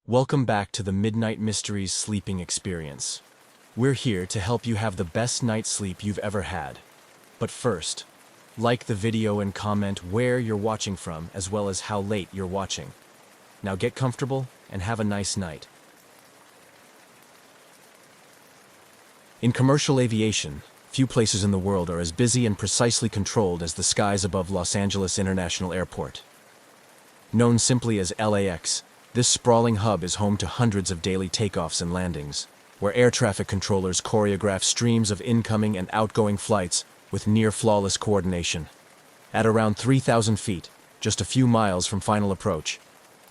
Welcome back to the Midnight Mysteries sleeping experience. We're here to help you have the best night's sleep you've ever had. But first, like the video and comment where you're watching from as well as how late you're watching. Now get comfortable and have a nice night. In commercial aviation, few places in the world are as busy and precisely controlled as the skies above Los Angeles International Airport. Known simply as LAX, this sprawling hub is home to hundreds of daily takeoffs and landings, where air traffic controllers choreograph streams of incoming and outgoing flights with near-flawless coordination. At around 3,000 feet, just a few miles from final approach,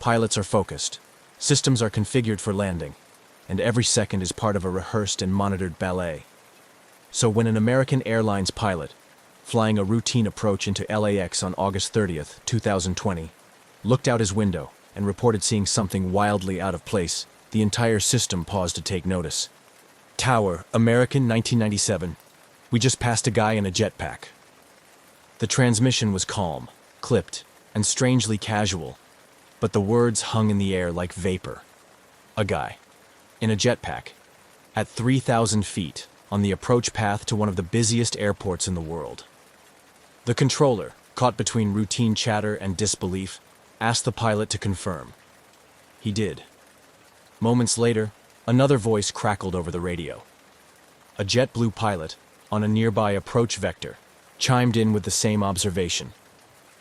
pilots are focused, systems are configured for landing, and every second is part of a rehearsed and monitored ballet. So when an American Airlines pilot, flying a routine approach into LAX on August 30th, 2020, looked out his window and reported seeing something wildly out of place, the entire system paused to take notice. Tower, American 1997. We just passed a guy in a jetpack. The transmission was calm, clipped, and strangely casual, but the words hung in the air like vapor. A guy. In a jetpack. At 3,000 feet, on the approach path to one of the busiest airports in the world. The controller, caught between routine chatter and disbelief, asked the pilot to confirm. He did. Moments later, another voice crackled over the radio. A JetBlue pilot, on a nearby approach vector, chimed in with the same observation.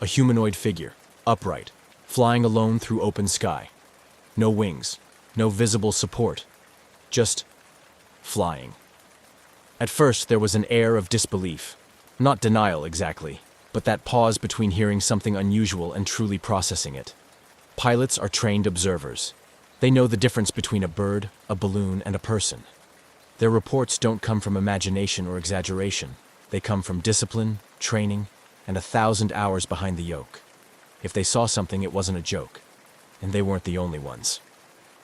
A humanoid figure, upright, flying alone through open sky. No wings, no visible support, just flying. At first, there was an air of disbelief. Not denial exactly, but that pause between hearing something unusual and truly processing it. Pilots are trained observers. They know the difference between a bird, a balloon, and a person. Their reports don't come from imagination or exaggeration. They come from discipline, training, and 1,000 hours behind the yoke. If they saw something, it wasn't a joke. And they weren't the only ones.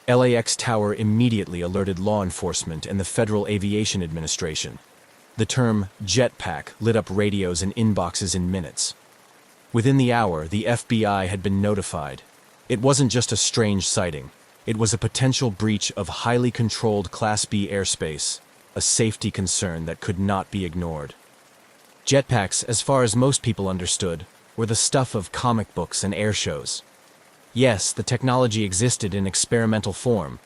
LAX Tower immediately alerted law enforcement and the Federal Aviation Administration. The term jetpack lit up radios and inboxes in minutes. Within the hour, the FBI had been notified. It wasn't just a strange sighting. It was a potential breach of highly controlled Class B airspace, a safety concern that could not be ignored. Jetpacks, as far as most people understood, were the stuff of comic books and air shows. Yes, the technology existed in experimental form,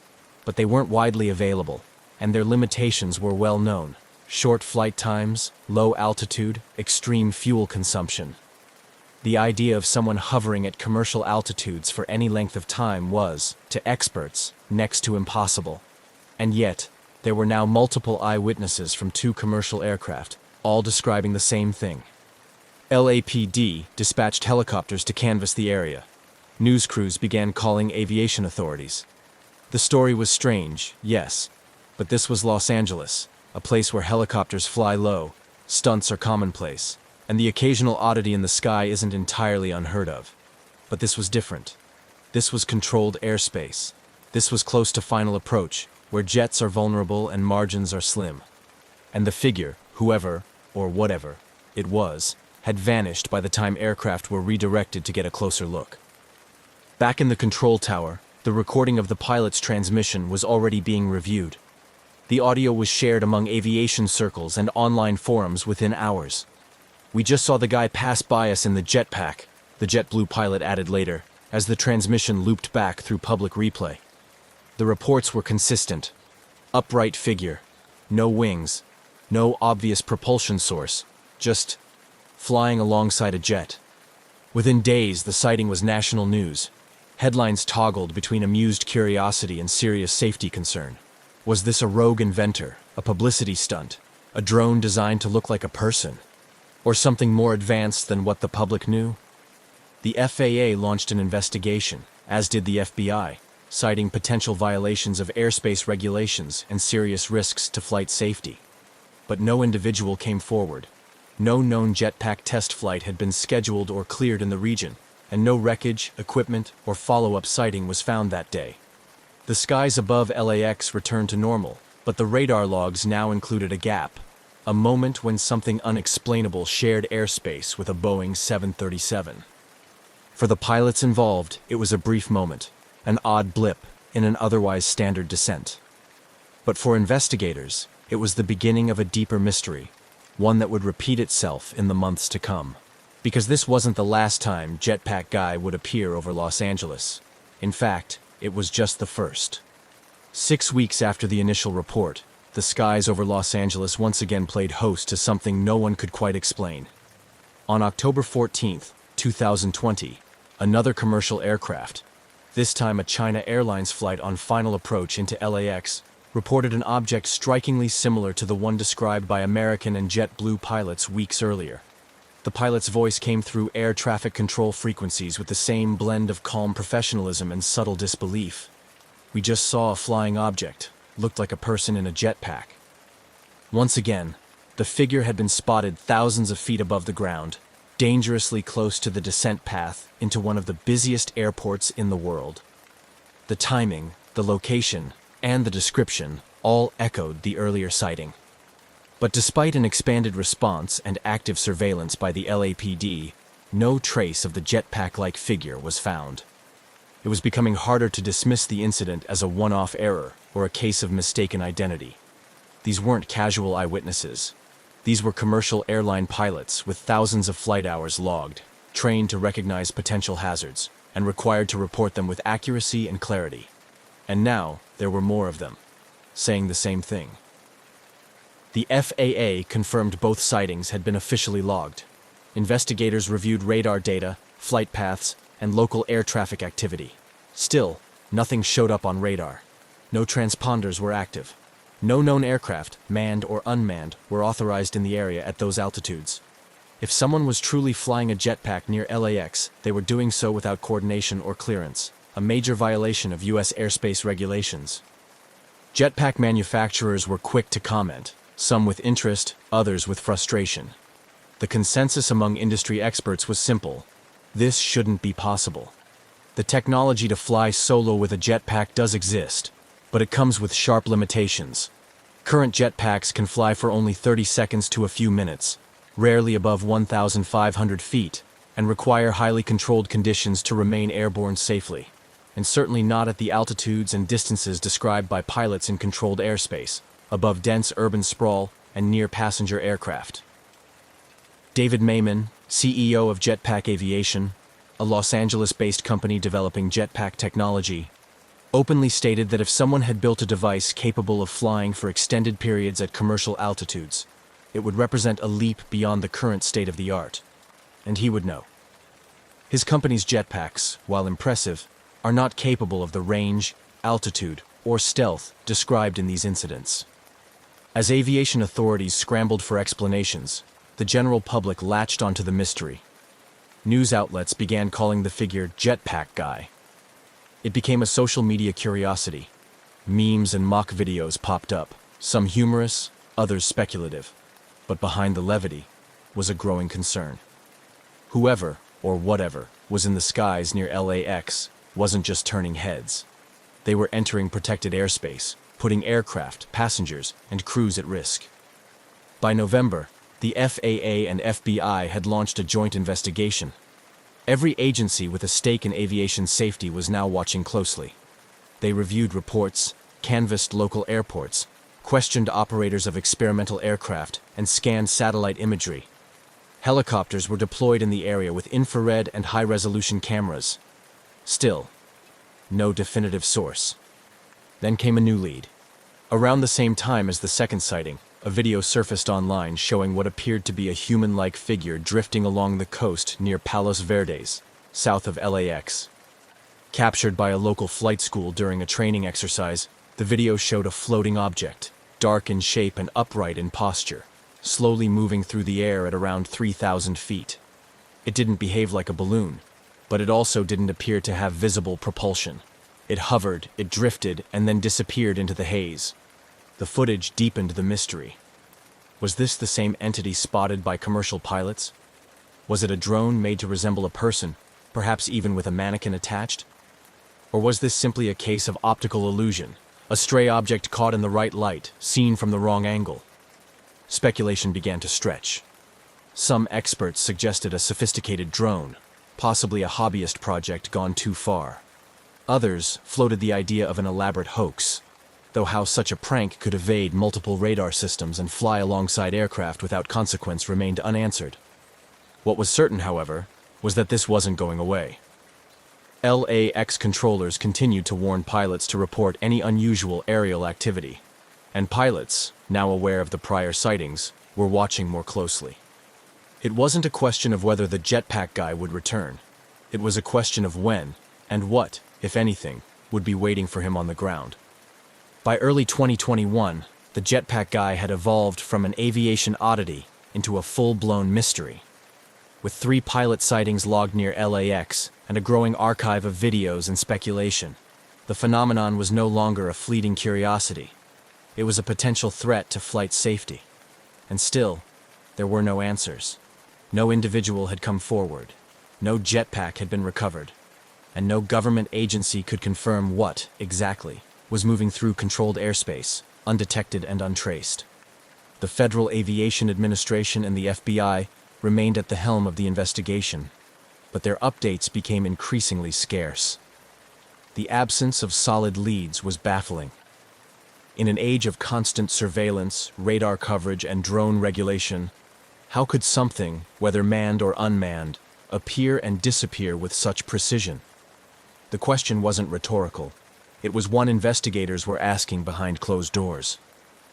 but they weren't widely available, and their limitations were well known. Short flight times, low altitude, extreme fuel consumption. The idea of someone hovering at commercial altitudes for any length of time was, to experts, next to impossible. And yet, there were now multiple eyewitnesses from 2 commercial aircraft, all describing the same thing. LAPD dispatched helicopters to canvass the area. News crews began calling aviation authorities. The story was strange, yes, but this was Los Angeles, a place where helicopters fly low, stunts are commonplace, and the occasional oddity in the sky isn't entirely unheard of. But this was different. This was controlled airspace. This was close to final approach, where jets are vulnerable and margins are slim. And the figure, whoever, or whatever, it was, had vanished by the time aircraft were redirected to get a closer look. Back in the control tower, the recording of the pilot's transmission was already being reviewed. The audio was shared among aviation circles and online forums within hours. "We just saw the guy pass by us in the jetpack," the JetBlue pilot added later, as the transmission looped back through public replay. The reports were consistent. Upright figure, no wings, no obvious propulsion source, just flying alongside a jet. Within days, the sighting was national news. Headlines toggled between amused curiosity and serious safety concern. Was this a rogue inventor, a publicity stunt, a drone designed to look like a person, or something more advanced than what the public knew? The FAA launched an investigation, as did the FBI, citing potential violations of airspace regulations and serious risks to flight safety. But no individual came forward. No known jetpack test flight had been scheduled or cleared in the region, and no wreckage, equipment, or follow-up sighting was found that day. The skies above LAX returned to normal, but the radar logs now included a gap, a moment when something unexplainable shared airspace with a Boeing 737. For the pilots involved, it was a brief moment, an odd blip, in an otherwise standard descent. But for investigators, it was the beginning of a deeper mystery, one that would repeat itself in the months to come. Because this wasn't the last time Jetpack Guy would appear over Los Angeles. In fact, it was just the first. 6 weeks after the initial report, the skies over Los Angeles once again played host to something no one could quite explain. On October 14, 2020, another commercial aircraft, this time a China Airlines flight on final approach into LAX, reported an object strikingly similar to the one described by American and JetBlue pilots weeks earlier. The pilot's voice came through air traffic control frequencies with the same blend of calm professionalism and subtle disbelief. "We just saw a flying object. Looked like a person in a jetpack." Once again, the figure had been spotted thousands of feet above the ground, dangerously close to the descent path into one of the busiest airports in the world. The timing, the location, and the description all echoed the earlier sighting. But despite an expanded response and active surveillance by the LAPD, no trace of the jetpack-like figure was found. It was becoming harder to dismiss the incident as a one-off error or a case of mistaken identity. These weren't casual eyewitnesses. These were commercial airline pilots with thousands of flight hours logged, trained to recognize potential hazards, and required to report them with accuracy and clarity. And now, there were more of them, saying the same thing. The FAA confirmed both sightings had been officially logged. Investigators reviewed radar data, flight paths, and local air traffic activity. Still, nothing showed up on radar. No transponders were active. No known aircraft, manned or unmanned, were authorized in the area at those altitudes. If someone was truly flying a jetpack near LAX, they were doing so without coordination or clearance, a major violation of U.S. airspace regulations. Jetpack manufacturers were quick to comment, some with interest, others with frustration. The consensus among industry experts was simple: this shouldn't be possible. The technology to fly solo with a jetpack does exist, but it comes with sharp limitations. Current jetpacks can fly for only 30 seconds to a few minutes, rarely above 1,500 feet, and require highly controlled conditions to remain airborne safely, and certainly not at the altitudes and distances described by pilots in controlled airspace, above dense urban sprawl and near passenger aircraft. David Mayman, CEO of Jetpack Aviation, a Los Angeles-based company developing jetpack technology, openly stated that if someone had built a device capable of flying for extended periods at commercial altitudes, it would represent a leap beyond the current state of the art, and he would know. His company's jetpacks, while impressive, are not capable of the range, altitude, or stealth described in these incidents. As aviation authorities scrambled for explanations, the general public latched onto the mystery. News outlets began calling the figure Jetpack Guy. It became a social media curiosity. Memes and mock videos popped up, some humorous, others speculative. But behind the levity was a growing concern. Whoever, or whatever, was in the skies near LAX wasn't just turning heads. They were entering protected airspace, putting aircraft, passengers, and crews at risk. By November, the FAA and FBI had launched a joint investigation. Every agency with a stake in aviation safety was now watching closely. They reviewed reports, canvassed local airports, questioned operators of experimental aircraft, and scanned satellite imagery. Helicopters were deployed in the area with infrared and high-resolution cameras. Still, no definitive source. Then came a new lead. Around the same time as the second sighting, a video surfaced online showing what appeared to be a human-like figure drifting along the coast near Palos Verdes, south of LAX. Captured by a local flight school during a training exercise, the video showed a floating object, dark in shape and upright in posture, slowly moving through the air at around 3,000 feet. It didn't behave like a balloon, but it also didn't appear to have visible propulsion. It hovered, it drifted, and then disappeared into the haze. The footage deepened the mystery. Was this the same entity spotted by commercial pilots? Was it a drone made to resemble a person, perhaps even with a mannequin attached? Or was this simply a case of optical illusion, a stray object caught in the right light, seen from the wrong angle? Speculation began to stretch. Some experts suggested a sophisticated drone, possibly a hobbyist project gone too far. Others floated the idea of an elaborate hoax, though how such a prank could evade multiple radar systems and fly alongside aircraft without consequence remained unanswered. What was certain, however, was that this wasn't going away. LAX controllers continued to warn pilots to report any unusual aerial activity, and pilots, now aware of the prior sightings, were watching more closely. It wasn't a question of whether the jetpack guy would return. It was a question of when, and what, if anything, would be waiting for him on the ground. By early 2021, the jetpack guy had evolved from an aviation oddity into a full-blown mystery. With 3 pilot sightings logged near LAX and a growing archive of videos and speculation, the phenomenon was no longer a fleeting curiosity. It was a potential threat to flight safety. And still, there were no answers. No individual had come forward, no jetpack had been recovered, and no government agency could confirm what, exactly, was moving through controlled airspace, undetected and untraced. The Federal Aviation Administration and the FBI remained at the helm of the investigation, but their updates became increasingly scarce. The absence of solid leads was baffling. In an age of constant surveillance, radar coverage, and drone regulation, how could something, whether manned or unmanned, appear and disappear with such precision? The question wasn't rhetorical. It was one investigators were asking behind closed doors.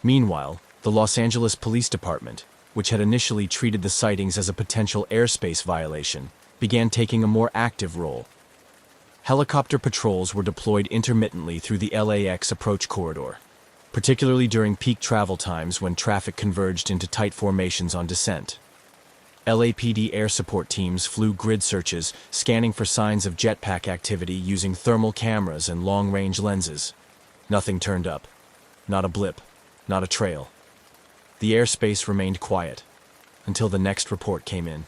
Meanwhile, the Los Angeles Police Department, which had initially treated the sightings as a potential airspace violation, began taking a more active role. Helicopter patrols were deployed intermittently through the LAX approach corridor, particularly during peak travel times when traffic converged into tight formations on descent. LAPD air support teams flew grid searches, scanning for signs of jetpack activity using thermal cameras and long-range lenses. Nothing turned up. Not a blip. Not a trail. The airspace remained quiet until the next report came in.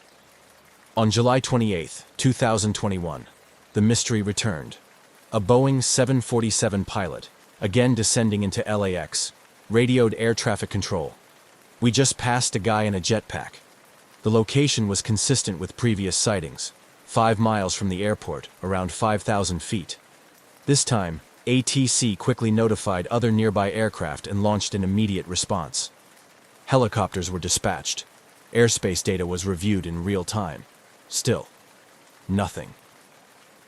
On July 28, 2021, the mystery returned. A Boeing 747 pilot, again descending into LAX, radioed air traffic control. "We just passed a guy in a jetpack." The location was consistent with previous sightings, 5 miles from the airport, around 5,000 feet. This time, ATC quickly notified other nearby aircraft and launched an immediate response. Helicopters were dispatched. Airspace data was reviewed in real time. Still, nothing.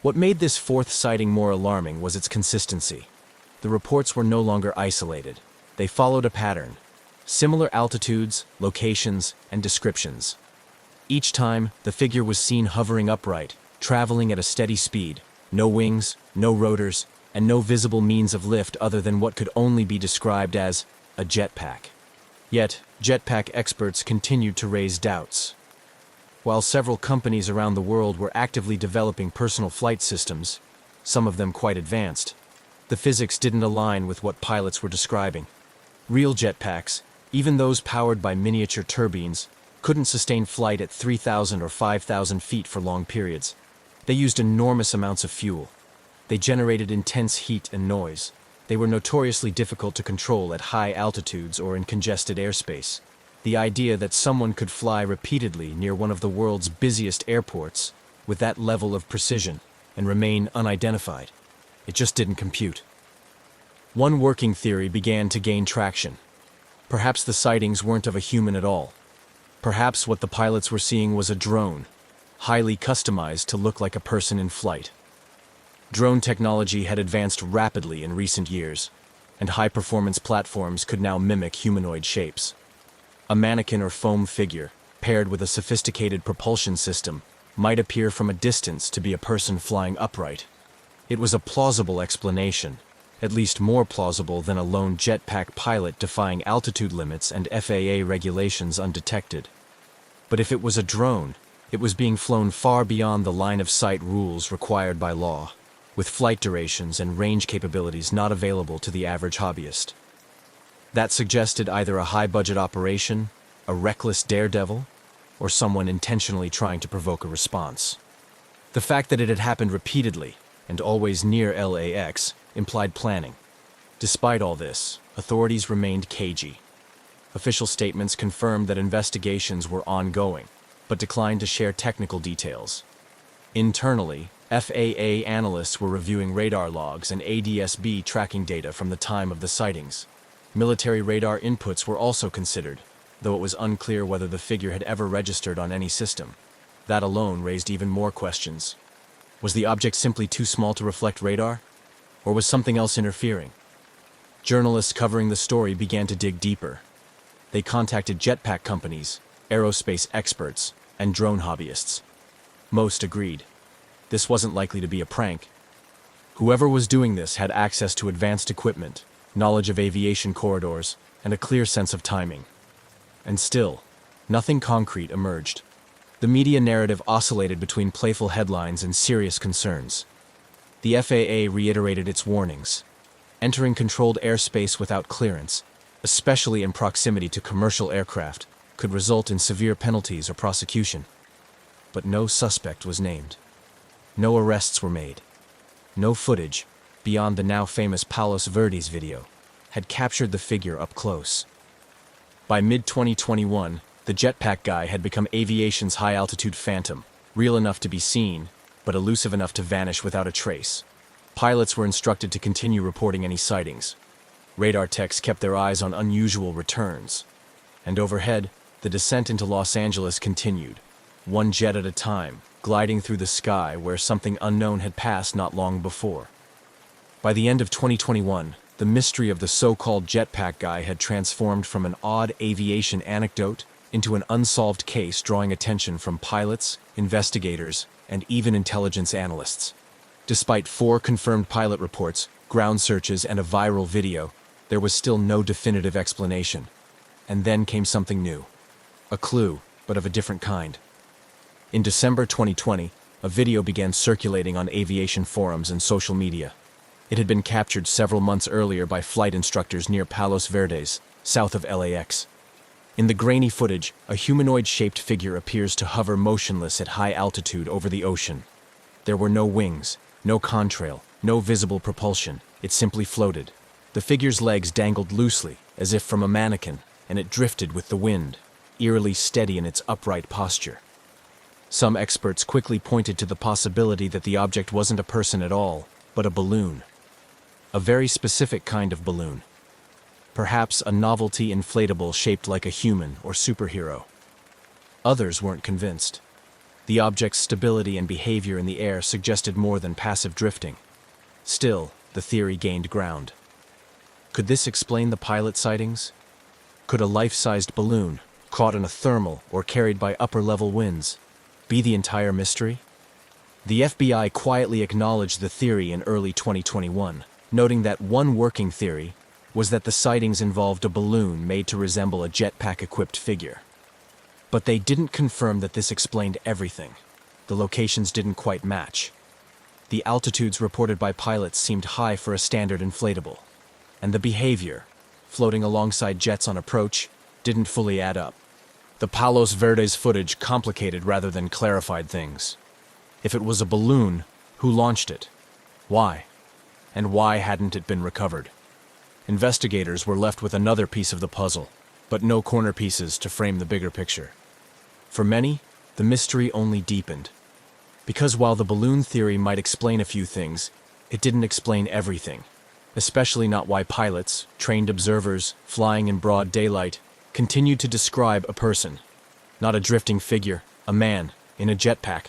What made this 4th sighting more alarming was its consistency. The reports were no longer isolated. They followed a pattern. Similar altitudes, locations, and descriptions. Each time, the figure was seen hovering upright, traveling at a steady speed. No wings, no rotors, and no visible means of lift other than what could only be described as a jetpack. Yet, jetpack experts continued to raise doubts. While several companies around the world were actively developing personal flight systems, some of them quite advanced, the physics didn't align with what pilots were describing. Real jetpacks, even those powered by miniature turbines, couldn't sustain flight at 3,000 or 5,000 feet for long periods. They used enormous amounts of fuel. They generated intense heat and noise. They were notoriously difficult to control at high altitudes or in congested airspace. The idea that someone could fly repeatedly near one of the world's busiest airports with that level of precision and remain unidentified, it just didn't compute. One working theory began to gain traction. Perhaps the sightings weren't of a human at all. Perhaps what the pilots were seeing was a drone, highly customized to look like a person in flight. Drone technology had advanced rapidly in recent years, and high-performance platforms could now mimic humanoid shapes. A mannequin or foam figure, paired with a sophisticated propulsion system, might appear from a distance to be a person flying upright. It was a plausible explanation, at least more plausible than a lone jetpack pilot defying altitude limits and FAA regulations undetected. But if it was a drone, it was being flown far beyond the line-of-sight rules required by law, with flight durations and range capabilities not available to the average hobbyist. That suggested either a high-budget operation, a reckless daredevil, or someone intentionally trying to provoke a response. The fact that it had happened repeatedly, and always near LAX, implied planning. Despite all this, authorities remained cagey. Official statements confirmed that investigations were ongoing, but declined to share technical details. Internally, FAA analysts were reviewing radar logs and ADS-B tracking data from the time of the sightings. Military radar inputs were also considered, though it was unclear whether the figure had ever registered on any system. That alone raised even more questions. Was the object simply too small to reflect radar? Or was something else interfering? Journalists covering the story began to dig deeper. They contacted jetpack companies, aerospace experts, and drone hobbyists. Most agreed. This wasn't likely to be a prank. Whoever was doing this had access to advanced equipment, knowledge of aviation corridors, and a clear sense of timing. And still, nothing concrete emerged. The media narrative oscillated between playful headlines and serious concerns. The FAA reiterated its warnings. Entering controlled airspace without clearance, especially in proximity to commercial aircraft, could result in severe penalties or prosecution. But no suspect was named. No arrests were made. No footage, beyond the now famous Palos Verdes video, had captured the figure up close. By mid-2021, the jetpack guy had become aviation's high-altitude phantom, real enough to be seen, but elusive enough to vanish without a trace. Pilots were instructed to continue reporting any sightings. Radar techs kept their eyes on unusual returns. And overhead, the descent into Los Angeles continued, one jet at a time, gliding through the sky where something unknown had passed not long before. By the end of 2021, the mystery of the so-called jetpack guy had transformed from an odd aviation anecdote into an unsolved case drawing attention from pilots, investigators, and even intelligence analysts. Despite 4 confirmed pilot reports, ground searches, and a viral video, there was still no definitive explanation. And then came something new. A clue, but of a different kind. In December 2020, a video began circulating on aviation forums and social media. It had been captured several months earlier by flight instructors near Palos Verdes, south of LAX. In the grainy footage, a humanoid-shaped figure appears to hover motionless at high altitude over the ocean. There were no wings, no contrail, no visible propulsion. It simply floated. The figure's legs dangled loosely, as if from a mannequin, and it drifted with the wind, eerily steady in its upright posture. Some experts quickly pointed to the possibility that the object wasn't a person at all, but a balloon. A very specific kind of balloon. Perhaps a novelty inflatable shaped like a human or superhero. Others weren't convinced. The object's stability and behavior in the air suggested more than passive drifting. Still, the theory gained ground. Could this explain the pilot sightings? Could a life-sized balloon, caught in a thermal or carried by upper-level winds, be the entire mystery? The FBI quietly acknowledged the theory in early 2021, noting that one working theory was that the sightings involved a balloon made to resemble a jetpack-equipped figure. But they didn't confirm that this explained everything. The locations didn't quite match. The altitudes reported by pilots seemed high for a standard inflatable. And the behavior, floating alongside jets on approach, didn't fully add up. The Palos Verdes footage complicated rather than clarified things. If it was a balloon, who launched it? Why? And why hadn't it been recovered? Investigators were left with another piece of the puzzle, but no corner pieces to frame the bigger picture. For many, the mystery only deepened. Because while the balloon theory might explain a few things, it didn't explain everything, especially not why pilots, trained observers, flying in broad daylight, continued to describe a person, not a drifting figure, a man, in a jetpack.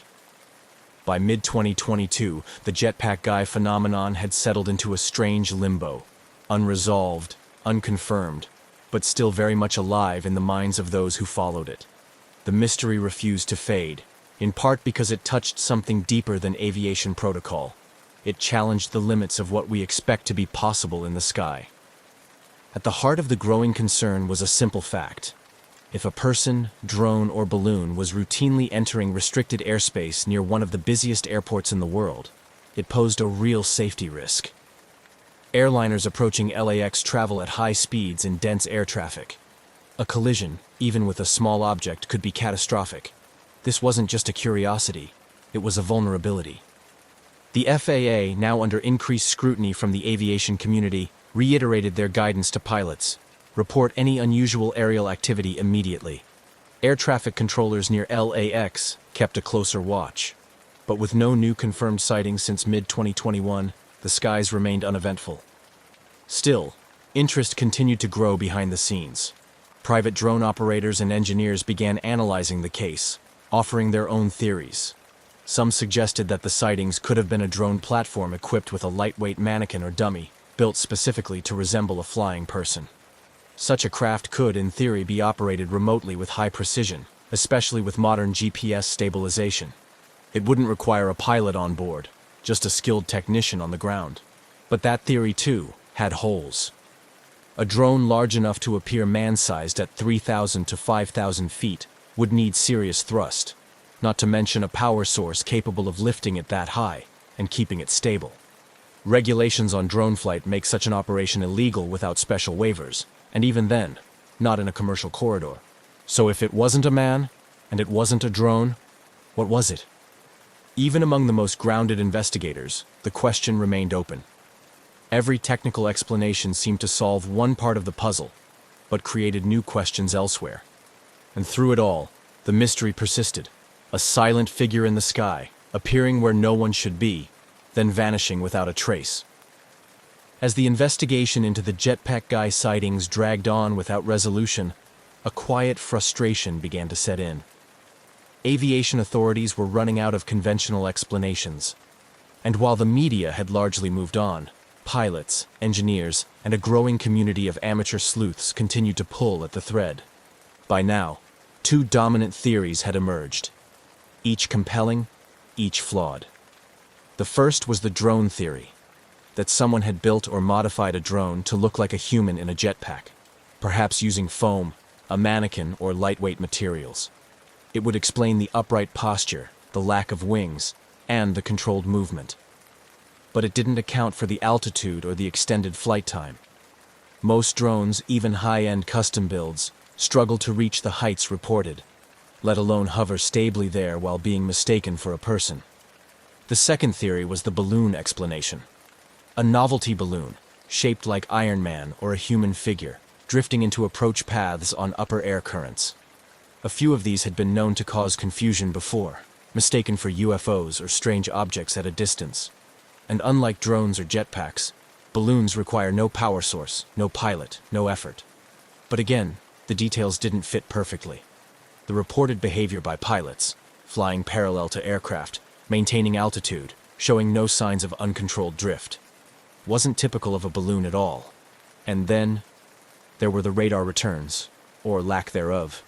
By mid-2022, the jetpack guy phenomenon had settled into a strange limbo, unresolved, unconfirmed, but still very much alive in the minds of those who followed it. The mystery refused to fade, in part because it touched something deeper than aviation protocol. It challenged the limits of what we expect to be possible in the sky. At the heart of the growing concern was a simple fact. If a person, drone, or balloon was routinely entering restricted airspace near one of the busiest airports in the world, it posed a real safety risk. Airliners approaching LAX travel at high speeds in dense air traffic. A collision, even with a small object, could be catastrophic. This wasn't just a curiosity, it was a vulnerability. The FAA, now under increased scrutiny from the aviation community, reiterated their guidance to pilots. Report any unusual aerial activity immediately. Air traffic controllers near LAX kept a closer watch. But with no new confirmed sightings since mid-2021, the skies remained uneventful. Still, interest continued to grow behind the scenes. Private drone operators and engineers began analyzing the case, offering their own theories. Some suggested that the sightings could have been a drone platform equipped with a lightweight mannequin or dummy, built specifically to resemble a flying person. Such a craft could, in theory, be operated remotely with high precision, especially with modern GPS stabilization. It wouldn't require a pilot on board, just a skilled technician on the ground. But that theory, too, had holes. A drone large enough to appear man-sized at 3,000 to 5,000 feet would need serious thrust, not to mention a power source capable of lifting it that high and keeping it stable. Regulations on drone flight make such an operation illegal without special waivers, and even then, not in a commercial corridor. So if it wasn't a man, and it wasn't a drone, what was it? Even among the most grounded investigators, the question remained open. Every technical explanation seemed to solve one part of the puzzle, but created new questions elsewhere. And through it all, the mystery persisted. A silent figure in the sky, appearing where no one should be, then vanishing without a trace. As the investigation into the jetpack guy sightings dragged on without resolution, a quiet frustration began to set in. Aviation authorities were running out of conventional explanations. And while the media had largely moved on, pilots, engineers, and a growing community of amateur sleuths continued to pull at the thread. By now, two dominant theories had emerged, each compelling, each flawed. The first was the drone theory, that someone had built or modified a drone to look like a human in a jetpack, perhaps using foam, a mannequin, or lightweight materials. It would explain the upright posture, the lack of wings, and the controlled movement. But it didn't account for the altitude or the extended flight time. Most drones, even high-end custom builds, struggle to reach the heights reported, let alone hover stably there while being mistaken for a person. The second theory was the balloon explanation. A novelty balloon, shaped like Iron Man or a human figure, drifting into approach paths on upper air currents. A few of these had been known to cause confusion before, mistaken for UFOs or strange objects at a distance. And unlike drones or jetpacks, balloons require no power source, no pilot, no effort. But again, the details didn't fit perfectly. The reported behavior by pilots, flying parallel to aircraft, maintaining altitude, showing no signs of uncontrolled drift, wasn't typical of a balloon at all. And then, there were the radar returns, or lack thereof.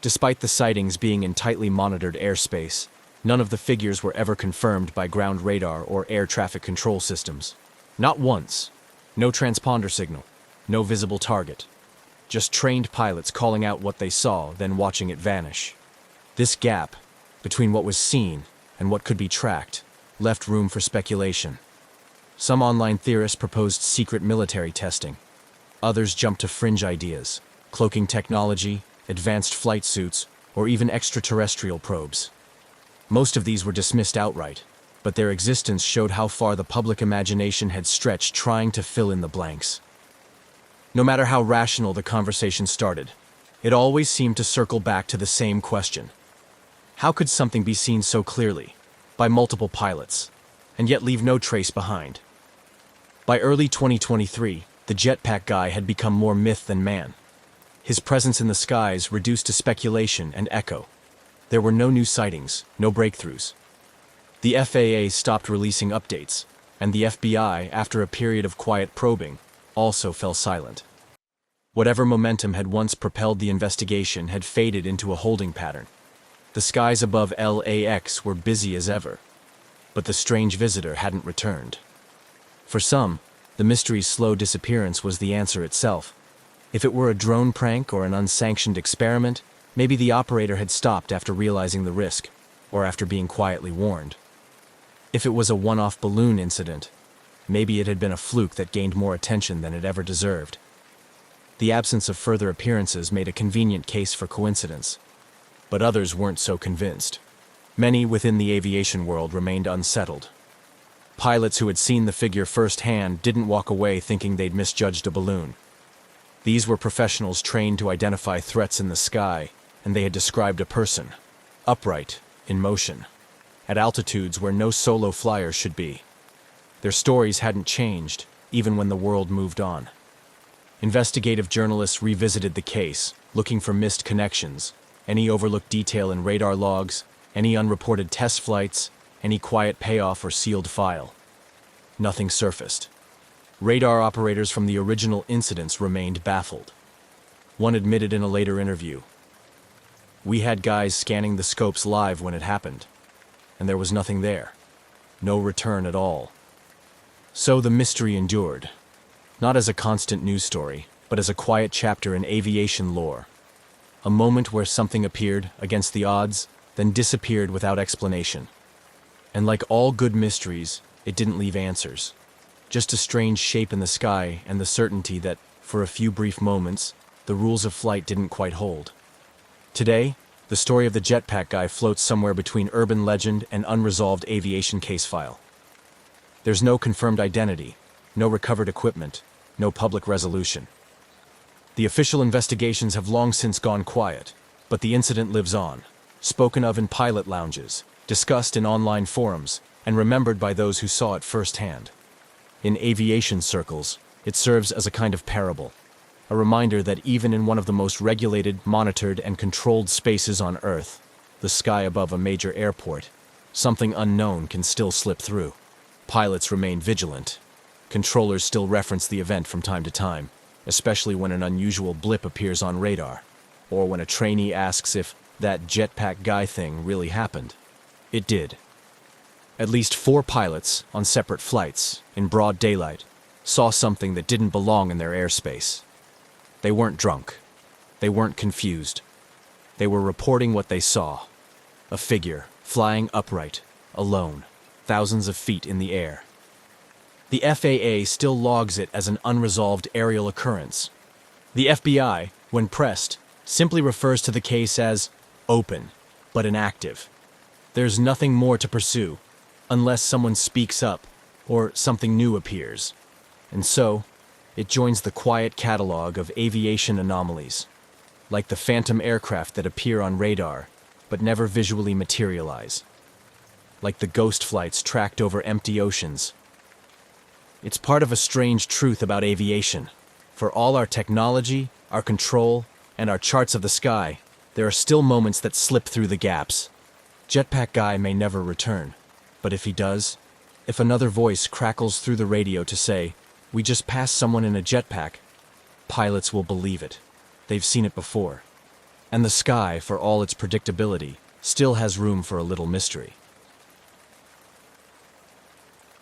Despite the sightings being in tightly monitored airspace, none of the figures were ever confirmed by ground radar or air traffic control systems. Not once. No transponder signal, no visible target. Just trained pilots calling out what they saw, then watching it vanish. This gap, between what was seen and what could be tracked, left room for speculation. Some online theorists proposed secret military testing. Others jumped to fringe ideas, cloaking technology, advanced flight suits, or even extraterrestrial probes. Most of these were dismissed outright, but their existence showed how far the public imagination had stretched trying to fill in the blanks. No matter how rational the conversation started, it always seemed to circle back to the same question. How could something be seen so clearly, by multiple pilots, and yet leave no trace behind? By early 2023, the jetpack guy had become more myth than man. His presence in the skies reduced to speculation and echo. There were no new sightings, no breakthroughs. The FAA stopped releasing updates, and the FBI, after a period of quiet probing, also fell silent. Whatever momentum had once propelled the investigation had faded into a holding pattern. The skies above LAX were busy as ever, but the strange visitor hadn't returned. For some, the mystery's slow disappearance was the answer itself. If it were a drone prank or an unsanctioned experiment, maybe the operator had stopped after realizing the risk, or after being quietly warned. If it was a one-off balloon incident, maybe it had been a fluke that gained more attention than it ever deserved. The absence of further appearances made a convenient case for coincidence, but others weren't so convinced. Many within the aviation world remained unsettled. Pilots who had seen the figure firsthand didn't walk away thinking they'd misjudged a balloon. These were professionals trained to identify threats in the sky, and they had described a person, upright, in motion. at altitudes where no solo flyer should be. Their stories hadn't changed, even when the world moved on. Investigative journalists revisited the case, looking for missed connections, any overlooked detail in radar logs, any unreported test flights, any quiet payoff or sealed file. Nothing surfaced. Radar operators from the original incidents remained baffled. One admitted in a later interview, "We had guys scanning the scopes live when it happened, and there was nothing there. No return at all." So the mystery endured, not as a constant news story, but as a quiet chapter in aviation lore. A moment where something appeared against the odds, then disappeared without explanation. And like all good mysteries, it didn't leave answers. Just a strange shape in the sky and the certainty that, for a few brief moments, the rules of flight didn't quite hold. Today, the story of the jetpack guy floats somewhere between urban legend and unresolved aviation case file. There's no confirmed identity, no recovered equipment, no public resolution. The official investigations have long since gone quiet, but the incident lives on, spoken of in pilot lounges, discussed in online forums, and remembered by those who saw it firsthand. In aviation circles, it serves as a kind of parable, a reminder that even in one of the most regulated, monitored, and controlled spaces on Earth, the sky above a major airport, something unknown can still slip through. Pilots remain vigilant. Controllers still reference the event from time to time, especially when an unusual blip appears on radar, or when a trainee asks if that jetpack guy thing really happened. It did. At least 4 pilots, on separate flights, in broad daylight, saw something that didn't belong in their airspace. They weren't drunk. They weren't confused. They were reporting what they saw. A figure, flying upright, alone, thousands of feet in the air. The FAA still logs it as an unresolved aerial occurrence. The FBI, when pressed, simply refers to the case as open, but inactive. There's nothing more to pursue, unless someone speaks up or something new appears. And so, it joins the quiet catalog of aviation anomalies, like the phantom aircraft that appear on radar but never visually materialize, like the ghost flights tracked over empty oceans. It's part of a strange truth about aviation. For all our technology, our control, and our charts of the sky, there are still moments that slip through the gaps. Jetpack Guy may never return, but if he does, if another voice crackles through the radio to say, "We just passed someone in a jetpack," pilots will believe it. They've seen it before. And the sky, for all its predictability, still has room for a little mystery.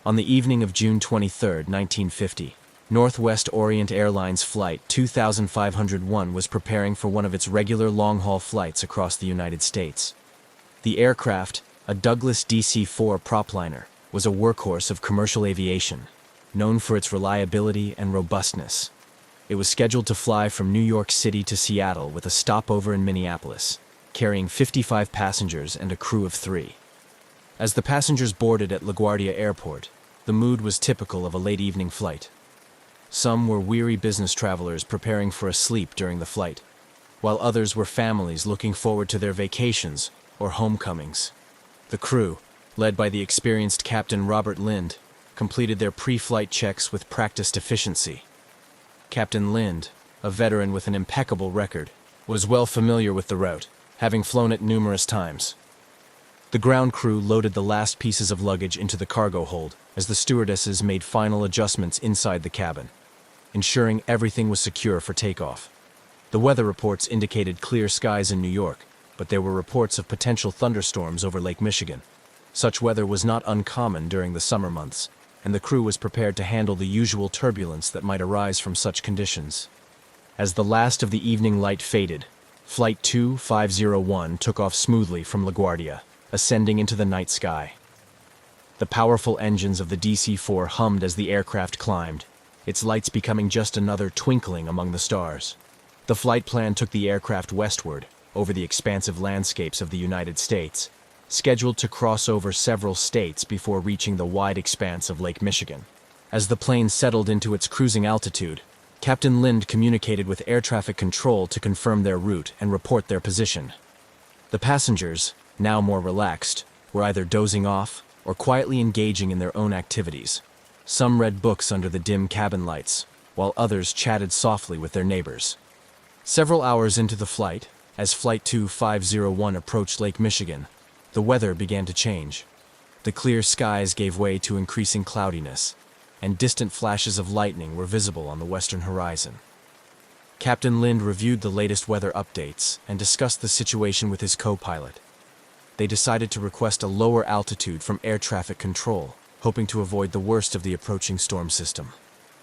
On the evening of June 23, 1950, Northwest Orient Airlines Flight 2501 was preparing for one of its regular long-haul flights across the United States. The aircraft, a Douglas DC-4 propliner, was a workhorse of commercial aviation, known for its reliability and robustness. It was scheduled to fly from New York City to Seattle with a stopover in Minneapolis, carrying 55 passengers and a crew of 3. As the passengers boarded at LaGuardia Airport, the mood was typical of a late evening flight. Some were weary business travelers preparing for a sleep during the flight, while others were families looking forward to their vacations or homecomings. The crew, led by the experienced Captain Robert Lind, completed their pre-flight checks with practiced efficiency. Captain Lind, a veteran with an impeccable record, was well familiar with the route, having flown it numerous times. The ground crew loaded the last pieces of luggage into the cargo hold as the stewardesses made final adjustments inside the cabin, ensuring everything was secure for takeoff. The weather reports indicated clear skies in New York, but there were reports of potential thunderstorms over Lake Michigan. Such weather was not uncommon during the summer months, and the crew was prepared to handle the usual turbulence that might arise from such conditions. As the last of the evening light faded, Flight 2501 took off smoothly from LaGuardia, ascending into the night sky. The powerful engines of the DC-4 hummed as the aircraft climbed, its lights becoming just another twinkling among the stars. The flight plan took the aircraft westward, over the expansive landscapes of the United States, scheduled to cross over several states before reaching the wide expanse of Lake Michigan. As the plane settled into its cruising altitude, Captain Lind communicated with air traffic control to confirm their route and report their position. The passengers, now more relaxed, were either dozing off or quietly engaging in their own activities. Some read books under the dim cabin lights, while others chatted softly with their neighbors. Several hours into the flight, as Flight 2501 approached Lake Michigan, the weather began to change. The clear skies gave way to increasing cloudiness, and distant flashes of lightning were visible on the western horizon. Captain Lind reviewed the latest weather updates and discussed the situation with his co-pilot. They decided to request a lower altitude from air traffic control, hoping to avoid the worst of the approaching storm system.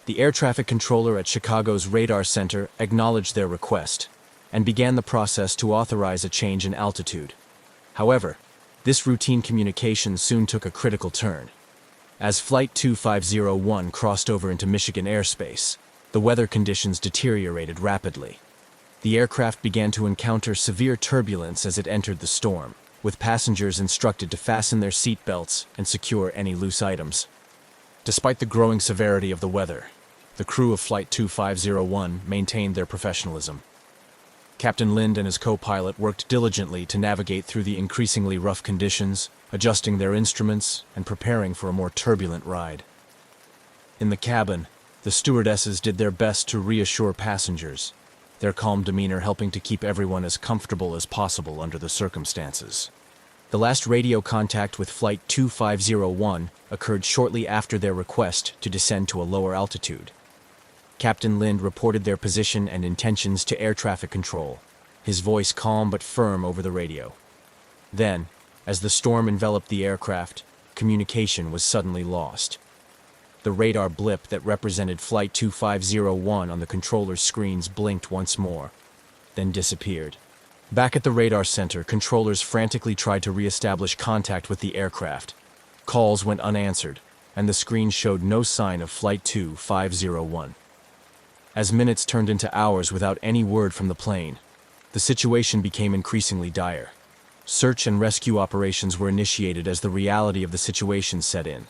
The air traffic controller at Chicago's radar center acknowledged their request and began the process to authorize a change in altitude. However, this routine communication soon took a critical turn. As Flight 2501 crossed over into Michigan airspace, the weather conditions deteriorated rapidly. The aircraft began to encounter severe turbulence as it entered the storm, with passengers instructed to fasten their seat belts and secure any loose items. Despite the growing severity of the weather, the crew of Flight 2501 maintained their professionalism. Captain Lind and his co-pilot worked diligently to navigate through the increasingly rough conditions, adjusting their instruments and preparing for a more turbulent ride. In the cabin, the stewardesses did their best to reassure passengers, their calm demeanor helping to keep everyone as comfortable as possible under the circumstances. The last radio contact with Flight 2501 occurred shortly after their request to descend to a lower altitude. Captain Lind reported their position and intentions to air traffic control, his voice calm but firm over the radio. Then, as the storm enveloped the aircraft, communication was suddenly lost. The radar blip that represented Flight 2501 on the controller's screens blinked once more, then disappeared. Back at the radar center, controllers frantically tried to re-establish contact with the aircraft. Calls went unanswered, and the screen showed no sign of Flight 2501. As minutes turned into hours without any word from the plane, the situation became increasingly dire. Search and rescue operations were initiated as the reality of the situation set in.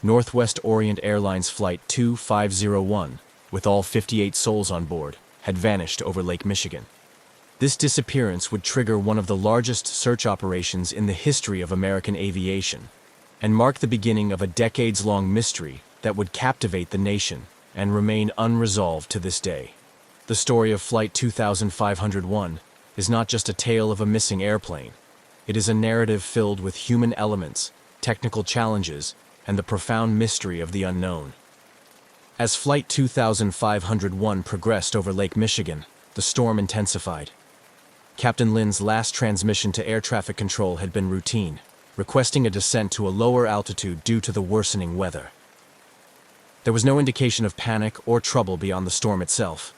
Northwest Orient Airlines Flight 2501, with all 58 souls on board, had vanished over Lake Michigan. This disappearance would trigger one of the largest search operations in the history of American aviation, and mark the beginning of a decades-long mystery that would captivate the nation and remain unresolved to this day. The story of Flight 2501 is not just a tale of a missing airplane. It is a narrative filled with human elements, technical challenges, and the profound mystery of the unknown. As Flight 2501 progressed over Lake Michigan, the storm intensified. Captain Lind's last transmission to air traffic control had been routine, requesting a descent to a lower altitude due to the worsening weather. There was no indication of panic or trouble beyond the storm itself.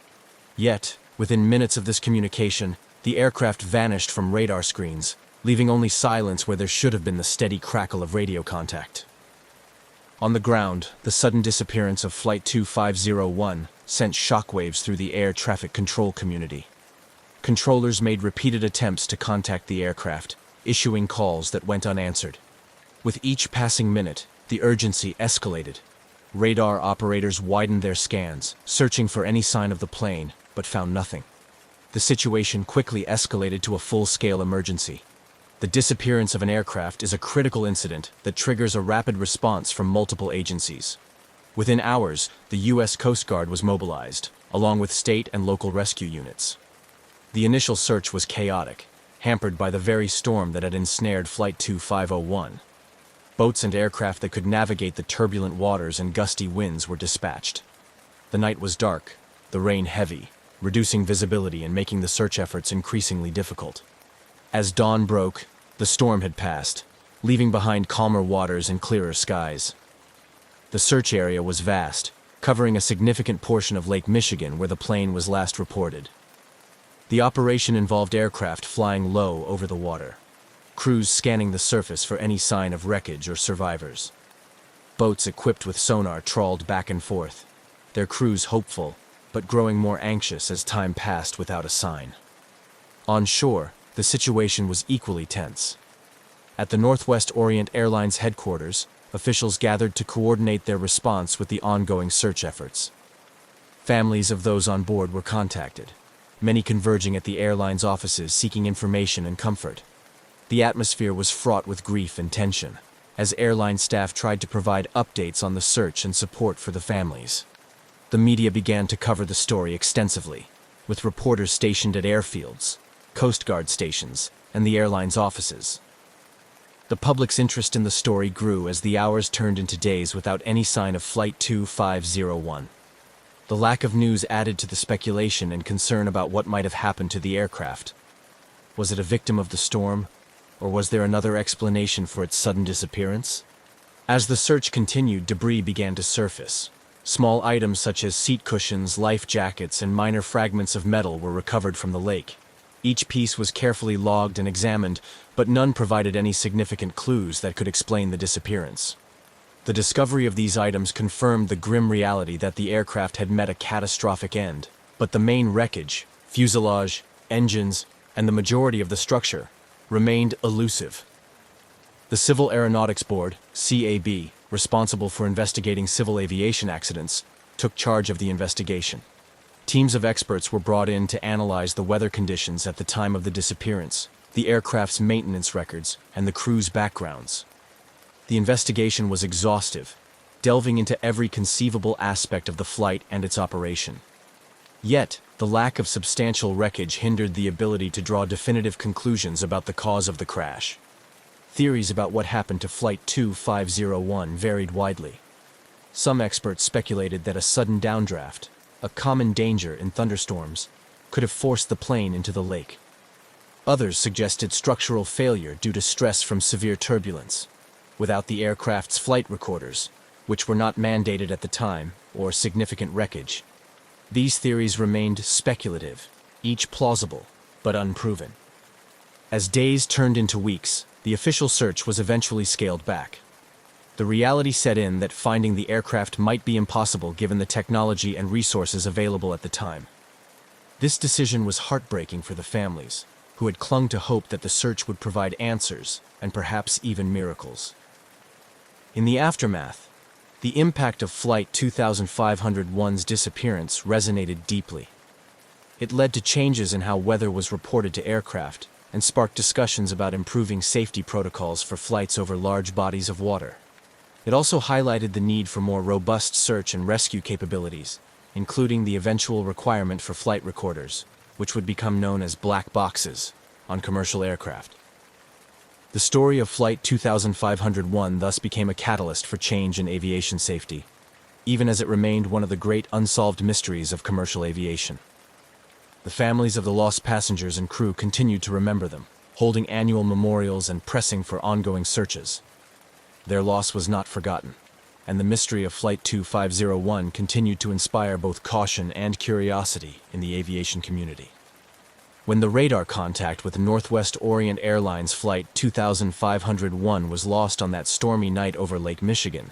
Yet, within minutes of this communication, the aircraft vanished from radar screens, leaving only silence where there should have been the steady crackle of radio contact. On the ground, the sudden disappearance of Flight 2501 sent shockwaves through the air traffic control community. Controllers made repeated attempts to contact the aircraft, issuing calls that went unanswered. With each passing minute, the urgency escalated. Radar operators widened their scans, searching for any sign of the plane, but found nothing. The situation quickly escalated to a full-scale emergency. The disappearance of an aircraft is a critical incident that triggers a rapid response from multiple agencies. Within hours, the U.S. Coast Guard was mobilized, along with state and local rescue units. The initial search was chaotic, hampered by the very storm that had ensnared Flight 2501. Boats and aircraft that could navigate the turbulent waters and gusty winds were dispatched. The night was dark, the rain heavy, reducing visibility and making the search efforts increasingly difficult. As dawn broke, the storm had passed, leaving behind calmer waters and clearer skies. The search area was vast, covering a significant portion of Lake Michigan where the plane was last reported. The operation involved aircraft flying low over the water, crews scanning the surface for any sign of wreckage or survivors. Boats equipped with sonar trawled back and forth, their crews hopeful, but growing more anxious as time passed without a sign. On shore, the situation was equally tense. At the Northwest Orient Airlines headquarters, officials gathered to coordinate their response with the ongoing search efforts. Families of those on board were contacted, many converging at the airline's offices seeking information and comfort. The atmosphere was fraught with grief and tension, as airline staff tried to provide updates on the search and support for the families. The media began to cover the story extensively, with reporters stationed at airfields, Coast Guard stations, and the airline's offices. The public's interest in the story grew as the hours turned into days without any sign of Flight 2501. The lack of news added to the speculation and concern about what might have happened to the aircraft. Was it a victim of the storm, or was there another explanation for its sudden disappearance? As the search continued, debris began to surface. Small items such as seat cushions, life jackets, and minor fragments of metal were recovered from the lake. Each piece was carefully logged and examined, but none provided any significant clues that could explain the disappearance. The discovery of these items confirmed the grim reality that the aircraft had met a catastrophic end, but the main wreckage, fuselage, engines, and the majority of the structure remained elusive. The Civil Aeronautics Board, CAB, responsible for investigating civil aviation accidents, took charge of the investigation. Teams of experts were brought in to analyze the weather conditions at the time of the disappearance, the aircraft's maintenance records, and the crew's backgrounds. The investigation was exhaustive, delving into every conceivable aspect of the flight and its operation. Yet, the lack of substantial wreckage hindered the ability to draw definitive conclusions about the cause of the crash. Theories about what happened to Flight 2501 varied widely. Some experts speculated that a sudden downdraft, a common danger in thunderstorms, could have forced the plane into the lake. Others suggested structural failure due to stress from severe turbulence, without the aircraft's flight recorders, which were not mandated at the time, or significant wreckage. These theories remained speculative, each plausible, but unproven. As days turned into weeks, the official search was eventually scaled back. The reality set in that finding the aircraft might be impossible given the technology and resources available at the time. This decision was heartbreaking for the families, who had clung to hope that the search would provide answers and perhaps even miracles. In the aftermath, the impact of Flight 2501's disappearance resonated deeply. It led to changes in how weather was reported to aircraft and sparked discussions about improving safety protocols for flights over large bodies of water. It also highlighted the need for more robust search and rescue capabilities, including the eventual requirement for flight recorders, which would become known as black boxes, on commercial aircraft. The story of Flight 2501 thus became a catalyst for change in aviation safety, even as it remained one of the great unsolved mysteries of commercial aviation. The families of the lost passengers and crew continued to remember them, holding annual memorials and pressing for ongoing searches. Their loss was not forgotten, and the mystery of Flight 2501 continued to inspire both caution and curiosity in the aviation community. When the radar contact with Northwest Orient Airlines Flight 2501 was lost on that stormy night over Lake Michigan,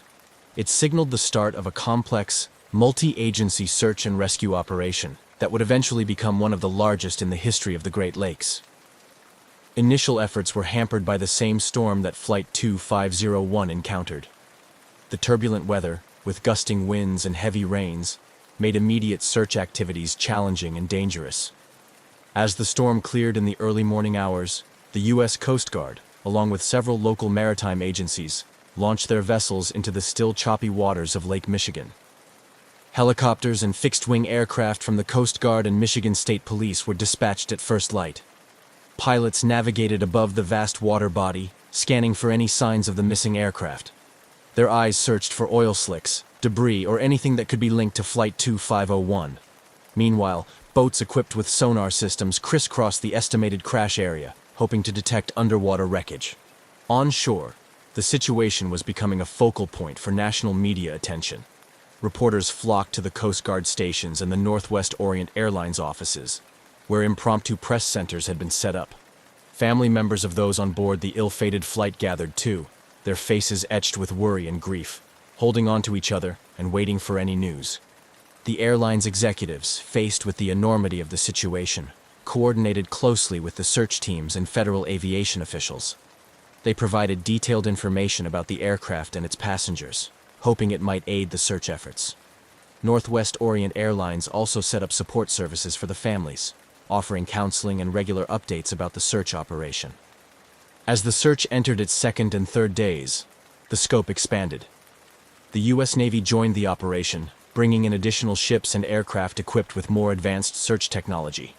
it signaled the start of a complex, multi-agency search and rescue operation that would eventually become one of the largest in the history of the Great Lakes. Initial efforts were hampered by the same storm that Flight 2501 encountered. The turbulent weather, with gusting winds and heavy rains, made immediate search activities challenging and dangerous. As the storm cleared in the early morning hours, the U.S. Coast Guard, along with several local maritime agencies, launched their vessels into the still choppy waters of Lake Michigan. Helicopters and fixed-wing aircraft from the Coast Guard and Michigan State Police were dispatched at first light. Pilots navigated above the vast water body, scanning for any signs of the missing aircraft. Their eyes searched for oil slicks, debris, or anything that could be linked to Flight 2501. Meanwhile, boats equipped with sonar systems crisscrossed the estimated crash area, hoping to detect underwater wreckage. On shore, the situation was becoming a focal point for national media attention. Reporters flocked to the Coast Guard stations and the Northwest Orient Airlines offices, where impromptu press centers had been set up. Family members of those on board the ill-fated flight gathered too, their faces etched with worry and grief, holding on to each other and waiting for any news. The airline's executives, faced with the enormity of the situation, coordinated closely with the search teams and federal aviation officials. They provided detailed information about the aircraft and its passengers, hoping it might aid the search efforts. Northwest Orient Airlines also set up support services for the families, offering counseling and regular updates about the search operation. As the search entered its second and third days, the scope expanded. The U.S. Navy joined the operation, bringing in additional ships and aircraft equipped with more advanced search technology.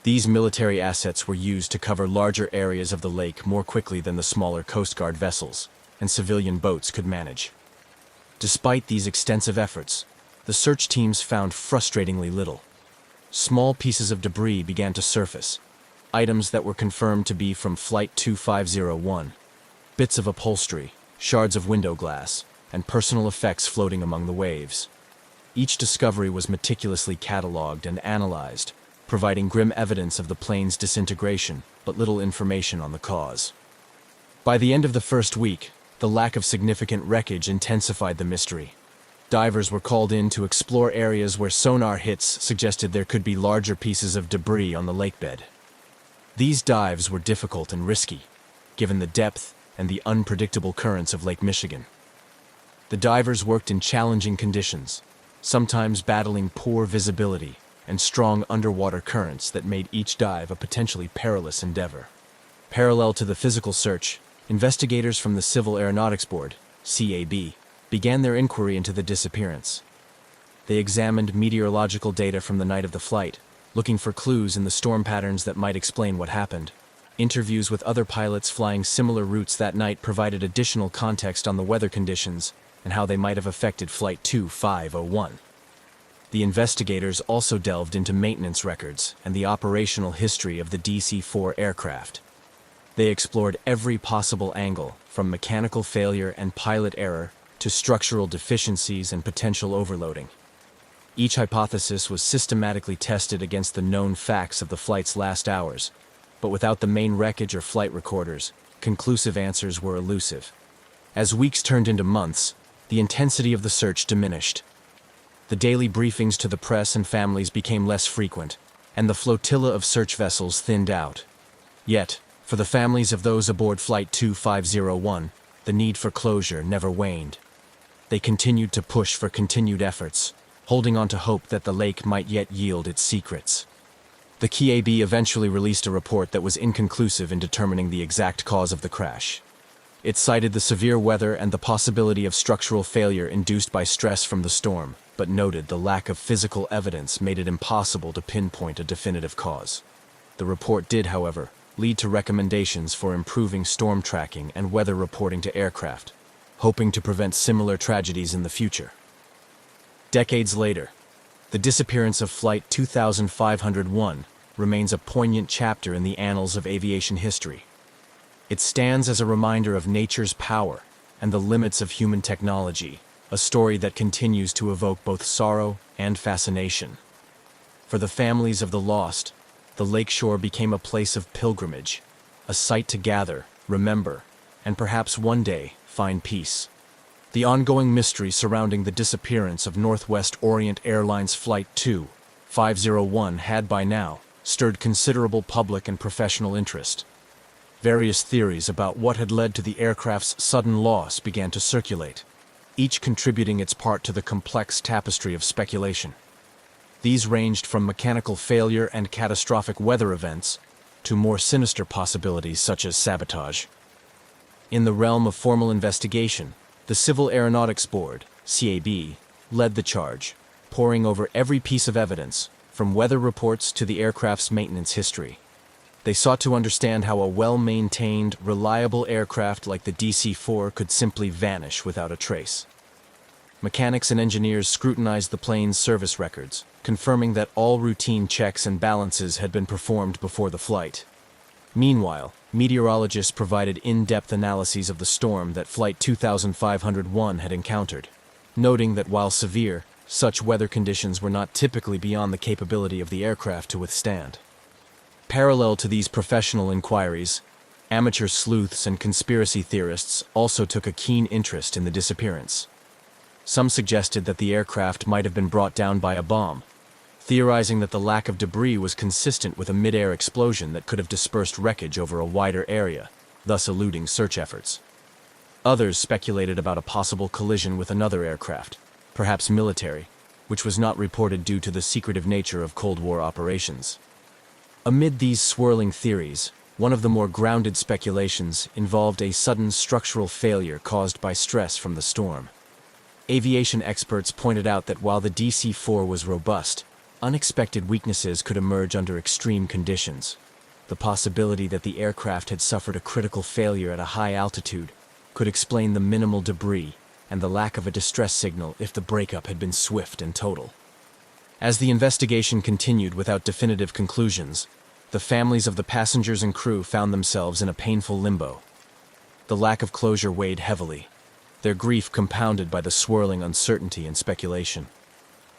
These military assets were used to cover larger areas of the lake more quickly than the smaller Coast Guard vessels and civilian boats could manage. Despite these extensive efforts, the search teams found frustratingly little. Small pieces of debris began to surface, items that were confirmed to be from Flight 2501, bits of upholstery, shards of window glass, and personal effects floating among the waves. Each discovery was meticulously catalogued and analyzed, providing grim evidence of the plane's disintegration, but little information on the cause. By the end of the first week, the lack of significant wreckage intensified the mystery. Divers were called in to explore areas where sonar hits suggested there could be larger pieces of debris on the lakebed. These dives were difficult and risky, given the depth and the unpredictable currents of Lake Michigan. The divers worked in challenging conditions, sometimes battling poor visibility and strong underwater currents that made each dive a potentially perilous endeavor. Parallel to the physical search, investigators from the Civil Aeronautics Board, CAB, began their inquiry into the disappearance. They examined meteorological data from the night of the flight, looking for clues in the storm patterns that might explain what happened. Interviews with other pilots flying similar routes that night provided additional context on the weather conditions and how they might have affected Flight 2501. The investigators also delved into maintenance records and the operational history of the DC-4 aircraft. They explored every possible angle, from mechanical failure and pilot error to structural deficiencies and potential overloading. Each hypothesis was systematically tested against the known facts of the flight's last hours, but without the main wreckage or flight recorders, conclusive answers were elusive. As weeks turned into months, the intensity of the search diminished. The daily briefings to the press and families became less frequent, and the flotilla of search vessels thinned out. Yet, for the families of those aboard Flight 2501, the need for closure never waned. They continued to push for continued efforts, holding on to hope that the lake might yet yield its secrets. The CAB eventually released a report that was inconclusive in determining the exact cause of the crash. It cited the severe weather and the possibility of structural failure induced by stress from the storm, but noted the lack of physical evidence made it impossible to pinpoint a definitive cause. The report did, however, lead to recommendations for improving storm tracking and weather reporting to aircraft, hoping to prevent similar tragedies in the future. Decades later, the disappearance of Flight 2501 remains a poignant chapter in the annals of aviation history. It stands as a reminder of nature's power and the limits of human technology, a story that continues to evoke both sorrow and fascination. For the families of the lost, the lakeshore became a place of pilgrimage, a site to gather, remember, and perhaps one day find peace. The ongoing mystery surrounding the disappearance of Northwest Orient Airlines Flight 2501 had by now stirred considerable public and professional interest. Various theories about what had led to the aircraft's sudden loss began to circulate, each contributing its part to the complex tapestry of speculation. These ranged from mechanical failure and catastrophic weather events to more sinister possibilities such as sabotage. In the realm of formal investigation, the Civil Aeronautics Board, CAB, led the charge, poring over every piece of evidence, from weather reports to the aircraft's maintenance history. They sought to understand how a well-maintained, reliable aircraft like the DC-4 could simply vanish without a trace. Mechanics and engineers scrutinized the plane's service records, confirming that all routine checks and balances had been performed before the flight. Meanwhile, meteorologists provided in-depth analyses of the storm that Flight 2501 had encountered, noting that while severe, such weather conditions were not typically beyond the capability of the aircraft to withstand. Parallel to these professional inquiries, amateur sleuths and conspiracy theorists also took a keen interest in the disappearance. Some suggested that the aircraft might have been brought down by a bomb, theorizing that the lack of debris was consistent with a mid-air explosion that could have dispersed wreckage over a wider area, thus eluding search efforts. Others speculated about a possible collision with another aircraft, perhaps military, which was not reported due to the secretive nature of Cold War operations. Amid these swirling theories, One of the more grounded speculations involved a sudden structural failure caused by stress from the storm. Aviation experts pointed out that while the DC-4 was robust, unexpected weaknesses could emerge under extreme conditions. The possibility that the aircraft had suffered a critical failure at a high altitude could explain the minimal debris and the lack of a distress signal if the breakup had been swift and total. As the investigation continued without definitive conclusions, the families of the passengers and crew found themselves in a painful limbo. The lack of closure weighed heavily, their grief compounded by the swirling uncertainty and speculation.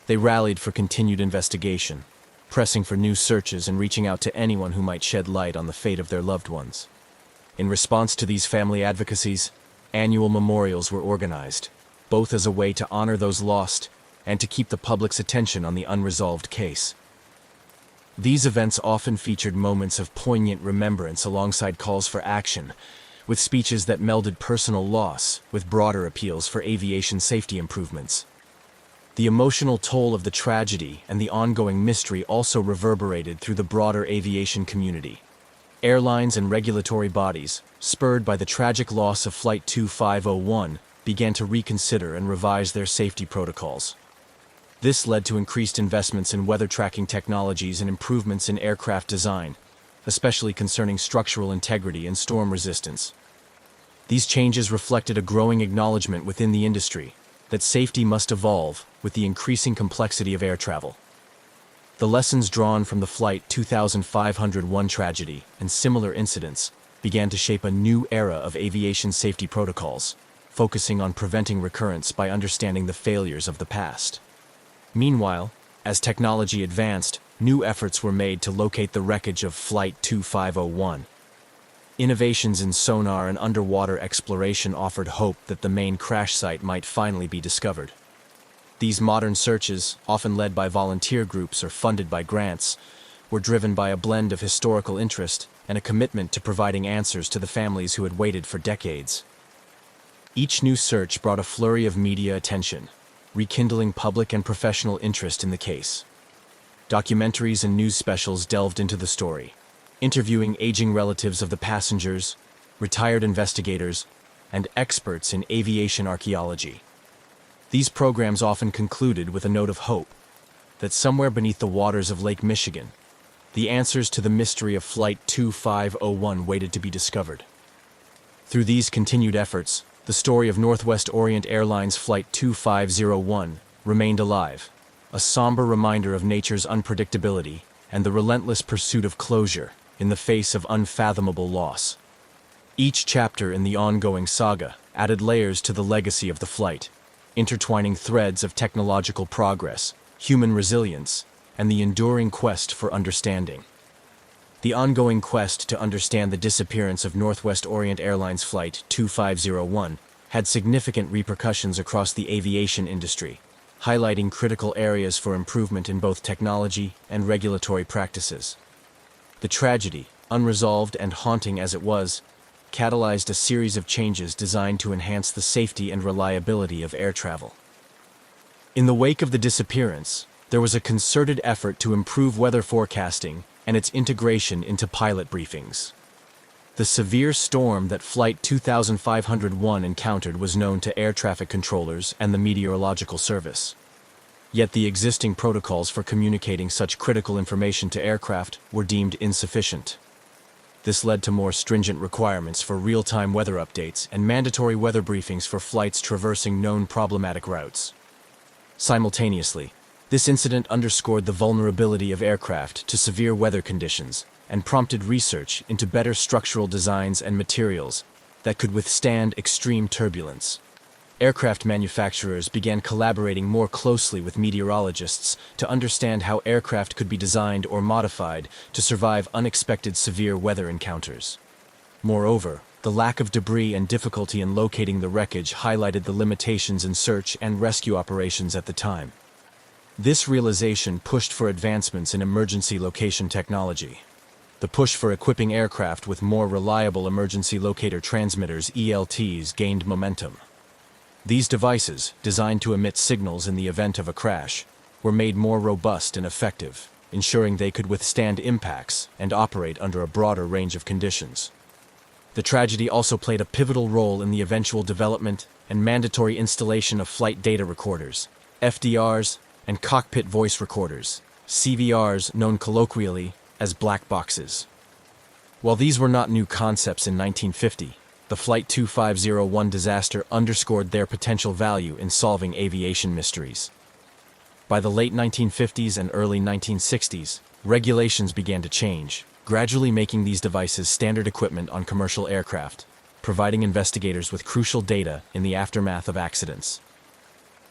They rallied for continued investigation, pressing for new searches and reaching out to anyone who might shed light on the fate of their loved ones. In response to these family advocacies, annual memorials were organized, both as a way to honor those lost and to keep the public's attention on the unresolved case. These events often featured moments of poignant remembrance alongside calls for action, with speeches that melded personal loss with broader appeals for aviation safety improvements. The emotional toll of the tragedy and the ongoing mystery also reverberated through the broader aviation community. Airlines and regulatory bodies, spurred by the tragic loss of Flight 2501, began to reconsider and revise their safety protocols. This led to increased investments in weather tracking technologies and improvements in aircraft design, especially concerning structural integrity and storm resistance. These changes reflected a growing acknowledgement within the industry that safety must evolve with the increasing complexity of air travel. The lessons drawn from the Flight 2501 tragedy and similar incidents began to shape a new era of aviation safety protocols, focusing on preventing recurrence by understanding the failures of the past. Meanwhile, as technology advanced, new efforts were made to locate the wreckage of Flight 2501. Innovations in sonar and underwater exploration offered hope that the main crash site might finally be discovered. These modern searches, often led by volunteer groups or funded by grants, were driven by a blend of historical interest and a commitment to providing answers to the families who had waited for decades. Each new search brought a flurry of media attention, rekindling public and professional interest in the case. Documentaries and news specials delved into the story, interviewing aging relatives of the passengers, retired investigators, and experts in aviation archaeology. These programs often concluded with a note of hope that somewhere beneath the waters of Lake Michigan, the answers to the mystery of Flight 2501 waited to be discovered. Through these continued efforts, the story of Northwest Orient Airlines Flight 2501 remained alive, a somber reminder of nature's unpredictability and the relentless pursuit of closure in the face of unfathomable loss. Each chapter in the ongoing saga added layers to the legacy of the flight, intertwining threads of technological progress, human resilience, and the enduring quest for understanding. The ongoing quest to understand the disappearance of Northwest Orient Airlines Flight 2501 had significant repercussions across the aviation industry, highlighting critical areas for improvement in both technology and regulatory practices. The tragedy, unresolved and haunting as it was, catalyzed a series of changes designed to enhance the safety and reliability of air travel. In the wake of the disappearance, there was a concerted effort to improve weather forecasting and its integration into pilot briefings. The severe storm that Flight 2501 encountered was known to air traffic controllers and the Meteorological Service. Yet the existing protocols for communicating such critical information to aircraft were deemed insufficient. This led to more stringent requirements for real-time weather updates and mandatory weather briefings for flights traversing known problematic routes. Simultaneously, this incident underscored the vulnerability of aircraft to severe weather conditions and prompted research into better structural designs and materials that could withstand extreme turbulence. Aircraft manufacturers began collaborating more closely with meteorologists to understand how aircraft could be designed or modified to survive unexpected severe weather encounters. Moreover, the lack of debris and difficulty in locating the wreckage highlighted the limitations in search and rescue operations at the time. This realization pushed for advancements in emergency location technology. The push for equipping aircraft with more reliable emergency locator transmitters (ELTs) gained momentum. These devices, designed to emit signals in the event of a crash, were made more robust and effective, ensuring they could withstand impacts and operate under a broader range of conditions. The tragedy also played a pivotal role in the eventual development and mandatory installation of flight data recorders, FDRs, and cockpit voice recorders, CVRs, known colloquially as black boxes. While these were not new concepts in 1950, the Flight 2501 disaster underscored their potential value in solving aviation mysteries. By the late 1950s and early 1960s, regulations began to change, gradually making these devices standard equipment on commercial aircraft, providing investigators with crucial data in the aftermath of accidents.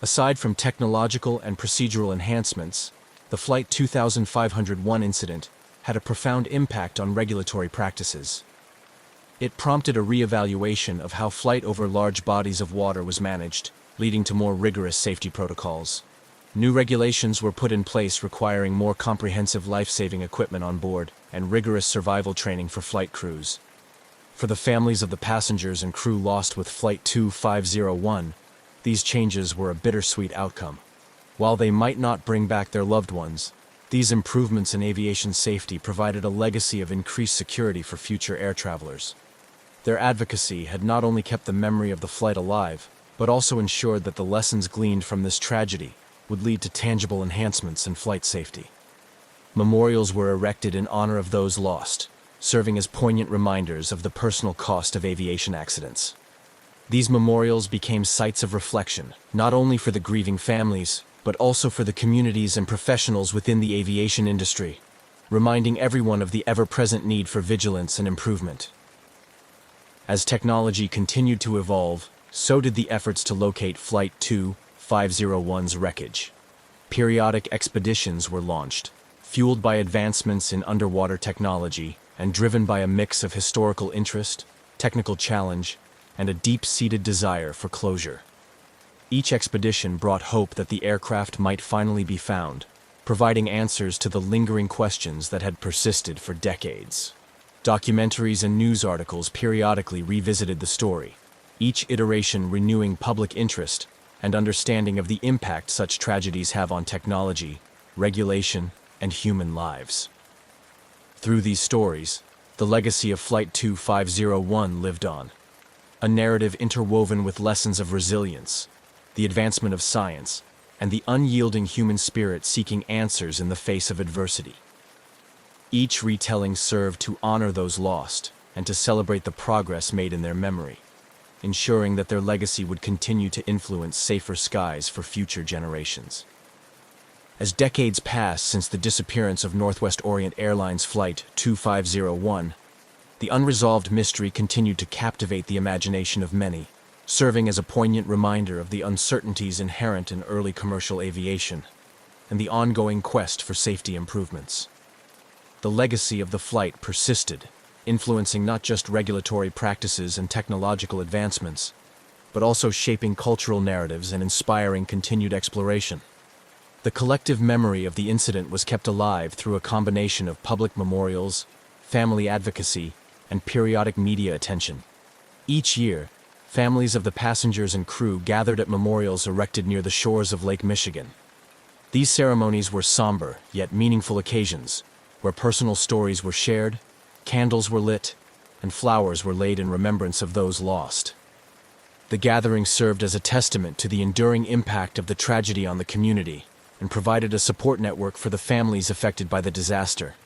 Aside from technological and procedural enhancements, the Flight 2501 incident had a profound impact on regulatory practices. It prompted a re-evaluation of how flight over large bodies of water was managed, leading to more rigorous safety protocols. New regulations were put in place requiring more comprehensive life-saving equipment on board and rigorous survival training for flight crews. For the families of the passengers and crew lost with Flight 2501, these changes were a bittersweet outcome. While they might not bring back their loved ones, these improvements in aviation safety provided a legacy of increased security for future air travelers. Their advocacy had not only kept the memory of the flight alive, but also ensured that the lessons gleaned from this tragedy would lead to tangible enhancements in flight safety. Memorials were erected in honor of those lost, serving as poignant reminders of the personal cost of aviation accidents. These memorials became sites of reflection, not only for the grieving families, but also for the communities and professionals within the aviation industry, reminding everyone of the ever-present need for vigilance and improvement. As technology continued to evolve, so did the efforts to locate Flight 2501's wreckage. Periodic expeditions were launched, fueled by advancements in underwater technology and driven by a mix of historical interest, technical challenge, and a deep-seated desire for closure. Each expedition brought hope that the aircraft might finally be found, providing answers to the lingering questions that had persisted for decades. Documentaries and news articles periodically revisited the story, each iteration renewing public interest and understanding of the impact such tragedies have on technology, regulation, and human lives. Through these stories, the legacy of Flight 2501 lived on, a narrative interwoven with lessons of resilience, the advancement of science, and the unyielding human spirit seeking answers in the face of adversity. Each retelling served to honor those lost and to celebrate the progress made in their memory, ensuring that their legacy would continue to influence safer skies for future generations. As decades passed since the disappearance of Northwest Orient Airlines Flight 2501, the unresolved mystery continued to captivate the imagination of many, serving as a poignant reminder of the uncertainties inherent in early commercial aviation and the ongoing quest for safety improvements. The legacy of the flight persisted, influencing not just regulatory practices and technological advancements, but also shaping cultural narratives and inspiring continued exploration. The collective memory of the incident was kept alive through a combination of public memorials, family advocacy, and periodic media attention. Each year, families of the passengers and crew gathered at memorials erected near the shores of Lake Michigan. These ceremonies were somber, yet meaningful occasions, where personal stories were shared, candles were lit, and flowers were laid in remembrance of those lost. The gathering served as a testament to the enduring impact of the tragedy on the community and provided a support network for the families affected by the disaster.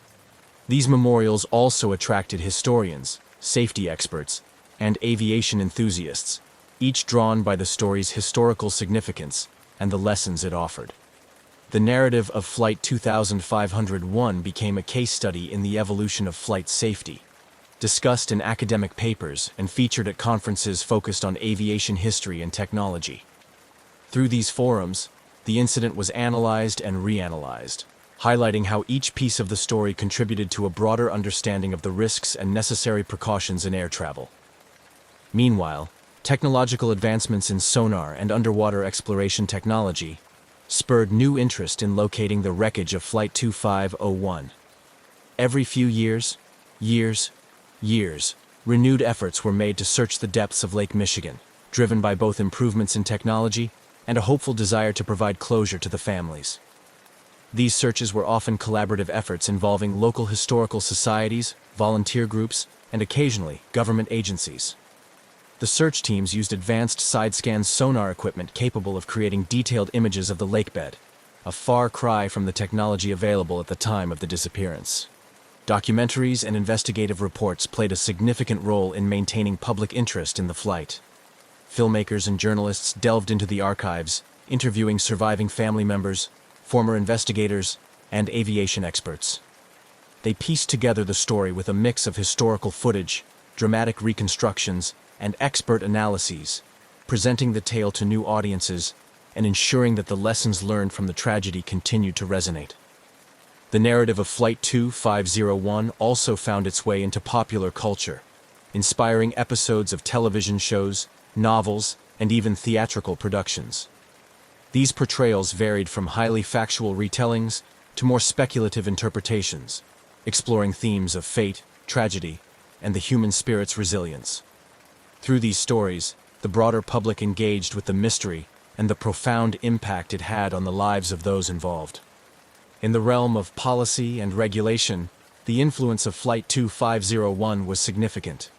These memorials also attracted historians, safety experts, and aviation enthusiasts, each drawn by the story's historical significance and the lessons it offered. The narrative of Flight 2501 became a case study in the evolution of flight safety, discussed in academic papers and featured at conferences focused on aviation history and technology. Through these forums, the incident was analyzed and reanalyzed, highlighting how each piece of the story contributed to a broader understanding of the risks and necessary precautions in air travel. Meanwhile, technological advancements in sonar and underwater exploration technology spurred new interest in locating the wreckage of Flight 2501. Every few years, renewed efforts were made to search the depths of Lake Michigan, driven by both improvements in technology and a hopeful desire to provide closure to the families. These searches were often collaborative efforts involving local historical societies, volunteer groups, and occasionally government agencies. The search teams used advanced side-scan sonar equipment capable of creating detailed images of the lakebed, a far cry from the technology available at the time of the disappearance. Documentaries and investigative reports played a significant role in maintaining public interest in the flight. Filmmakers and journalists delved into the archives, interviewing surviving family members, former investigators, and aviation experts. They pieced together the story with a mix of historical footage, dramatic reconstructions, and expert analyses, presenting the tale to new audiences and ensuring that the lessons learned from the tragedy continued to resonate. The narrative of Flight 2501 also found its way into popular culture, inspiring episodes of television shows, novels, and even theatrical productions. These portrayals varied from highly factual retellings to more speculative interpretations, exploring themes of fate, tragedy, and the human spirit's resilience. Through these stories, the broader public engaged with the mystery and the profound impact it had on the lives of those involved. In the realm of policy and regulation, the influence of Flight 2501 was significant.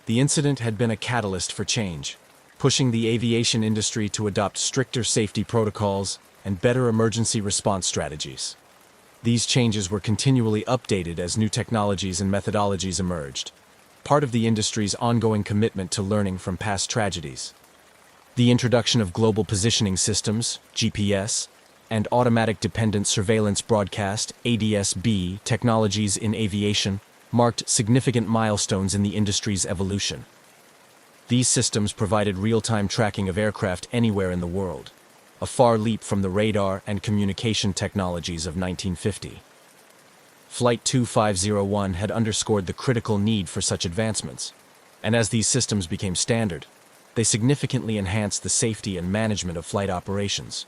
The incident had been a catalyst for change, pushing the aviation industry to adopt stricter safety protocols and better emergency response strategies. These changes were continually updated as new technologies and methodologies emerged, part of the industry's ongoing commitment to learning from past tragedies. The introduction of global positioning systems, GPS, and automatic dependent surveillance broadcast, ADS-B, technologies in aviation marked significant milestones in the industry's evolution. These systems provided real-time tracking of aircraft anywhere in the world, a far leap from the radar and communication technologies of 1950. Flight 2501 had underscored the critical need for such advancements, and as these systems became standard, they significantly enhanced the safety and management of flight operations.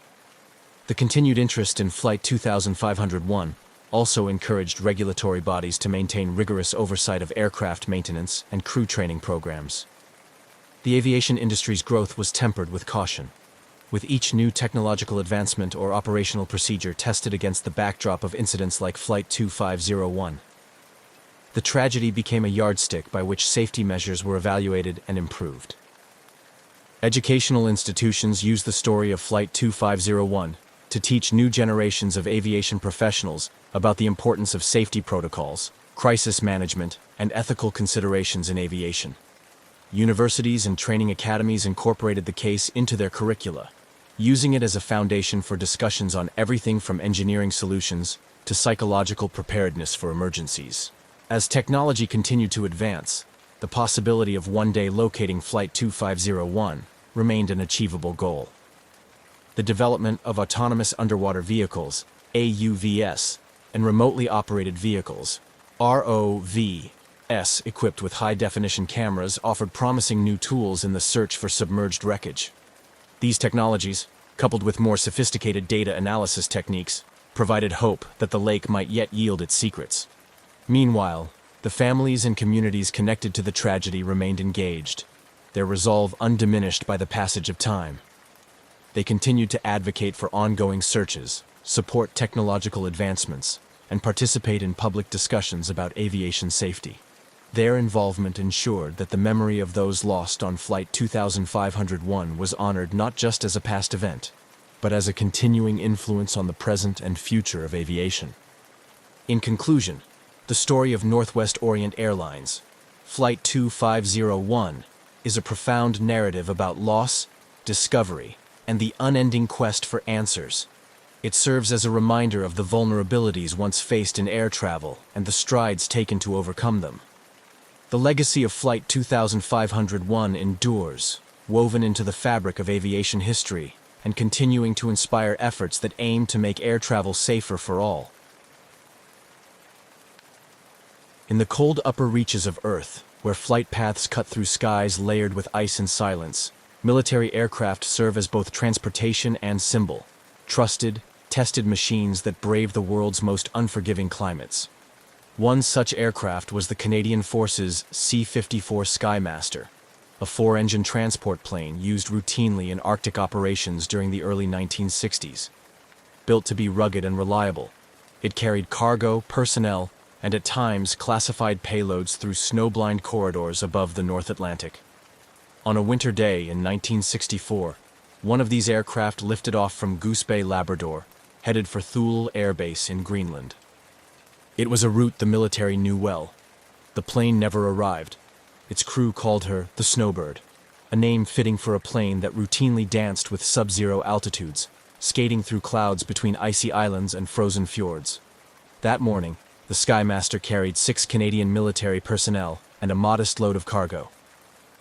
The continued interest in Flight 2501 also encouraged regulatory bodies to maintain rigorous oversight of aircraft maintenance and crew training programs. The aviation industry's growth was tempered with caution, with each new technological advancement or operational procedure tested against the backdrop of incidents like Flight 2501. The tragedy became a yardstick by which safety measures were evaluated and improved. Educational institutions used the story of Flight 2501 to teach new generations of aviation professionals about the importance of safety protocols, crisis management, and ethical considerations in aviation. Universities and training academies incorporated the case into their curricula, using it as a foundation for discussions on everything from engineering solutions to psychological preparedness for emergencies. As technology continued to advance, the possibility of one day locating Flight 2501 remained an achievable goal. The development of autonomous underwater vehicles, AUVs, and remotely operated vehicles, ROVs, equipped with high-definition cameras offered promising new tools in the search for submerged wreckage. These technologies, coupled with more sophisticated data analysis techniques, provided hope that the lake might yet yield its secrets. Meanwhile, the families and communities connected to the tragedy remained engaged, their resolve undiminished by the passage of time. They continued to advocate for ongoing searches, support technological advancements, and participate in public discussions about aviation safety. Their involvement ensured that the memory of those lost on Flight 2501 was honored not just as a past event, but as a continuing influence on the present and future of aviation. In conclusion, the story of Northwest Orient Airlines, Flight 2501, is a profound narrative about loss, discovery, and the unending quest for answers. It serves as a reminder of the vulnerabilities once faced in air travel and the strides taken to overcome them. The legacy of Flight 2501 endures, woven into the fabric of aviation history and continuing to inspire efforts that aim to make air travel safer for all. In the cold upper reaches of Earth, where flight paths cut through skies layered with ice and silence, military aircraft serve as both transportation and symbol, trusted, tested machines that brave the world's most unforgiving climates. One such aircraft was the Canadian Forces C-54 Skymaster, a four-engine transport plane used routinely in Arctic operations during the early 1960s. built to be rugged and reliable. It carried cargo, personnel, and at times classified payloads through snowblind corridors above the North Atlantic. On a winter day in 1964, one of these aircraft lifted off from Goose Bay, Labrador, headed for Thule Air Base in Greenland. It was a route the military knew well. The plane never arrived. Its crew called her the Snowbird, a name fitting for a plane that routinely danced with sub-zero altitudes, skating through clouds between icy islands and frozen fjords. That morning, the Skymaster carried 6 Canadian military personnel and a modest load of cargo.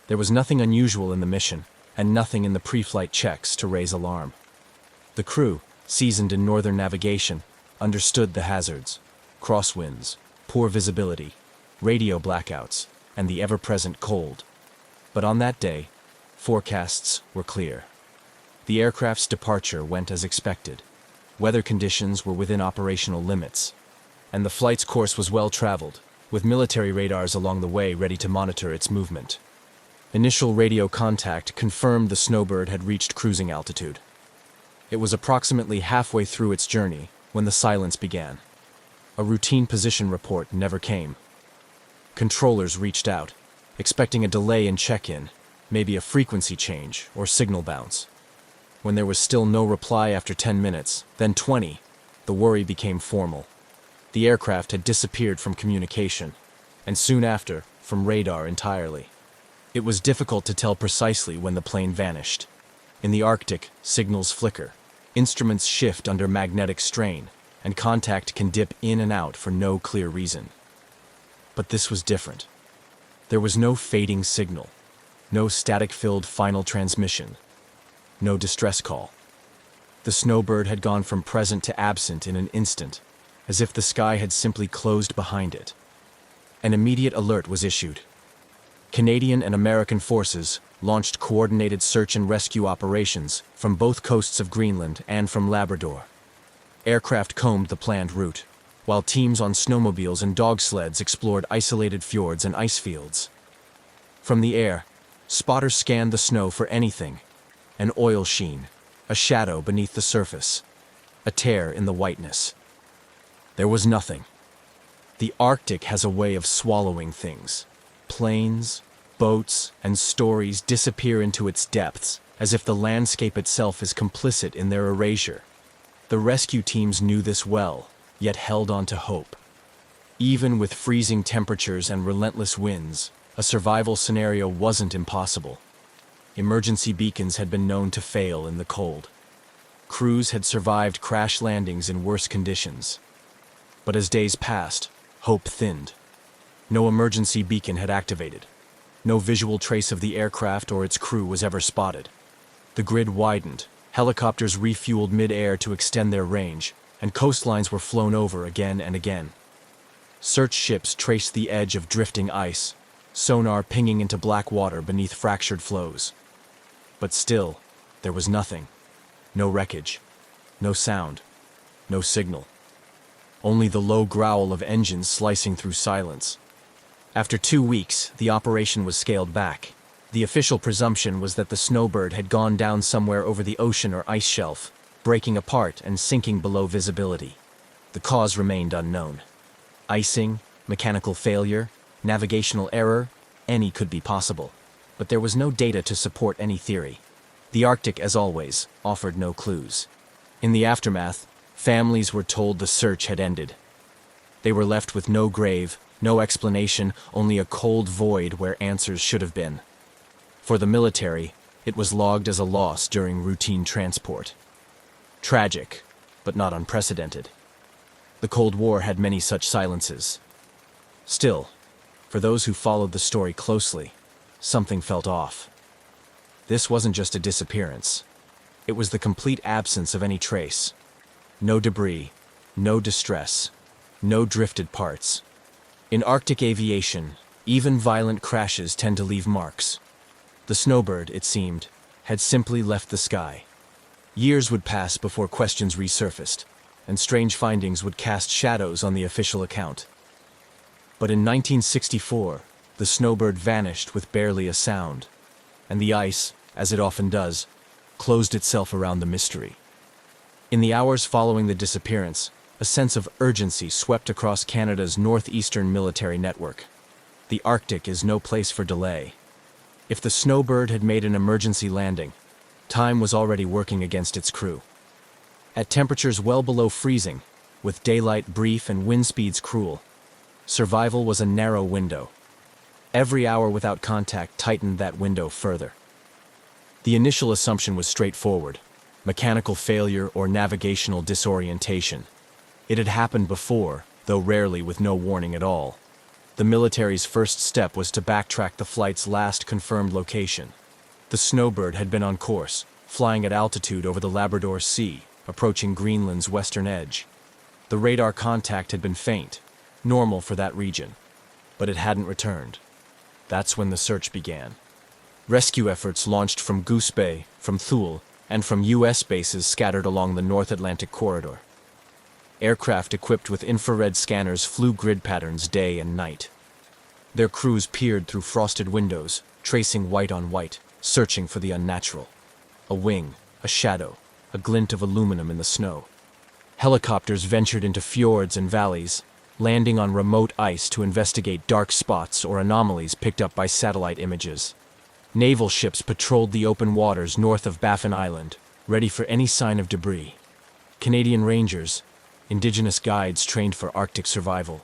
There was nothing unusual in the mission, and nothing in the pre-flight checks to raise alarm. The crew, seasoned in northern navigation, understood the hazards: crosswinds, poor visibility, radio blackouts, and the ever-present cold. But on that day, forecasts were clear. The aircraft's departure went as expected. Weather conditions were within operational limits, and the flight's course was well traveled, with military radars along the way ready to monitor its movement. Initial radio contact confirmed the Snowbird had reached cruising altitude. It was approximately halfway through its journey when the silence began. A routine position report never came. Controllers reached out, expecting a delay in check-in, maybe a frequency change or signal bounce. When there was still no reply after 10 minutes, then 20, the worry became formal. The aircraft had disappeared from communication, and soon after, from radar entirely. It was difficult to tell precisely when the plane vanished. In the Arctic, signals flicker, instruments shift under magnetic strain, and contact can dip in and out for no clear reason. But this was different. There was no fading signal, no static-filled final transmission, no distress call. The Snowbird had gone from present to absent in an instant, as if the sky had simply closed behind it. An immediate alert was issued. Canadian and American forces launched coordinated search and rescue operations from both coasts of Greenland and from Labrador. Aircraft combed the planned route, while teams on snowmobiles and dog sleds explored isolated fjords and ice fields. From the air, spotters scanned the snow for anything: an oil sheen, a shadow beneath the surface, a tear in the whiteness. There was nothing. The Arctic has a way of swallowing things. Planes, boats, and stories disappear into its depths, as if the landscape itself is complicit in their erasure. The rescue teams knew this well, yet held on to hope. Even with freezing temperatures and relentless winds, a survival scenario wasn't impossible. Emergency beacons had been known to fail in the cold. Crews had survived crash landings in worse conditions. But as days passed, hope thinned. No emergency beacon had activated. No visual trace of the aircraft or its crew was ever spotted. The grid widened, helicopters refueled mid-air to extend their range, and coastlines were flown over again and again. Search ships traced the edge of drifting ice, sonar pinging into black water beneath fractured floes. But still, there was nothing. No wreckage, no sound, no signal. Only the low growl of engines slicing through silence. After 2 weeks, the operation was scaled back. The official presumption was that the Snowbird had gone down somewhere over the ocean or ice shelf, breaking apart and sinking below visibility. The cause remained unknown. Icing, mechanical failure, navigational error, any could be possible. But there was no data to support any theory. The Arctic, as always, offered no clues. In the aftermath, families were told the search had ended. They were left with no grave, no explanation, only a cold void where answers should have been. For the military, it was logged as a loss during routine transport. Tragic, but not unprecedented. The Cold War had many such silences. Still, for those who followed the story closely, something felt off. This wasn't just a disappearance. It was the complete absence of any trace. No debris, no distress, no drifted parts. In Arctic aviation, even violent crashes tend to leave marks. The Snowbird, it seemed, had simply left the sky. Years would pass before questions resurfaced, and strange findings would cast shadows on the official account. But in 1964, the Snowbird vanished with barely a sound, and the ice, as it often does, closed itself around the mystery. In the hours following the disappearance, a sense of urgency swept across Canada's northeastern military network. The Arctic is no place for delay. If the Snowbird had made an emergency landing, time was already working against its crew. At temperatures well below freezing, with daylight brief and wind speeds cruel, survival was a narrow window. Every hour without contact tightened that window further. The initial assumption was straightforward: mechanical failure or navigational disorientation. It had happened before, though rarely with no warning at all. The military's first step was to backtrack the flight's last confirmed location. The Snowbird had been on course, flying at altitude over the Labrador Sea, approaching Greenland's western edge. The radar contact had been faint, normal for that region, but it hadn't returned. That's when the search began. Rescue efforts launched from Goose Bay, from Thule, and from U.S. bases scattered along the North Atlantic corridor. Aircraft equipped with infrared scanners flew grid patterns day and night. Their crews peered through frosted windows, tracing white on white, searching for the unnatural. A wing, a shadow, a glint of aluminum in the snow. Helicopters ventured into fjords and valleys, landing on remote ice to investigate dark spots or anomalies picked up by satellite images. Naval ships patrolled the open waters north of Baffin Island, ready for any sign of debris. Canadian Rangers, Indigenous guides trained for Arctic survival,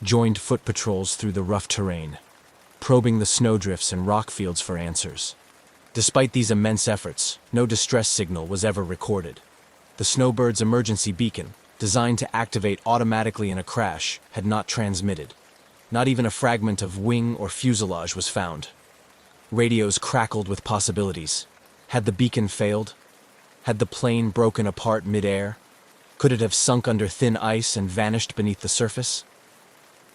joined foot patrols through the rough terrain, probing the snowdrifts and rock fields for answers. Despite these immense efforts, no distress signal was ever recorded. The Snowbird's emergency beacon, designed to activate automatically in a crash, had not transmitted. Not even a fragment of wing or fuselage was found. Radios crackled with possibilities. Had the beacon failed? Had the plane broken apart mid-air? Could it have sunk under thin ice and vanished beneath the surface?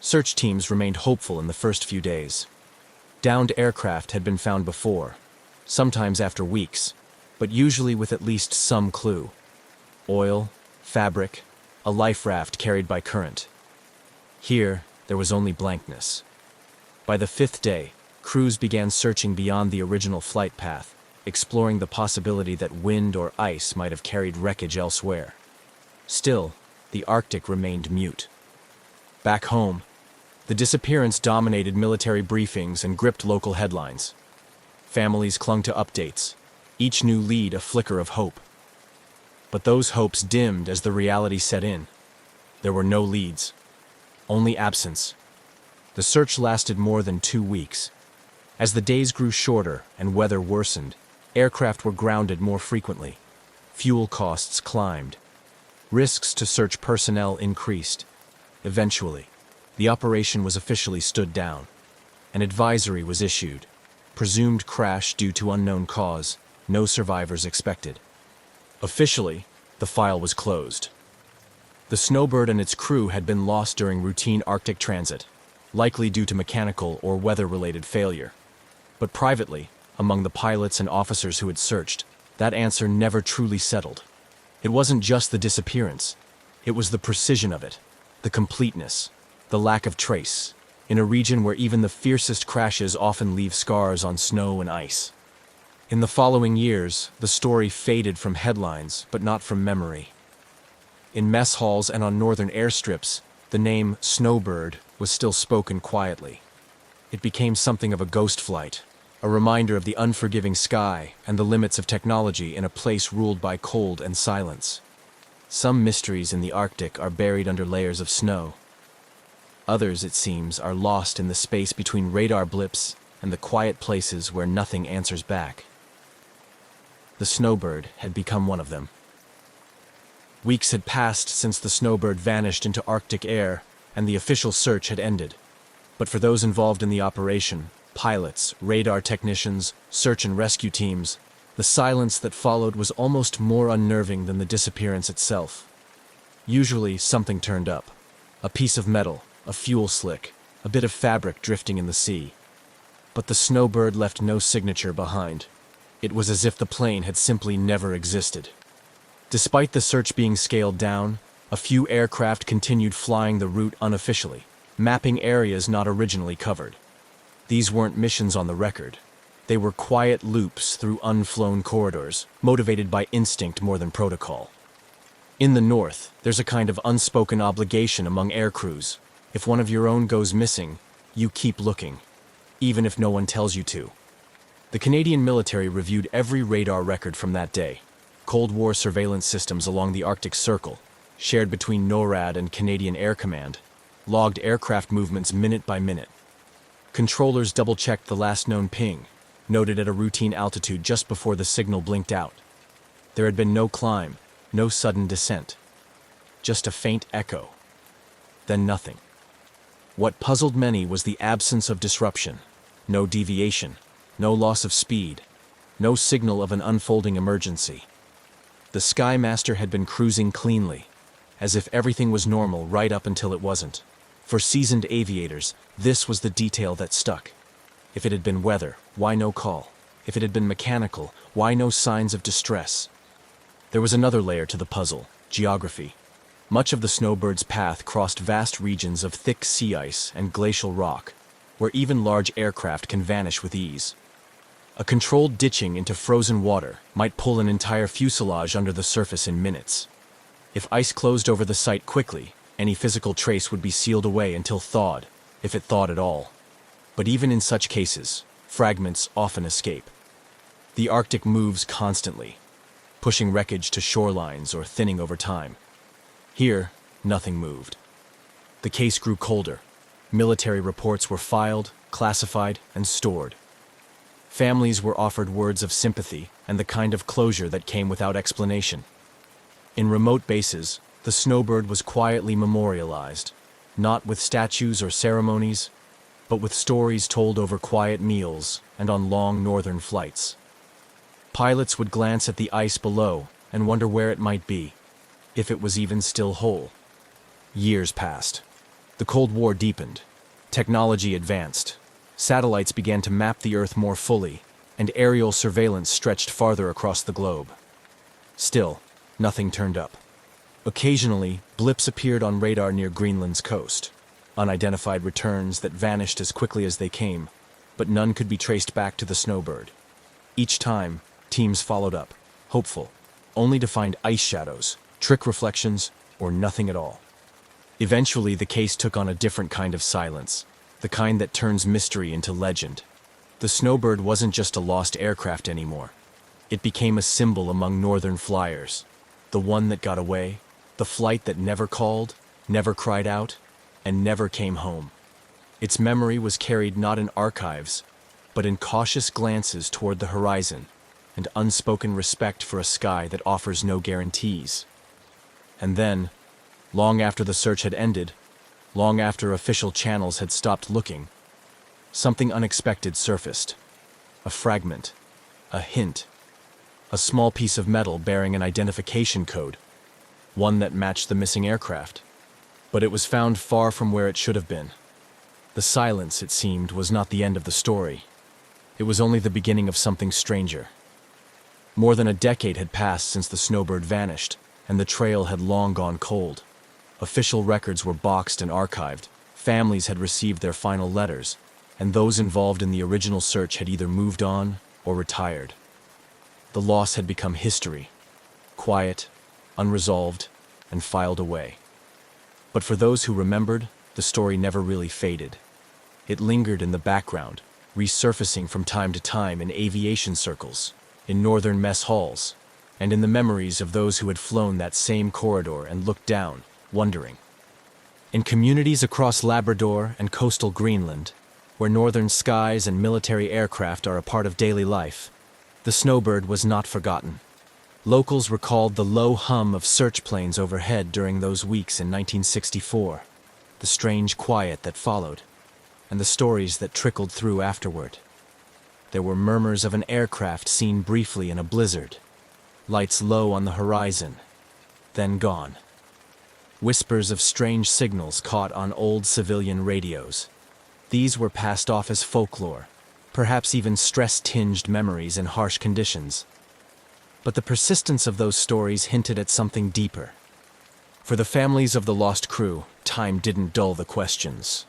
Search teams remained hopeful in the first few days. Downed aircraft had been found before, sometimes after weeks, but usually with at least some clue. Oil, fabric, a life raft carried by current. Here, there was only blankness. By the fifth day, crews began searching beyond the original flight path, exploring the possibility that wind or ice might have carried wreckage elsewhere. Still, the Arctic remained mute. Back home, the disappearance dominated military briefings and gripped local headlines. Families clung to updates, each new lead a flicker of hope. But those hopes dimmed as the reality set in. There were no leads, only absence. The search lasted more than 2 weeks. As the days grew shorter and weather worsened, aircraft were grounded more frequently. Fuel costs climbed. Risks to search personnel increased. Eventually, the operation was officially stood down. An advisory was issued. Presumed crash due to unknown cause, no survivors expected. Officially, the file was closed. The Snowbird and its crew had been lost during routine Arctic transit, likely due to mechanical or weather-related failure. But privately, among the pilots and officers who had searched, that answer never truly settled. It wasn't just the disappearance. It was the precision of it, the completeness, the lack of trace, in a region where even the fiercest crashes often leave scars on snow and ice. In the following years, the story faded from headlines, but not from memory. In mess halls and on northern airstrips, the name Snowbird was still spoken quietly. It became something of a ghost flight, a reminder of the unforgiving sky and the limits of technology in a place ruled by cold and silence. Some mysteries in the Arctic are buried under layers of snow. Others, it seems, are lost in the space between radar blips and the quiet places where nothing answers back. The Snowbird had become one of them. Weeks had passed since the Snowbird vanished into Arctic air, and the official search had ended. But for those involved in the operation, pilots, radar technicians, search and rescue teams, the silence that followed was almost more unnerving than the disappearance itself. Usually, something turned up. A piece of metal, a fuel slick, a bit of fabric drifting in the sea. But the Snowbird left no signature behind. It was as if the plane had simply never existed. Despite the search being scaled down, a few aircraft continued flying the route unofficially, mapping areas not originally covered. These weren't missions on the record. They were quiet loops through unflown corridors, motivated by instinct more than protocol. In the North, there's a kind of unspoken obligation among air crews. If one of your own goes missing, you keep looking, even if no one tells you to. The Canadian military reviewed every radar record from that day. Cold War surveillance systems along the Arctic Circle, shared between NORAD and Canadian Air Command, logged aircraft movements minute by minute. Controllers double-checked the last known ping, noted at a routine altitude just before the signal blinked out. There had been no climb, no sudden descent. Just a faint echo. Then nothing. What puzzled many was the absence of disruption. No deviation, no loss of speed, no signal of an unfolding emergency. The Skymaster had been cruising cleanly, as if everything was normal right up until it wasn't. For seasoned aviators, this was the detail that stuck. If it had been weather, why no call? If it had been mechanical, why no signs of distress? There was another layer to the puzzle: geography. Much of the Snowbird's path crossed vast regions of thick sea ice and glacial rock, where even large aircraft can vanish with ease. A controlled ditching into frozen water might pull an entire fuselage under the surface in minutes. If ice closed over the site quickly, any physical trace would be sealed away until thawed, if it thawed at all. But even in such cases, fragments often escape. The Arctic moves constantly, pushing wreckage to shorelines or thinning over time. Here, nothing moved. The case grew colder. Military reports were filed, classified, and stored. Families were offered words of sympathy and the kind of closure that came without explanation. In remote bases, the Snowbird was quietly memorialized, not with statues or ceremonies, but with stories told over quiet meals and on long northern flights. Pilots would glance at the ice below and wonder where it might be, if it was even still whole. Years passed. The Cold War deepened. Technology advanced. Satellites began to map the Earth more fully, and aerial surveillance stretched farther across the globe. Still, nothing turned up. Occasionally, blips appeared on radar near Greenland's coast, unidentified returns that vanished as quickly as they came, but none could be traced back to the Snowbird. Each time, teams followed up, hopeful, only to find ice shadows, trick reflections, or nothing at all. Eventually, the case took on a different kind of silence, the kind that turns mystery into legend. The Snowbird wasn't just a lost aircraft anymore. It became a symbol among northern flyers. The one that got away, the flight that never called, never cried out, and never came home. Its memory was carried not in archives, but in cautious glances toward the horizon and unspoken respect for a sky that offers no guarantees. And then, long after the search had ended, long after official channels had stopped looking, something unexpected surfaced. A fragment, a hint, a small piece of metal bearing an identification code, one that matched the missing aircraft. But it was found far from where it should have been. The silence, it seemed, was not the end of the story. It was only the beginning of something stranger. More than a decade had passed since the Snowbird vanished, and the trail had long gone cold. Official records were boxed and archived, families had received their final letters, and those involved in the original search had either moved on or retired. The loss had become history, quiet, unresolved, and filed away. But for those who remembered, the story never really faded. It lingered in the background, resurfacing from time to time in aviation circles, in northern mess halls, and in the memories of those who had flown that same corridor and looked down, wondering. In communities across Labrador and coastal Greenland, where northern skies and military aircraft are a part of daily life, the Snowbird was not forgotten. Locals recalled the low hum of search planes overhead during those weeks in 1964, the strange quiet that followed, and the stories that trickled through afterward. There were murmurs of an aircraft seen briefly in a blizzard, lights low on the horizon, then gone. Whispers of strange signals caught on old civilian radios. These were passed off as folklore, perhaps even stress-tinged memories in harsh conditions. But the persistence of those stories hinted at something deeper. For the families of the lost crew, time didn't dull the questions.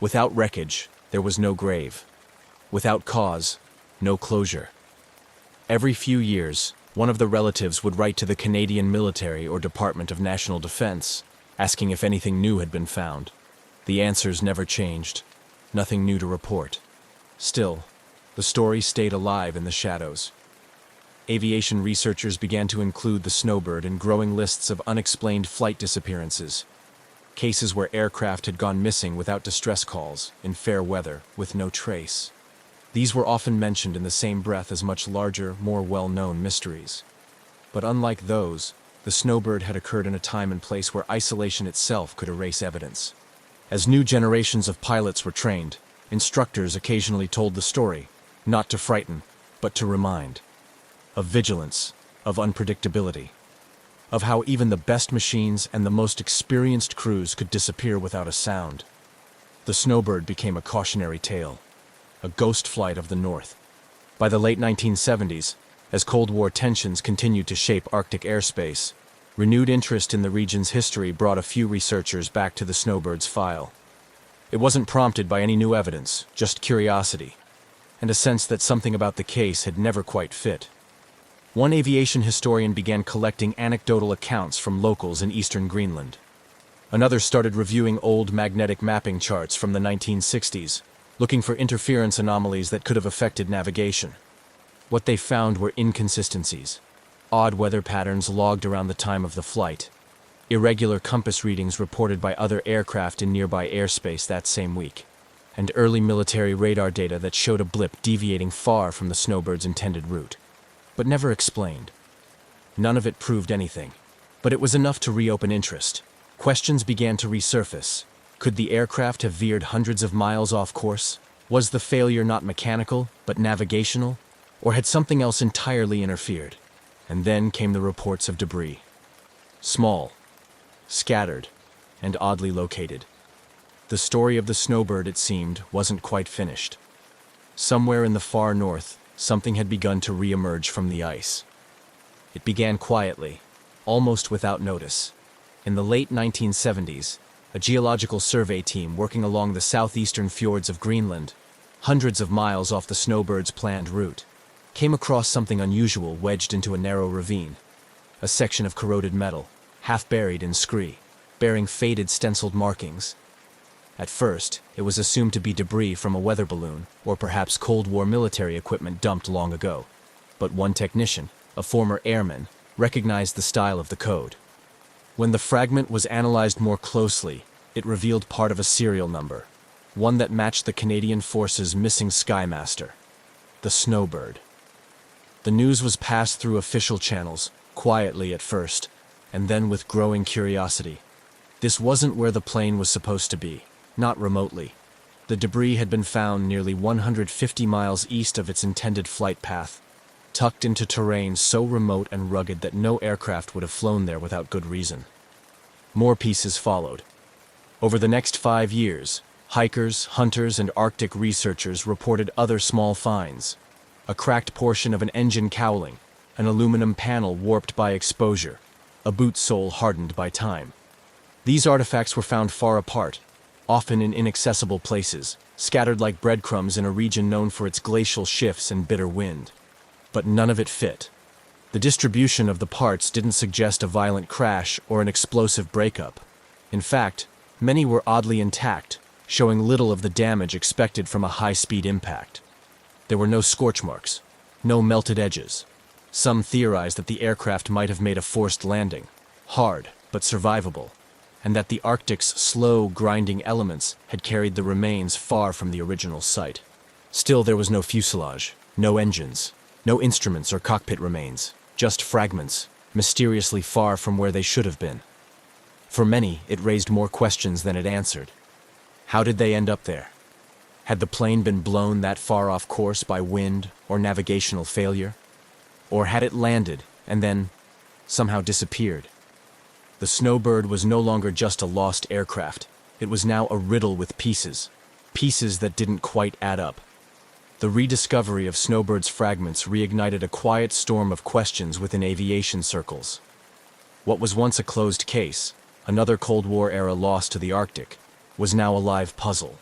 Without wreckage, there was no grave. Without cause, no closure. Every few years, One of the relatives would write to the Canadian military or Department of National Defense, asking if anything new had been found. The answers never changed. Nothing new to report. Still, the story stayed alive in the shadows. Aviation researchers began to include the snowbird in growing lists of unexplained flight disappearances. Cases where aircraft had gone missing without distress calls, in fair weather, with no trace. These were often mentioned in the same breath as much larger, more well-known mysteries. But unlike those, the snowbird had occurred in a time and place where isolation itself could erase evidence. As new generations of pilots were trained, instructors occasionally told the story, not to frighten, but to remind. Of vigilance, of unpredictability, of how even the best machines and the most experienced crews could disappear without a sound. The snowbird became a cautionary tale, a ghost flight of the North. By the late 1970s, as Cold War tensions continued to shape Arctic airspace, renewed interest in the region's history brought a few researchers back to the snowbird's file. It wasn't prompted by any new evidence, just curiosity, and a sense that something about the case had never quite fit. One aviation historian began collecting anecdotal accounts from locals in eastern Greenland. Another started reviewing old magnetic mapping charts from the 1960s, looking for interference anomalies that could have affected navigation. What they found were inconsistencies, odd weather patterns logged around the time of the flight, irregular compass readings reported by other aircraft in nearby airspace that same week, and early military radar data that showed a blip deviating far from the snowbird's intended route, but never explained. None of it proved anything, but it was enough to reopen interest. Questions began to resurface. Could the aircraft have veered hundreds of miles off course? Was the failure not mechanical, but navigational? Or had something else entirely interfered? And then came the reports of debris. Small, scattered, and oddly located. The story of the snowbird, it seemed, wasn't quite finished. Somewhere in the far north, something had begun to re-emerge from the ice. It began quietly, almost without notice. In the late 1970s, a geological survey team working along the southeastern fjords of Greenland, hundreds of miles off the snowbird's planned route, came across something unusual wedged into a narrow ravine. A section of corroded metal, half buried in scree, bearing faded stenciled markings. At first, it was assumed to be debris from a weather balloon, or perhaps Cold War military equipment dumped long ago. But one technician, a former airman, recognized the style of the code. When the fragment was analyzed more closely, it revealed part of a serial number, one that matched the Canadian Force's missing Skymaster, the Snowbird. The news was passed through official channels, quietly at first, and then with growing curiosity. This wasn't where the plane was supposed to be, not remotely. The debris had been found nearly 150 miles east of its intended flight path, tucked into terrain so remote and rugged that no aircraft would have flown there without good reason. More pieces followed. Over the next 5 years, hikers, hunters, and Arctic researchers reported other small finds. A cracked portion of an engine cowling, an aluminum panel warped by exposure, a boot sole hardened by time. These artifacts were found far apart, often in inaccessible places, scattered like breadcrumbs in a region known for its glacial shifts and bitter wind. But none of it fit. The distribution of the parts didn't suggest a violent crash or an explosive breakup. In fact, many were oddly intact, showing little of the damage expected from a high-speed impact. There were no scorch marks, no melted edges. Some theorized that the aircraft might have made a forced landing, hard but survivable, and that the Arctic's slow, grinding elements had carried the remains far from the original site. Still, there was no fuselage, no engines, no instruments or cockpit remains, just fragments, mysteriously far from where they should have been. For many, it raised more questions than it answered. How did they end up there? Had the plane been blown that far off course by wind or navigational failure? Or had it landed and then somehow disappeared? The Snowbird was no longer just a lost aircraft. It was now a riddle with pieces that didn't quite add up. The rediscovery of Snowbird's fragments reignited a quiet storm of questions within aviation circles. What was once a closed case, another Cold War-era loss to the Arctic, was now a live puzzle.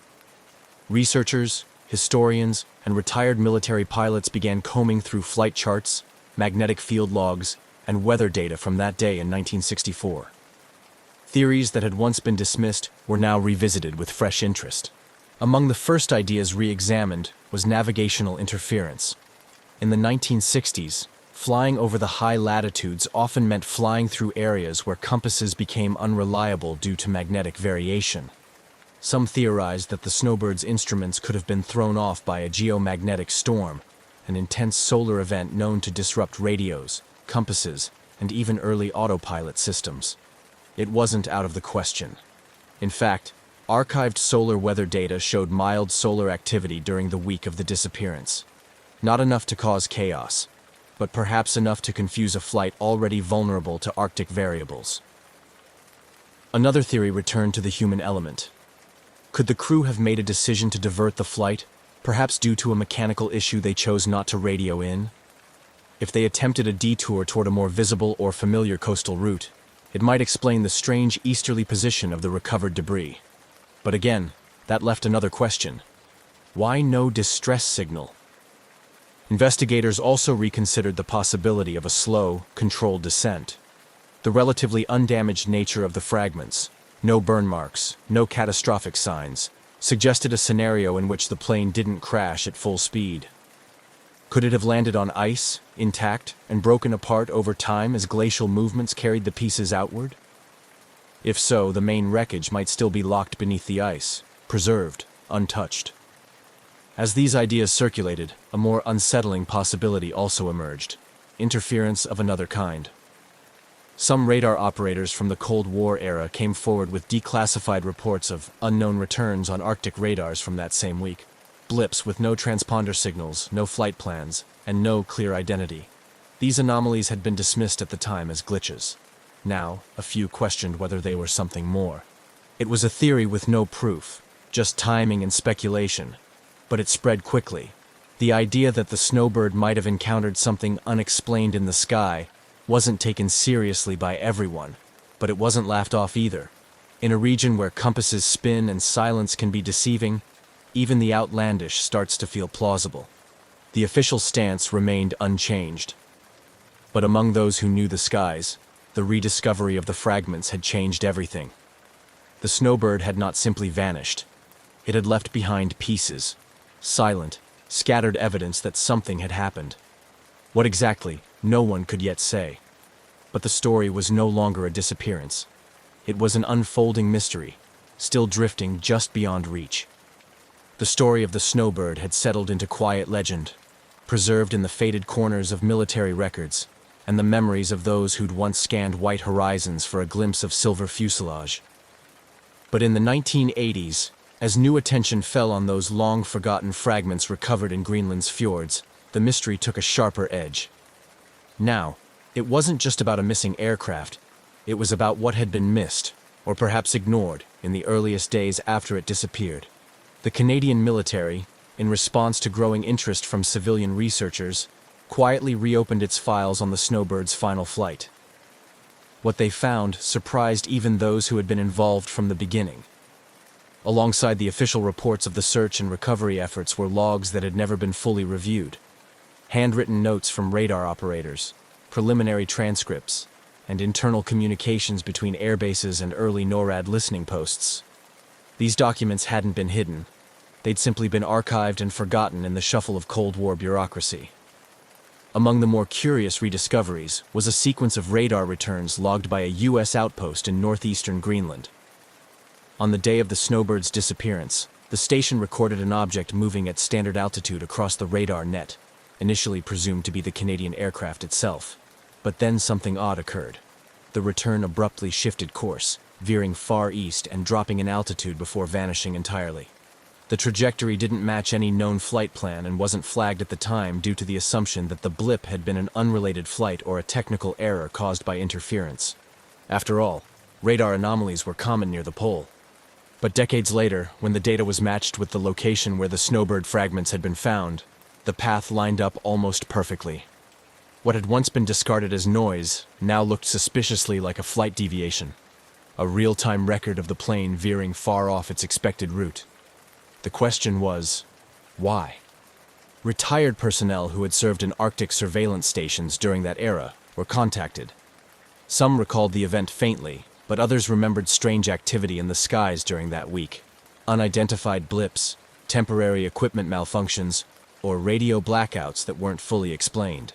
Researchers, historians, and retired military pilots began combing through flight charts, magnetic field logs, and weather data from that day in 1964. Theories that had once been dismissed were now revisited with fresh interest. Among the first ideas re-examined was navigational interference. In the 1960s, flying over the high latitudes often meant flying through areas where compasses became unreliable due to magnetic variation. Some theorized that the snowbird's instruments could have been thrown off by a geomagnetic storm, an intense solar event known to disrupt radios, compasses, and even early autopilot systems. It wasn't out of the question. In fact, archived solar weather data showed mild solar activity during the week of the disappearance. Not enough to cause chaos, but perhaps enough to confuse a flight already vulnerable to Arctic variables. Another theory returned to the human element. Could the crew have made a decision to divert the flight, perhaps due to a mechanical issue they chose not to radio in? If they attempted a detour toward a more visible or familiar coastal route, it might explain the strange easterly position of the recovered debris. But again, that left another question. Why no distress signal? Investigators also reconsidered the possibility of a slow, controlled descent. The relatively undamaged nature of the fragments, no burn marks, no catastrophic signs, suggested a scenario in which the plane didn't crash at full speed. Could it have landed on ice, intact, and broken apart over time as glacial movements carried the pieces outward? If so, the main wreckage might still be locked beneath the ice, preserved, untouched. As these ideas circulated, a more unsettling possibility also emerged: interference of another kind. Some radar operators from the Cold War era came forward with declassified reports of unknown returns on Arctic radars from that same week. Blips with no transponder signals, no flight plans, and no clear identity. These anomalies had been dismissed at the time as glitches. Now, a few questioned whether they were something more. It was a theory with no proof, just timing and speculation, but it spread quickly. The idea that the snowbird might have encountered something unexplained in the sky wasn't taken seriously by everyone, but it wasn't laughed off either. In a region where compasses spin and silence can be deceiving, even the outlandish starts to feel plausible. The official stance remained unchanged. But among those who knew the skies, the rediscovery of the fragments had changed everything. The snowbird had not simply vanished. It had left behind pieces, silent, scattered evidence that something had happened. What exactly, no one could yet say. But the story was no longer a disappearance. It was an unfolding mystery, still drifting just beyond reach. The story of the snowbird had settled into quiet legend, preserved in the faded corners of military records, and the memories of those who'd once scanned white horizons for a glimpse of silver fuselage. But in the 1980s, as new attention fell on those long-forgotten fragments recovered in Greenland's fjords, the mystery took a sharper edge. Now, it wasn't just about a missing aircraft, it was about what had been missed, or perhaps ignored, in the earliest days after it disappeared. The Canadian military, in response to growing interest from civilian researchers, quietly reopened its files on the snowbird's final flight. What they found surprised even those who had been involved from the beginning. Alongside the official reports of the search and recovery efforts were logs that had never been fully reviewed. Handwritten notes from radar operators, preliminary transcripts, and internal communications between airbases and early NORAD listening posts. These documents hadn't been hidden. They'd simply been archived and forgotten in the shuffle of Cold War bureaucracy. Among the more curious rediscoveries was a sequence of radar returns logged by a U.S. outpost in northeastern Greenland. On the day of the snowbird's disappearance, the station recorded an object moving at standard altitude across the radar net, initially presumed to be the Canadian aircraft itself. But then something odd occurred. The return abruptly shifted course, veering far east and dropping in altitude before vanishing entirely. The trajectory didn't match any known flight plan and wasn't flagged at the time due to the assumption that the blip had been an unrelated flight or a technical error caused by interference. After all, radar anomalies were common near the pole. But decades later, when the data was matched with the location where the snowbird fragments had been found, the path lined up almost perfectly. What had once been discarded as noise now looked suspiciously like a flight deviation, a real-time record of the plane veering far off its expected route. The question was, why? Retired personnel who had served in Arctic surveillance stations during that era were contacted. Some recalled the event faintly, but others remembered strange activity in the skies during that week. Unidentified blips, temporary equipment malfunctions, or radio blackouts that weren't fully explained.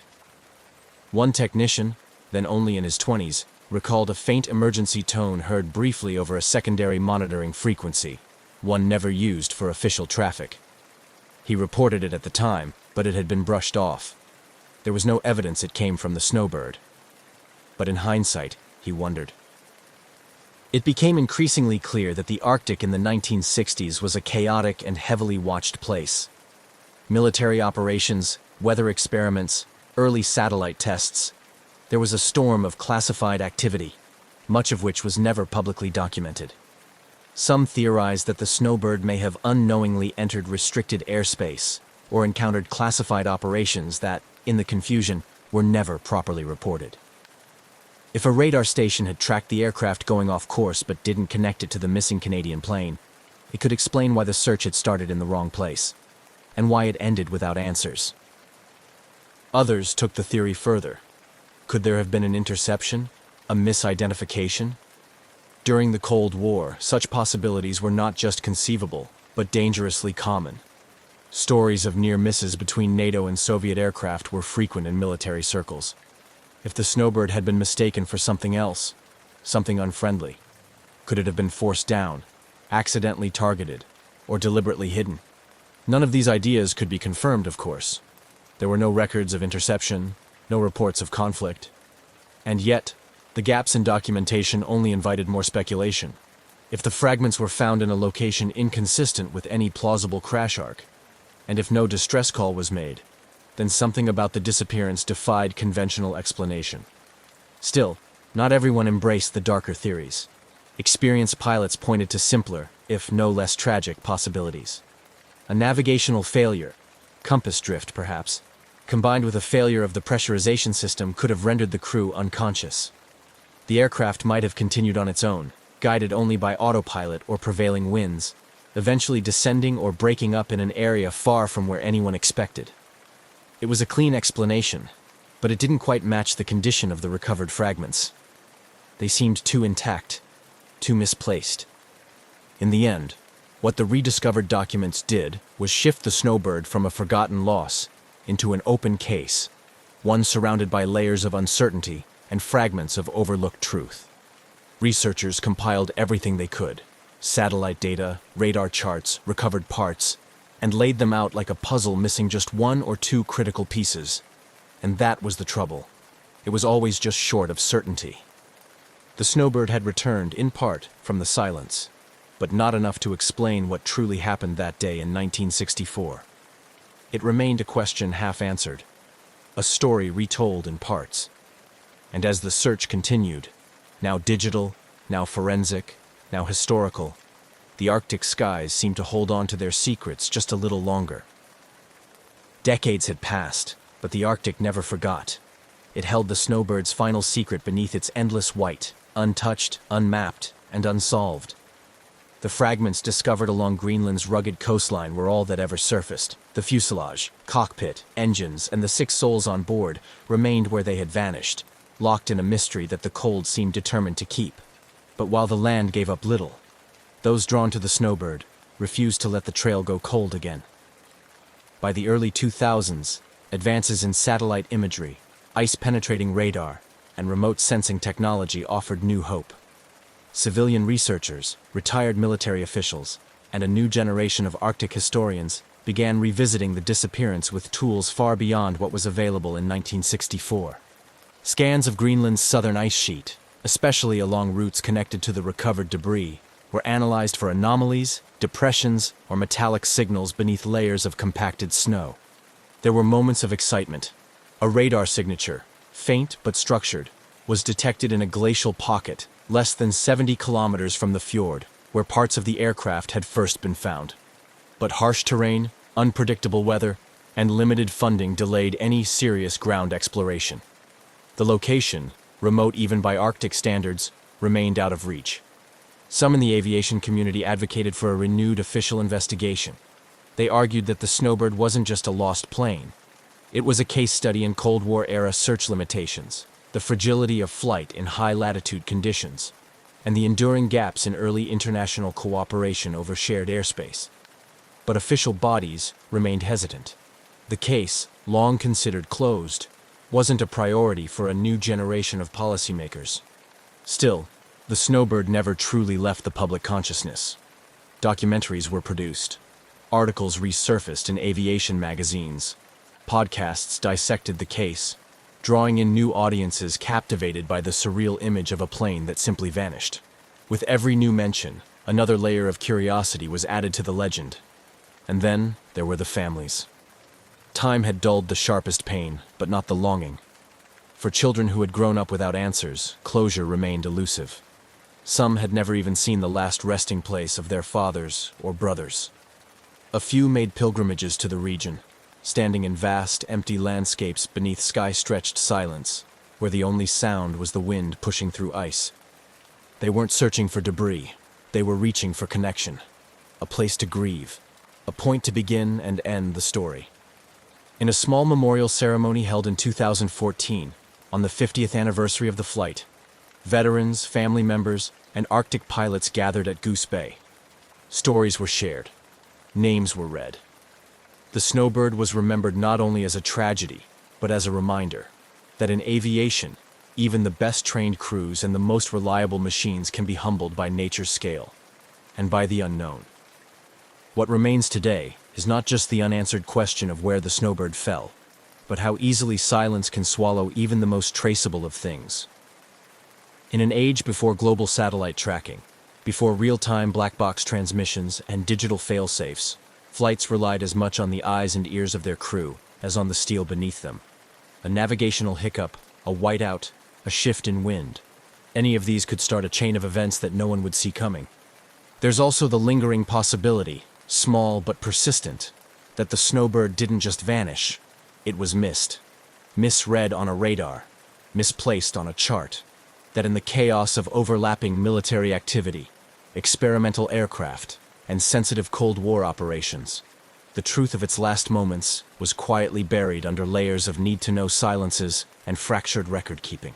One technician, then only in his 20s, recalled a faint emergency tone heard briefly over a secondary monitoring frequency, one never used for official traffic. He reported it at the time, but it had been brushed off. There was no evidence it came from the snowbird. But in hindsight, he wondered. It became increasingly clear that the Arctic in the 1960s was a chaotic and heavily watched place. Military operations, weather experiments, early satellite tests. There was a storm of classified activity, much of which was never publicly documented. Some theorized that the snowbird may have unknowingly entered restricted airspace or encountered classified operations that, in the confusion, were never properly reported. If a radar station had tracked the aircraft going off course but didn't connect it to the missing Canadian plane, it could explain why the search had started in the wrong place, and why it ended without answers. Others took the theory further. Could there have been an interception, a misidentification? During the Cold War, such possibilities were not just conceivable, but dangerously common. Stories of near misses between NATO and Soviet aircraft were frequent in military circles. If the snowbird had been mistaken for something else, something unfriendly, could it have been forced down, accidentally targeted, or deliberately hidden? None of these ideas could be confirmed, of course. There were no records of interception, no reports of conflict. And yet, the gaps in documentation only invited more speculation. If the fragments were found in a location inconsistent with any plausible crash arc, and if no distress call was made, then something about the disappearance defied conventional explanation. Still, not everyone embraced the darker theories. Experienced pilots pointed to simpler, if no less tragic, possibilities. A navigational failure, compass drift perhaps, combined with a failure of the pressurization system could have rendered the crew unconscious. The aircraft might have continued on its own, guided only by autopilot or prevailing winds, eventually descending or breaking up in an area far from where anyone expected. It was a clean explanation, but it didn't quite match the condition of the recovered fragments. They seemed too intact, too misplaced. In the end, what the rediscovered documents did was shift the snowbird from a forgotten loss into an open case, one surrounded by layers of uncertainty and fragments of overlooked truth. Researchers compiled everything they could: satellite data, radar charts, recovered parts, and laid them out like a puzzle missing just one or two critical pieces. And that was the trouble. It was always just short of certainty. The snowbird had returned, in part, from the silence, but not enough to explain what truly happened that day in 1964. It remained a question half-answered, a story retold in parts. And as the search continued, now digital, now forensic, now historical, the Arctic skies seemed to hold on to their secrets just a little longer. Decades had passed, but the Arctic never forgot. It held the snowbird's final secret beneath its endless white, untouched, unmapped, and unsolved. The fragments discovered along Greenland's rugged coastline were all that ever surfaced. The fuselage, cockpit, engines, and the 6 souls on board remained where they had vanished, locked in a mystery that the cold seemed determined to keep. But while the land gave up little, those drawn to the snowbird refused to let the trail go cold again. By the early 2000s, advances in satellite imagery, ice-penetrating radar, and remote sensing technology offered new hope. Civilian researchers, retired military officials, and a new generation of Arctic historians began revisiting the disappearance with tools far beyond what was available in 1964. Scans of Greenland's southern ice sheet, especially along routes connected to the recovered debris, were analyzed for anomalies, depressions, or metallic signals beneath layers of compacted snow. There were moments of excitement. A radar signature, faint but structured, was detected in a glacial pocket less than 70 kilometers from the fjord, where parts of the aircraft had first been found. But harsh terrain, unpredictable weather, and limited funding delayed any serious ground exploration. The location, remote even by Arctic standards, remained out of reach. Some in the aviation community advocated for a renewed official investigation. They argued that the Snowbird wasn't just a lost plane. It was a case study in Cold War-era search limitations, the fragility of flight in high-latitude conditions, and the enduring gaps in early international cooperation over shared airspace. But official bodies remained hesitant. The case, long considered closed, wasn't a priority for a new generation of policymakers. Still, the Snowbird never truly left the public consciousness. Documentaries were produced. Articles resurfaced in aviation magazines. Podcasts dissected the case, drawing in new audiences captivated by the surreal image of a plane that simply vanished. With every new mention, another layer of curiosity was added to the legend. And then there were the families. Time had dulled the sharpest pain, but not the longing. For children who had grown up without answers, closure remained elusive. Some had never even seen the last resting place of their fathers or brothers. A few made pilgrimages to the region, standing in vast, empty landscapes beneath sky-stretched silence, where the only sound was the wind pushing through ice. They weren't searching for debris. They were reaching for connection, a place to grieve, a point to begin and end the story. In a small memorial ceremony held in 2014, on the 50th anniversary of the flight, veterans, family members, and Arctic pilots gathered at Goose Bay. Stories were shared. Names were read. The Snowbird was remembered not only as a tragedy, but as a reminder that in aviation, even the best-trained crews and the most reliable machines can be humbled by nature's scale, and by the unknown. What remains today is not just the unanswered question of where the Snowbird fell, but how easily silence can swallow even the most traceable of things. In an age before global satellite tracking, before real-time black box transmissions and digital fail-safes, flights relied as much on the eyes and ears of their crew as on the steel beneath them. A navigational hiccup, a whiteout, a shift in wind. Any of these could start a chain of events that no one would see coming. There's also the lingering possibility, small but persistent, that the Snowbird didn't just vanish. It was missed. Misread on a radar. Misplaced on a chart. That in the chaos of overlapping military activity, experimental aircraft, and sensitive Cold War operations, the truth of its last moments was quietly buried under layers of need-to-know silences and fractured record-keeping.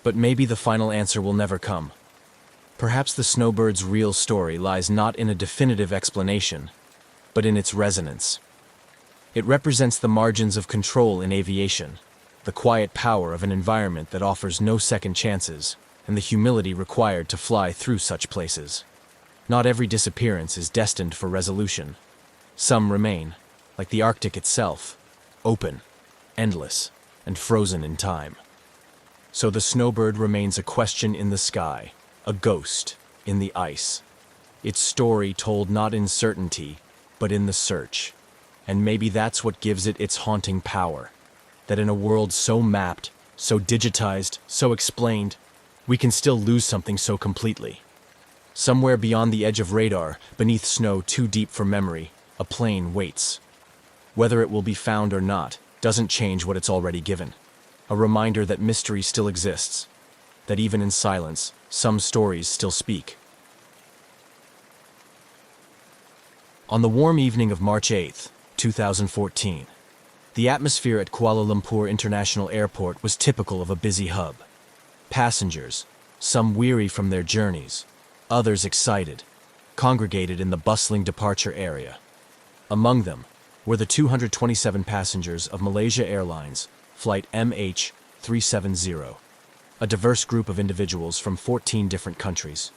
But maybe the final answer will never come. Perhaps the Snowbird's real story lies not in a definitive explanation, but in its resonance. It represents the margins of control in aviation, the quiet power of an environment that offers no second chances, and the humility required to fly through such places. Not every disappearance is destined for resolution. Some remain, like the Arctic itself, open, endless, and frozen in time. So the Snowbird remains a question in the sky, a ghost in the ice. Its story told not in certainty, but in the search. And maybe that's what gives it its haunting power. That in a world so mapped, so digitized, so explained, we can still lose something so completely. Somewhere beyond the edge of radar, beneath snow too deep for memory, a plane waits. Whether it will be found or not doesn't change what it's already given. A reminder that mystery still exists, that even in silence, some stories still speak. On the warm evening of March 8, 2014, the atmosphere at Kuala Lumpur International Airport was typical of a busy hub. Passengers, some weary from their journeys, others excited, congregated in the bustling departure area. Among them were the 227 passengers of Malaysia Airlines, flight MH370, a diverse group of individuals from 14 different countries,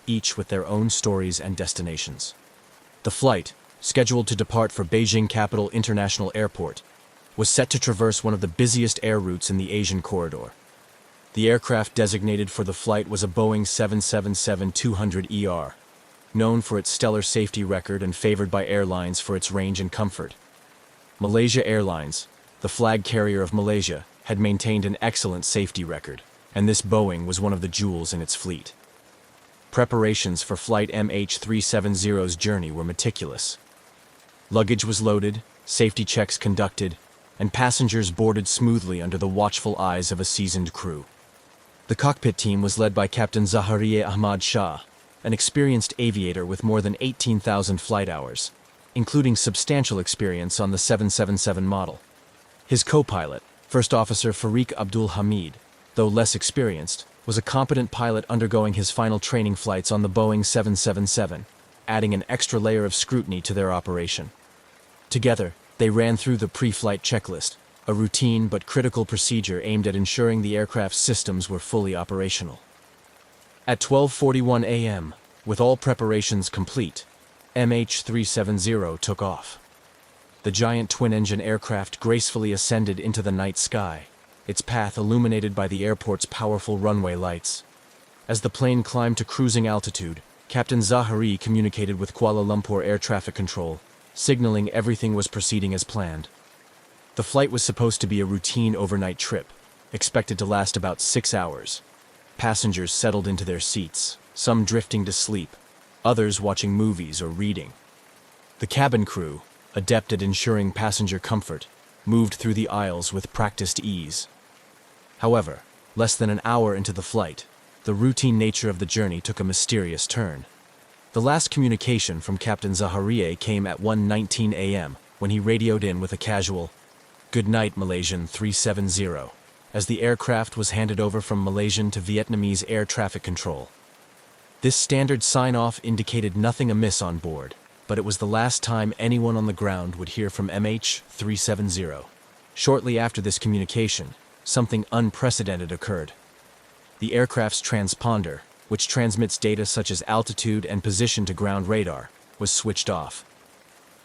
each with their own stories and destinations. The flight, scheduled to depart for Beijing Capital International Airport, was set to traverse one of the busiest air routes in the Asian corridor. The aircraft designated for the flight was a Boeing 777-200ER, known for its stellar safety record and favored by airlines for its range and comfort. Malaysia Airlines, the flag carrier of Malaysia, had maintained an excellent safety record, and this Boeing was one of the jewels in its fleet. Preparations for Flight MH370's journey were meticulous. Luggage was loaded, safety checks conducted, and passengers boarded smoothly under the watchful eyes of a seasoned crew. The cockpit team was led by Captain Zaharieh Ahmad Shah, an experienced aviator with more than 18,000 flight hours, including substantial experience on the 777 model. His co-pilot, First Officer Farik Abdul Hamid, though less experienced, was a competent pilot undergoing his final training flights on the Boeing 777, adding an extra layer of scrutiny to their operation. Together, they ran through the pre-flight checklist, a routine but critical procedure aimed at ensuring the aircraft's systems were fully operational. At 12:41 a.m., with all preparations complete, MH370 took off. The giant twin-engine aircraft gracefully ascended into the night sky, its path illuminated by the airport's powerful runway lights. As the plane climbed to cruising altitude, Captain Zahari communicated with Kuala Lumpur Air Traffic Control, signaling everything was proceeding as planned. The flight was supposed to be a routine overnight trip, expected to last about 6 hours. Passengers settled into their seats, some drifting to sleep, others watching movies or reading. The cabin crew, adept at ensuring passenger comfort, moved through the aisles with practiced ease. However, less than an hour into the flight, the routine nature of the journey took a mysterious turn. The last communication from Captain Zaharieh came at 1:19 a.m. when he radioed in with a casual, "Good night, Malaysian 370," as the aircraft was handed over from Malaysian to Vietnamese air traffic control. This standard sign-off indicated nothing amiss on board, but it was the last time anyone on the ground would hear from MH370. Shortly after this communication, something unprecedented occurred. The aircraft's transponder, which transmits data such as altitude and position to ground radar, was switched off.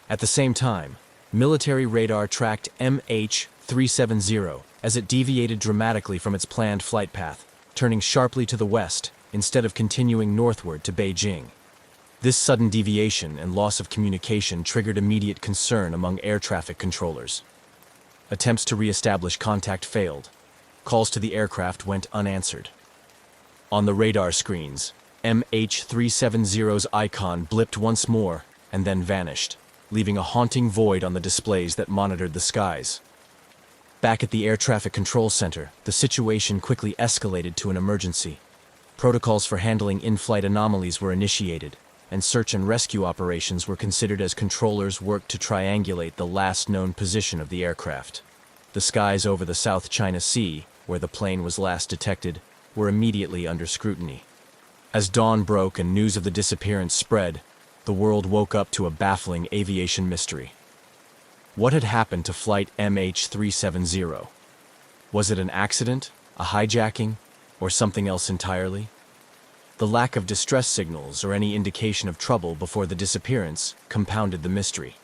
At the same time, military radar tracked MH370 as it deviated dramatically from its planned flight path, turning sharply to the west instead of continuing northward to Beijing. This sudden deviation and loss of communication triggered immediate concern among air traffic controllers. Attempts to re-establish contact failed. Calls to the aircraft went unanswered. On the radar screens, MH370's icon blipped once more and then vanished, leaving a haunting void on the displays that monitored the skies. Back at the air traffic control center, the situation quickly escalated to an emergency. Protocols for handling in-flight anomalies were initiated, and search and rescue operations were considered as controllers worked to triangulate the last known position of the aircraft. The skies over the South China Sea, where the plane was last detected, were immediately under scrutiny. As dawn broke and news of the disappearance spread, the world woke up to a baffling aviation mystery. What had happened to flight MH370? Was it an accident, a hijacking, or something else entirely? The lack of distress signals or any indication of trouble before the disappearance compounded the mystery.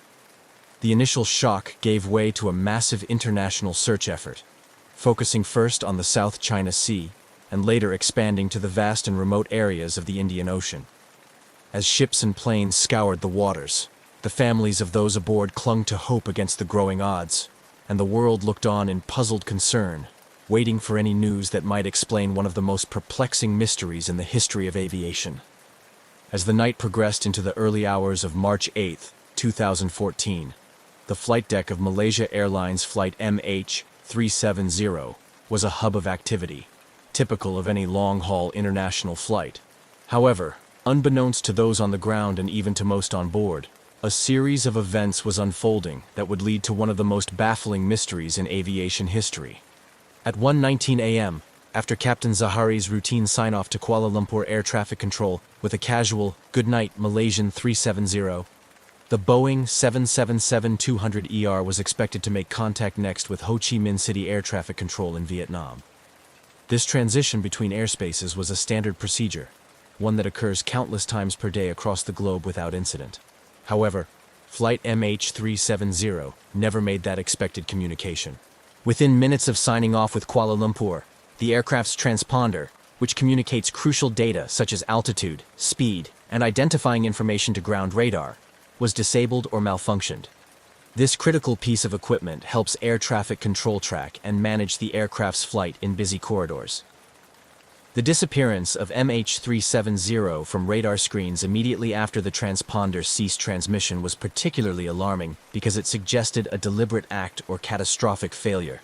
The initial shock gave way to a massive international search effort, focusing first on the South China Sea and later expanding to the vast and remote areas of the Indian Ocean. As ships and planes scoured the waters, the families of those aboard clung to hope against the growing odds, and the world looked on in puzzled concern, waiting for any news that might explain one of the most perplexing mysteries in the history of aviation. As the night progressed into the early hours of March 8, 2014, the flight deck of Malaysia Airlines Flight MH370 was a hub of activity, typical of any long-haul international flight. However, unbeknownst to those on the ground and even to most on board, a series of events was unfolding that would lead to one of the most baffling mysteries in aviation history. At 1:19 a.m., after Captain Zahari's routine sign-off to Kuala Lumpur Air Traffic Control with a casual, "Good night, Malaysian 370," the Boeing 777-200ER was expected to make contact next with Ho Chi Minh City Air Traffic Control in Vietnam. This transition between airspaces was a standard procedure, one that occurs countless times per day across the globe without incident. However, Flight MH370 never made that expected communication. Within minutes of signing off with Kuala Lumpur, the aircraft's transponder, which communicates crucial data such as altitude, speed, and identifying information to ground radar, was disabled or malfunctioned. This critical piece of equipment helps air traffic control track and manage the aircraft's flight in busy corridors. The disappearance of MH370 from radar screens immediately after the transponder ceased transmission was particularly alarming because it suggested a deliberate act or catastrophic failure.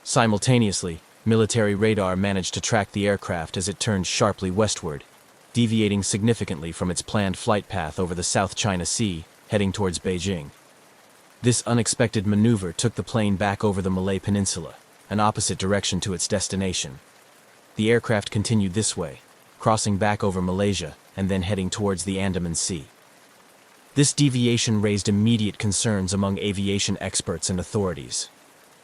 Simultaneously, military radar managed to track the aircraft as it turned sharply westward, deviating significantly from its planned flight path over the South China Sea heading towards Beijing. This unexpected maneuver took the plane back over the Malay Peninsula, an opposite direction to its destination. The aircraft continued this way, crossing back over Malaysia and then heading towards the Andaman Sea. This deviation raised immediate concerns among aviation experts and authorities.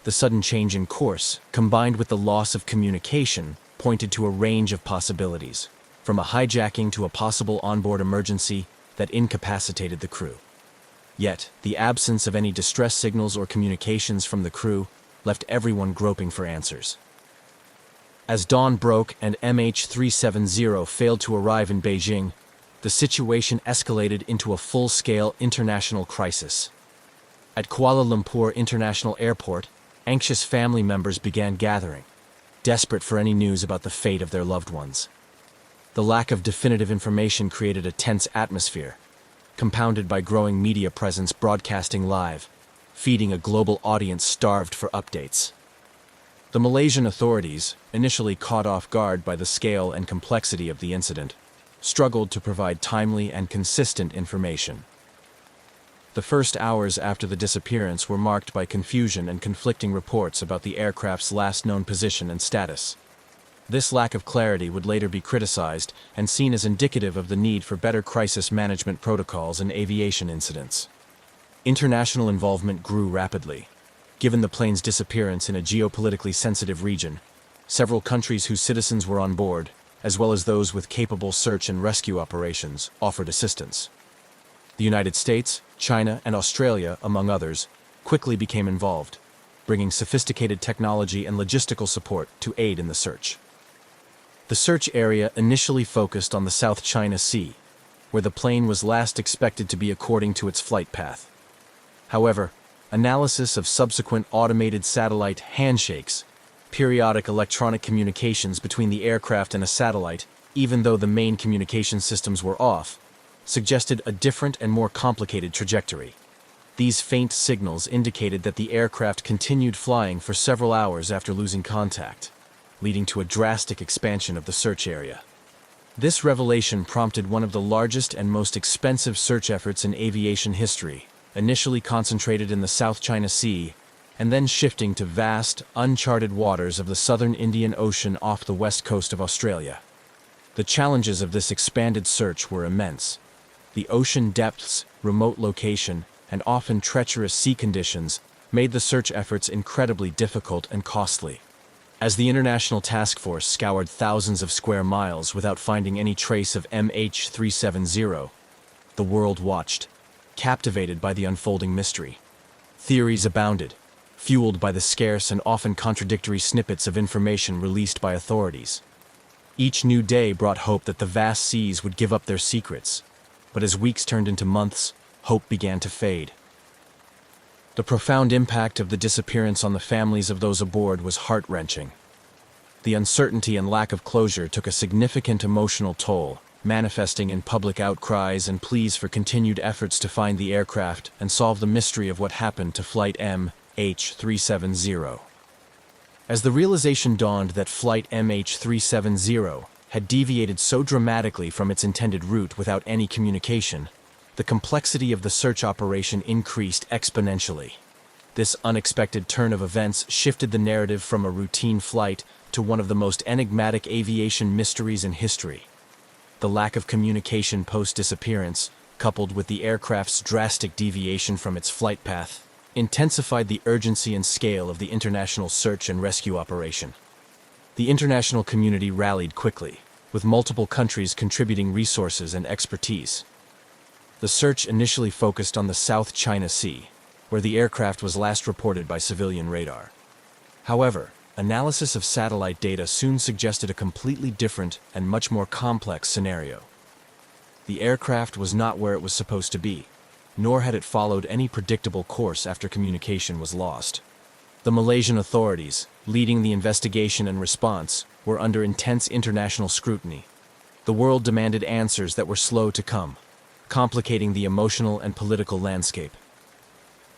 The sudden change in course, combined with the loss of communication, pointed to a range of possibilities, from a hijacking to a possible onboard emergency that incapacitated the crew. Yet, the absence of any distress signals or communications from the crew left everyone groping for answers. As dawn broke and MH370 failed to arrive in Beijing, the situation escalated into a full-scale international crisis. At Kuala Lumpur International Airport, anxious family members began gathering, desperate for any news about the fate of their loved ones. The lack of definitive information created a tense atmosphere, compounded by growing media presence broadcasting live, feeding a global audience starved for updates. The Malaysian authorities, initially caught off guard by the scale and complexity of the incident, struggled to provide timely and consistent information. The first hours after the disappearance were marked by confusion and conflicting reports about the aircraft's last known position and status. This lack of clarity would later be criticized and seen as indicative of the need for better crisis management protocols in aviation incidents. International involvement grew rapidly. Given the plane's disappearance in a geopolitically sensitive region, several countries whose citizens were on board, as well as those with capable search and rescue operations, offered assistance. The United States, China, and Australia, among others, quickly became involved, bringing sophisticated technology and logistical support to aid in the search. The search area initially focused on the South China Sea, where the plane was last expected to be according to its flight path. However, analysis of subsequent automated satellite handshakes, periodic electronic communications between the aircraft and a satellite, even though the main communication systems were off, suggested a different and more complicated trajectory. These faint signals indicated that the aircraft continued flying for several hours after losing contact, leading to a drastic expansion of the search area. This revelation prompted one of the largest and most expensive search efforts in aviation history, initially concentrated in the South China Sea, and then shifting to vast, uncharted waters of the southern Indian Ocean off the west coast of Australia. The challenges of this expanded search were immense. The ocean depths, remote location, and often treacherous sea conditions made the search efforts incredibly difficult and costly. As the International Task Force scoured thousands of square miles without finding any trace of MH370, the world watched, captivated by the unfolding mystery. Theories abounded, fueled by the scarce and often contradictory snippets of information released by authorities. Each new day brought hope that the vast seas would give up their secrets, but as weeks turned into months, hope began to fade. The profound impact of the disappearance on the families of those aboard was heart-wrenching. The uncertainty and lack of closure took a significant emotional toll, manifesting in public outcries and pleas for continued efforts to find the aircraft and solve the mystery of what happened to Flight MH370. As the realization dawned that Flight MH370 had deviated so dramatically from its intended route without any communication, the complexity of the search operation increased exponentially. This unexpected turn of events shifted the narrative from a routine flight to one of the most enigmatic aviation mysteries in history. The lack of communication post-disappearance, coupled with the aircraft's drastic deviation from its flight path, intensified the urgency and scale of the international search and rescue operation. The international community rallied quickly, with multiple countries contributing resources and expertise. The search initially focused on the South China Sea, where the aircraft was last reported by civilian radar. However, analysis of satellite data soon suggested a completely different and much more complex scenario. The aircraft was not where it was supposed to be, nor had it followed any predictable course after communication was lost. The Malaysian authorities, leading the investigation and response, were under intense international scrutiny. The world demanded answers that were slow to come, complicating the emotional and political landscape.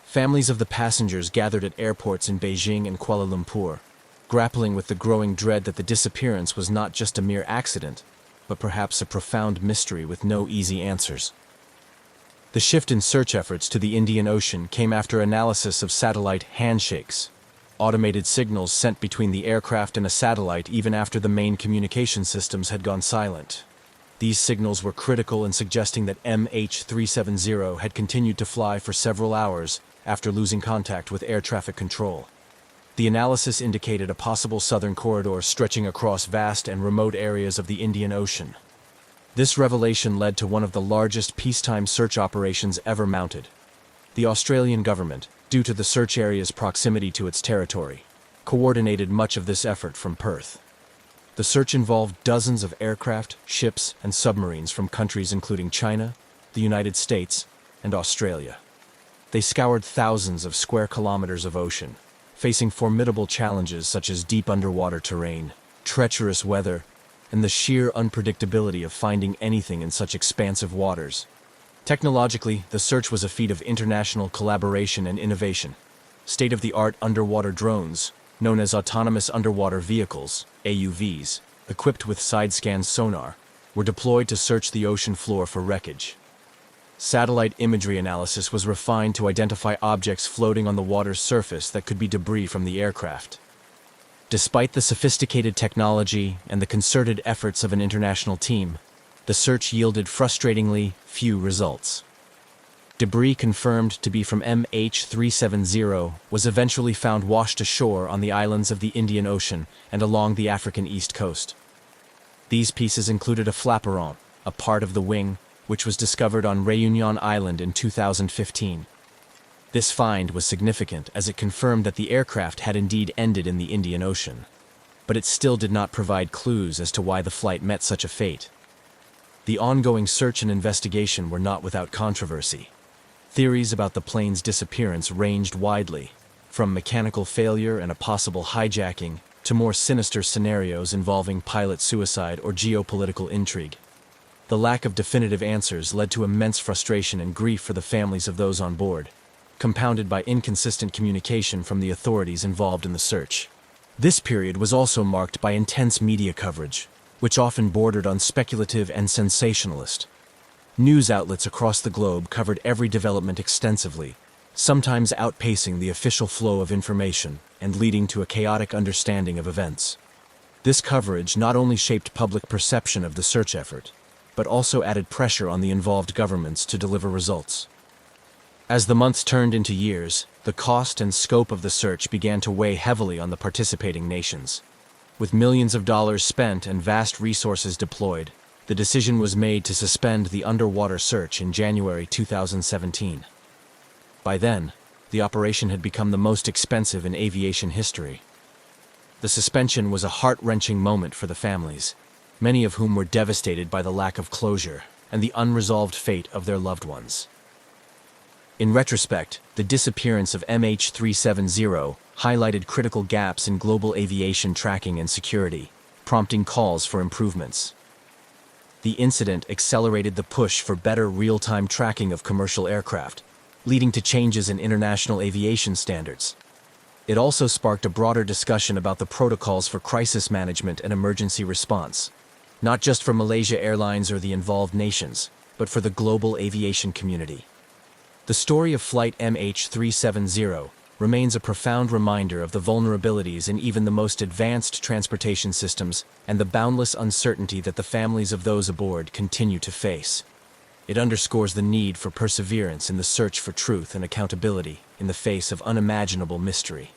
Families of the passengers gathered at airports in Beijing and Kuala Lumpur, grappling with the growing dread that the disappearance was not just a mere accident, but perhaps a profound mystery with no easy answers. The shift in search efforts to the Indian Ocean came after analysis of satellite handshakes, automated signals sent between the aircraft and a satellite even after the main communication systems had gone silent. These signals were critical in suggesting that MH370 had continued to fly for several hours after losing contact with air traffic control. The analysis indicated a possible southern corridor stretching across vast and remote areas of the Indian Ocean. This revelation led to one of the largest peacetime search operations ever mounted. The Australian government, due to the search area's proximity to its territory, coordinated much of this effort from Perth. The search involved dozens of aircraft, ships, and submarines from countries including China, the United States, and Australia. They scoured thousands of square kilometers of ocean, facing formidable challenges such as deep underwater terrain, treacherous weather, and the sheer unpredictability of finding anything in such expansive waters. Technologically, the search was a feat of international collaboration and innovation. State-of-the-art underwater drones, known as autonomous underwater vehicles, AUVs, equipped with side-scan sonar, were deployed to search the ocean floor for wreckage. Satellite imagery analysis was refined to identify objects floating on the water's surface that could be debris from the aircraft. Despite the sophisticated technology and the concerted efforts of an international team, the search yielded frustratingly few results. Debris confirmed to be from MH370 was eventually found washed ashore on the islands of the Indian Ocean and along the African east coast. These pieces included a flaperon, a part of the wing, which was discovered on Réunion Island in 2015. This find was significant as it confirmed that the aircraft had indeed ended in the Indian Ocean, but it still did not provide clues as to why the flight met such a fate. The ongoing search and investigation were not without controversy. Theories about the plane's disappearance ranged widely, from mechanical failure and a possible hijacking to more sinister scenarios involving pilot suicide or geopolitical intrigue. The lack of definitive answers led to immense frustration and grief for the families of those on board, compounded by inconsistent communication from the authorities involved in the search. This period was also marked by intense media coverage, which often bordered on speculative and sensationalist. News outlets across the globe covered every development extensively, sometimes outpacing the official flow of information and leading to a chaotic understanding of events. This coverage not only shaped public perception of the search effort, but also added pressure on the involved governments to deliver results. As the months turned into years, the cost and scope of the search began to weigh heavily on the participating nations. With millions of dollars spent and vast resources deployed, the decision was made to suspend the underwater search in January 2017. By then, the operation had become the most expensive in aviation history. The suspension was a heart-wrenching moment for the families, many of whom were devastated by the lack of closure and the unresolved fate of their loved ones. In retrospect, the disappearance of MH370 highlighted critical gaps in global aviation tracking and security, prompting calls for improvements. The incident accelerated the push for better real-time tracking of commercial aircraft, leading to changes in international aviation standards. It also sparked a broader discussion about the protocols for crisis management and emergency response, not just for Malaysia Airlines or the involved nations, but for the global aviation community. The story of Flight MH370 remains a profound reminder of the vulnerabilities in even the most advanced transportation systems and the boundless uncertainty that the families of those aboard continue to face. It underscores the need for perseverance in the search for truth and accountability in the face of unimaginable mystery.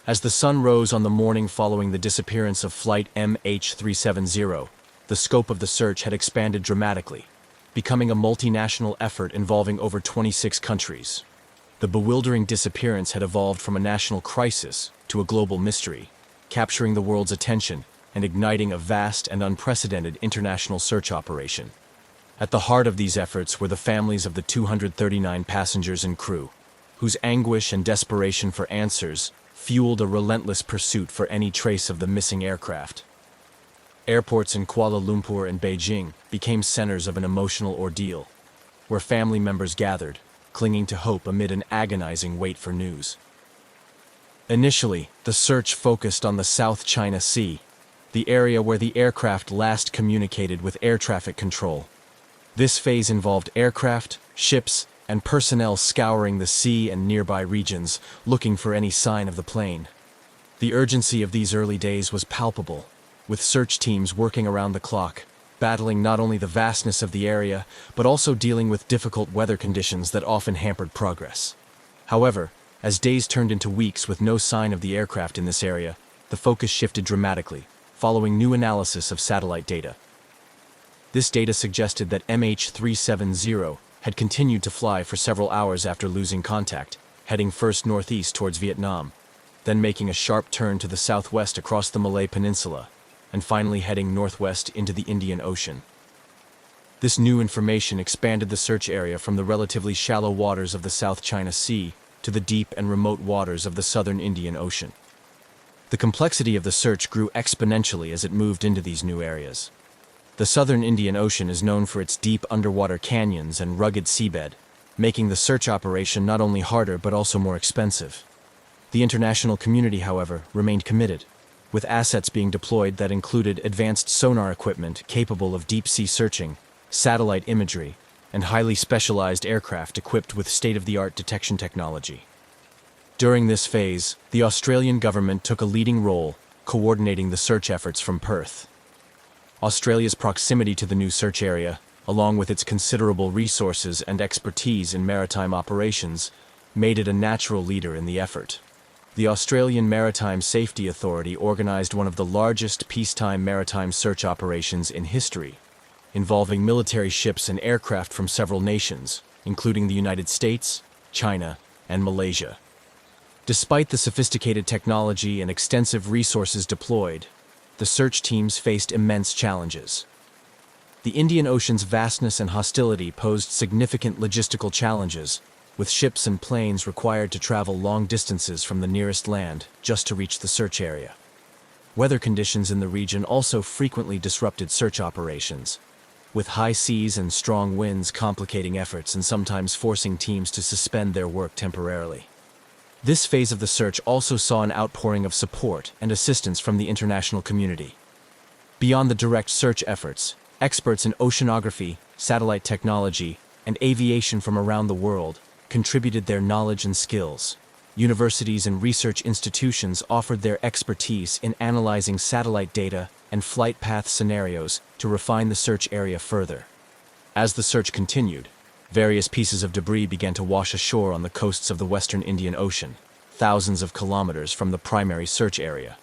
As the sun rose on the morning following the disappearance of Flight MH370, the scope of the search had expanded dramatically, becoming a multinational effort involving over 26 countries. The bewildering disappearance had evolved from a national crisis to a global mystery, capturing the world's attention and igniting a vast and unprecedented international search operation. At the heart of these efforts were the families of the 239 passengers and crew, whose anguish and desperation for answers fueled a relentless pursuit for any trace of the missing aircraft. Airports in Kuala Lumpur and Beijing became centers of an emotional ordeal, where family members gathered, clinging to hope amid an agonizing wait for news. Initially, the search focused on the South China Sea, the area where the aircraft last communicated with air traffic control. This phase involved aircraft, ships, and personnel scouring the sea and nearby regions, looking for any sign of the plane. The urgency of these early days was palpable, with search teams working around the clock, battling not only the vastness of the area, but also dealing with difficult weather conditions that often hampered progress. However, as days turned into weeks with no sign of the aircraft in this area, the focus shifted dramatically, following new analysis of satellite data. This data suggested that MH370 had continued to fly for several hours after losing contact, heading first northeast towards Vietnam, then making a sharp turn to the southwest across the Malay Peninsula, and finally heading northwest into the Indian Ocean. This new information expanded the search area from the relatively shallow waters of the South China Sea to the deep and remote waters of the southern Indian Ocean. The complexity of the search grew exponentially as it moved into these new areas. The southern Indian Ocean is known for its deep underwater canyons and rugged seabed, making the search operation not only harder but also more expensive. The international community, however, remained committed, with assets being deployed that included advanced sonar equipment capable of deep-sea searching, satellite imagery, and highly specialized aircraft equipped with state-of-the-art detection technology. During this phase, the Australian government took a leading role, coordinating the search efforts from Perth. Australia's proximity to the new search area, along with its considerable resources and expertise in maritime operations, made it a natural leader in the effort. The Australian Maritime Safety Authority organized one of the largest peacetime maritime search operations in history, involving military ships and aircraft from several nations, including the United States, China, and Malaysia. Despite the sophisticated technology and extensive resources deployed, the search teams faced immense challenges. The Indian Ocean's vastness and hostility posed significant logistical challenges, with ships and planes required to travel long distances from the nearest land just to reach the search area. Weather conditions in the region also frequently disrupted search operations, with high seas and strong winds complicating efforts and sometimes forcing teams to suspend their work temporarily. This phase of the search also saw an outpouring of support and assistance from the international community. Beyond the direct search efforts, experts in oceanography, satellite technology, and aviation from around the world contributed their knowledge and skills. Universities and research institutions offered their expertise in analyzing satellite data and flight path scenarios to refine the search area further. As the search continued, various pieces of debris began to wash ashore on the coasts of the western Indian Ocean, thousands of kilometers from the primary search area.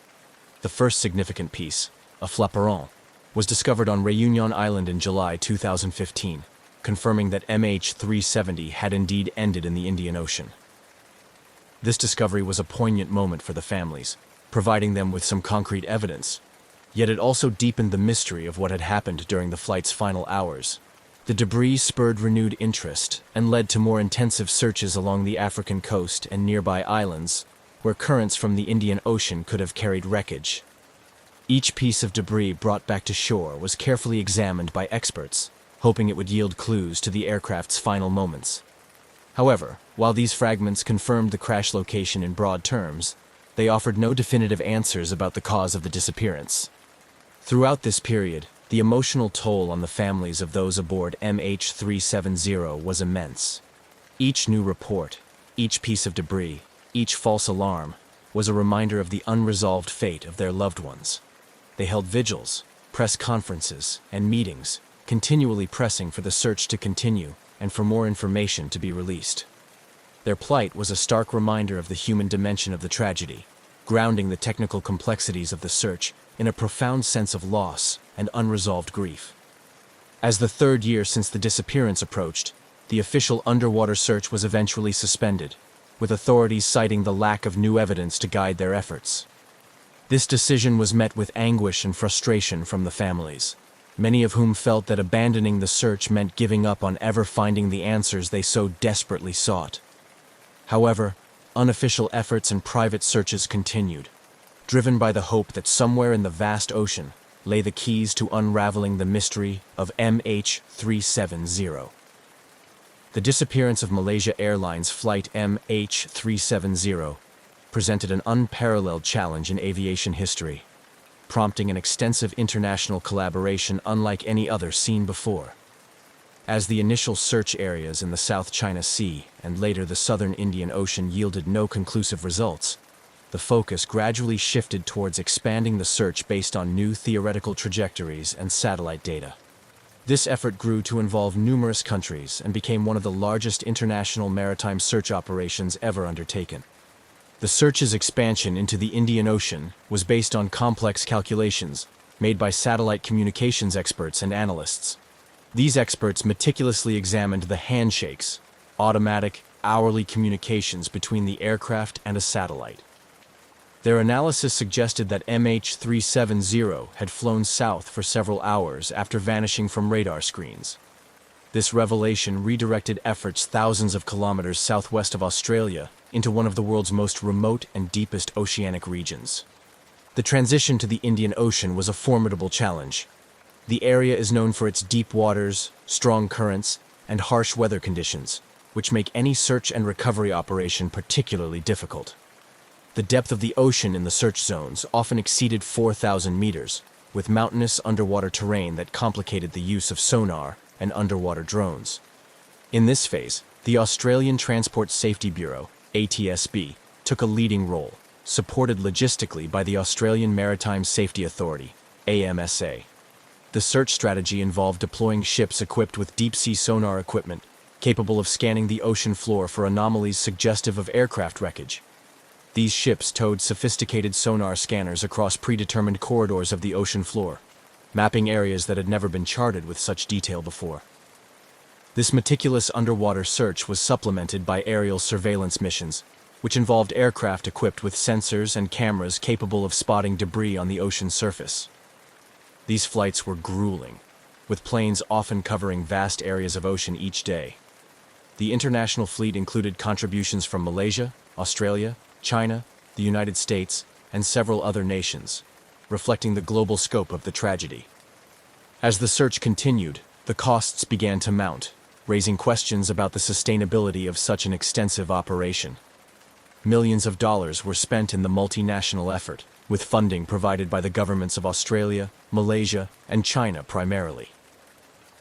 The first significant piece, a flaperon, was discovered on Réunion Island in July 2015, confirming that MH370 had indeed ended in the Indian Ocean. This discovery was a poignant moment for the families, providing them with some concrete evidence, yet it also deepened the mystery of what had happened during the flight's final hours. The debris spurred renewed interest and led to more intensive searches along the African coast and nearby islands, where currents from the Indian Ocean could have carried wreckage. Each piece of debris brought back to shore was carefully examined by experts, hoping it would yield clues to the aircraft's final moments. However, while these fragments confirmed the crash location in broad terms, they offered no definitive answers about the cause of the disappearance. Throughout this period, the emotional toll on the families of those aboard MH370 was immense. Each new report, each piece of debris, each false alarm, was a reminder of the unresolved fate of their loved ones. They held vigils, press conferences, and meetings, continually pressing for the search to continue and for more information to be released. Their plight was a stark reminder of the human dimension of the tragedy, grounding the technical complexities of the search in a profound sense of loss and unresolved grief. As the third year since the disappearance approached, the official underwater search was eventually suspended, with authorities citing the lack of new evidence to guide their efforts. This decision was met with anguish and frustration from the families, many of whom felt that abandoning the search meant giving up on ever finding the answers they so desperately sought. However, unofficial efforts and private searches continued, driven by the hope that somewhere in the vast ocean lay the keys to unraveling the mystery of MH370. The disappearance of Malaysia Airlines flight MH370 presented an unparalleled challenge in aviation history, prompting an extensive international collaboration unlike any other seen before. As the initial search areas in the South China Sea and later the southern Indian Ocean yielded no conclusive results, the focus gradually shifted towards expanding the search based on new theoretical trajectories and satellite data. This effort grew to involve numerous countries and became one of the largest international maritime search operations ever undertaken. The search's expansion into the Indian Ocean was based on complex calculations made by satellite communications experts and analysts. These experts meticulously examined the handshakes, automatic, hourly communications between the aircraft and a satellite. Their analysis suggested that MH370 had flown south for several hours after vanishing from radar screens. This revelation redirected efforts thousands of kilometers southwest of Australia into one of the world's most remote and deepest oceanic regions. The transition to the Indian Ocean was a formidable challenge. The area is known for its deep waters, strong currents, and harsh weather conditions, which make any search and recovery operation particularly difficult. The depth of the ocean in the search zones often exceeded 4,000 meters, with mountainous underwater terrain that complicated the use of sonar and underwater drones. In this phase, the Australian Transport Safety Bureau, ATSB, took a leading role, supported logistically by the Australian Maritime Safety Authority, AMSA. The search strategy involved deploying ships equipped with deep-sea sonar equipment, capable of scanning the ocean floor for anomalies suggestive of aircraft wreckage. These ships towed sophisticated sonar scanners across predetermined corridors of the ocean floor, mapping areas that had never been charted with such detail before. This meticulous underwater search was supplemented by aerial surveillance missions, which involved aircraft equipped with sensors and cameras capable of spotting debris on the ocean surface. These flights were grueling, with planes often covering vast areas of ocean each day. The international fleet included contributions from Malaysia, Australia, China, the United States, and several other nations, reflecting the global scope of the tragedy. As the search continued, the costs began to mount, raising questions about the sustainability of such an extensive operation. Millions of dollars were spent in the multinational effort, with funding provided by the governments of Australia, Malaysia, and China primarily.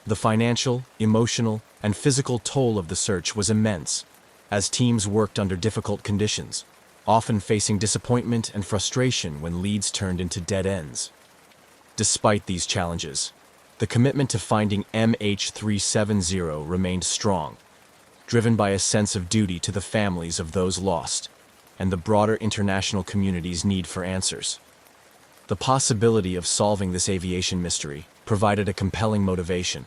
The financial, emotional, and physical toll of the search was immense, as teams worked under difficult conditions, often facing disappointment and frustration when leads turned into dead ends. Despite these challenges, the commitment to finding MH370 remained strong, driven by a sense of duty to the families of those lost, and the broader international community's need for answers. The possibility of solving this aviation mystery provided a compelling motivation,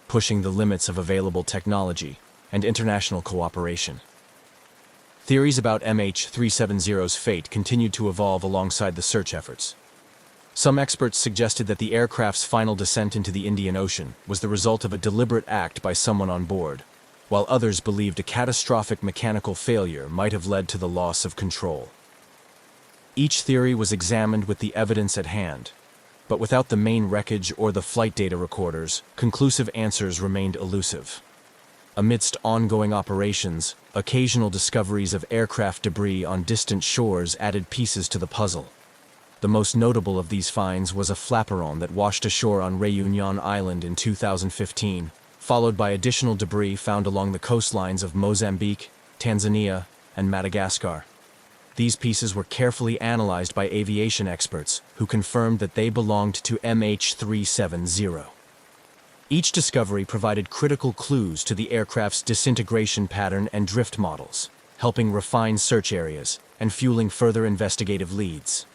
pushing the limits of available technology and international cooperation. Theories about MH370's fate continued to evolve alongside the search efforts. Some experts suggested that the aircraft's final descent into the Indian Ocean was the result of a deliberate act by someone on board, while others believed a catastrophic mechanical failure might have led to the loss of control. Each theory was examined with the evidence at hand, but without the main wreckage or the flight data recorders, conclusive answers remained elusive. Amidst ongoing operations, occasional discoveries of aircraft debris on distant shores added pieces to the puzzle. The most notable of these finds was a flaperon that washed ashore on Réunion Island in 2015, followed by additional debris found along the coastlines of Mozambique, Tanzania, and Madagascar. These pieces were carefully analyzed by aviation experts who confirmed that they belonged to MH370. Each discovery provided critical clues to the aircraft's disintegration pattern and drift models, helping refine search areas and fueling further investigative leads.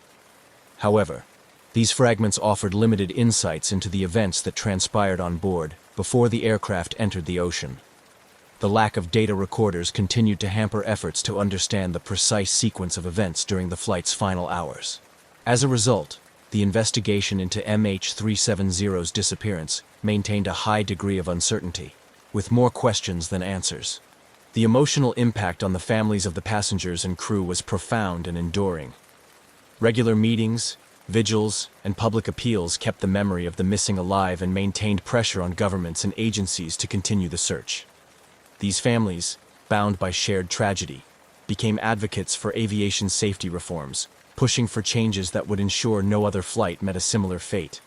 However, these fragments offered limited insights into the events that transpired on board before the aircraft entered the ocean. The lack of data recorders continued to hamper efforts to understand the precise sequence of events during the flight's final hours. As a result, the investigation into MH370's disappearance maintained a high degree of uncertainty, with more questions than answers. The emotional impact on the families of the passengers and crew was profound and enduring. Regular meetings, vigils, and public appeals kept the memory of the missing alive and maintained pressure on governments and agencies to continue the search. These families, bound by shared tragedy, became advocates for aviation safety reforms, pushing for changes that would ensure no other flight met a similar fate.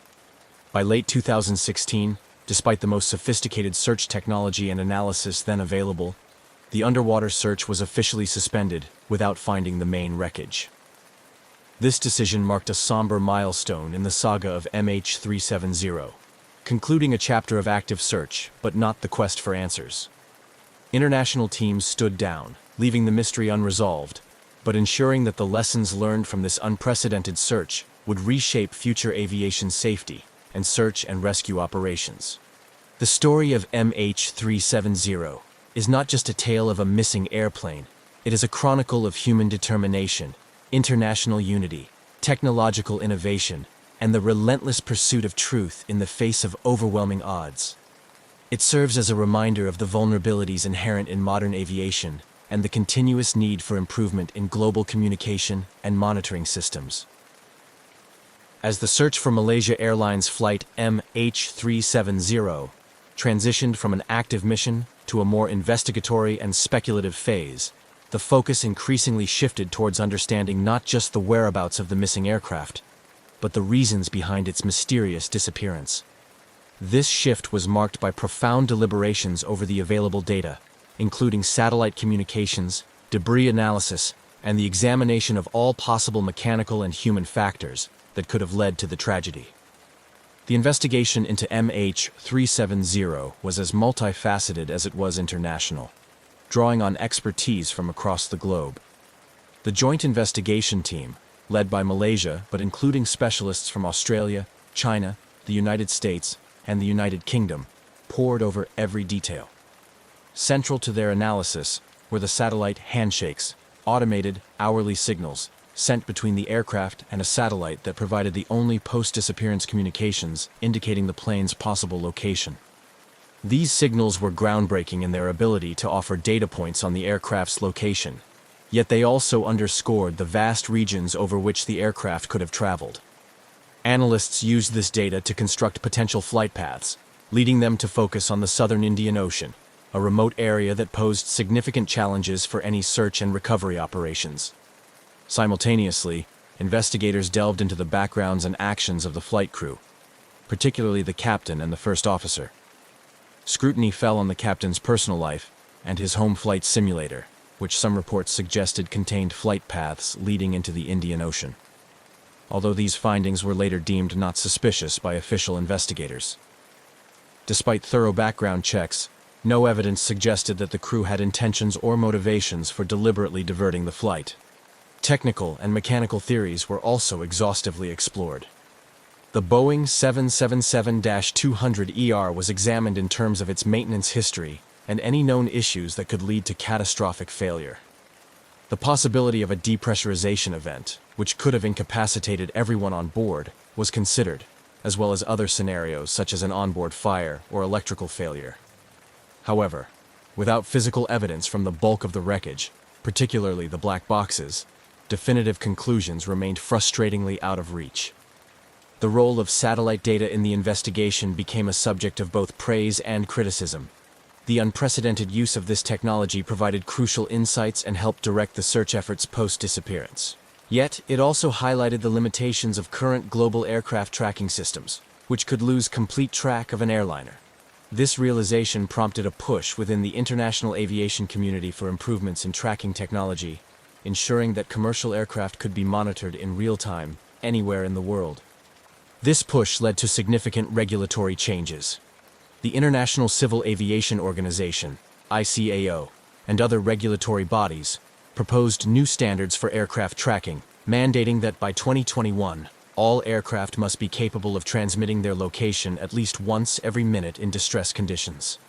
By late 2016, Despite the most sophisticated search technology and analysis then available, the underwater search was officially suspended without finding the main wreckage. This decision marked a somber milestone in the saga of MH370, concluding a chapter of active search, but not the quest for answers. International teams stood down, leaving the mystery unresolved, but ensuring that the lessons learned from this unprecedented search would reshape future aviation safety and search and rescue operations. The story of MH370 is not just a tale of a missing airplane, it is a chronicle of human determination, international unity, technological innovation, and the relentless pursuit of truth in the face of overwhelming odds. It serves as a reminder of the vulnerabilities inherent in modern aviation and the continuous need for improvement in global communication and monitoring systems. As the search for Malaysia Airlines flight MH370 transitioned from an active mission to a more investigatory and speculative phase, the focus increasingly shifted towards understanding not just the whereabouts of the missing aircraft, but the reasons behind its mysterious disappearance. This shift was marked by profound deliberations over the available data, including satellite communications, debris analysis, and the examination of all possible mechanical and human factors that could have led to the tragedy. The investigation into MH370 was as multifaceted as it was international, drawing on expertise from across the globe. The Joint Investigation Team, led by Malaysia but including specialists from Australia, China, the United States, and the United Kingdom, pored over every detail. Central to their analysis were the satellite handshakes, automated, hourly signals sent between the aircraft and a satellite that provided the only post-disappearance communications indicating the plane's possible location. These signals were groundbreaking in their ability to offer data points on the aircraft's location, yet they also underscored the vast regions over which the aircraft could have traveled. Analysts used this data to construct potential flight paths, leading them to focus on the southern Indian Ocean, a remote area that posed significant challenges for any search and recovery operations. Simultaneously, investigators delved into the backgrounds and actions of the flight crew, particularly the captain and the first officer. Scrutiny fell on the captain's personal life and his home flight simulator, which some reports suggested contained flight paths leading into the Indian Ocean, although these findings were later deemed not suspicious by official investigators. Despite thorough background checks, no evidence suggested that the crew had intentions or motivations for deliberately diverting the flight. Technical and mechanical theories were also exhaustively explored. The Boeing 777-200ER was examined in terms of its maintenance history and any known issues that could lead to catastrophic failure. The possibility of a depressurization event, which could have incapacitated everyone on board, was considered, as well as other scenarios such as an onboard fire or electrical failure. However, without physical evidence from the bulk of the wreckage, particularly the black boxes, definitive conclusions remained frustratingly out of reach. The role of satellite data in the investigation became a subject of both praise and criticism. The unprecedented use of this technology provided crucial insights and helped direct the search efforts post-disappearance. Yet, it also highlighted the limitations of current global aircraft tracking systems, which could lose complete track of an airliner. This realization prompted a push within the international aviation community for improvements in tracking technology, ensuring that commercial aircraft could be monitored in real time, anywhere in the world. This push led to significant regulatory changes. The International Civil Aviation Organization, ICAO, and other regulatory bodies proposed new standards for aircraft tracking, mandating that by 2021, all aircraft must be capable of transmitting their location at least once every minute in distress conditions.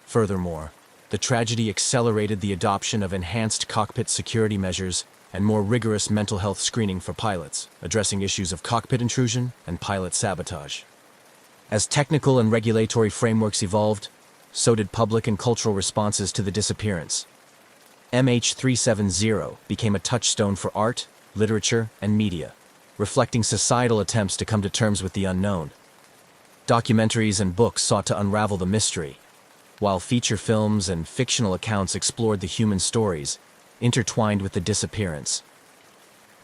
Furthermore, the tragedy accelerated the adoption of enhanced cockpit security measures and more rigorous mental health screening for pilots, addressing issues of cockpit intrusion and pilot sabotage. As technical and regulatory frameworks evolved, so did public and cultural responses to the disappearance. MH370 became a touchstone for art, literature, and media, reflecting societal attempts to come to terms with the unknown. Documentaries and books sought to unravel the mystery, while feature films and fictional accounts explored the human stories intertwined with the disappearance.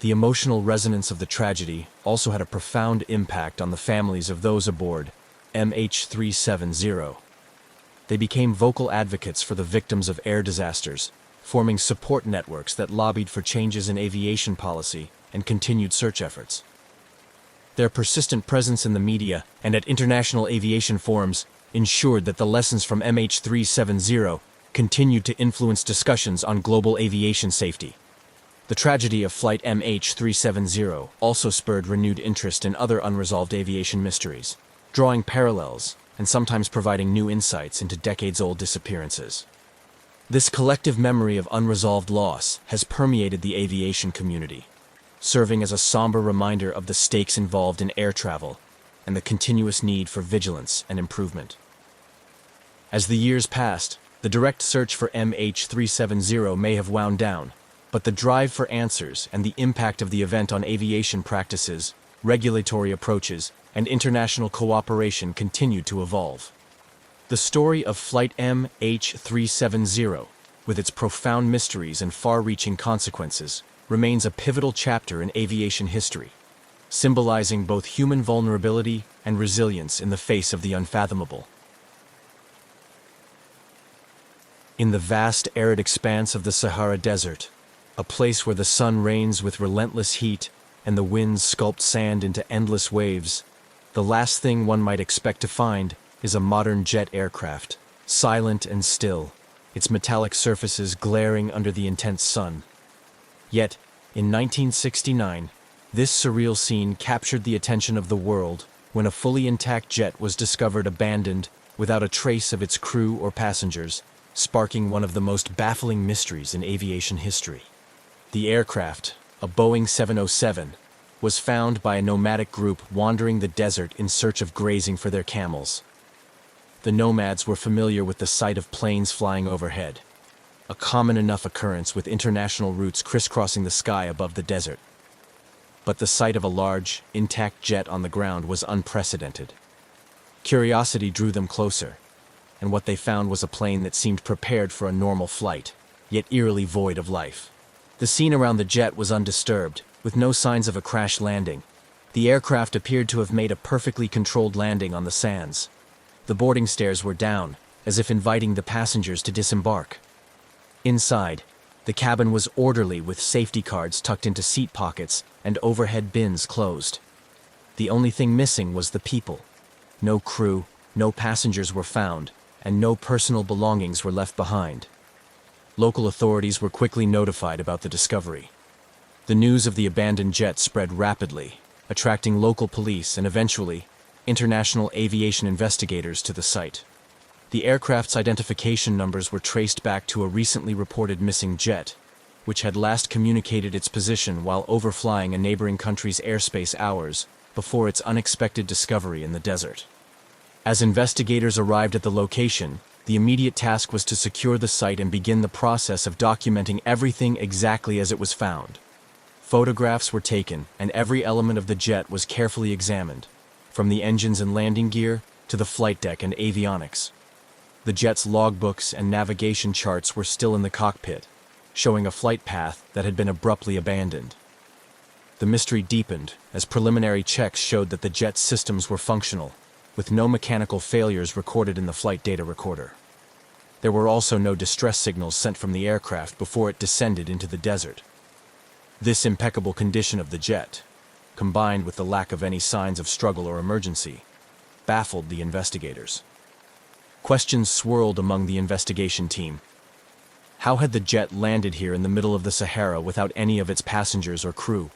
The emotional resonance of the tragedy also had a profound impact on the families of those aboard, MH370. They became vocal advocates for the victims of air disasters, forming support networks that lobbied for changes in aviation policy and continued search efforts. Their persistent presence in the media and at international aviation forums ensured that the lessons from MH370 continued to influence discussions on global aviation safety. The tragedy of Flight MH370 also spurred renewed interest in other unresolved aviation mysteries, drawing parallels and sometimes providing new insights into decades-old disappearances. This collective memory of unresolved loss has permeated the aviation community, serving as a somber reminder of the stakes involved in air travel and the continuous need for vigilance and improvement. As the years passed, the direct search for MH370 may have wound down, but the drive for answers and the impact of the event on aviation practices, regulatory approaches, and international cooperation continued to evolve. The story of Flight MH370, with its profound mysteries and far-reaching consequences, remains a pivotal chapter in aviation history, symbolizing both human vulnerability and resilience in the face of the unfathomable. In the vast arid expanse of the Sahara Desert, a place where the sun reigns with relentless heat and the winds sculpt sand into endless waves, the last thing one might expect to find is a modern jet aircraft, silent and still, its metallic surfaces glaring under the intense sun. Yet, in 1969, this surreal scene captured the attention of the world when a fully intact jet was discovered abandoned without a trace of its crew or passengers, sparking one of the most baffling mysteries in aviation history. The aircraft, a Boeing 707, was found by a nomadic group wandering the desert in search of grazing for their camels. The nomads were familiar with the sight of planes flying overhead, a common enough occurrence with international routes crisscrossing the sky above the desert. But the sight of a large, intact jet on the ground was unprecedented. Curiosity drew them closer, and what they found was a plane that seemed prepared for a normal flight, yet eerily void of life. The scene around the jet was undisturbed, with no signs of a crash landing. The aircraft appeared to have made a perfectly controlled landing on the sands. The boarding stairs were down, as if inviting the passengers to disembark. Inside, the cabin was orderly with safety cards tucked into seat pockets and overhead bins closed. The only thing missing was the people. No crew, no passengers were found, and no personal belongings were left behind. Local authorities were quickly notified about the discovery. The news of the abandoned jet spread rapidly, attracting local police and eventually, international aviation investigators to the site. The aircraft's identification numbers were traced back to a recently reported missing jet, which had last communicated its position while overflying a neighboring country's airspace hours before its unexpected discovery in the desert. As investigators arrived at the location, the immediate task was to secure the site and begin the process of documenting everything exactly as it was found. Photographs were taken, and every element of the jet was carefully examined, from the engines and landing gear to the flight deck and avionics. The jet's logbooks and navigation charts were still in the cockpit, showing a flight path that had been abruptly abandoned. The mystery deepened as preliminary checks showed that the jet's systems were functional, with no mechanical failures recorded in the flight data recorder. There were also no distress signals sent from the aircraft before it descended into the desert. This impeccable condition of the jet, combined with the lack of any signs of struggle or emergency, baffled the investigators. Questions swirled among the investigation team. How had the jet landed here in the middle of the Sahara without any of its passengers or crew?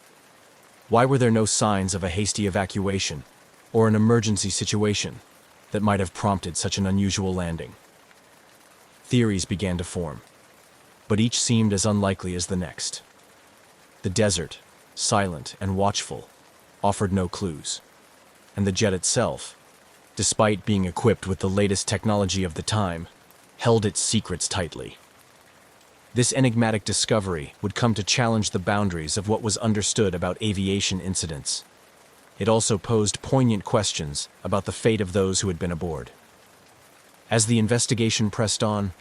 Why were there no signs of a hasty evacuation or an emergency situation that might have prompted such an unusual landing? Theories began to form, but each seemed as unlikely as the next. The desert, silent and watchful, offered no clues, and the jet itself, despite being equipped with the latest technology of the time, held its secrets tightly. This enigmatic discovery would come to challenge the boundaries of what was understood about aviation incidents. It also posed poignant questions about the fate of those who had been aboard. As the investigation pressed on,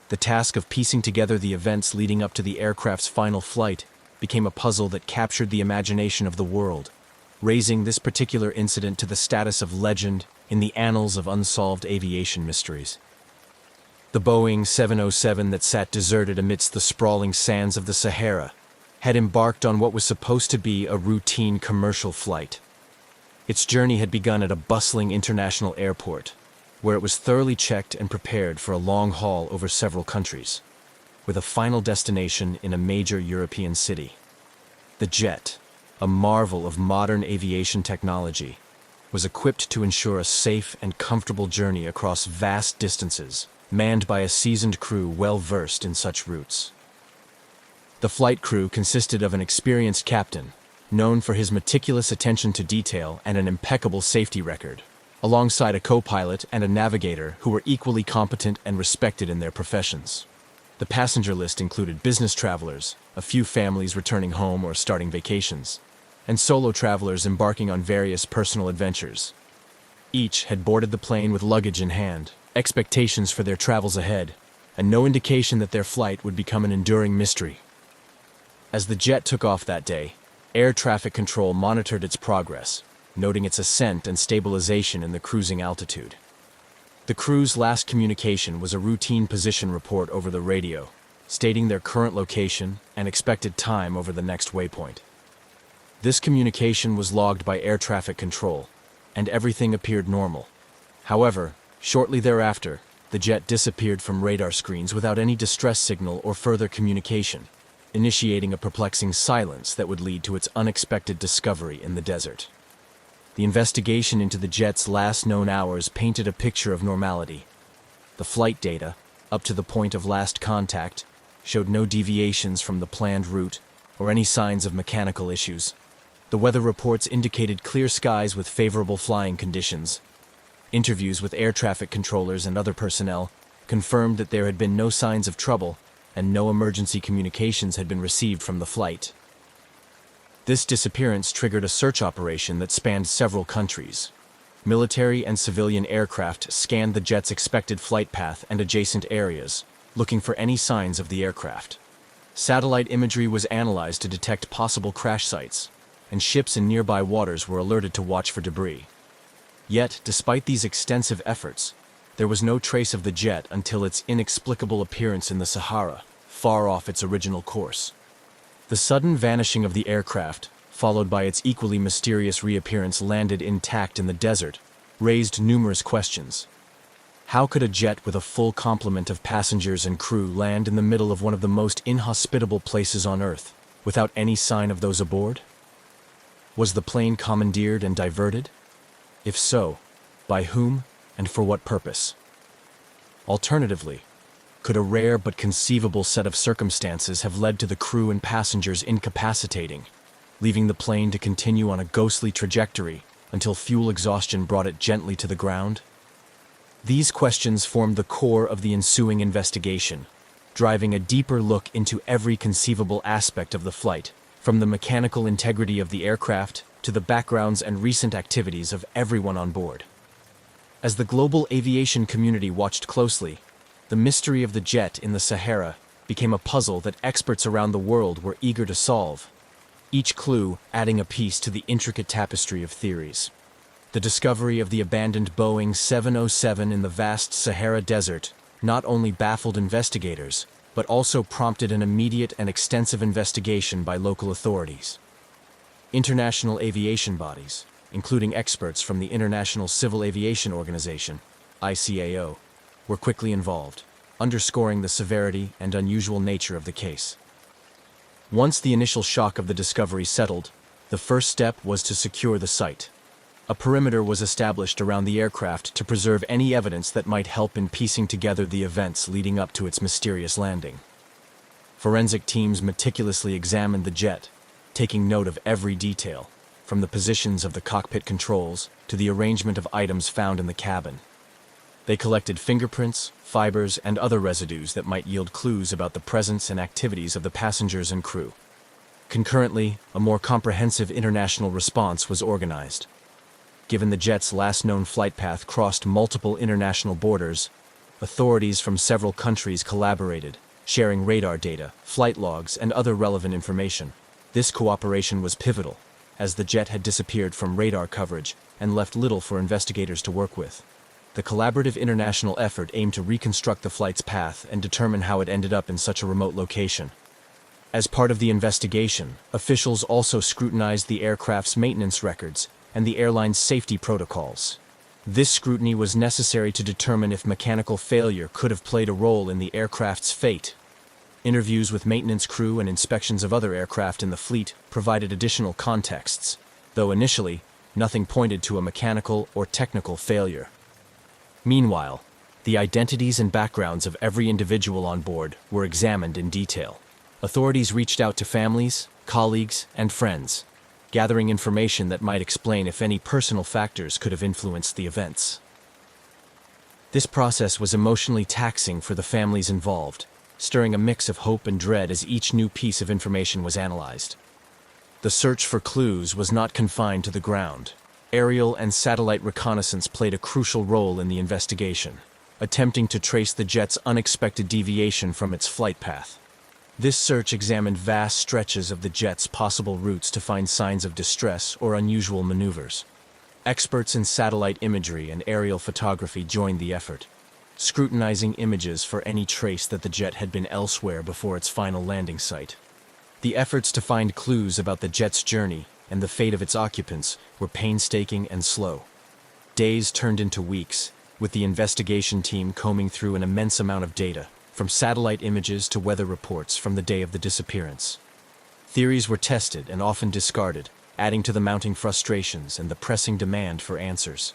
the task of piecing together the events leading up to the aircraft's final flight became a puzzle that captured the imagination of the world, raising this particular incident to the status of legend in the annals of unsolved aviation mysteries. The Boeing 707 that sat deserted amidst the sprawling sands of the Sahara had embarked on what was supposed to be a routine commercial flight. Its journey had begun at a bustling international airport, where it was thoroughly checked and prepared for a long haul over several countries, with a final destination in a major European city. The jet, a marvel of modern aviation technology, was equipped to ensure a safe and comfortable journey across vast distances, manned by a seasoned crew well-versed in such routes. The flight crew consisted of an experienced captain, known for his meticulous attention to detail and an impeccable safety record, alongside a co-pilot and a navigator who were equally competent and respected in their professions. The passenger list included business travelers, a few families returning home or starting vacations, and solo travelers embarking on various personal adventures. Each had boarded the plane with luggage in hand, expectations for their travels ahead, and no indication that their flight would become an enduring mystery. As the jet took off that day, air traffic control monitored its progress, noting its ascent and stabilization in the cruising altitude. The crew's last communication was a routine position report over the radio, stating their current location and expected time over the next waypoint. This communication was logged by air traffic control, and everything appeared normal. However, shortly thereafter, the jet disappeared from radar screens without any distress signal or further communication, initiating a perplexing silence that would lead to its unexpected discovery in the desert. The investigation into the jet's last known hours painted a picture of normality. The flight data, up to the point of last contact, showed no deviations from the planned route or any signs of mechanical issues. The weather reports indicated clear skies with favorable flying conditions. Interviews with air traffic controllers and other personnel confirmed that there had been no signs of trouble and no emergency communications had been received from the flight. This disappearance triggered a search operation that spanned several countries. Military and civilian aircraft scanned the jet's expected flight path and adjacent areas, looking for any signs of the aircraft. Satellite imagery was analyzed to detect possible crash sites, and ships in nearby waters were alerted to watch for debris. Yet, despite these extensive efforts, there was no trace of the jet until its inexplicable appearance in the Sahara, far off its original course. The sudden vanishing of the aircraft, followed by its equally mysterious reappearance landed intact in the desert, raised numerous questions. How could a jet with a full complement of passengers and crew land in the middle of one of the most inhospitable places on Earth, without any sign of those aboard? Was the plane commandeered and diverted? If so, by whom and for what purpose? Alternatively, could a rare but conceivable set of circumstances have led to the crew and passengers incapacitating, leaving the plane to continue on a ghostly trajectory until fuel exhaustion brought it gently to the ground? These questions formed the core of the ensuing investigation, driving a deeper look into every conceivable aspect of the flight, from the mechanical integrity of the aircraft to the backgrounds and recent activities of everyone on board. As the global aviation community watched closely, the mystery of the jet in the Sahara became a puzzle that experts around the world were eager to solve, each clue adding a piece to the intricate tapestry of theories. The discovery of the abandoned Boeing 707 in the vast Sahara Desert not only baffled investigators, but also prompted an immediate and extensive investigation by local authorities. International aviation bodies, including experts from the International Civil Aviation Organization, ICAO, were quickly involved, underscoring the severity and unusual nature of the case. Once the initial shock of the discovery settled, the first step was to secure the site. A perimeter was established around the aircraft to preserve any evidence that might help in piecing together the events leading up to its mysterious landing. Forensic teams meticulously examined the jet, taking note of every detail, from the positions of the cockpit controls to the arrangement of items found in the cabin. They collected fingerprints, fibers, and other residues that might yield clues about the presence and activities of the passengers and crew. Concurrently, a more comprehensive international response was organized. Given the jet's last known flight path crossed multiple international borders, authorities from several countries collaborated, sharing radar data, flight logs, and other relevant information. This cooperation was pivotal, as the jet had disappeared from radar coverage and left little for investigators to work with. The collaborative international effort aimed to reconstruct the flight's path and determine how it ended up in such a remote location. As part of the investigation, officials also scrutinized the aircraft's maintenance records and the airline's safety protocols. This scrutiny was necessary to determine if mechanical failure could have played a role in the aircraft's fate. Interviews with maintenance crew and inspections of other aircraft in the fleet provided additional contexts, though initially, nothing pointed to a mechanical or technical failure. Meanwhile, the identities and backgrounds of every individual on board were examined in detail. Authorities reached out to families, colleagues, and friends, gathering information that might explain if any personal factors could have influenced the events. This process was emotionally taxing for the families involved, stirring a mix of hope and dread as each new piece of information was analyzed. The search for clues was not confined to the ground. Aerial and satellite reconnaissance played a crucial role in the investigation, attempting to trace the jet's unexpected deviation from its flight path. This search examined vast stretches of the jet's possible routes to find signs of distress or unusual maneuvers. Experts in satellite imagery and aerial photography joined the effort, scrutinizing images for any trace that the jet had been elsewhere before its final landing site. The efforts to find clues about the jet's journey and the fate of its occupants were painstaking and slow. Days turned into weeks, with the investigation team combing through an immense amount of data, from satellite images to weather reports from the day of the disappearance. Theories were tested and often discarded, adding to the mounting frustrations and the pressing demand for answers.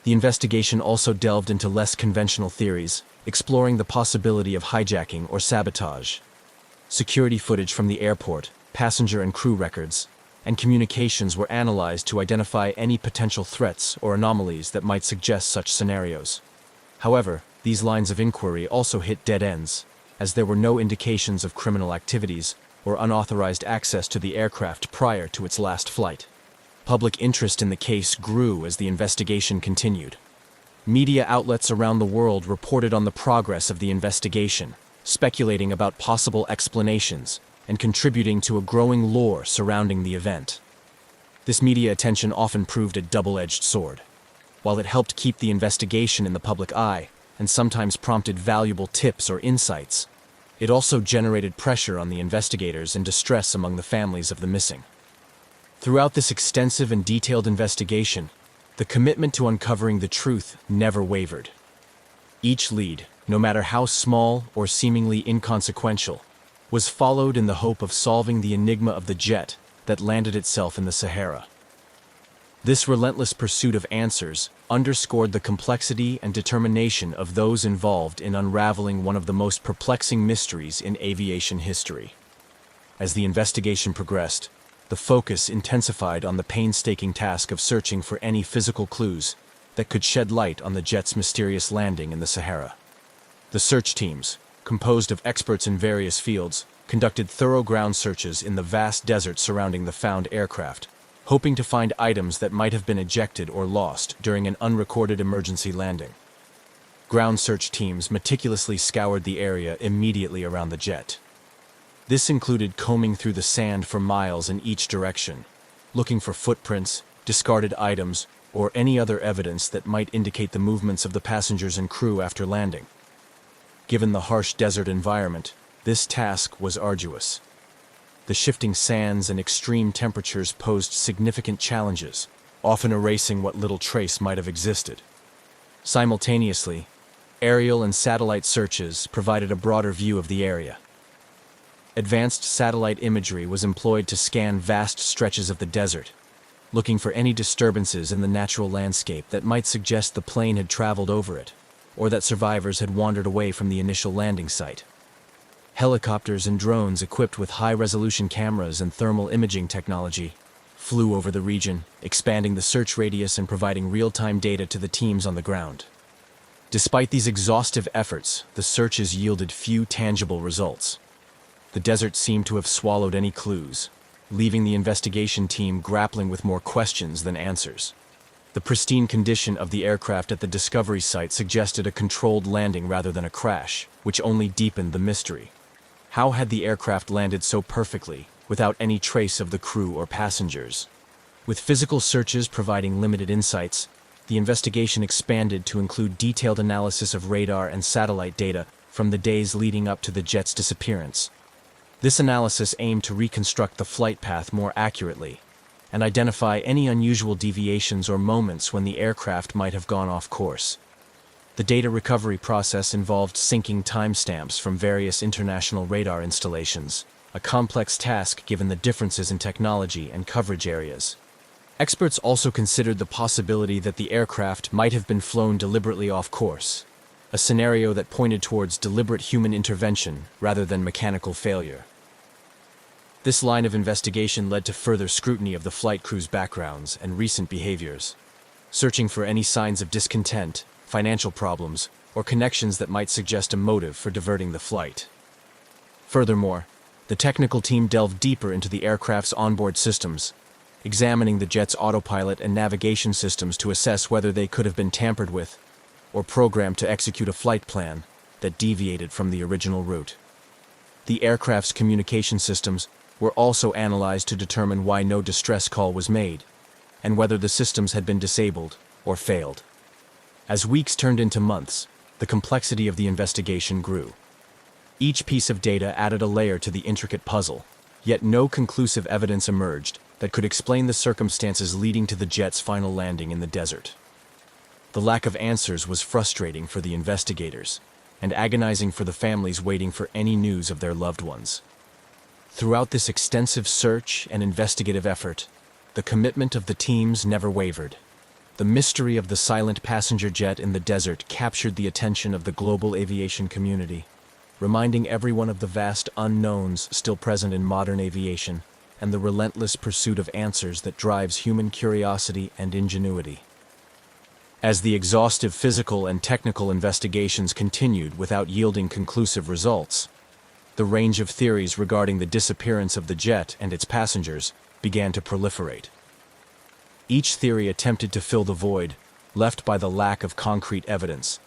The investigation also delved into less conventional theories, exploring the possibility of hijacking or sabotage. Security footage from the airport, passenger and crew records, and communications were analyzed to identify any potential threats or anomalies that might suggest such scenarios. However, these lines of inquiry also hit dead ends, as there were no indications of criminal activities or unauthorized access to the aircraft prior to its last flight. Public interest in the case grew as the investigation continued. Media outlets around the world reported on the progress of the investigation, speculating about possible explanations and contributing to a growing lore surrounding the event. This media attention often proved a double-edged sword. While it helped keep the investigation in the public eye and sometimes prompted valuable tips or insights, it also generated pressure on the investigators and distress among the families of the missing. Throughout this extensive and detailed investigation, the commitment to uncovering the truth never wavered. Each lead, no matter how small or seemingly inconsequential, was followed in the hope of solving the enigma of the jet that landed itself in the Sahara. This relentless pursuit of answers underscored the complexity and determination of those involved in unraveling one of the most perplexing mysteries in aviation history. As the investigation progressed, the focus intensified on the painstaking task of searching for any physical clues that could shed light on the jet's mysterious landing in the Sahara. The search teams, composed of experts in various fields, conducted thorough ground searches in the vast desert surrounding the found aircraft, hoping to find items that might have been ejected or lost during an unrecorded emergency landing. Ground search teams meticulously scoured the area immediately around the jet. This included combing through the sand for miles in each direction, looking for footprints, discarded items, or any other evidence that might indicate the movements of the passengers and crew after landing. Given the harsh desert environment, this task was arduous. The shifting sands and extreme temperatures posed significant challenges, often erasing what little trace might have existed. Simultaneously, aerial and satellite searches provided a broader view of the area. Advanced satellite imagery was employed to scan vast stretches of the desert, looking for any disturbances in the natural landscape that might suggest the plane had traveled over it, or that survivors had wandered away from the initial landing site. Helicopters and drones equipped with high-resolution cameras and thermal imaging technology flew over the region, expanding the search radius and providing real-time data to the teams on the ground. Despite these exhaustive efforts, the searches yielded few tangible results. The desert seemed to have swallowed any clues, leaving the investigation team grappling with more questions than answers. The pristine condition of the aircraft at the discovery site suggested a controlled landing rather than a crash, which only deepened the mystery. How had the aircraft landed so perfectly, without any trace of the crew or passengers. With physical searches providing limited insights, the investigation expanded to include detailed analysis of radar and satellite data from the days leading up to the jet's disappearance. This analysis aimed to reconstruct the flight path more accurately and identify any unusual deviations or moments when the aircraft might have gone off course. The data recovery process involved syncing timestamps from various international radar installations, a complex task given the differences in technology and coverage areas. Experts also considered the possibility that the aircraft might have been flown deliberately off course, a scenario that pointed towards deliberate human intervention rather than mechanical failure. This line of investigation led to further scrutiny of the flight crew's backgrounds and recent behaviors, searching for any signs of discontent, financial problems, or connections that might suggest a motive for diverting the flight. Furthermore, the technical team delved deeper into the aircraft's onboard systems, examining the jet's autopilot and navigation systems to assess whether they could have been tampered with or programmed to execute a flight plan that deviated from the original route. The aircraft's communication systems were also analyzed to determine why no distress call was made and whether the systems had been disabled or failed. As weeks turned into months, the complexity of the investigation grew. Each piece of data added a layer to the intricate puzzle, yet no conclusive evidence emerged that could explain the circumstances leading to the jet's final landing in the desert. The lack of answers was frustrating for the investigators and agonizing for the families waiting for any news of their loved ones. Throughout this extensive search and investigative effort, the commitment of the teams never wavered. The mystery of the silent passenger jet in the desert captured the attention of the global aviation community, reminding everyone of the vast unknowns still present in modern aviation and the relentless pursuit of answers that drives human curiosity and ingenuity. As the exhaustive physical and technical investigations continued without yielding conclusive results, the range of theories regarding the disappearance of the jet and its passengers began to proliferate. Each theory attempted to fill the void left by the lack of concrete evidence,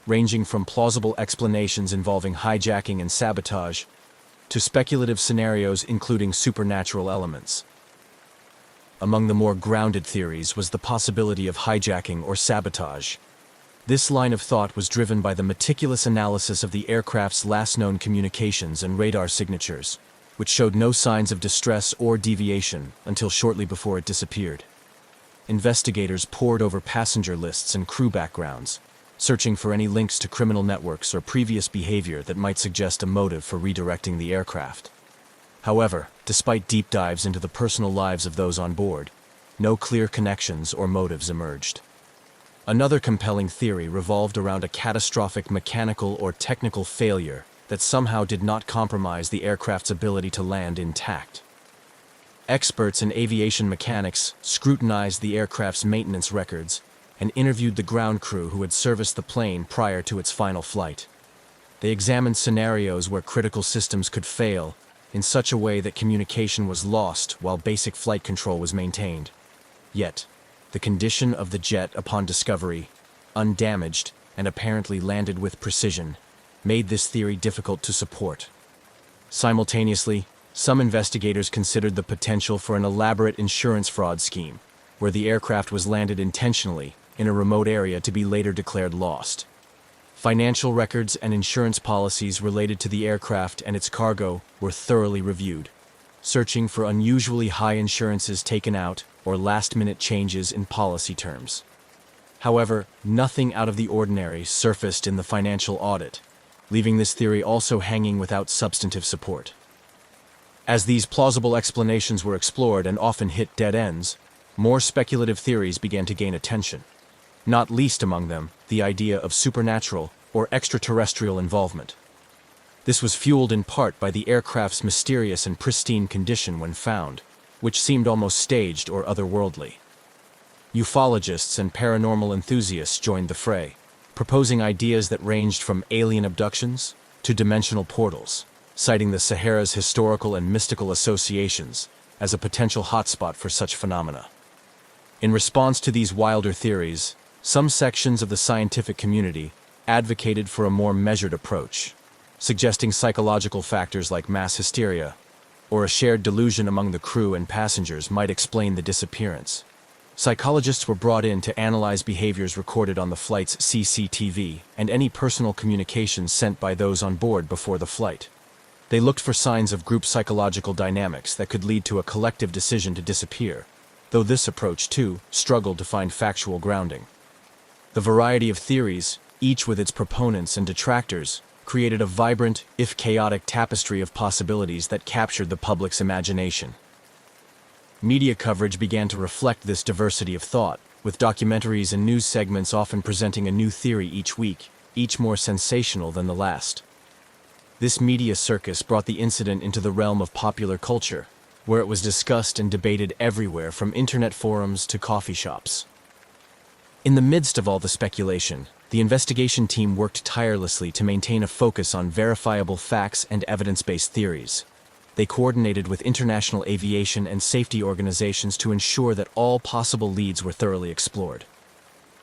ranging from plausible explanations involving hijacking and sabotage to speculative scenarios including supernatural elements. Among the more grounded theories was the possibility of hijacking or sabotage. This line of thought was driven by the meticulous analysis of the aircraft's last known communications and radar signatures, which showed no signs of distress or deviation until shortly before it disappeared. Investigators pored over passenger lists and crew backgrounds, searching for any links to criminal networks or previous behavior that might suggest a motive for redirecting the aircraft. However, despite deep dives into the personal lives of those on board, no clear connections or motives emerged. Another compelling theory revolved around a catastrophic mechanical or technical failure that somehow did not compromise the aircraft's ability to land intact. Experts in aviation mechanics scrutinized the aircraft's maintenance records and interviewed the ground crew who had serviced the plane prior to its final flight. They examined scenarios where critical systems could fail in such a way that communication was lost while basic flight control was maintained. Yet, the condition of the jet upon discovery, undamaged and apparently landed with precision, made this theory difficult to support. Simultaneously, some investigators considered the potential for an elaborate insurance fraud scheme, where the aircraft was landed intentionally in a remote area to be later declared lost. Financial records and insurance policies related to the aircraft and its cargo were thoroughly reviewed, searching for unusually high insurances taken out or last-minute changes in policy terms. However, nothing out of the ordinary surfaced in the financial audit, leaving this theory also hanging without substantive support. As these plausible explanations were explored and often hit dead ends, more speculative theories began to gain attention. Not least among them, the idea of supernatural or extraterrestrial involvement. This was fueled in part by the aircraft's mysterious and pristine condition when found, which seemed almost staged or otherworldly. Ufologists and paranormal enthusiasts joined the fray, proposing ideas that ranged from alien abductions to dimensional portals, citing the Sahara's historical and mystical associations as a potential hotspot for such phenomena. In response to these wilder theories, some sections of the scientific community advocated for a more measured approach, suggesting psychological factors like mass hysteria, or a shared delusion among the crew and passengers might explain the disappearance. Psychologists were brought in to analyze behaviors recorded on the flight's CCTV and any personal communications sent by those on board before the flight. They looked for signs of group psychological dynamics that could lead to a collective decision to disappear, though this approach, too, struggled to find factual grounding. The variety of theories, each with its proponents and detractors, created a vibrant, if chaotic, tapestry of possibilities that captured the public's imagination. Media coverage began to reflect this diversity of thought, with documentaries and news segments often presenting a new theory each week, each more sensational than the last. This media circus brought the incident into the realm of popular culture, where it was discussed and debated everywhere from internet forums to coffee shops. In the midst of all the speculation, the investigation team worked tirelessly to maintain a focus on verifiable facts and evidence-based theories. They coordinated with international aviation and safety organizations to ensure that all possible leads were thoroughly explored.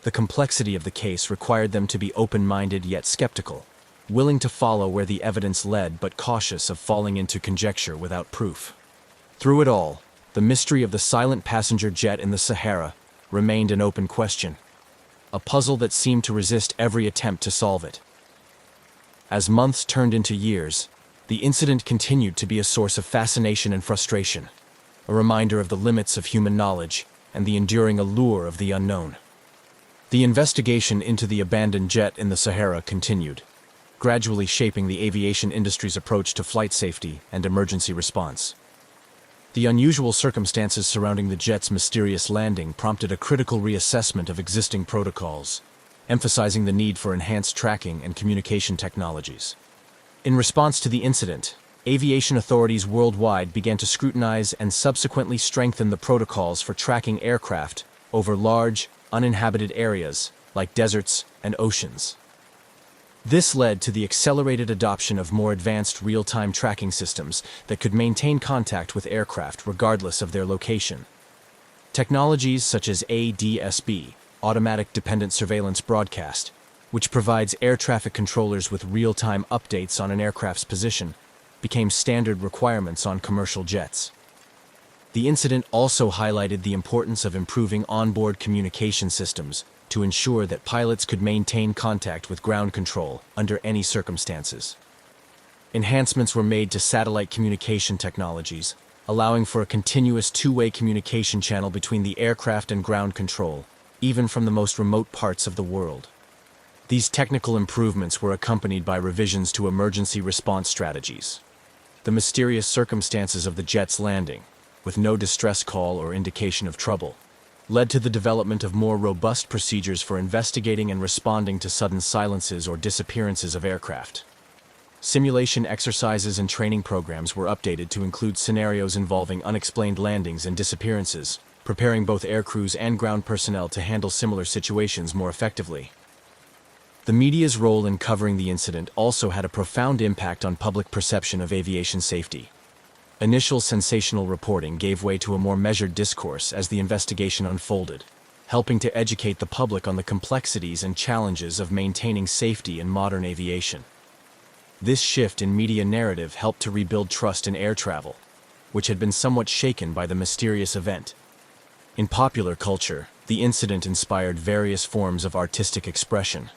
The complexity of the case required them to be open-minded yet skeptical, willing to follow where the evidence led but cautious of falling into conjecture without proof. Through it all, the mystery of the silent passenger jet in the Sahara remained an open question, a puzzle that seemed to resist every attempt to solve it. As months turned into years, the incident continued to be a source of fascination and frustration, a reminder of the limits of human knowledge and the enduring allure of the unknown. The investigation into the abandoned jet in the Sahara continued, gradually shaping the aviation industry's approach to flight safety and emergency response. The unusual circumstances surrounding the jet's mysterious landing prompted a critical reassessment of existing protocols, emphasizing the need for enhanced tracking and communication technologies. In response to the incident, aviation authorities worldwide began to scrutinize and subsequently strengthen the protocols for tracking aircraft over large, uninhabited areas like deserts and oceans. This led to the accelerated adoption of more advanced real-time tracking systems that could maintain contact with aircraft regardless of their location. Technologies such as ADS-B, Automatic Dependent Surveillance Broadcast, which provides air traffic controllers with real-time updates on an aircraft's position, became standard requirements on commercial jets. The incident also highlighted the importance of improving onboard communication systems to ensure that pilots could maintain contact with ground control under any circumstances. Enhancements were made to satellite communication technologies, allowing for a continuous two-way communication channel between the aircraft and ground control, even from the most remote parts of the world. These technical improvements were accompanied by revisions to emergency response strategies. The mysterious circumstances of the jet's landing, with no distress call or indication of trouble, led to the development of more robust procedures for investigating and responding to sudden silences or disappearances of aircraft. Simulation exercises and training programs were updated to include scenarios involving unexplained landings and disappearances, preparing both aircrews and ground personnel to handle similar situations more effectively. The media's role in covering the incident also had a profound impact on public perception of aviation safety. Initial sensational reporting gave way to a more measured discourse as the investigation unfolded, helping to educate the public on the complexities and challenges of maintaining safety in modern aviation. This shift in media narrative helped to rebuild trust in air travel, which had been somewhat shaken by the mysterious event. In popular culture, the incident inspired various forms of artistic expression.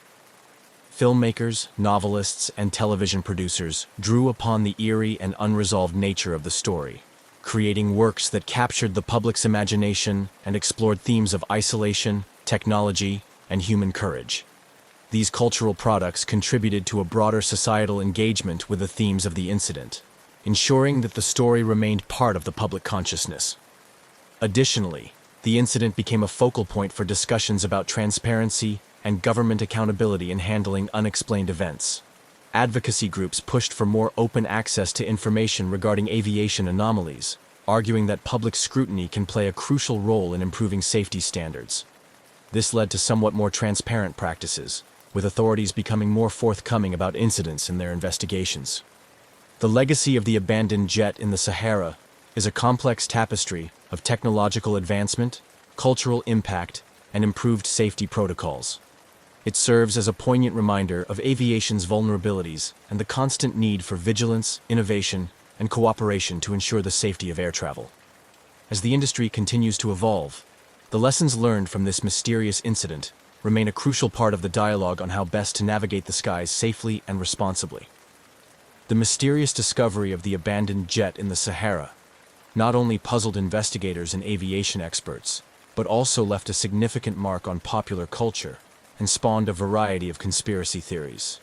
Filmmakers, novelists, and television producers drew upon the eerie and unresolved nature of the story, creating works that captured the public's imagination and explored themes of isolation, technology, and human courage. These cultural products contributed to a broader societal engagement with the themes of the incident, ensuring that the story remained part of the public consciousness. Additionally, the incident became a focal point for discussions about transparency and government accountability in handling unexplained events. Advocacy groups pushed for more open access to information regarding aviation anomalies, arguing that public scrutiny can play a crucial role in improving safety standards. This led to somewhat more transparent practices, with authorities becoming more forthcoming about incidents in their investigations. The legacy of the abandoned jet in the Sahara is a complex tapestry of technological advancement, cultural impact, and improved safety protocols. It serves as a poignant reminder of aviation's vulnerabilities and the constant need for vigilance, innovation, and cooperation to ensure the safety of air travel. As the industry continues to evolve, the lessons learned from this mysterious incident remain a crucial part of the dialogue on how best to navigate the skies safely and responsibly. The mysterious discovery of the abandoned jet in the Sahara not only puzzled investigators and aviation experts, but also left a significant mark on popular culture and spawned a variety of conspiracy theories.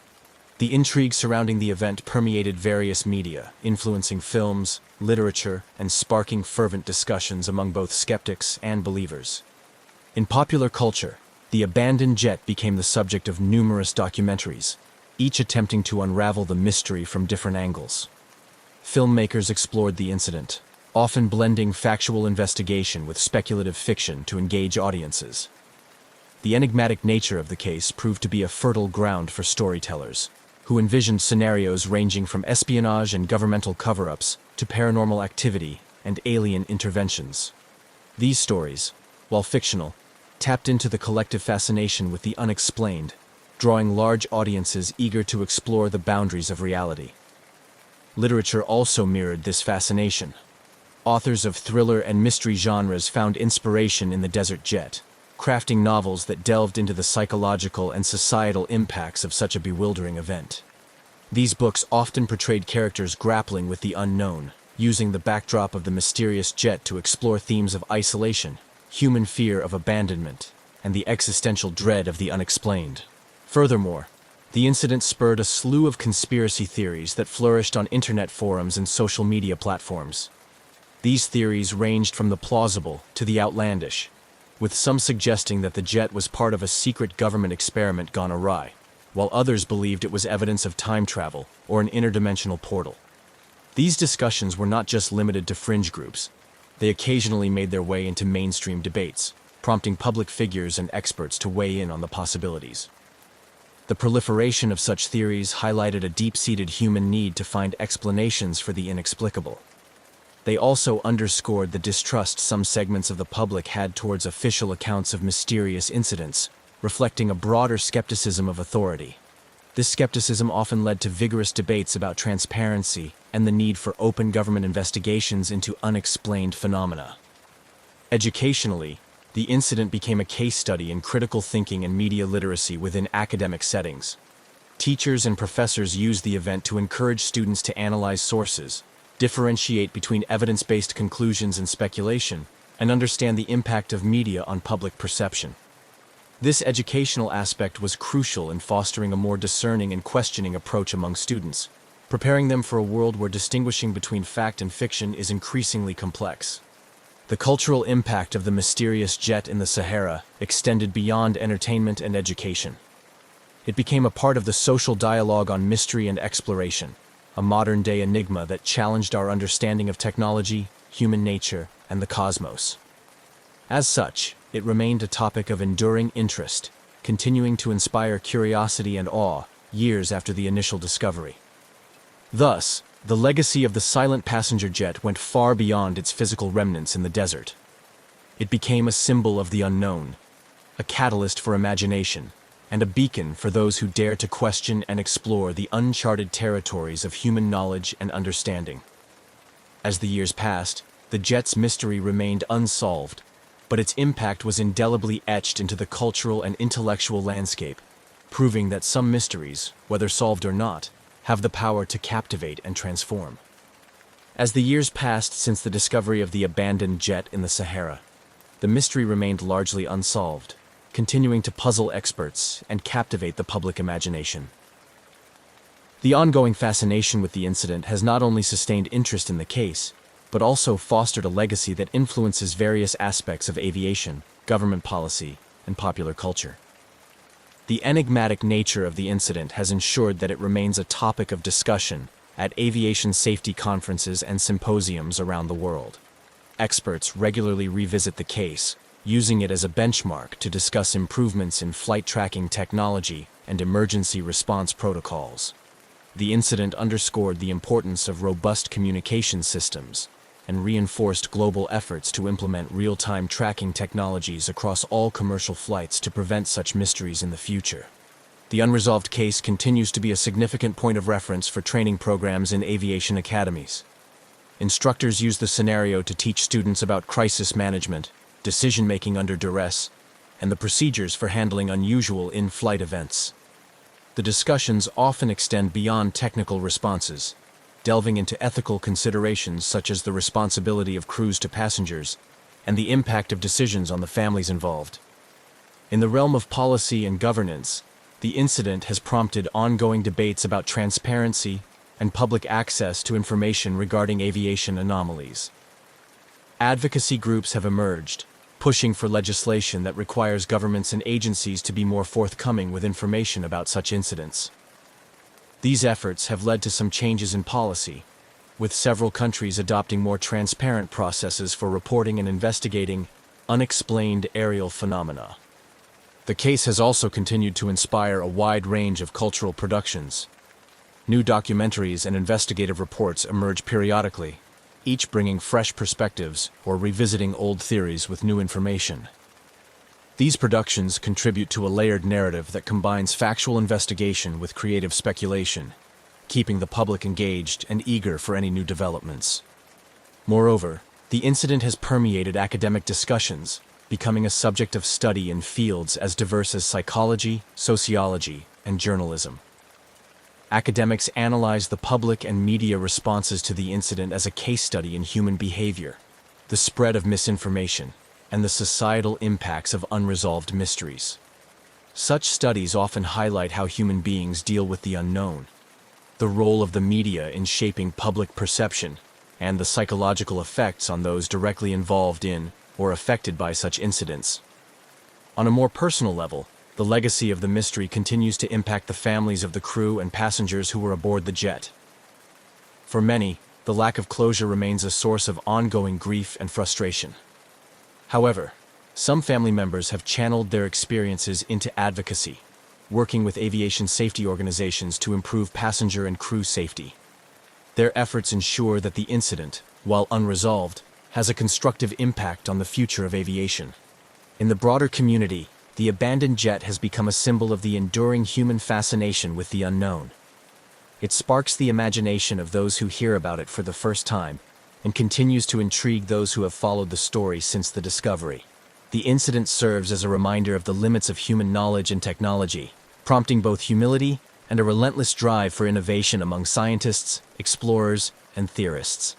The intrigue surrounding the event permeated various media, influencing films, literature, and sparking fervent discussions among both skeptics and believers. In popular culture, the abandoned jet became the subject of numerous documentaries, each attempting to unravel the mystery from different angles. Filmmakers explored the incident, often blending factual investigation with speculative fiction to engage audiences. The enigmatic nature of the case proved to be a fertile ground for storytellers, who envisioned scenarios ranging from espionage and governmental cover-ups to paranormal activity and alien interventions. These stories, while fictional, tapped into the collective fascination with the unexplained, drawing large audiences eager to explore the boundaries of reality. Literature also mirrored this fascination. Authors of thriller and mystery genres found inspiration in the Desert Jet, crafting novels that delved into the psychological and societal impacts of such a bewildering event. These books often portrayed characters grappling with the unknown, using the backdrop of the mysterious jet to explore themes of isolation, human fear of abandonment, and the existential dread of the unexplained. Furthermore, the incident spurred a slew of conspiracy theories that flourished on internet forums and social media platforms. These theories ranged from the plausible to the outlandish, with some suggesting that the jet was part of a secret government experiment gone awry, while others believed it was evidence of time travel or an interdimensional portal. These discussions were not just limited to fringe groups. They occasionally made their way into mainstream debates, prompting public figures and experts to weigh in on the possibilities. The proliferation of such theories highlighted a deep-seated human need to find explanations for the inexplicable. They also underscored the distrust some segments of the public had towards official accounts of mysterious incidents, reflecting a broader skepticism of authority. This skepticism often led to vigorous debates about transparency and the need for open government investigations into unexplained phenomena. Educationally, the incident became a case study in critical thinking and media literacy within academic settings. Teachers and professors used the event to encourage students to analyze sources, differentiate between evidence-based conclusions and speculation, and understand the impact of media on public perception. This educational aspect was crucial in fostering a more discerning and questioning approach among students, preparing them for a world where distinguishing between fact and fiction is increasingly complex. The cultural impact of the mysterious jet in the Sahara extended beyond entertainment and education. It became a part of the social dialogue on mystery and exploration, a modern-day enigma that challenged our understanding of technology, human nature, and the cosmos. As such, it remained a topic of enduring interest, continuing to inspire curiosity and awe years after the initial discovery. Thus, the legacy of the silent passenger jet went far beyond its physical remnants in the desert. It became a symbol of the unknown, a catalyst for imagination, and a beacon for those who dare to question and explore the uncharted territories of human knowledge and understanding. As the years passed, the jet's mystery remained unsolved, but its impact was indelibly etched into the cultural and intellectual landscape, proving that some mysteries, whether solved or not, have the power to captivate and transform. As the years passed since the discovery of the abandoned jet in the Sahara, the mystery remained largely unsolved, continuing to puzzle experts and captivate the public imagination. The ongoing fascination with the incident has not only sustained interest in the case, but also fostered a legacy that influences various aspects of aviation, government policy, and popular culture. The enigmatic nature of the incident has ensured that it remains a topic of discussion at aviation safety conferences and symposiums around the world. Experts regularly revisit the case, using it as a benchmark to discuss improvements in flight tracking technology and emergency response protocols. The incident underscored the importance of robust communication systems and reinforced global efforts to implement real-time tracking technologies across all commercial flights to prevent such mysteries in the future. The unresolved case continues to be a significant point of reference for training programs in aviation academies, Instructors use the scenario to teach students about crisis management, decision-making under duress, and the procedures for handling unusual in-flight events. The discussions often extend beyond technical responses, delving into ethical considerations such as the responsibility of crews to passengers and the impact of decisions on the families involved. In the realm of policy and governance, the incident has prompted ongoing debates about transparency and public access to information regarding aviation anomalies. Advocacy groups have emerged, pushing for legislation that requires governments and agencies to be more forthcoming with information about such incidents. These efforts have led to some changes in policy, with several countries adopting more transparent processes for reporting and investigating unexplained aerial phenomena. The case has also continued to inspire a wide range of cultural productions. New documentaries and investigative reports emerge periodically, each bringing fresh perspectives or revisiting old theories with new information. These productions contribute to a layered narrative that combines factual investigation with creative speculation, keeping the public engaged and eager for any new developments. Moreover, the incident has permeated academic discussions, becoming a subject of study in fields as diverse as psychology, sociology, and journalism. Academics analyze the public and media responses to the incident as a case study in human behavior, the spread of misinformation, and the societal impacts of unresolved mysteries. Such studies often highlight how human beings deal with the unknown, the role of the media in shaping public perception, and the psychological effects on those directly involved in or affected by such incidents. On a more personal level, the legacy of the mystery continues to impact the families of the crew and passengers who were aboard the jet. For many, the lack of closure remains a source of ongoing grief and frustration. However, some family members have channeled their experiences into advocacy, working with aviation safety organizations to improve passenger and crew safety. Their efforts ensure that the incident, while unresolved, has a constructive impact on the future of aviation. In the broader community, the abandoned jet has become a symbol of the enduring human fascination with the unknown. It sparks the imagination of those who hear about it for the first time and continues to intrigue those who have followed the story since the discovery. The incident serves as a reminder of the limits of human knowledge and technology, prompting both humility and a relentless drive for innovation among scientists, explorers, and theorists.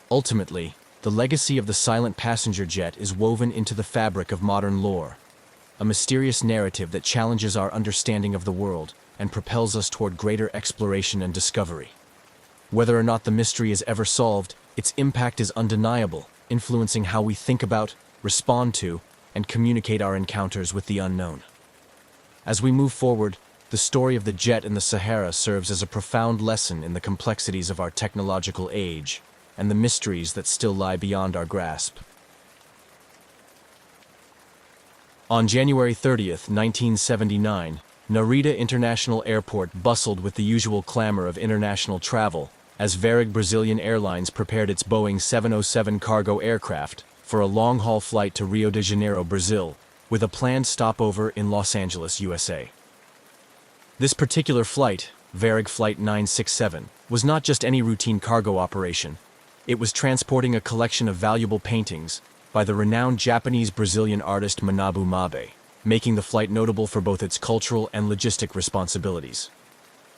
Ultimately, the legacy of the silent passenger jet is woven into the fabric of modern lore, a mysterious narrative that challenges our understanding of the world and propels us toward greater exploration and discovery. Whether or not the mystery is ever solved, its impact is undeniable, influencing how we think about, respond to, and communicate our encounters with the unknown. As we move forward, the story of the jet in the Sahara serves as a profound lesson in the complexities of our technological age and the mysteries that still lie beyond our grasp. On January 30th, 1979, Narita International Airport bustled with the usual clamor of international travel as Varig Brazilian Airlines prepared its Boeing 707 cargo aircraft for a long-haul flight to Rio de Janeiro, Brazil, with a planned stopover in Los Angeles, USA. This particular flight, Varig Flight 967, was not just any routine cargo operation. It was transporting a collection of valuable paintings by the renowned Japanese-Brazilian artist Manabu Mabe, making the flight notable for both its cultural and logistic responsibilities.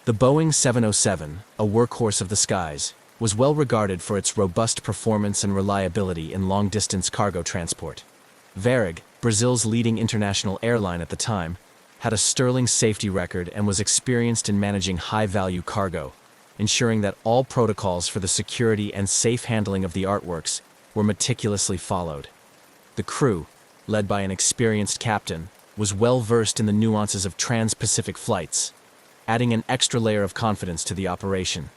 The Boeing 707, a workhorse of the skies, was well regarded for its robust performance and reliability in long-distance cargo transport. Varig, Brazil's leading international airline at the time, had a sterling safety record and was experienced in managing high-value cargo, ensuring that all protocols for the security and safe handling of the artworks were meticulously followed. The crew, led by an experienced captain, was well versed in the nuances of trans-Pacific flights, adding an extra layer of confidence to the operation.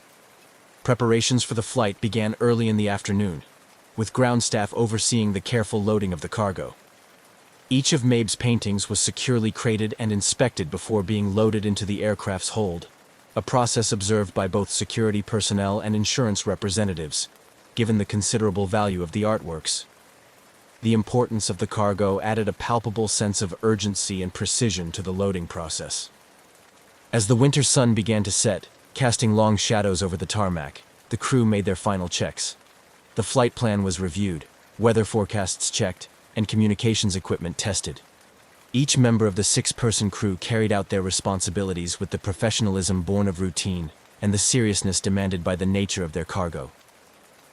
Preparations for the flight began early in the afternoon, with ground staff overseeing the careful loading of the cargo. Each of Mabe's paintings was securely crated and inspected before being loaded into the aircraft's hold, a process observed by both security personnel and insurance representatives, given the considerable value of the artworks. The importance of the cargo added a palpable sense of urgency and precision to the loading process. As the winter sun began to set, casting long shadows over the tarmac, the crew made their final checks. The flight plan was reviewed, weather forecasts checked, and communications equipment tested. Each member of the six-person crew carried out their responsibilities with the professionalism born of routine and the seriousness demanded by the nature of their cargo.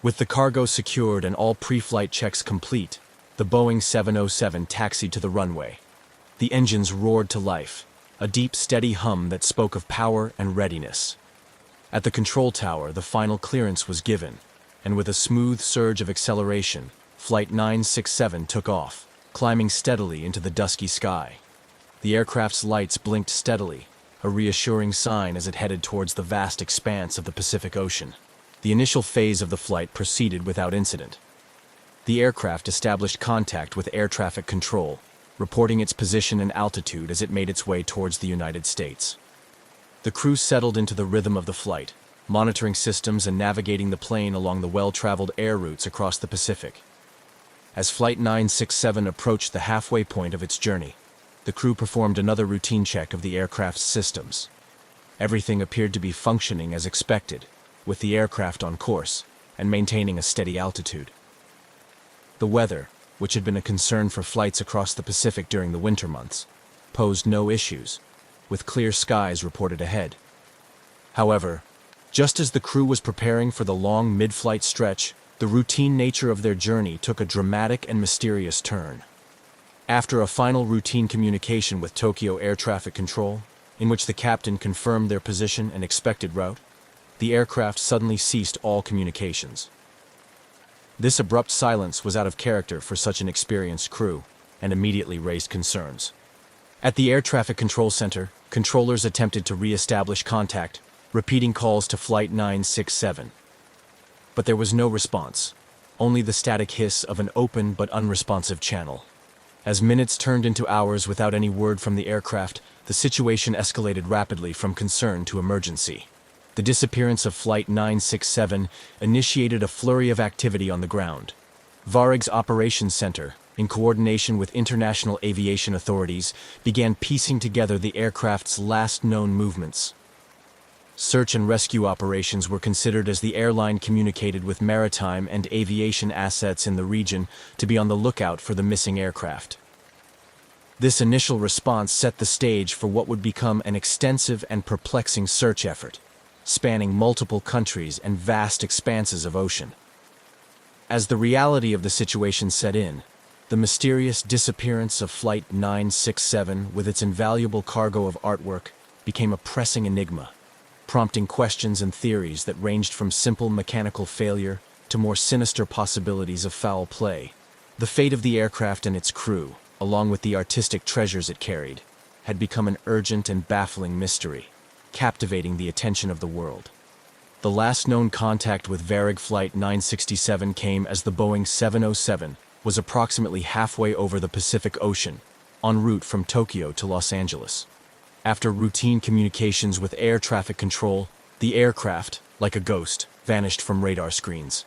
With the cargo secured and all pre-flight checks complete, the Boeing 707 taxied to the runway. The engines roared to life, a deep, steady hum that spoke of power and readiness. At the control tower, the final clearance was given, and with a smooth surge of acceleration, Flight 967 took off, climbing steadily into the dusky sky. The aircraft's lights blinked steadily, a reassuring sign as it headed towards the vast expanse of the Pacific Ocean. The initial phase of the flight proceeded without incident. The aircraft established contact with air traffic control, reporting its position and altitude as it made its way towards the United States. The crew settled into the rhythm of the flight, monitoring systems and navigating the plane along the well-traveled air routes across the Pacific. As Flight 967 approached the halfway point of its journey, the crew performed another routine check of the aircraft's systems. Everything appeared to be functioning as expected, with the aircraft on course and maintaining a steady altitude. The weather, which had been a concern for flights across the Pacific during the winter months, posed no issues, with clear skies reported ahead. However, just as the crew was preparing for the long mid-flight stretch, the routine nature of their journey took a dramatic and mysterious turn. After a final routine communication with Tokyo Air Traffic Control, in which the captain confirmed their position and expected route, the aircraft suddenly ceased all communications. This abrupt silence was out of character for such an experienced crew, and immediately raised concerns. At the Air Traffic Control Center, controllers attempted to re-establish contact, repeating calls to Flight 967. But there was no response, only the static hiss of an open but unresponsive channel. As minutes turned into hours without any word from the aircraft, the situation escalated rapidly from concern to emergency. The disappearance of Flight 967 initiated a flurry of activity on the ground. Varig's Operations Center, in coordination with international aviation authorities, began piecing together the aircraft's last known movements. Search and rescue operations were considered as the airline communicated with maritime and aviation assets in the region to be on the lookout for the missing aircraft. This initial response set the stage for what would become an extensive and perplexing search effort, spanning multiple countries and vast expanses of ocean. As the reality of the situation set in, the mysterious disappearance of Flight 967 with its invaluable cargo of artwork became a pressing enigma, prompting questions and theories that ranged from simple mechanical failure to more sinister possibilities of foul play. The fate of the aircraft and its crew, along with the artistic treasures it carried, had become an urgent and baffling mystery, captivating the attention of the world. The last known contact with Varig Flight 967 came as the Boeing 707 was approximately halfway over the Pacific Ocean, en route from Tokyo to Los Angeles. After routine communications with air traffic control, the aircraft, like a ghost, vanished from radar screens.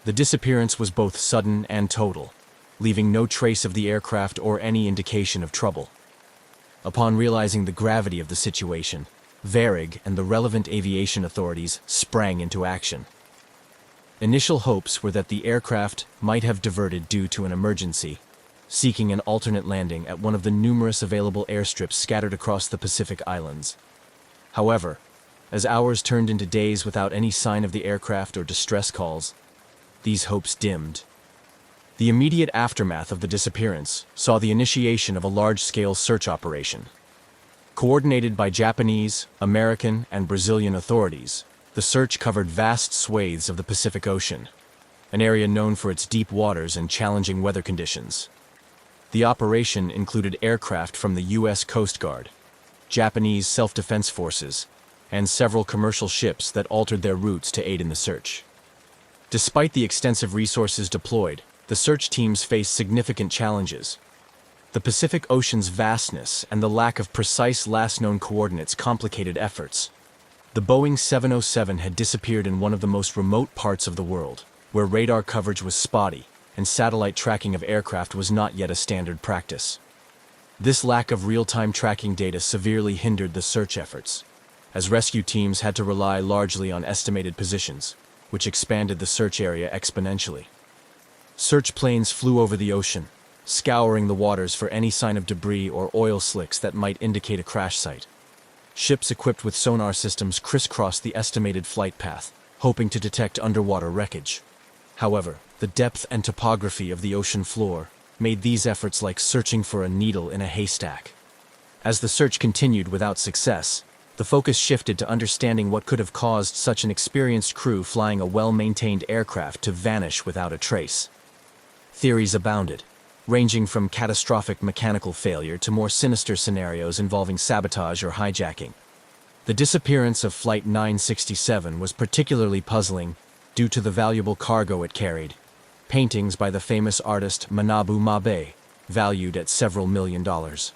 The disappearance was both sudden and total, leaving no trace of the aircraft or any indication of trouble. Upon realizing the gravity of the situation, Varig and the relevant aviation authorities sprang into action. Initial hopes were that the aircraft might have diverted due to an emergency, seeking an alternate landing at one of the numerous available airstrips scattered across the Pacific Islands. However, as hours turned into days without any sign of the aircraft or distress calls, these hopes dimmed. The immediate aftermath of the disappearance saw the initiation of a large-scale search operation. Coordinated by Japanese, American, and Brazilian authorities, the search covered vast swathes of the Pacific Ocean, an area known for its deep waters and challenging weather conditions. The operation included aircraft from the U.S. Coast Guard, Japanese self-defense forces, and several commercial ships that altered their routes to aid in the search. Despite the extensive resources deployed, the search teams faced significant challenges. The Pacific Ocean's vastness and the lack of precise last-known coordinates complicated efforts. The Boeing 707 had disappeared in one of the most remote parts of the world, where radar coverage was spotty and satellite tracking of aircraft was not yet a standard practice. This lack of real-time tracking data severely hindered the search efforts. as rescue teams had to rely largely on estimated positions, which expanded the search area exponentially. Search planes flew over the ocean, scouring the waters for any sign of debris or oil slicks that might indicate a crash site. Ships equipped with sonar systems crisscrossed the estimated flight path, hoping to detect underwater wreckage. However, the depth and topography of the ocean floor made these efforts like searching for a needle in a haystack. As the search continued without success, the focus shifted to understanding what could have caused such an experienced crew flying a well-maintained aircraft to vanish without a trace. Theories abounded, ranging from catastrophic mechanical failure to more sinister scenarios involving sabotage or hijacking. The disappearance of Flight 967 was particularly puzzling due to the valuable cargo it carried, paintings by the famous artist Manabu Mabe, valued at several $1,000,000.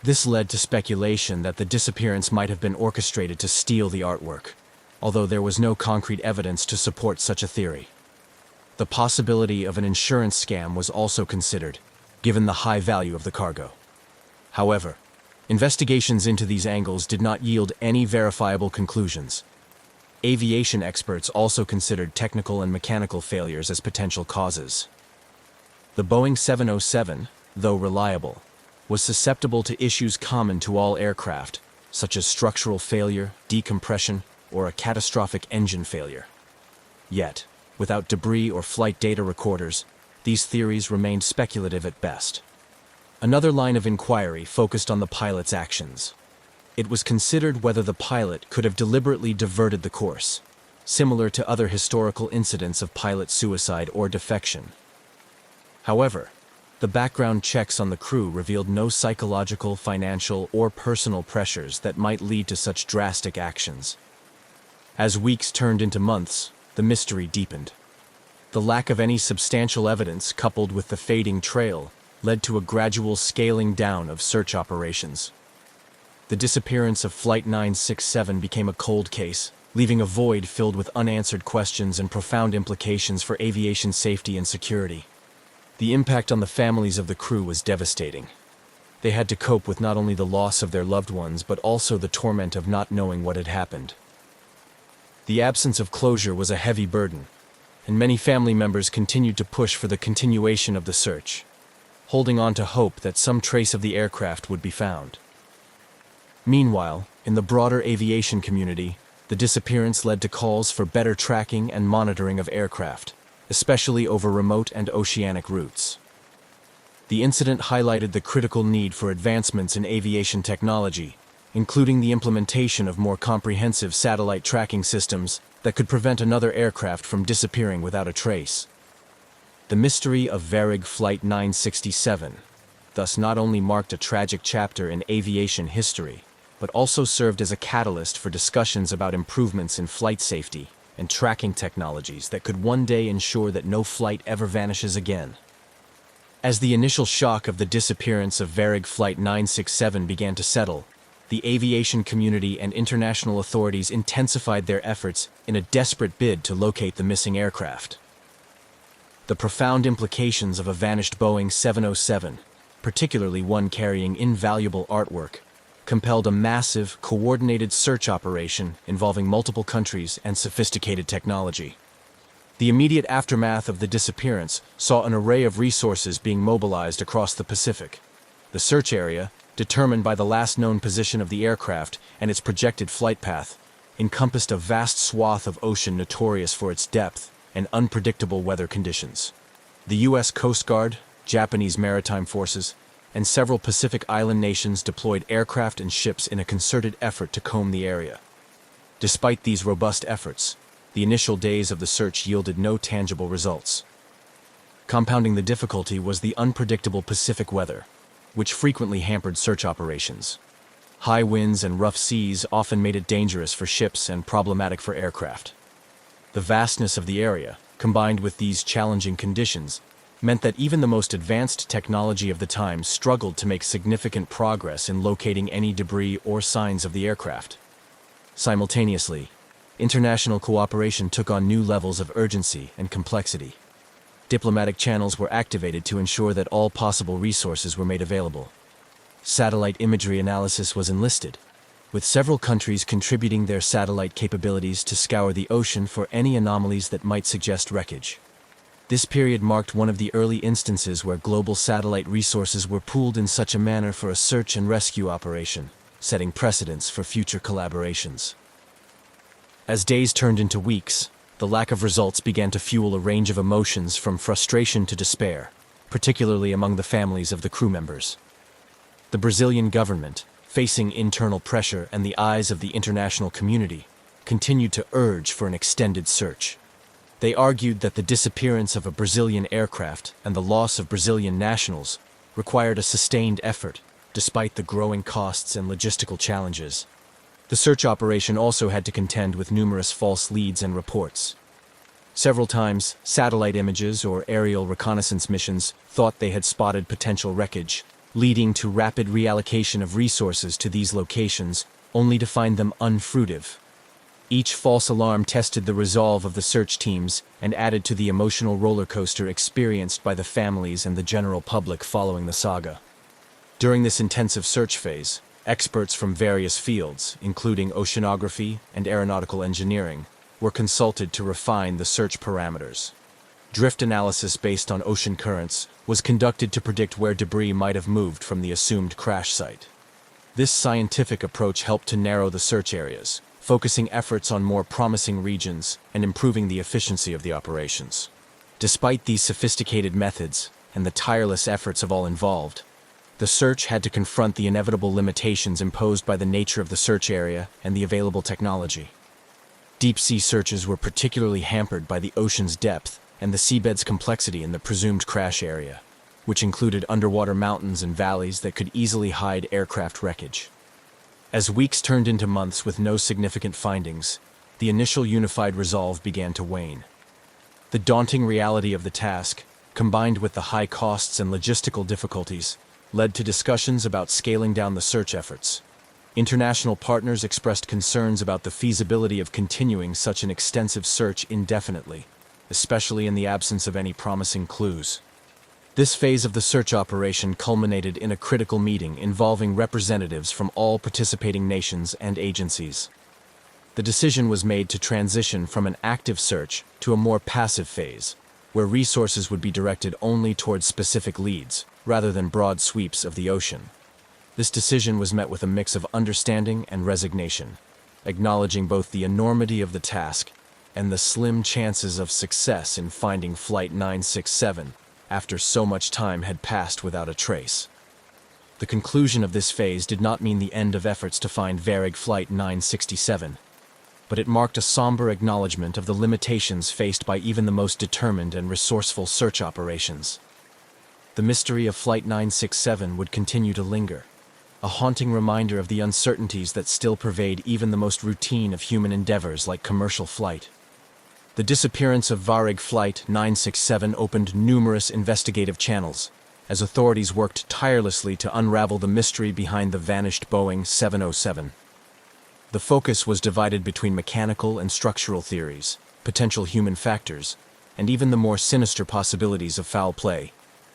This led to speculation that the disappearance might have been orchestrated to steal the artwork, although there was no concrete evidence to support such a theory. The possibility of an insurance scam was also considered, given the high value of the cargo. However, investigations into these angles did not yield any verifiable conclusions. Aviation experts also considered technical and mechanical failures as potential causes. The Boeing 707, though reliable, was susceptible to issues common to all aircraft, such as structural failure, decompression, or a catastrophic engine failure. Yet, without debris or flight data recorders, these theories remained speculative at best. Another line of inquiry focused on the pilot's actions. It was considered whether the pilot could have deliberately diverted the course, similar to other historical incidents of pilot suicide or defection. However, the background checks on the crew revealed no psychological, financial, or personal pressures that might lead to such drastic actions. As weeks turned into months, the mystery deepened. The lack of any substantial evidence, coupled with the fading trail, led to a gradual scaling down of search operations. The disappearance of Flight 967 became a cold case, leaving a void filled with unanswered questions and profound implications for aviation safety and security. The impact on the families of the crew was devastating. They had to cope with not only the loss of their loved ones, but also the torment of not knowing what had happened. The absence of closure was a heavy burden, and many family members continued to push for the continuation of the search, holding on to hope that some trace of the aircraft would be found. Meanwhile, in the broader aviation community, the disappearance led to calls for better tracking and monitoring of aircraft, especially over remote and oceanic routes. The incident highlighted the critical need for advancements in aviation technology, including the implementation of more comprehensive satellite tracking systems that could prevent another aircraft from disappearing without a trace. The mystery of Varig Flight 967 thus not only marked a tragic chapter in aviation history, but also served as a catalyst for discussions about improvements in flight safety and tracking technologies that could one day ensure that no flight ever vanishes again. As the initial shock of the disappearance of Varig Flight 967 began to settle, the aviation community and international authorities intensified their efforts in a desperate bid to locate the missing aircraft. The profound implications of a vanished Boeing 707, particularly one carrying invaluable artwork, compelled a massive, coordinated search operation involving multiple countries and sophisticated technology. The immediate aftermath of the disappearance saw an array of resources being mobilized across the Pacific. The search area, determined by the last known position of the aircraft and its projected flight path, encompassed a vast swath of ocean notorious for its depth and unpredictable weather conditions. The U.S. Coast Guard, Japanese maritime forces, and several Pacific Island nations deployed aircraft and ships in a concerted effort to comb the area. Despite these robust efforts, the initial days of the search yielded no tangible results. Compounding the difficulty was the unpredictable Pacific weather, which frequently hampered search operations. High winds and rough seas often made it dangerous for ships and problematic for aircraft. The vastness of the area, combined with these challenging conditions, meant that even the most advanced technology of the time struggled to make significant progress in locating any debris or signs of the aircraft. Simultaneously, international cooperation took on new levels of urgency and complexity. Diplomatic channels were activated to ensure that all possible resources were made available. Satellite imagery analysis was enlisted, with several countries contributing their satellite capabilities to scour the ocean for any anomalies that might suggest wreckage. This period marked one of the early instances where global satellite resources were pooled in such a manner for a search and rescue operation, setting precedents for future collaborations. As days turned into weeks, the lack of results began to fuel a range of emotions from frustration to despair, particularly among the families of the crew members. The Brazilian government, facing internal pressure and the eyes of the international community, continued to urge for an extended search. They argued that the disappearance of a Brazilian aircraft and the loss of Brazilian nationals required a sustained effort, despite the growing costs and logistical challenges. The search operation also had to contend with numerous false leads and reports. Several times, satellite images or aerial reconnaissance missions thought they had spotted potential wreckage, leading to rapid reallocation of resources to these locations, only to find them unfruitive. Each false alarm tested the resolve of the search teams and added to the emotional roller coaster experienced by the families and the general public following the saga. During this intensive search phase, experts from various fields, including oceanography and aeronautical engineering, were consulted to refine the search parameters. Drift analysis based on ocean currents was conducted to predict where debris might have moved from the assumed crash site. This scientific approach helped to narrow the search areas, focusing efforts on more promising regions and improving the efficiency of the operations. Despite these sophisticated methods and the tireless efforts of all involved, the search had to confront the inevitable limitations imposed by the nature of the search area and the available technology. Deep-sea searches were particularly hampered by the ocean's depth and the seabed's complexity in the presumed crash area, which included underwater mountains and valleys that could easily hide aircraft wreckage. As weeks turned into months with no significant findings, the initial unified resolve began to wane. The daunting reality of the task, combined with the high costs and logistical difficulties, led to discussions about scaling down the search efforts. International partners expressed concerns about the feasibility of continuing such an extensive search indefinitely, especially in the absence of any promising clues. This phase of the search operation culminated in a critical meeting involving representatives from all participating nations and agencies. The decision was made to transition from an active search to a more passive phase, where resources would be directed only towards specific leads, rather than broad sweeps of the ocean. This decision was met with a mix of understanding and resignation, acknowledging both the enormity of the task and the slim chances of success in finding Flight 967 after so much time had passed without a trace. The conclusion of this phase did not mean the end of efforts to find Varig Flight 967, but it marked a somber acknowledgement of the limitations faced by even the most determined and resourceful search operations. The mystery of Flight 967 would continue to linger, a haunting reminder of the uncertainties that still pervade even the most routine of human endeavors like commercial flight. The disappearance of Varig Flight 967 opened numerous investigative channels, as authorities worked tirelessly to unravel the mystery behind the vanished Boeing 707. The focus was divided between mechanical and structural theories, potential human factors, and even the more sinister possibilities of foul play,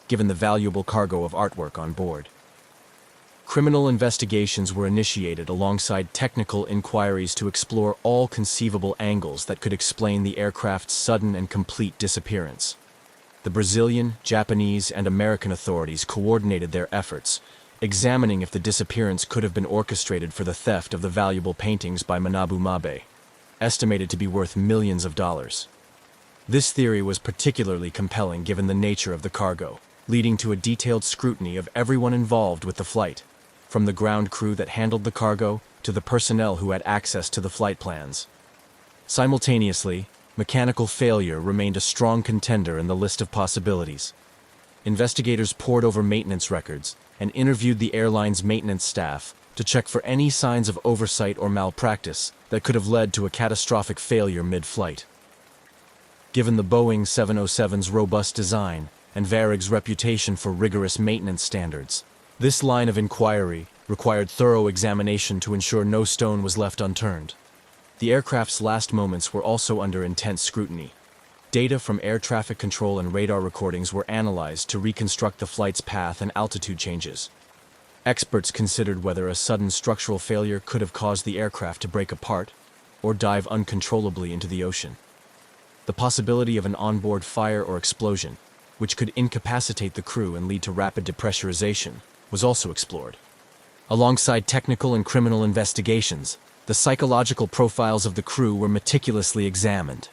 given the valuable cargo of artwork on board. Criminal investigations were initiated alongside technical inquiries to explore all conceivable angles that could explain the aircraft's sudden and complete disappearance. The Brazilian, Japanese, and American authorities coordinated their efforts, examining if the disappearance could have been orchestrated for the theft of the valuable paintings by Manabu Mabe, estimated to be worth millions of dollars. This theory was particularly compelling given the nature of the cargo, leading to a detailed scrutiny of everyone involved with the flight, from the ground crew that handled the cargo to the personnel who had access to the flight plans. Simultaneously, mechanical failure remained a strong contender in the list of possibilities. Investigators pored over maintenance records and interviewed the airline's maintenance staff to check for any signs of oversight or malpractice that could have led to a catastrophic failure mid-flight. Given the Boeing 707's robust design and Varig's reputation for rigorous maintenance standards, this line of inquiry required thorough examination to ensure no stone was left unturned. The aircraft's last moments were also under intense scrutiny. Data from air traffic control and radar recordings were analyzed to reconstruct the flight's path and altitude changes. Experts considered whether a sudden structural failure could have caused the aircraft to break apart or dive uncontrollably into the ocean. The possibility of an onboard fire or explosion, which could incapacitate the crew and lead to rapid depressurization, was also explored. Alongside technical and criminal investigations, the psychological profiles of the crew were meticulously examined.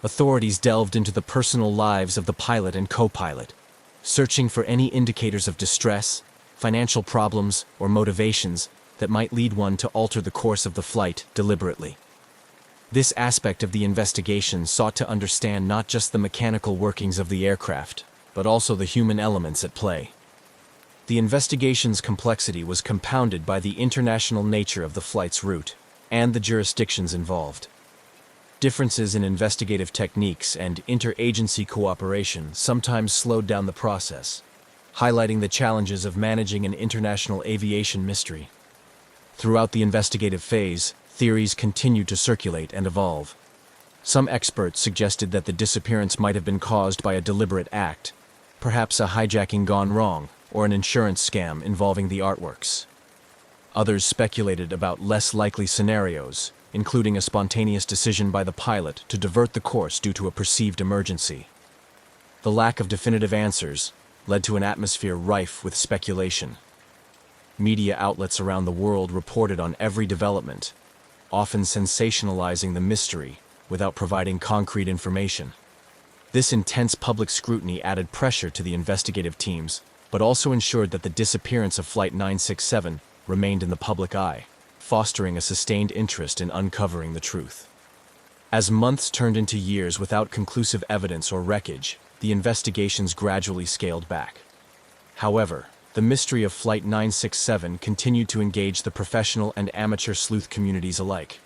Authorities delved into the personal lives of the pilot and co-pilot, searching for any indicators of distress, financial problems, or motivations that might lead one to alter the course of the flight deliberately. This aspect of the investigation sought to understand not just the mechanical workings of the aircraft, but also the human elements at play. The investigation's complexity was compounded by the international nature of the flight's route and the jurisdictions involved. Differences in investigative techniques and interagency cooperation sometimes slowed down the process, highlighting the challenges of managing an international aviation mystery. Throughout the investigative phase, theories continued to circulate and evolve. Some experts suggested that the disappearance might have been caused by a deliberate act, perhaps a hijacking gone wrong, or an insurance scam involving the artworks. Others speculated about less likely scenarios, including a spontaneous decision by the pilot to divert the course due to a perceived emergency. The lack of definitive answers led to an atmosphere rife with speculation. Media outlets around the world reported on every development, often sensationalizing the mystery without providing concrete information. This intense public scrutiny added pressure to the investigative teams, but also ensured that the disappearance of Flight 967 remained in the public eye, fostering a sustained interest in uncovering the truth. As months turned into years without conclusive evidence or wreckage, the investigations gradually scaled back. However, the mystery of Flight 967 continued to engage the professional and amateur sleuth communities alike.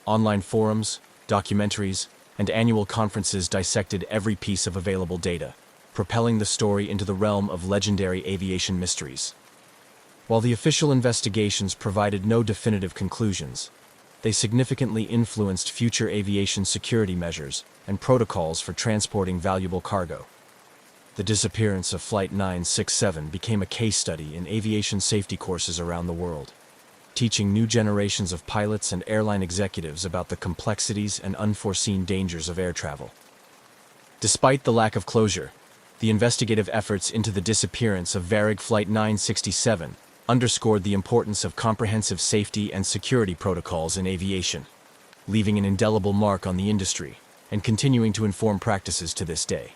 Online forums, documentaries, and annual conferences dissected every piece of available data, propelling the story into the realm of legendary aviation mysteries. While the official investigations provided no definitive conclusions, they significantly influenced future aviation security measures and protocols for transporting valuable cargo. The disappearance of Flight 967 became a case study in aviation safety courses around the world, teaching new generations of pilots and airline executives about the complexities and unforeseen dangers of air travel. Despite the lack of closure, the investigative efforts into the disappearance of Varig Flight 967 underscored the importance of comprehensive safety and security protocols in aviation, leaving an indelible mark on the industry and continuing to inform practices to this day.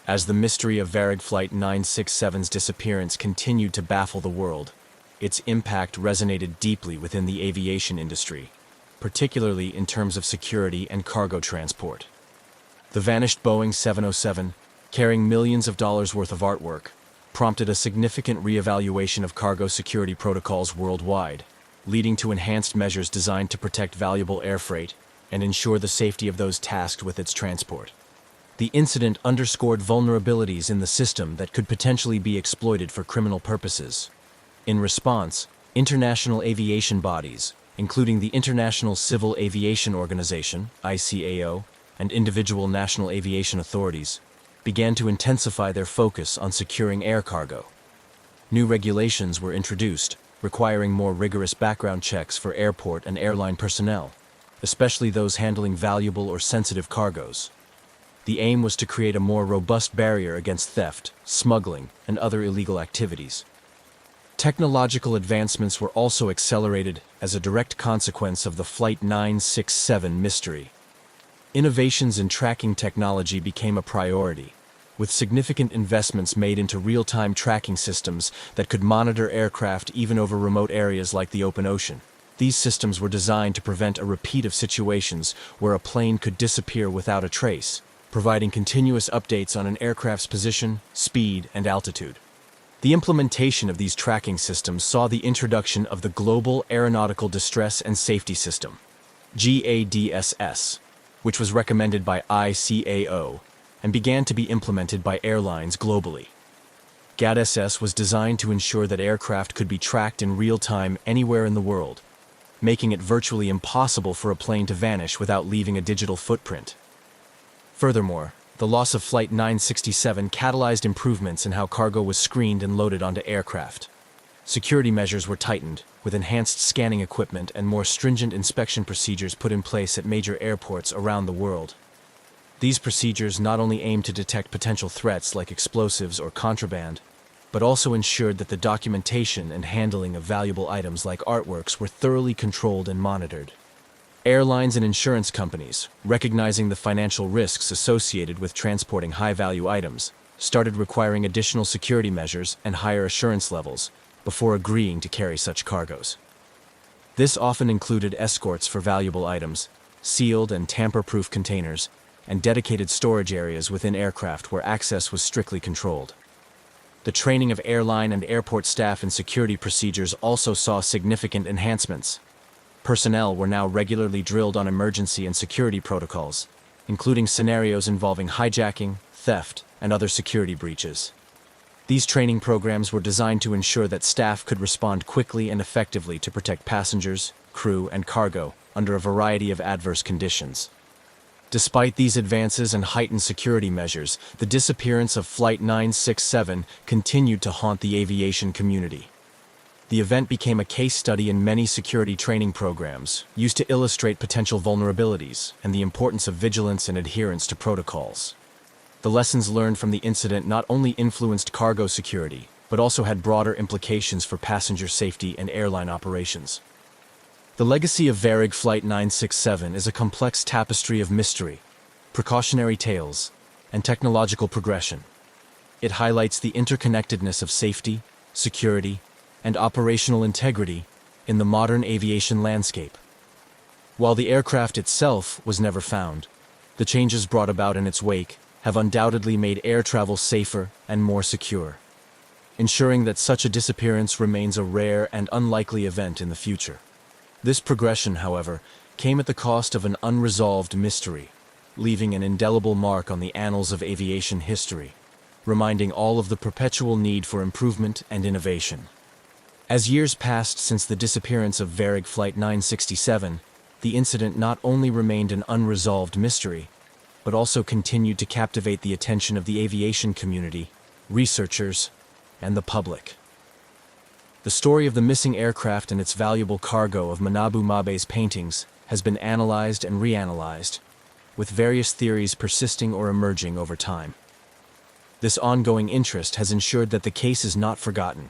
As the mystery of Varig Flight 967's disappearance continued to baffle the world, its impact resonated deeply within the aviation industry, particularly in terms of security and cargo transport. The vanished Boeing 707, carrying millions of dollars worth of artwork, prompted a significant reevaluation of cargo security protocols worldwide, leading to enhanced measures designed to protect valuable air freight and ensure the safety of those tasked with its transport. The incident underscored vulnerabilities in the system that could potentially be exploited for criminal purposes. In response, international aviation bodies, including the International Civil Aviation Organization, ICAO, and individual national aviation authorities, began to intensify their focus on securing air cargo. New regulations were introduced, requiring more rigorous background checks for airport and airline personnel, especially those handling valuable or sensitive cargoes. The aim was to create a more robust barrier against theft, smuggling, and other illegal activities. Technological advancements were also accelerated as a direct consequence of the Flight 967 mystery. Innovations in tracking technology became a priority, with significant investments made into real-time tracking systems that could monitor aircraft even over remote areas like the open ocean. These systems were designed to prevent a repeat of situations where a plane could disappear without a trace, providing continuous updates on an aircraft's position, speed, and altitude. The implementation of these tracking systems saw the introduction of the Global Aeronautical Distress and Safety System, GADSS, which was recommended by ICAO and began to be implemented by airlines globally. GADSS was designed to ensure that aircraft could be tracked in real time anywhere in the world, making it virtually impossible for a plane to vanish without leaving a digital footprint. Furthermore, the loss of Flight 967 catalyzed improvements in how cargo was screened and loaded onto aircraft. Security measures were tightened, with enhanced scanning equipment and more stringent inspection procedures put in place at major airports around the world. These procedures not only aimed to detect potential threats like explosives or contraband, but also ensured that the documentation and handling of valuable items like artworks were thoroughly controlled and monitored. Airlines and insurance companies, recognizing the financial risks associated with transporting high-value items, started requiring additional security measures and higher assurance levels before agreeing to carry such cargoes. This often included escorts for valuable items, sealed and tamper-proof containers, and dedicated storage areas within aircraft where access was strictly controlled. The training of airline and airport staff in security procedures also saw significant enhancements. Personnel were now regularly drilled on emergency and security protocols, including scenarios involving hijacking, theft, and other security breaches. These training programs were designed to ensure that staff could respond quickly and effectively to protect passengers, crew, and cargo under a variety of adverse conditions. Despite these advances and heightened security measures, the disappearance of Flight 967 continued to haunt the aviation community. The event became a case study in many security training programs, used to illustrate potential vulnerabilities and the importance of vigilance and adherence to protocols. The lessons learned from the incident not only influenced cargo security, but also had broader implications for passenger safety and airline operations. The legacy of Varig Flight 967 is a complex tapestry of mystery, precautionary tales, and technological progression. It highlights the interconnectedness of safety, security, and operational integrity in the modern aviation landscape. While the aircraft itself was never found, the changes brought about in its wake have undoubtedly made air travel safer and more secure, ensuring that such a disappearance remains a rare and unlikely event in the future. This progression, however, came at the cost of an unresolved mystery, leaving an indelible mark on the annals of aviation history, reminding all of the perpetual need for improvement and innovation. As years passed since the disappearance of Varig Flight 967, the incident not only remained an unresolved mystery, but also continued to captivate the attention of the aviation community, researchers, and the public. The story of the missing aircraft and its valuable cargo of Manabu Mabe's paintings has been analyzed and reanalyzed, with various theories persisting or emerging over time. This ongoing interest has ensured that the case is not forgotten,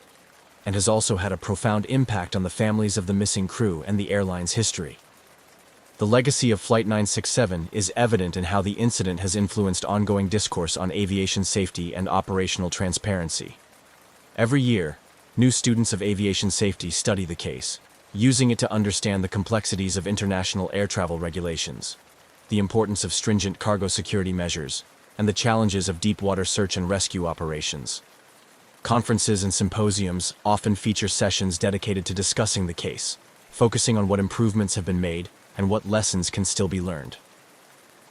and has also had a profound impact on the families of the missing crew and the airline's history. The legacy of Flight 967 is evident in how the incident has influenced ongoing discourse on aviation safety and operational transparency. Every year, new students of aviation safety study the case, using it to understand the complexities of international air travel regulations, the importance of stringent cargo security measures, and the challenges of deep-water search and rescue operations. Conferences and symposiums often feature sessions dedicated to discussing the case, focusing on what improvements have been made and what lessons can still be learned.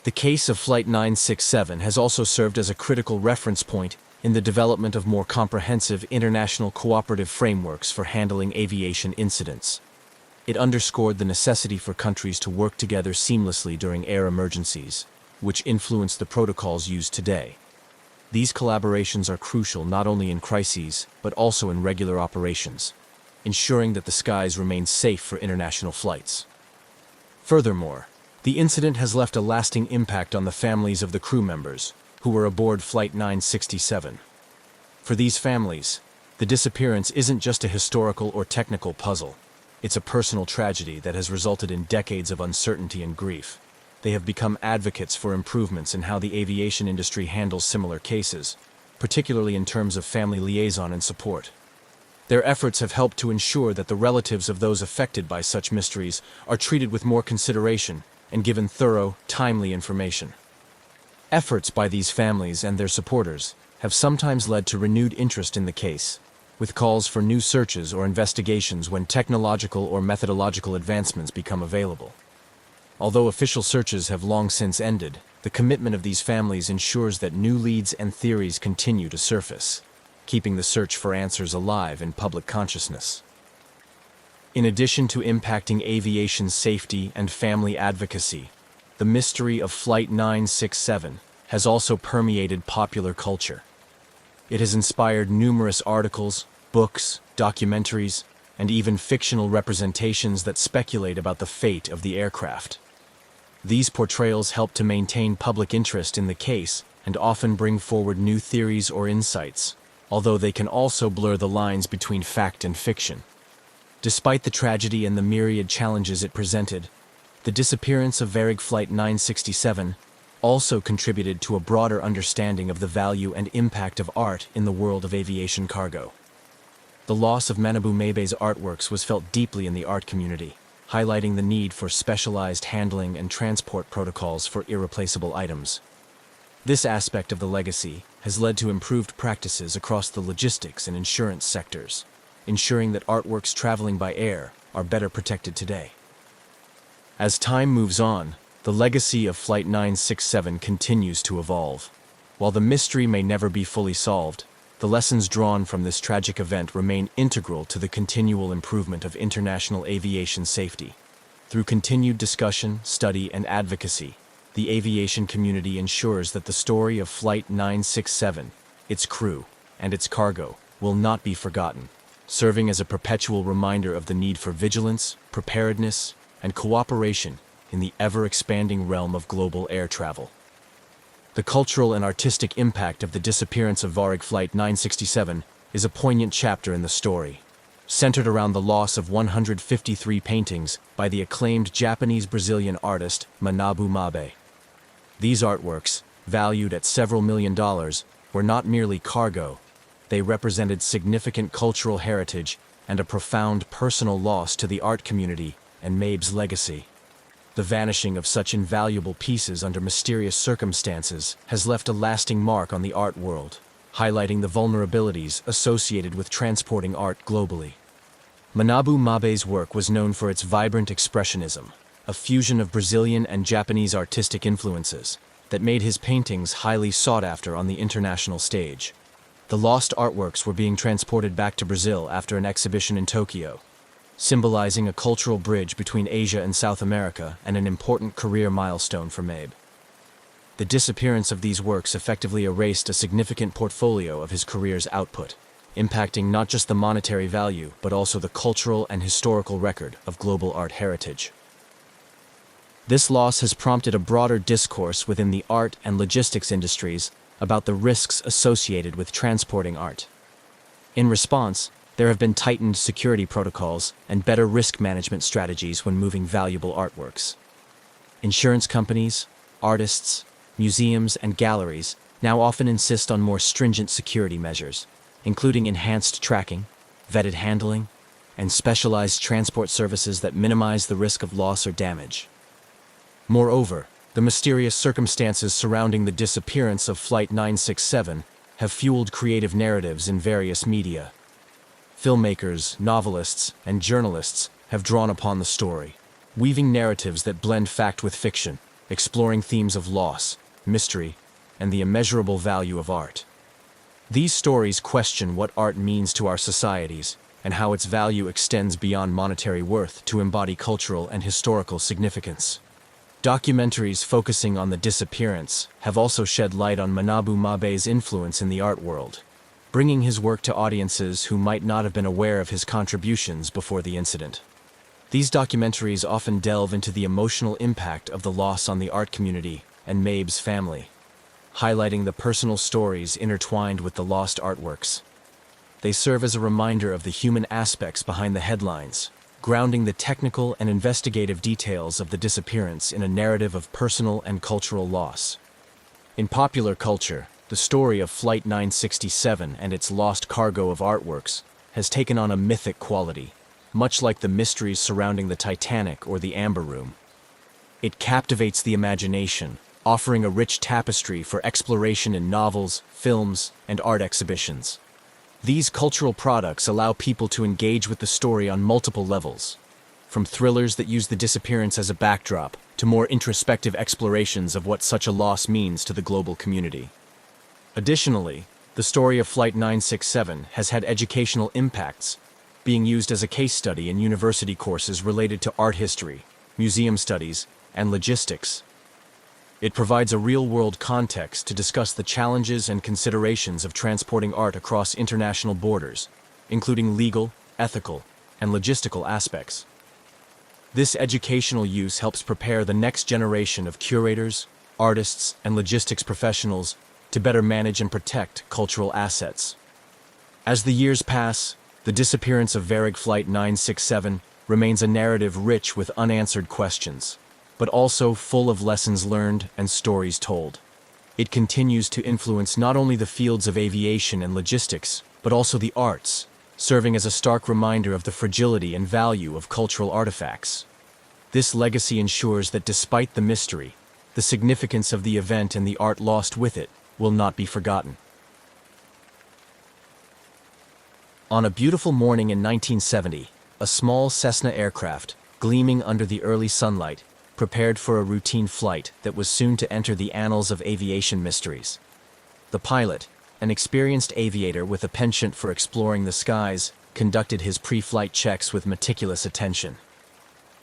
The case of Flight 967 has also served as a critical reference point in the development of more comprehensive international cooperative frameworks for handling aviation incidents. It underscored the necessity for countries to work together seamlessly during air emergencies, which influence the protocols used today. These collaborations are crucial not only in crises, but also in regular operations, ensuring that the skies remain safe for international flights. Furthermore, the incident has left a lasting impact on the families of the crew members who were aboard Flight 967. For these families, the disappearance isn't just a historical or technical puzzle. It's a personal tragedy that has resulted in decades of uncertainty and grief. They have become advocates for improvements in how the aviation industry handles similar cases, particularly in terms of family liaison and support. Their efforts have helped to ensure that the relatives of those affected by such mysteries are treated with more consideration and given thorough, timely information. Efforts by these families and their supporters have sometimes led to renewed interest in the case, with calls for new searches or investigations when technological or methodological advancements become available. Although official searches have long since ended, the commitment of these families ensures that new leads and theories continue to surface, keeping the search for answers alive in public consciousness. In addition to impacting aviation safety and family advocacy, the mystery of Flight 967 has also permeated popular culture. It has inspired numerous articles, books, documentaries, and even fictional representations that speculate about the fate of the aircraft. These portrayals help to maintain public interest in the case and often bring forward new theories or insights, although they can also blur the lines between fact and fiction. Despite the tragedy and the myriad challenges it presented, the disappearance of Varig Flight 967 also contributed to a broader understanding of the value and impact of art in the world of aviation cargo. The loss of Manabu Mabe's artworks was felt deeply in the art community, highlighting the need for specialized handling and transport protocols for irreplaceable items. This aspect of the legacy has led to improved practices across the logistics and insurance sectors, ensuring that artworks traveling by air are better protected today. As time moves on, the legacy of Flight 967 continues to evolve. While the mystery may never be fully solved, the lessons drawn from this tragic event remain integral to the continual improvement of international aviation safety. Through continued discussion, study, and advocacy, the aviation community ensures that the story of Flight 967, its crew, and its cargo will not be forgotten, serving as a perpetual reminder of the need for vigilance, preparedness, and cooperation in the ever-expanding realm of global air travel. The cultural and artistic impact of the disappearance of Varig Flight 967 is a poignant chapter in the story, centered around the loss of 153 paintings by the acclaimed Japanese-Brazilian artist Manabu Mabe. These artworks, valued at several $million, were not merely cargo. They represented significant cultural heritage and a profound personal loss to the art community and Mabe's legacy. The vanishing of such invaluable pieces under mysterious circumstances has left a lasting mark on the art world, highlighting the vulnerabilities associated with transporting art globally. Manabu Mabe's work was known for its vibrant expressionism, a fusion of Brazilian and Japanese artistic influences that made his paintings highly sought after on the international stage. The lost artworks were being transported back to Brazil after an exhibition in Tokyo, symbolizing a cultural bridge between Asia and South America and an important career milestone for Mabe. The disappearance of these works effectively erased a significant portfolio of his career's output, impacting not just the monetary value but also the cultural and historical record of global art heritage. This loss has prompted a broader discourse within the art and logistics industries about the risks associated with transporting art. In response, there have been tightened security protocols and better risk management strategies when moving valuable artworks. Insurance companies, artists, museums, and galleries now often insist on more stringent security measures, including enhanced tracking, vetted handling, and specialized transport services that minimize the risk of loss or damage. Moreover, the mysterious circumstances surrounding the disappearance of Flight 967 have fueled creative narratives in various media. Filmmakers, novelists, and journalists have drawn upon the story, weaving narratives that blend fact with fiction, exploring themes of loss, mystery, and the immeasurable value of art. These stories question what art means to our societies and how its value extends beyond monetary worth to embody cultural and historical significance. Documentaries focusing on the disappearance have also shed light on Manabu Mabe's influence in the art world, bringing his work to audiences who might not have been aware of his contributions before the incident. These documentaries often delve into the emotional impact of the loss on the art community and Mabe's family, highlighting the personal stories intertwined with the lost artworks. They serve as a reminder of the human aspects behind the headlines, grounding the technical and investigative details of the disappearance in a narrative of personal and cultural loss. In popular culture, the story of Flight 967 and its lost cargo of artworks has taken on a mythic quality, much like the mysteries surrounding the Titanic or the Amber Room. It captivates the imagination, offering a rich tapestry for exploration in novels, films, and art exhibitions. These cultural products allow people to engage with the story on multiple levels, from thrillers that use the disappearance as a backdrop to more introspective explorations of what such a loss means to the global community. Additionally, the story of Flight 967 has had educational impacts, being used as a case study in university courses related to art history, museum studies, and logistics. It provides a real-world context to discuss the challenges and considerations of transporting art across international borders, including legal, ethical, and logistical aspects. This educational use helps prepare the next generation of curators, artists, and logistics professionals to better manage and protect cultural assets. As the years pass, the disappearance of Varig Flight 967 remains a narrative rich with unanswered questions, but also full of lessons learned and stories told. It continues to influence not only the fields of aviation and logistics, but also the arts, serving as a stark reminder of the fragility and value of cultural artifacts. This legacy ensures that despite the mystery, the significance of the event and the art lost with it will not be forgotten. On a beautiful morning in 1970, a small Cessna aircraft, gleaming under the early sunlight, prepared for a routine flight that was soon to enter the annals of aviation mysteries. The pilot, an experienced aviator with a penchant for exploring the skies, conducted his pre-flight checks with meticulous attention.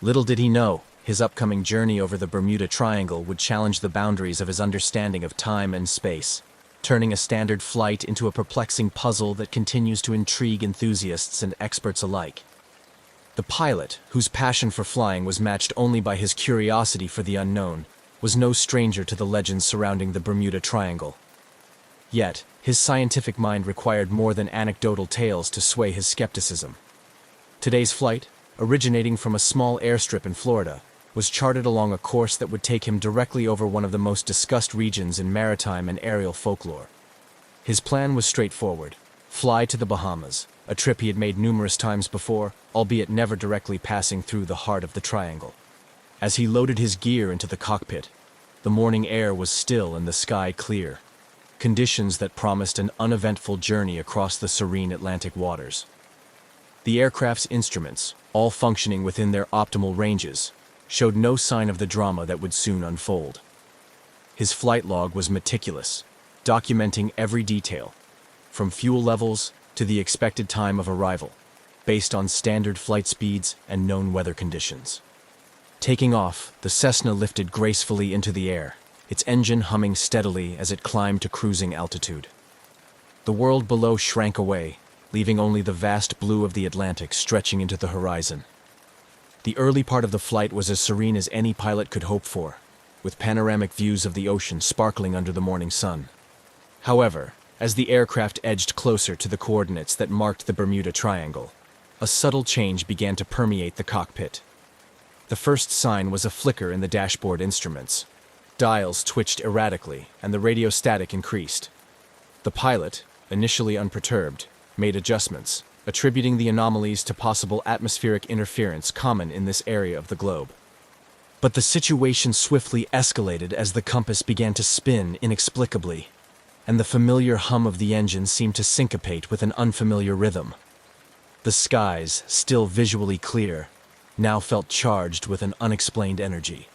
Little did he know, his upcoming journey over the Bermuda Triangle would challenge the boundaries of his understanding of time and space, turning a standard flight into a perplexing puzzle that continues to intrigue enthusiasts and experts alike. The pilot, whose passion for flying was matched only by his curiosity for the unknown, was no stranger to the legends surrounding the Bermuda Triangle. Yet, his scientific mind required more than anecdotal tales to sway his skepticism. Today's flight, originating from a small airstrip in Florida, was charted along a course that would take him directly over one of the most discussed regions in maritime and aerial folklore. His plan was straightforward: fly to the Bahamas, a trip he had made numerous times before, albeit never directly passing through the heart of the triangle. As he loaded his gear into the cockpit, the morning air was still and the sky clear, conditions that promised an uneventful journey across the serene Atlantic waters. The aircraft's instruments, all functioning within their optimal ranges, showed no sign of the drama that would soon unfold. His flight log was meticulous, documenting every detail, from fuel levels to the expected time of arrival, based on standard flight speeds and known weather conditions. Taking off, the Cessna lifted gracefully into the air, its engine humming steadily as it climbed to cruising altitude. The world below shrank away, leaving only the vast blue of the Atlantic stretching into the horizon. The early part of the flight was as serene as any pilot could hope for, with panoramic views of the ocean sparkling under the morning sun. However, as the aircraft edged closer to the coordinates that marked the Bermuda Triangle, a subtle change began to permeate the cockpit. The first sign was a flicker in the dashboard instruments. Dials twitched erratically, and the radio static increased. The pilot, initially unperturbed, made adjustments, attributing the anomalies to possible atmospheric interference common in this area of the globe. But the situation swiftly escalated as the compass began to spin inexplicably, and the familiar hum of the engine seemed to syncopate with an unfamiliar rhythm. The skies, still visually clear, now felt charged with an unexplained energy.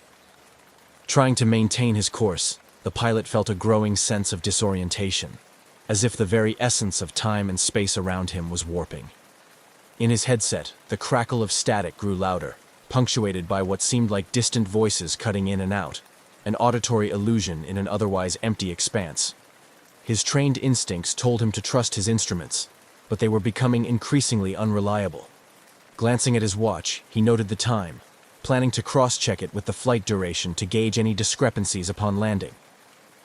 Trying to maintain his course, the pilot felt a growing sense of disorientation, as if the very essence of time and space around him was warping. In his headset, the crackle of static grew louder, punctuated by what seemed like distant voices cutting in and out, an auditory illusion in an otherwise empty expanse. His trained instincts told him to trust his instruments, but they were becoming increasingly unreliable. Glancing at his watch, he noted the time, planning to cross-check it with the flight duration to gauge any discrepancies upon landing.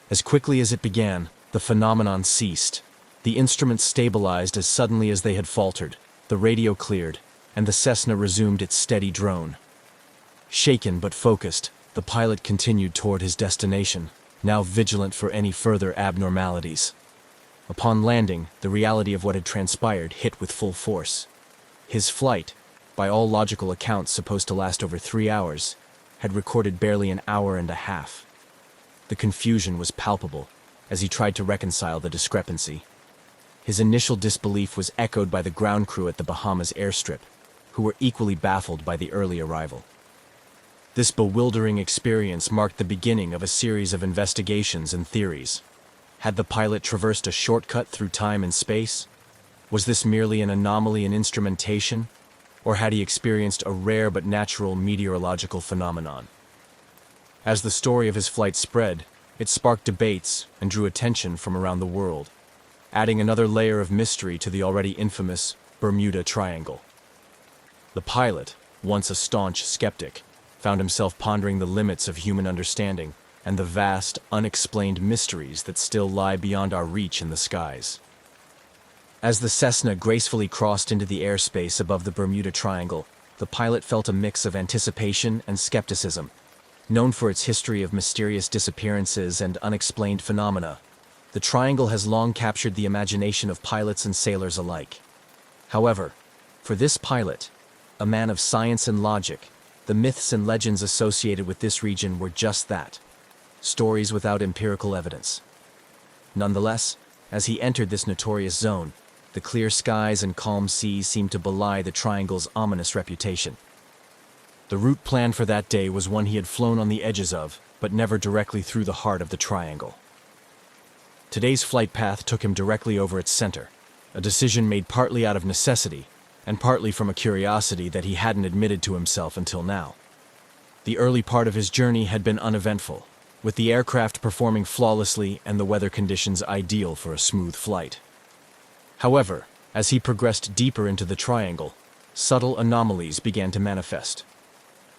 As quickly as it began, the phenomenon ceased. The instruments stabilized as suddenly as they had faltered, the radio cleared, and the Cessna resumed its steady drone. Shaken but focused, the pilot continued toward his destination, now vigilant for any further abnormalities. Upon landing, the reality of what had transpired hit with full force. His flight, by all logical accounts supposed to last over 3 hours, had recorded barely an hour and a half. The confusion was palpable as he tried to reconcile the discrepancy. His initial disbelief was echoed by the ground crew at the Bahamas airstrip, who were equally baffled by the early arrival. This bewildering experience marked the beginning of a series of investigations and theories. Had the pilot traversed a shortcut through time and space? Was this merely an anomaly in instrumentation? Or had he experienced a rare but natural meteorological phenomenon? As the story of his flight spread, it sparked debates and drew attention from around the world, adding another layer of mystery to the already infamous Bermuda Triangle. The pilot, once a staunch skeptic, found himself pondering the limits of human understanding and the vast, unexplained mysteries that still lie beyond our reach in the skies. As the Cessna gracefully crossed into the airspace above the Bermuda Triangle, the pilot felt a mix of anticipation and skepticism. Known for its history of mysterious disappearances and unexplained phenomena, the Triangle has long captured the imagination of pilots and sailors alike. However, for this pilot, a man of science and logic, the myths and legends associated with this region were just that, stories without empirical evidence. Nonetheless, as he entered this notorious zone, the clear skies and calm seas seemed to belie the Triangle's ominous reputation. The route planned for that day was one he had flown on the edges of, but never directly through the heart of the Triangle. Today's flight path took him directly over its center, a decision made partly out of necessity and partly from a curiosity that he hadn't admitted to himself until now. The early part of his journey had been uneventful, with the aircraft performing flawlessly and the weather conditions ideal for a smooth flight. However, as he progressed deeper into the Triangle, subtle anomalies began to manifest.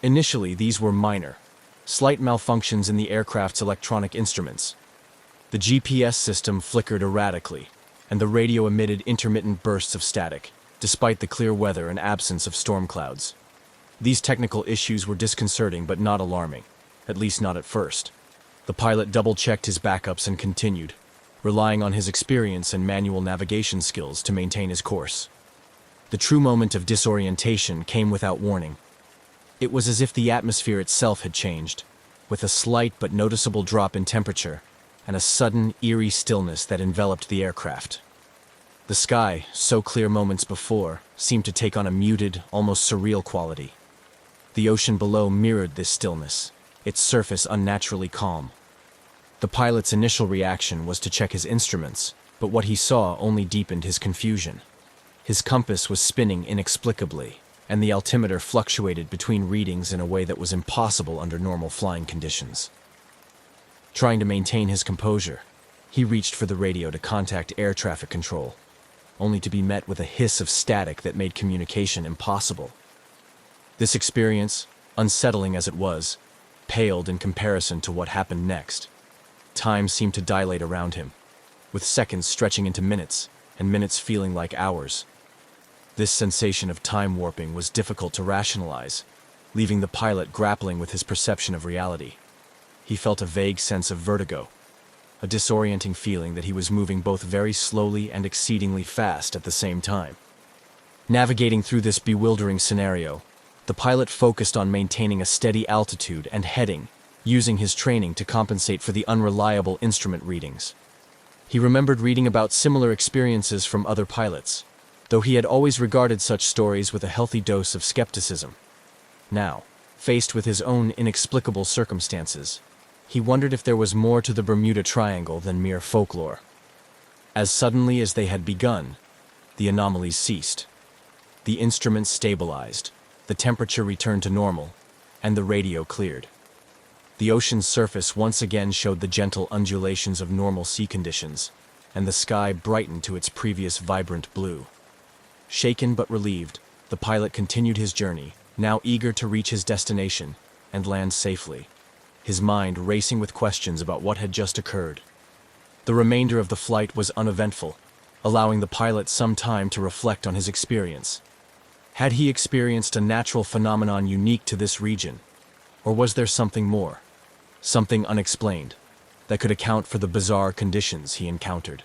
Initially, these were minor, slight malfunctions in the aircraft's electronic instruments. The GPS system flickered erratically, and the radio emitted intermittent bursts of static, despite the clear weather and absence of storm clouds. These technical issues were disconcerting but not alarming, at least not at first. The pilot double-checked his backups and continued, relying on his experience and manual navigation skills to maintain his course. The true moment of disorientation came without warning. It was as if the atmosphere itself had changed, with a slight but noticeable drop in temperature and a sudden, eerie stillness that enveloped the aircraft. The sky, so clear moments before, seemed to take on a muted, almost surreal quality. The ocean below mirrored this stillness, its surface unnaturally calm. The pilot's initial reaction was to check his instruments, but what he saw only deepened his confusion. His compass was spinning inexplicably, and the altimeter fluctuated between readings in a way that was impossible under normal flying conditions. Trying to maintain his composure, he reached for the radio to contact air traffic control, only to be met with a hiss of static that made communication impossible. This experience, unsettling as it was, paled in comparison to what happened next. Time seemed to dilate around him, with seconds stretching into minutes, and minutes feeling like hours. This sensation of time warping was difficult to rationalize, leaving the pilot grappling with his perception of reality. He felt a vague sense of vertigo, a disorienting feeling that he was moving both very slowly and exceedingly fast at the same time. Navigating through this bewildering scenario, the pilot focused on maintaining a steady altitude and heading, using his training to compensate for the unreliable instrument readings. He remembered reading about similar experiences from other pilots, though he had always regarded such stories with a healthy dose of skepticism. Now, faced with his own inexplicable circumstances, he wondered if there was more to the Bermuda Triangle than mere folklore. As suddenly as they had begun, the anomalies ceased. The instruments stabilized, the temperature returned to normal, and the radio cleared. The ocean's surface once again showed the gentle undulations of normal sea conditions, and the sky brightened to its previous vibrant blue. Shaken but relieved, the pilot continued his journey, now eager to reach his destination and land safely, his mind racing with questions about what had just occurred. The remainder of the flight was uneventful, allowing the pilot some time to reflect on his experience. Had he experienced a natural phenomenon unique to this region, or was there something more? Something unexplained, that could account for the bizarre conditions he encountered.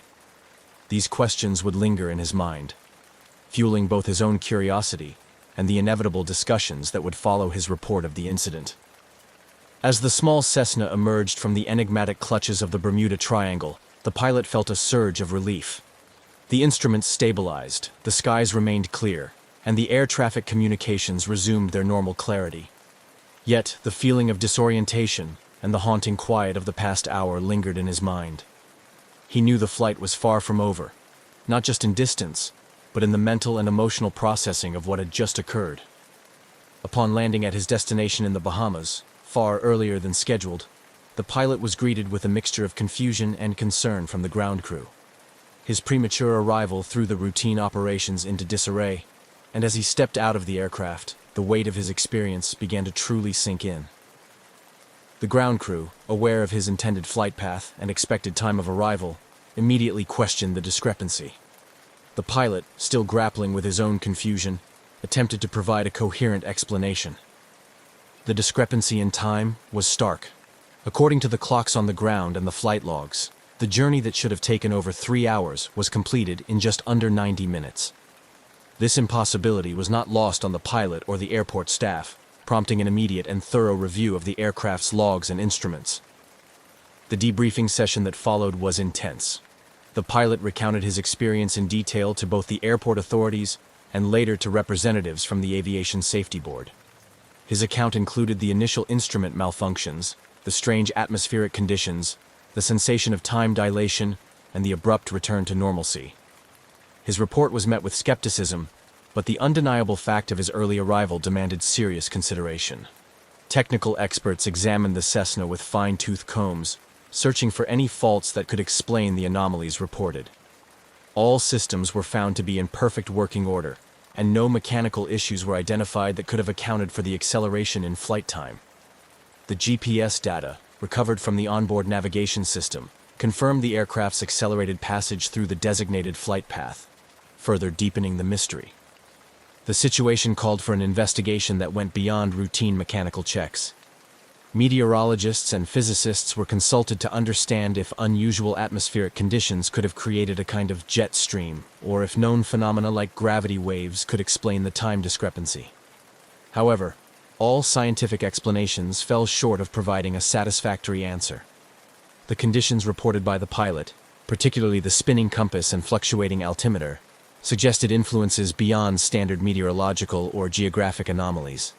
These questions would linger in his mind, fueling both his own curiosity and the inevitable discussions that would follow his report of the incident. As the small Cessna emerged from the enigmatic clutches of the Bermuda Triangle, the pilot felt a surge of relief. The instruments stabilized, the skies remained clear, and the air traffic communications resumed their normal clarity. Yet, the feeling of disorientation and the haunting quiet of the past hour lingered in his mind. He knew the flight was far from over, not just in distance, but in the mental and emotional processing of what had just occurred. Upon landing at his destination in the Bahamas, far earlier than scheduled, the pilot was greeted with a mixture of confusion and concern from the ground crew. His premature arrival threw the routine operations into disarray, and as he stepped out of the aircraft, the weight of his experience began to truly sink in. The ground crew, aware of his intended flight path and expected time of arrival, immediately questioned the discrepancy. The pilot, still grappling with his own confusion, attempted to provide a coherent explanation. The discrepancy in time was stark. According to the clocks on the ground and the flight logs, the journey that should have taken over 3 hours was completed in just under 90 minutes. This impossibility was not lost on the pilot or the airport staff, prompting an immediate and thorough review of the aircraft's logs and instruments. The debriefing session that followed was intense. The pilot recounted his experience in detail to both the airport authorities and later to representatives from the Aviation Safety Board. His account included the initial instrument malfunctions, the strange atmospheric conditions, the sensation of time dilation, and the abrupt return to normalcy. His report was met with skepticism, but the undeniable fact of his early arrival demanded serious consideration. Technical experts examined the Cessna with fine-tooth combs, searching for any faults that could explain the anomalies reported. All systems were found to be in perfect working order, and no mechanical issues were identified that could have accounted for the acceleration in flight time. The GPS data, recovered from the onboard navigation system, confirmed the aircraft's accelerated passage through the designated flight path, further deepening the mystery. The situation called for an investigation that went beyond routine mechanical checks. Meteorologists and physicists were consulted to understand if unusual atmospheric conditions could have created a kind of jet stream, or if known phenomena like gravity waves could explain the time discrepancy. However, all scientific explanations fell short of providing a satisfactory answer. The conditions reported by the pilot, particularly the spinning compass and fluctuating altimeter, suggested influences beyond standard meteorological or geographic anomalies.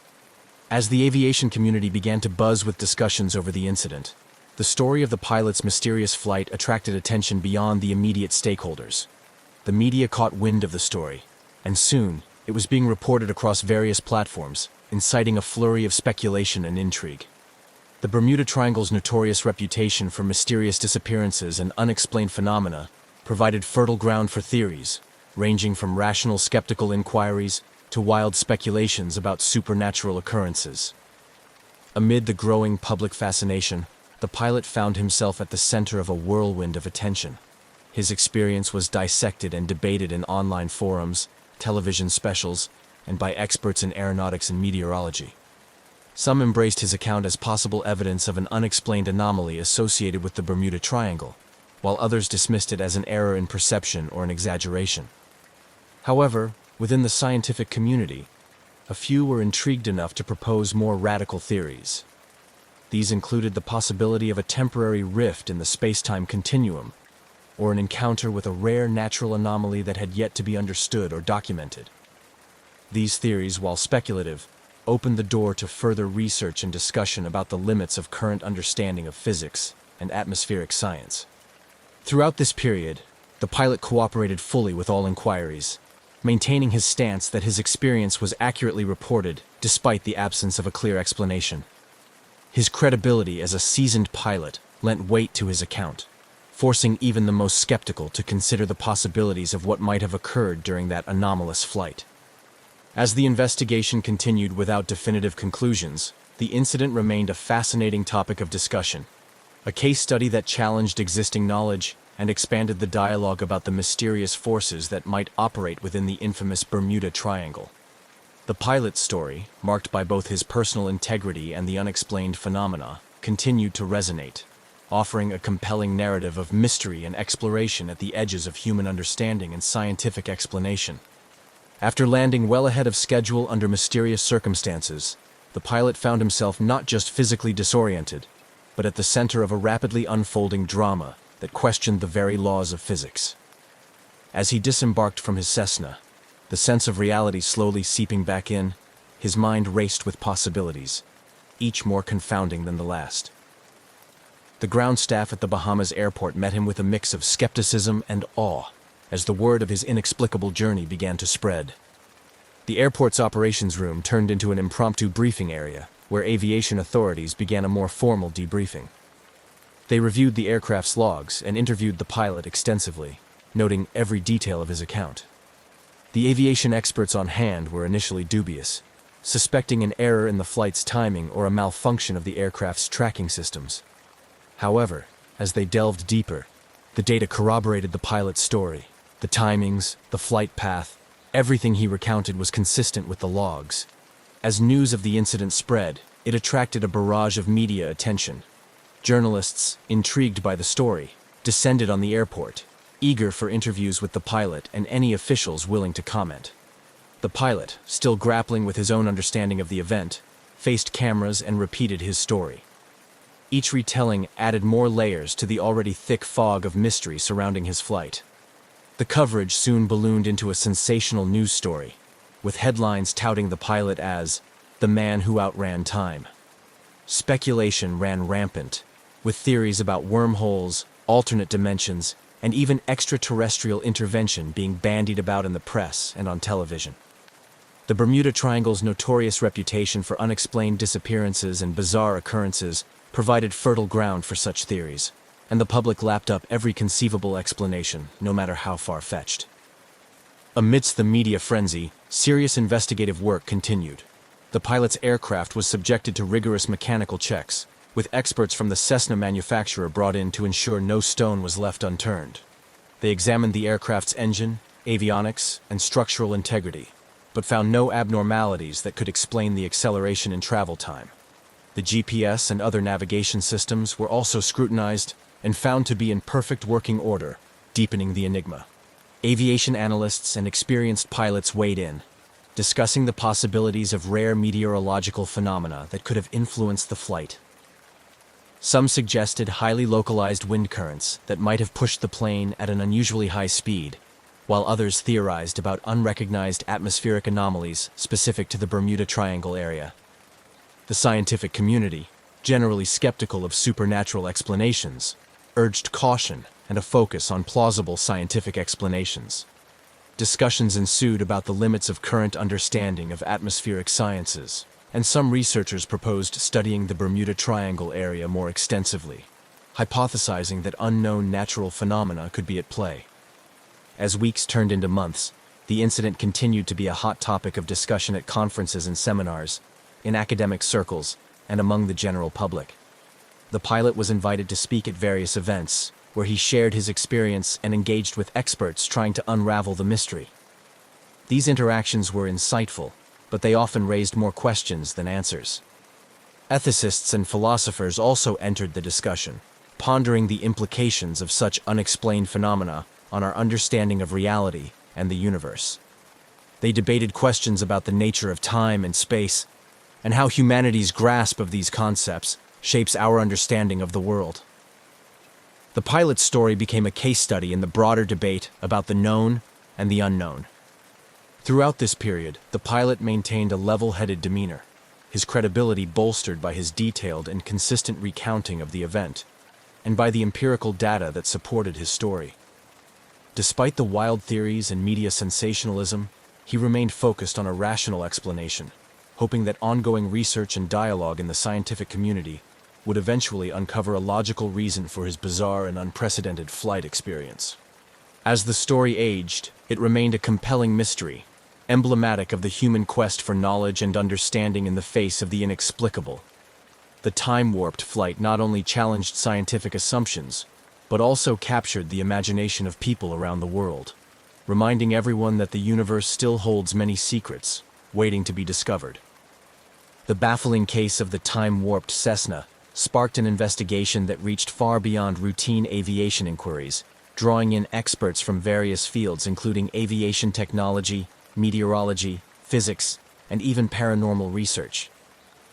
As the aviation community began to buzz with discussions over the incident, the story of the pilot's mysterious flight attracted attention beyond the immediate stakeholders. The media caught wind of the story, and soon it was being reported across various platforms, inciting a flurry of speculation and intrigue. The Bermuda Triangle's notorious reputation for mysterious disappearances and unexplained phenomena provided fertile ground for theories, ranging from rational skeptical inquiries to wild speculations about supernatural occurrences. Amid the growing public fascination, the pilot found himself at the center of a whirlwind of attention. His experience was dissected and debated in online forums, television specials, and by experts in aeronautics and meteorology. Some embraced his account as possible evidence of an unexplained anomaly associated with the Bermuda Triangle, while others dismissed it as an error in perception or an exaggeration. However, within the scientific community, a few were intrigued enough to propose more radical theories. These included the possibility of a temporary rift in the space-time continuum, or an encounter with a rare natural anomaly that had yet to be understood or documented. These theories, while speculative, opened the door to further research and discussion about the limits of current understanding of physics and atmospheric science. Throughout this period, the pilot cooperated fully with all inquiries, maintaining his stance that his experience was accurately reported despite the absence of a clear explanation. His credibility as a seasoned pilot lent weight to his account, forcing even the most skeptical to consider the possibilities of what might have occurred during that anomalous flight. As the investigation continued without definitive conclusions, the incident remained a fascinating topic of discussion, a case study that challenged existing knowledge and expanded the dialogue about the mysterious forces that might operate within the infamous Bermuda Triangle. The pilot's story, marked by both his personal integrity and the unexplained phenomena, continued to resonate, offering a compelling narrative of mystery and exploration at the edges of human understanding and scientific explanation. After landing well ahead of schedule under mysterious circumstances, the pilot found himself not just physically disoriented, but at the center of a rapidly unfolding drama that questioned the very laws of physics. As he disembarked from his Cessna, the sense of reality slowly seeping back in, his mind raced with possibilities, each more confounding than the last. The ground staff at the Bahamas airport met him with a mix of skepticism and awe as the word of his inexplicable journey began to spread. The airport's operations room turned into an impromptu briefing area where aviation authorities began a more formal debriefing. They reviewed the aircraft's logs and interviewed the pilot extensively, noting every detail of his account. The aviation experts on hand were initially dubious, suspecting an error in the flight's timing or a malfunction of the aircraft's tracking systems. However, as they delved deeper, the data corroborated the pilot's story. The timings, the flight path, everything he recounted was consistent with the logs. As news of the incident spread, it attracted a barrage of media attention. Journalists, intrigued by the story, descended on the airport, eager for interviews with the pilot and any officials willing to comment. The pilot, still grappling with his own understanding of the event, faced cameras and repeated his story. Each retelling added more layers to the already thick fog of mystery surrounding his flight. The coverage soon ballooned into a sensational news story, with headlines touting the pilot as the man who outran time. Speculation ran rampant, with theories about wormholes, alternate dimensions, and even extraterrestrial intervention being bandied about in the press and on television. The Bermuda Triangle's notorious reputation for unexplained disappearances and bizarre occurrences provided fertile ground for such theories, and the public lapped up every conceivable explanation, no matter how far-fetched. Amidst the media frenzy, serious investigative work continued. The pilot's aircraft was subjected to rigorous mechanical checks, with experts from the Cessna manufacturer brought in to ensure no stone was left unturned. They examined the aircraft's engine, avionics, and structural integrity, but found no abnormalities that could explain the acceleration in travel time. The GPS and other navigation systems were also scrutinized and found to be in perfect working order, deepening the enigma. Aviation analysts and experienced pilots weighed in, discussing the possibilities of rare meteorological phenomena that could have influenced the flight. Some suggested highly localized wind currents that might have pushed the plane at an unusually high speed, while others theorized about unrecognized atmospheric anomalies specific to the Bermuda Triangle area. The scientific community, generally skeptical of supernatural explanations, urged caution and a focus on plausible scientific explanations. Discussions ensued about the limits of current understanding of atmospheric sciences, and some researchers proposed studying the Bermuda Triangle area more extensively, hypothesizing that unknown natural phenomena could be at play. As weeks turned into months, the incident continued to be a hot topic of discussion at conferences and seminars, in academic circles, and among the general public. The pilot was invited to speak at various events, where he shared his experience and engaged with experts trying to unravel the mystery. These interactions were insightful, but they often raised more questions than answers. Ethicists and philosophers also entered the discussion, pondering the implications of such unexplained phenomena on our understanding of reality and the universe. They debated questions about the nature of time and space, and how humanity's grasp of these concepts shapes our understanding of the world. The pilot's story became a case study in the broader debate about the known and the unknown. Throughout this period, the pilot maintained a level-headed demeanor, his credibility bolstered by his detailed and consistent recounting of the event, and by the empirical data that supported his story. Despite the wild theories and media sensationalism, he remained focused on a rational explanation, hoping that ongoing research and dialogue in the scientific community would eventually uncover a logical reason for his bizarre and unprecedented flight experience. As the story aged, it remained a compelling mystery, emblematic of the human quest for knowledge and understanding in the face of the inexplicable. The time-warped flight not only challenged scientific assumptions, but also captured the imagination of people around the world, reminding everyone that the universe still holds many secrets, waiting to be discovered. The baffling case of the time-warped Cessna sparked an investigation that reached far beyond routine aviation inquiries, drawing in experts from various fields including aviation technology, meteorology, physics, and even paranormal research.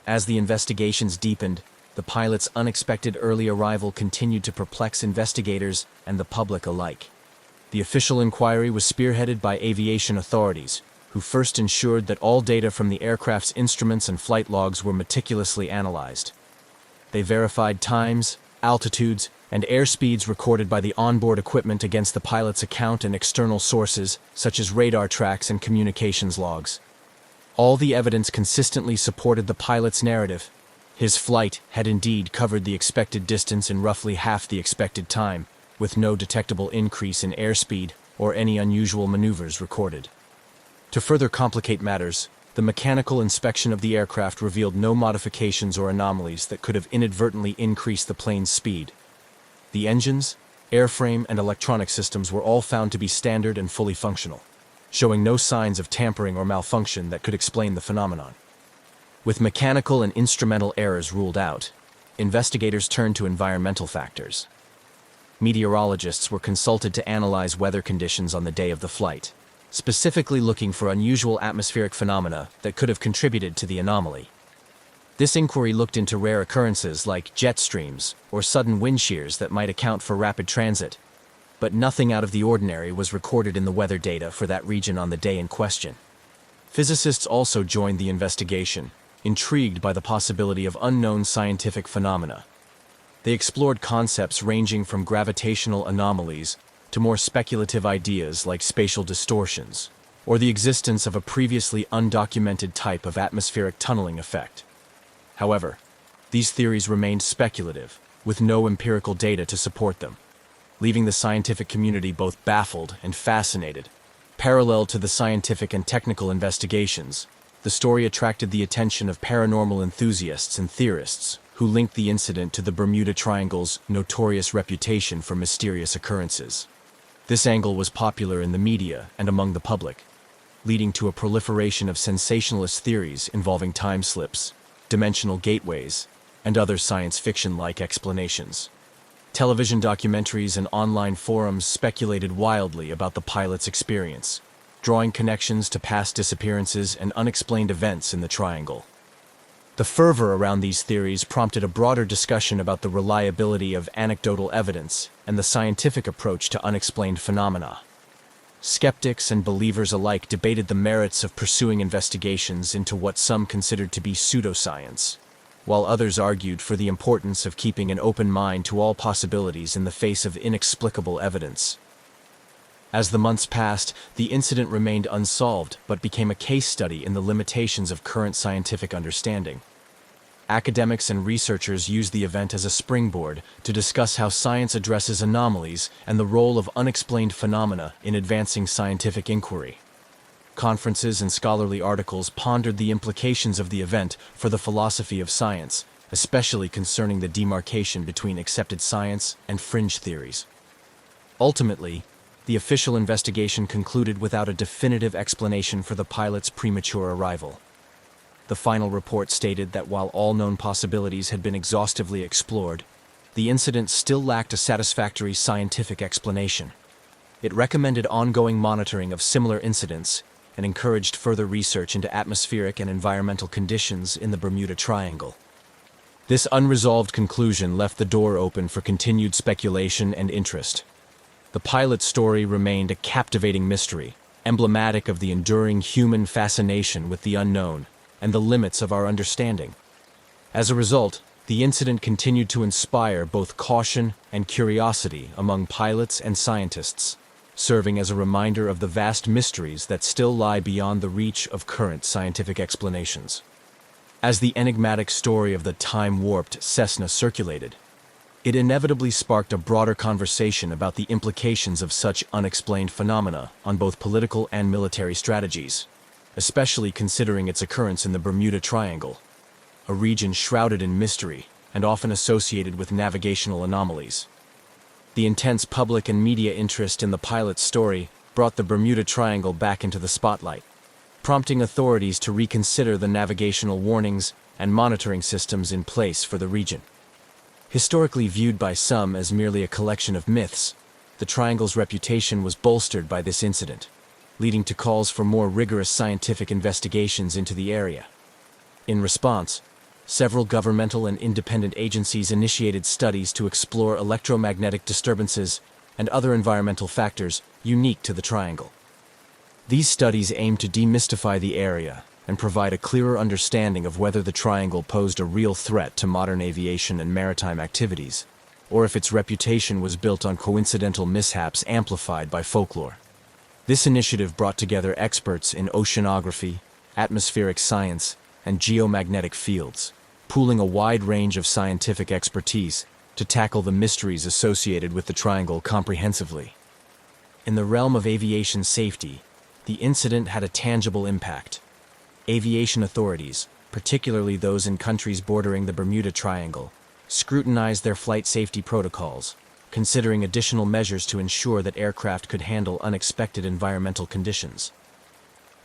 As the investigations deepened, the pilot's unexpected early arrival continued to perplex investigators and the public alike. The official inquiry was spearheaded by aviation authorities, who first ensured that all data from the aircraft's instruments and flight logs were meticulously analyzed. They verified times, altitudes, and airspeeds recorded by the onboard equipment against the pilot's account and external sources, such as radar tracks and communications logs. All the evidence consistently supported the pilot's narrative. His flight had indeed covered the expected distance in roughly half the expected time, with no detectable increase in airspeed or any unusual maneuvers recorded. To further complicate matters, the mechanical inspection of the aircraft revealed no modifications or anomalies that could have inadvertently increased the plane's speed. The engines, airframe, and electronic systems were all found to be standard and fully functional, showing no signs of tampering or malfunction that could explain the phenomenon. With mechanical and instrumental errors ruled out, investigators turned to environmental factors. Meteorologists were consulted to analyze weather conditions on the day of the flight, specifically looking for unusual atmospheric phenomena that could have contributed to the anomaly. This inquiry looked into rare occurrences like jet streams or sudden wind shears that might account for rapid transit, but nothing out of the ordinary was recorded in the weather data for that region on the day in question. Physicists also joined the investigation, intrigued by the possibility of unknown scientific phenomena. They explored concepts ranging from gravitational anomalies to more speculative ideas like spatial distortions, or the existence of a previously undocumented type of atmospheric tunneling effect. However, these theories remained speculative, with no empirical data to support them, leaving the scientific community both baffled and fascinated. Parallel to the scientific and technical investigations, the story attracted the attention of paranormal enthusiasts and theorists who linked the incident to the Bermuda Triangle's notorious reputation for mysterious occurrences. This angle was popular in the media and among the public, leading to a proliferation of sensationalist theories involving time slips, dimensional gateways, and other science fiction-like explanations. Television documentaries and online forums speculated wildly about the pilot's experience, drawing connections to past disappearances and unexplained events in the Triangle. The fervor around these theories prompted a broader discussion about the reliability of anecdotal evidence and the scientific approach to unexplained phenomena. Skeptics and believers alike debated the merits of pursuing investigations into what some considered to be pseudoscience, while others argued for the importance of keeping an open mind to all possibilities in the face of inexplicable evidence. As the months passed, the incident remained unsolved but became a case study in the limitations of current scientific understanding. Academics and researchers used the event as a springboard to discuss how science addresses anomalies and the role of unexplained phenomena in advancing scientific inquiry. Conferences and scholarly articles pondered the implications of the event for the philosophy of science, especially concerning the demarcation between accepted science and fringe theories. Ultimately, the official investigation concluded without a definitive explanation for the pilot's premature arrival. The final report stated that while all known possibilities had been exhaustively explored, the incident still lacked a satisfactory scientific explanation. It recommended ongoing monitoring of similar incidents and encouraged further research into atmospheric and environmental conditions in the Bermuda Triangle. This unresolved conclusion left the door open for continued speculation and interest. The pilot's story remained a captivating mystery, emblematic of the enduring human fascination with the unknown and the limits of our understanding. As a result, the incident continued to inspire both caution and curiosity among pilots and scientists, serving as a reminder of the vast mysteries that still lie beyond the reach of current scientific explanations. As the enigmatic story of the time-warped Cessna circulated, it inevitably sparked a broader conversation about the implications of such unexplained phenomena on both political and military strategies, especially considering its occurrence in the Bermuda Triangle, a region shrouded in mystery and often associated with navigational anomalies. The intense public and media interest in the pilot's story brought the Bermuda Triangle back into the spotlight, prompting authorities to reconsider the navigational warnings and monitoring systems in place for the region. Historically viewed by some as merely a collection of myths, the Triangle's reputation was bolstered by this incident, leading to calls for more rigorous scientific investigations into the area. In response, several governmental and independent agencies initiated studies to explore electromagnetic disturbances and other environmental factors unique to the Triangle. These studies aim to demystify the area and provide a clearer understanding of whether the Triangle posed a real threat to modern aviation and maritime activities, or if its reputation was built on coincidental mishaps amplified by folklore. This initiative brought together experts in oceanography, atmospheric science, and geomagnetic fields, pooling a wide range of scientific expertise to tackle the mysteries associated with the triangle comprehensively. In the realm of aviation safety, the incident had a tangible impact. Aviation authorities, particularly those in countries bordering the Bermuda Triangle, scrutinized their flight safety protocols, considering additional measures to ensure that aircraft could handle unexpected environmental conditions.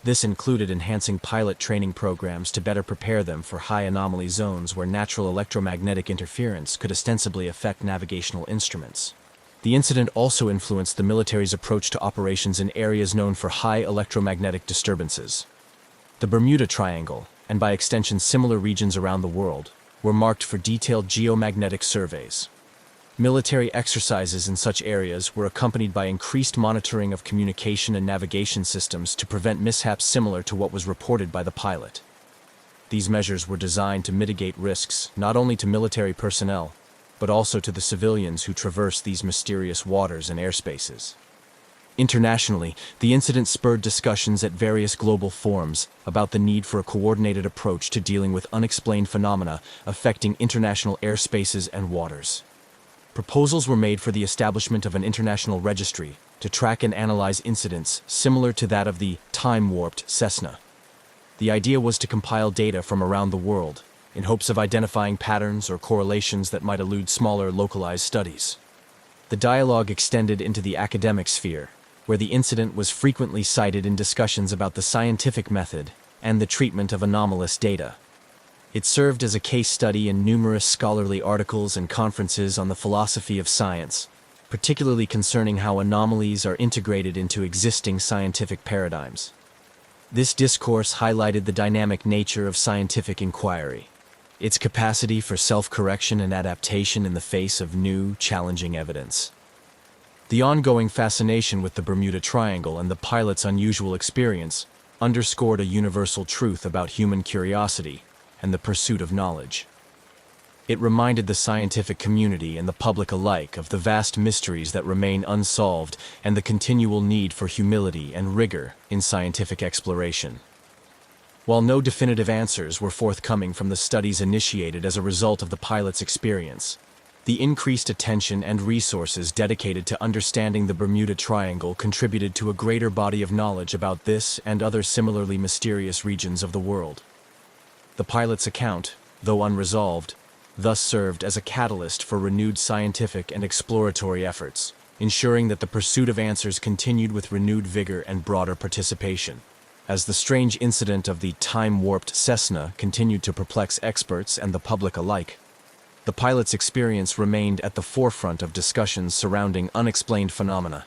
This included enhancing pilot training programs to better prepare them for high anomaly zones where natural electromagnetic interference could ostensibly affect navigational instruments. The incident also influenced the military's approach to operations in areas known for high electromagnetic disturbances. The Bermuda Triangle, and by extension similar regions around the world, were marked for detailed geomagnetic surveys. Military exercises in such areas were accompanied by increased monitoring of communication and navigation systems to prevent mishaps similar to what was reported by the pilot. These measures were designed to mitigate risks not only to military personnel, but also to the civilians who traverse these mysterious waters and airspaces. Internationally, the incident spurred discussions at various global forums about the need for a coordinated approach to dealing with unexplained phenomena affecting international airspaces and waters. Proposals were made for the establishment of an international registry to track and analyze incidents similar to that of the time-warped Cessna. The idea was to compile data from around the world in hopes of identifying patterns or correlations that might elude smaller localized studies. The dialogue extended into the academic sphere, where the incident was frequently cited in discussions about the scientific method and the treatment of anomalous data. It served as a case study in numerous scholarly articles and conferences on the philosophy of science, particularly concerning how anomalies are integrated into existing scientific paradigms. This discourse highlighted the dynamic nature of scientific inquiry, its capacity for self-correction and adaptation in the face of new, challenging evidence. The ongoing fascination with the Bermuda Triangle and the pilot's unusual experience underscored a universal truth about human curiosity and the pursuit of knowledge. It reminded the scientific community and the public alike of the vast mysteries that remain unsolved and the continual need for humility and rigor in scientific exploration. While no definitive answers were forthcoming from the studies initiated as a result of the pilot's experience, the increased attention and resources dedicated to understanding the Bermuda Triangle contributed to a greater body of knowledge about this and other similarly mysterious regions of the world. The pilot's account, though unresolved, thus served as a catalyst for renewed scientific and exploratory efforts, ensuring that the pursuit of answers continued with renewed vigor and broader participation. As the strange incident of the time-warped Cessna continued to perplex experts and the public alike, the pilot's experience remained at the forefront of discussions surrounding unexplained phenomena.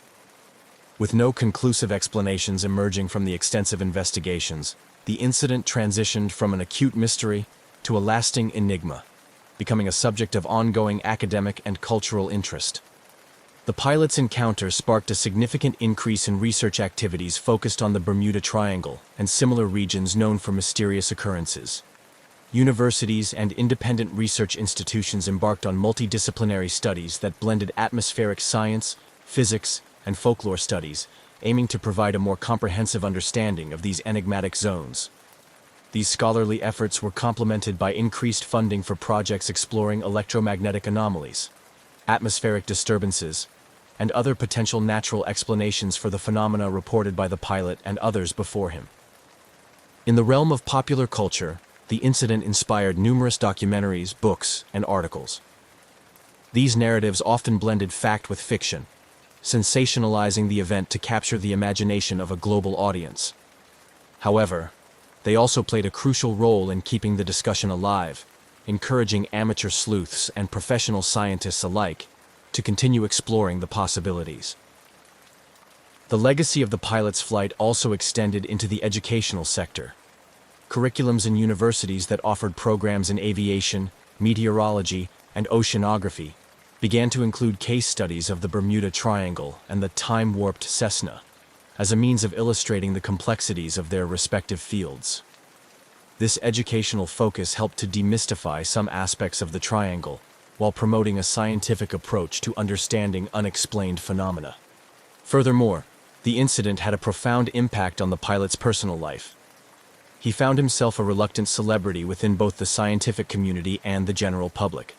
With no conclusive explanations emerging from the extensive investigations, the incident transitioned from an acute mystery to a lasting enigma, becoming a subject of ongoing academic and cultural interest. The pilot's encounter sparked a significant increase in research activities focused on the Bermuda Triangle and similar regions known for mysterious occurrences. Universities and independent research institutions embarked on multidisciplinary studies that blended atmospheric science, physics, and folklore studies, aiming to provide a more comprehensive understanding of these enigmatic zones. These scholarly efforts were complemented by increased funding for projects exploring electromagnetic anomalies, atmospheric disturbances, and other potential natural explanations for the phenomena reported by the pilot and others before him. In the realm of popular culture, the incident inspired numerous documentaries, books, and articles. These narratives often blended fact with fiction, sensationalizing the event to capture the imagination of a global audience. However, they also played a crucial role in keeping the discussion alive, encouraging amateur sleuths and professional scientists alike to continue exploring the possibilities. The legacy of the pilot's flight also extended into the educational sector. Curriculums in universities that offered programs in aviation, meteorology, and oceanography began to include case studies of the Bermuda Triangle and the time-warped Cessna, as a means of illustrating the complexities of their respective fields. This educational focus helped to demystify some aspects of the triangle, while promoting a scientific approach to understanding unexplained phenomena. Furthermore, the incident had a profound impact on the pilot's personal life. He found himself a reluctant celebrity within both the scientific community and the general public.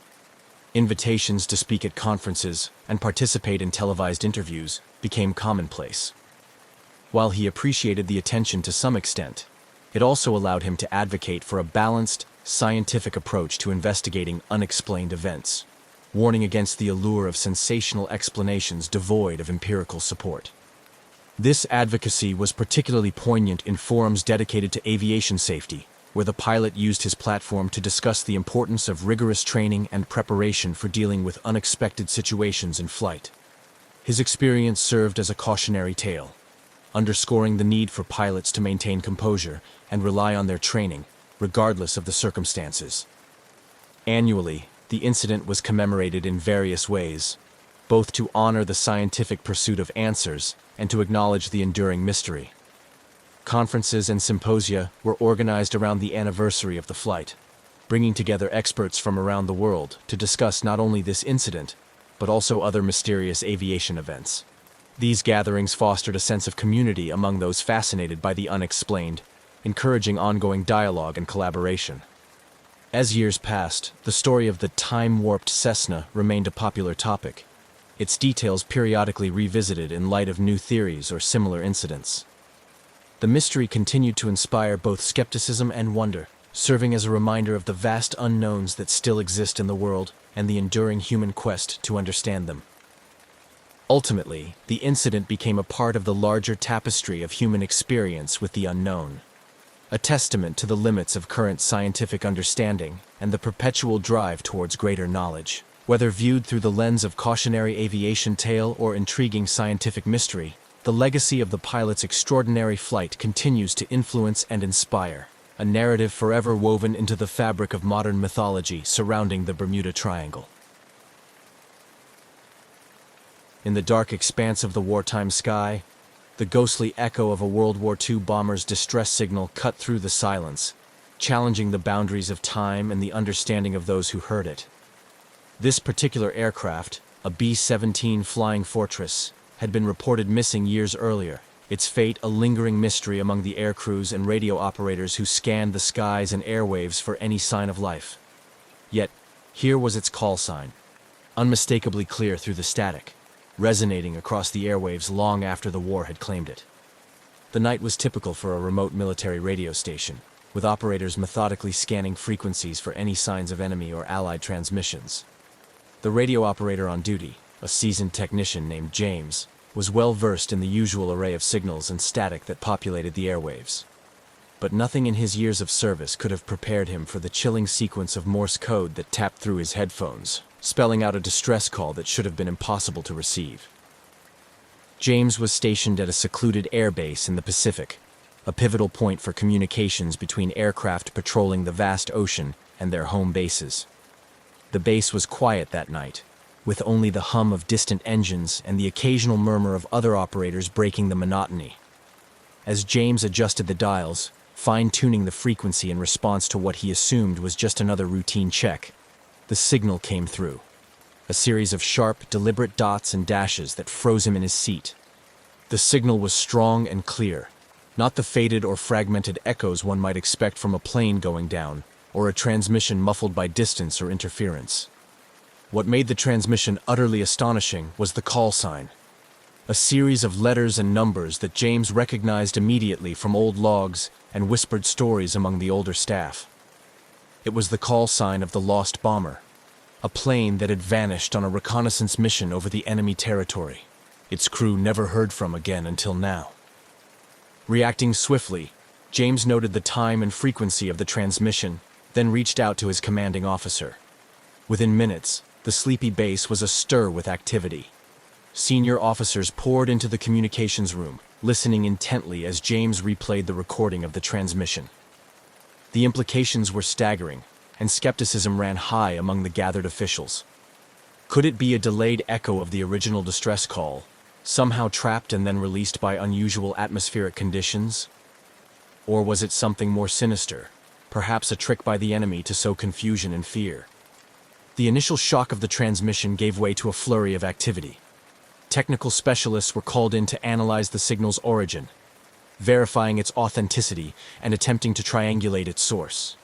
Invitations to speak at conferences and participate in televised interviews became commonplace. While he appreciated the attention to some extent, it also allowed him to advocate for a balanced, scientific approach to investigating unexplained events, warning against the allure of sensational explanations devoid of empirical support. This advocacy was particularly poignant in forums dedicated to aviation safety, where the pilot used his platform to discuss the importance of rigorous training and preparation for dealing with unexpected situations in flight. His experience served as a cautionary tale, underscoring the need for pilots to maintain composure and rely on their training, regardless of the circumstances. Annually, the incident was commemorated in various ways, both to honor the scientific pursuit of answers and to acknowledge the enduring mystery. Conferences and symposia were organized around the anniversary of the flight, bringing together experts from around the world to discuss not only this incident, but also other mysterious aviation events. These gatherings fostered a sense of community among those fascinated by the unexplained, encouraging ongoing dialogue and collaboration. As years passed, the story of the time-warped Cessna remained a popular topic, its details periodically revisited in light of new theories or similar incidents. The mystery continued to inspire both skepticism and wonder, serving as a reminder of the vast unknowns that still exist in the world and the enduring human quest to understand them. Ultimately, the incident became a part of the larger tapestry of human experience with the unknown, a testament to the limits of current scientific understanding and the perpetual drive towards greater knowledge. Whether viewed through the lens of cautionary aviation tale or intriguing scientific mystery, the legacy of the pilot's extraordinary flight continues to influence and inspire, a narrative forever woven into the fabric of modern mythology surrounding the Bermuda Triangle. In the dark expanse of the wartime sky, the ghostly echo of a World War II bomber's distress signal cut through the silence, challenging the boundaries of time and the understanding of those who heard it. This particular aircraft, a B-17 Flying Fortress, had been reported missing years earlier, its fate a lingering mystery among the air crews and radio operators who scanned the skies and airwaves for any sign of life. Yet, here was its call sign, unmistakably clear through the static, resonating across the airwaves long after the war had claimed it. The night was typical for a remote military radio station, with operators methodically scanning frequencies for any signs of enemy or Allied transmissions. The radio operator on duty, a seasoned technician named James, was well versed in the usual array of signals and static that populated the airwaves. But nothing in his years of service could have prepared him for the chilling sequence of Morse code that tapped through his headphones, spelling out a distress call that should have been impossible to receive. James was stationed at a secluded airbase in the Pacific, a pivotal point for communications between aircraft patrolling the vast ocean and their home bases. The base was quiet that night, with only the hum of distant engines and the occasional murmur of other operators breaking the monotony. As James adjusted the dials, fine-tuning the frequency in response to what he assumed was just another routine check, the signal came through. A series of sharp, deliberate dots and dashes that froze him in his seat. The signal was strong and clear, not the faded or fragmented echoes one might expect from a plane going down, or a transmission muffled by distance or interference. What made the transmission utterly astonishing was the call sign, a series of letters and numbers that James recognized immediately from old logs and whispered stories among the older staff. It was the call sign of the lost bomber, a plane that had vanished on a reconnaissance mission over the enemy territory, its crew never heard from again until now. Reacting swiftly, James noted the time and frequency of the transmission, then reached out to his commanding officer. Within minutes, the sleepy base was astir with activity. Senior officers poured into the communications room, listening intently as James replayed the recording of the transmission. The implications were staggering, and skepticism ran high among the gathered officials. Could it be a delayed echo of the original distress call, somehow trapped and then released by unusual atmospheric conditions? Or was it something more sinister, perhaps a trick by the enemy to sow confusion and fear? The initial shock of the transmission gave way to a flurry of activity. Technical specialists were called in to analyze the signal's origin, verifying its authenticity and attempting to triangulate its source.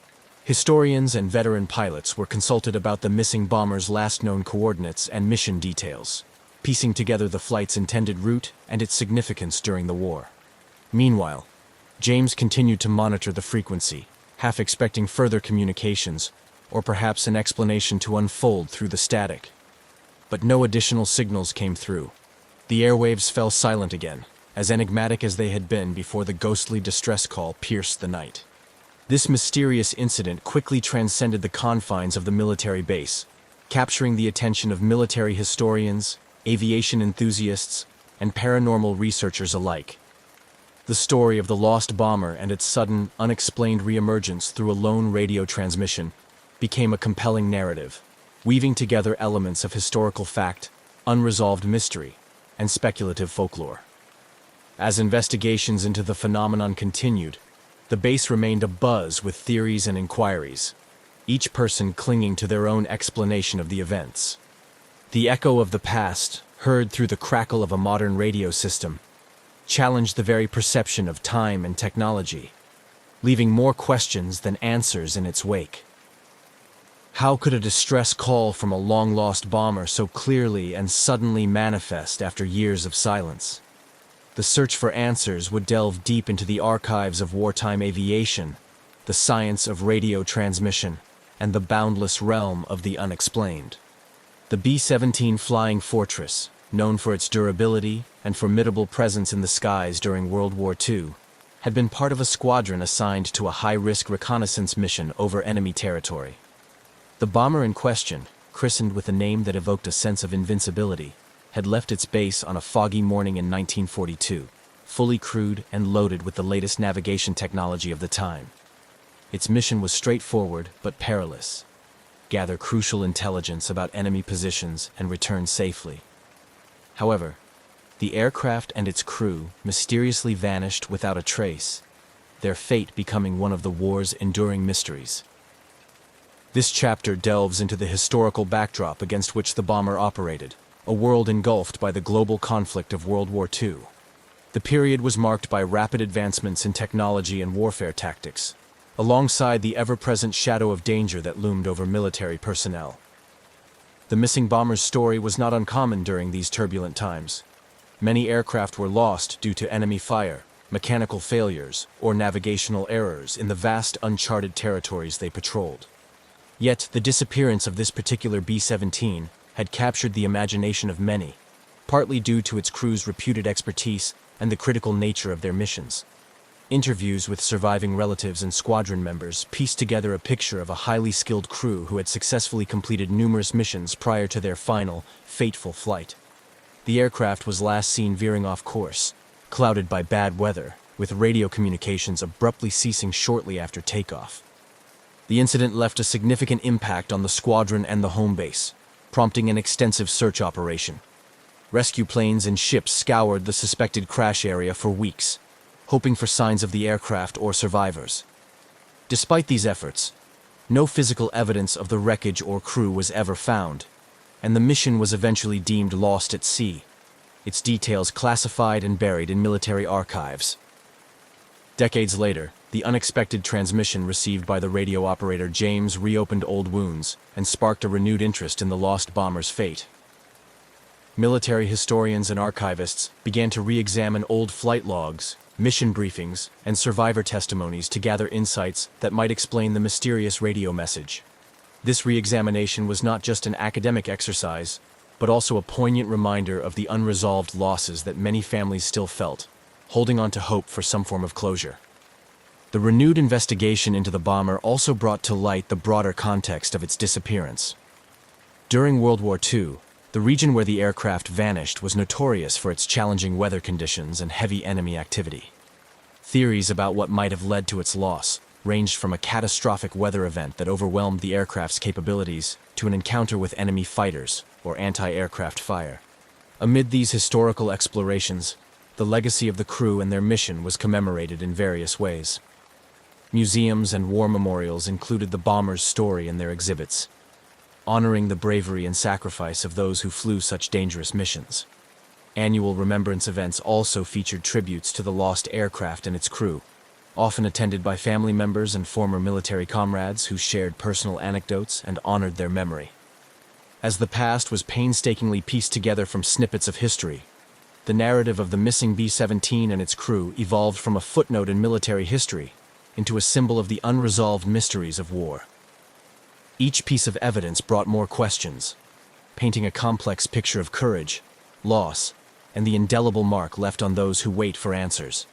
Historians and veteran pilots were consulted about the missing bomber's last known coordinates and mission details, piecing together the flight's intended route and its significance during the war. Meanwhile, James continued to monitor the frequency, half expecting further communications, or perhaps an explanation to unfold through the static. But no additional signals came through. The airwaves fell silent again, as enigmatic as they had been before the ghostly distress call pierced the night. This mysterious incident quickly transcended the confines of the military base, capturing the attention of military historians, aviation enthusiasts, and paranormal researchers alike. The story of the lost bomber and its sudden, unexplained reemergence through a lone radio transmission became a compelling narrative, weaving together elements of historical fact, unresolved mystery, and speculative folklore. As investigations into the phenomenon continued, the base remained abuzz with theories and inquiries, each person clinging to their own explanation of the events. The echo of the past, heard through the crackle of a modern radio system, challenged the very perception of time and technology, leaving more questions than answers in its wake. How could a distress call from a long-lost bomber so clearly and suddenly manifest after years of silence? The search for answers would delve deep into the archives of wartime aviation, the science of radio transmission, and the boundless realm of the unexplained. The B-17 Flying Fortress, known for its durability and formidable presence in the skies during World War II, had been part of a squadron assigned to a high-risk reconnaissance mission over enemy territory. The bomber in question, christened with a name that evoked a sense of invincibility, had left its base on a foggy morning in 1942, fully crewed and loaded with the latest navigation technology of the time. Its mission was straightforward but perilous: gather crucial intelligence about enemy positions and return safely. However, the aircraft and its crew mysteriously vanished without a trace, their fate becoming one of the war's enduring mysteries. This chapter delves into the historical backdrop against which the bomber operated, a world engulfed by the global conflict of World War II. The period was marked by rapid advancements in technology and warfare tactics, alongside the ever-present shadow of danger that loomed over military personnel. The missing bomber's story was not uncommon during these turbulent times. Many aircraft were lost due to enemy fire, mechanical failures, or navigational errors in the vast uncharted territories they patrolled. Yet, the disappearance of this particular B-17 had captured the imagination of many, partly due to its crew's reputed expertise and the critical nature of their missions. Interviews with surviving relatives and squadron members pieced together a picture of a highly skilled crew who had successfully completed numerous missions prior to their final, fateful flight. The aircraft was last seen veering off course, clouded by bad weather, with radio communications abruptly ceasing shortly after takeoff. The incident left a significant impact on the squadron and the home base, prompting an extensive search operation. Rescue planes and ships scoured the suspected crash area for weeks, hoping for signs of the aircraft or survivors. Despite these efforts, no physical evidence of the wreckage or crew was ever found, and the mission was eventually deemed lost at sea, its details classified and buried in military archives. Decades later, the unexpected transmission received by the radio operator James reopened old wounds and sparked a renewed interest in the lost bomber's fate. Military historians and archivists began to re-examine old flight logs, mission briefings, and survivor testimonies to gather insights that might explain the mysterious radio message. This re-examination was not just an academic exercise, but also a poignant reminder of the unresolved losses that many families still felt, holding on to hope for some form of closure. The renewed investigation into the bomber also brought to light the broader context of its disappearance. During World War II, the region where the aircraft vanished was notorious for its challenging weather conditions and heavy enemy activity. Theories about what might have led to its loss ranged from a catastrophic weather event that overwhelmed the aircraft's capabilities to an encounter with enemy fighters or anti-aircraft fire. Amid these historical explorations, the legacy of the crew and their mission was commemorated in various ways. Museums and war memorials included the bomber's story in their exhibits, honoring the bravery and sacrifice of those who flew such dangerous missions. Annual remembrance events also featured tributes to the lost aircraft and its crew, often attended by family members and former military comrades who shared personal anecdotes and honored their memory. As the past was painstakingly pieced together from snippets of history, the narrative of the missing B-17 and its crew evolved from a footnote in military history into a symbol of the unresolved mysteries of war. Each piece of evidence brought more questions, painting a complex picture of courage, loss, and the indelible mark left on those who wait for answers.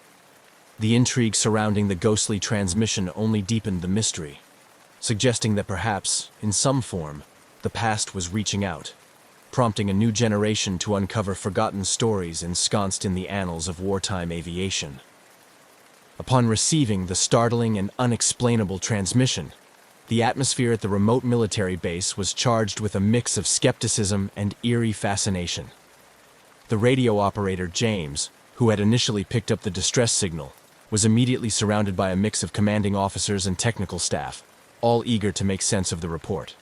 The intrigue surrounding the ghostly transmission only deepened the mystery, suggesting that perhaps, in some form, the past was reaching out, prompting a new generation to uncover forgotten stories ensconced in the annals of wartime aviation. Upon receiving the startling and unexplainable transmission, the atmosphere at the remote military base was charged with a mix of skepticism and eerie fascination. The radio operator, James, who had initially picked up the distress signal, was immediately surrounded by a mix of commanding officers and technical staff, all eager to make sense of the report.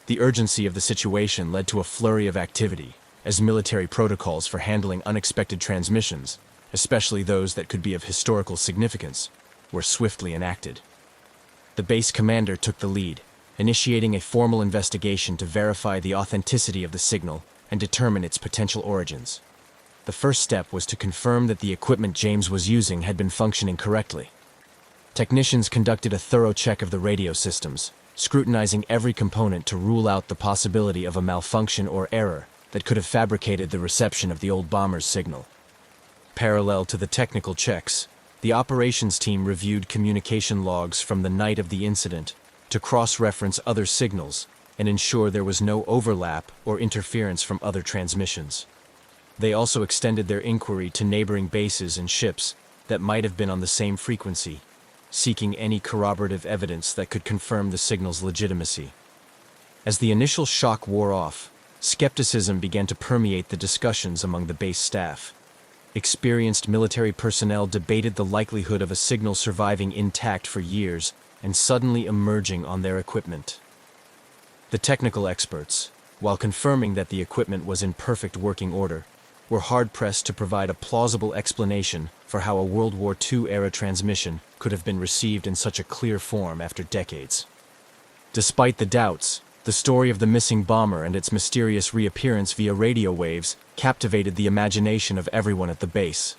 The urgency of the situation led to a flurry of activity, as military protocols for handling unexpected transmissions, especially those that could be of historical significance, were swiftly enacted. The base commander took the lead, initiating a formal investigation to verify the authenticity of the signal and determine its potential origins. The first step was to confirm that the equipment James was using had been functioning correctly. Technicians conducted a thorough check of the radio systems, scrutinizing every component to rule out the possibility of a malfunction or error that could have fabricated the reception of the old bomber's signal. Parallel to the technical checks, the operations team reviewed communication logs from the night of the incident to cross-reference other signals and ensure there was no overlap or interference from other transmissions. They also extended their inquiry to neighboring bases and ships that might have been on the same frequency, seeking any corroborative evidence that could confirm the signal's legitimacy. As the initial shock wore off, skepticism began to permeate the discussions among the base staff. Experienced military personnel debated the likelihood of a signal surviving intact for years and suddenly emerging on their equipment. The technical experts, while confirming that the equipment was in perfect working order, were hard-pressed to provide a plausible explanation for how a World War II-era transmission could have been received in such a clear form after decades. Despite the doubts, the story of the missing bomber and its mysterious reappearance via radio waves captivated the imagination of everyone at the base.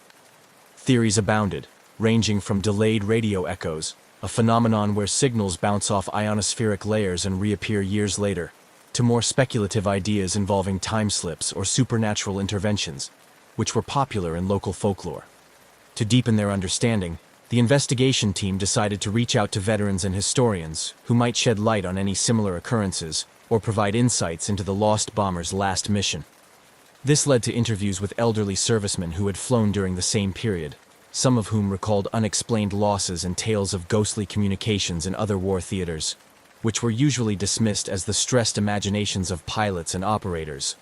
Theories abounded, ranging from delayed radio echoes, a phenomenon where signals bounce off ionospheric layers and reappear years later, to more speculative ideas involving time slips or supernatural interventions, which were popular in local folklore. To deepen their understanding, the investigation team decided to reach out to veterans and historians who might shed light on any similar occurrences or provide insights into the lost bomber's last mission. This led to interviews with elderly servicemen who had flown during the same period, some of whom recalled unexplained losses and tales of ghostly communications in other war theaters, which were usually dismissed as the stressed imaginations of pilots and operators.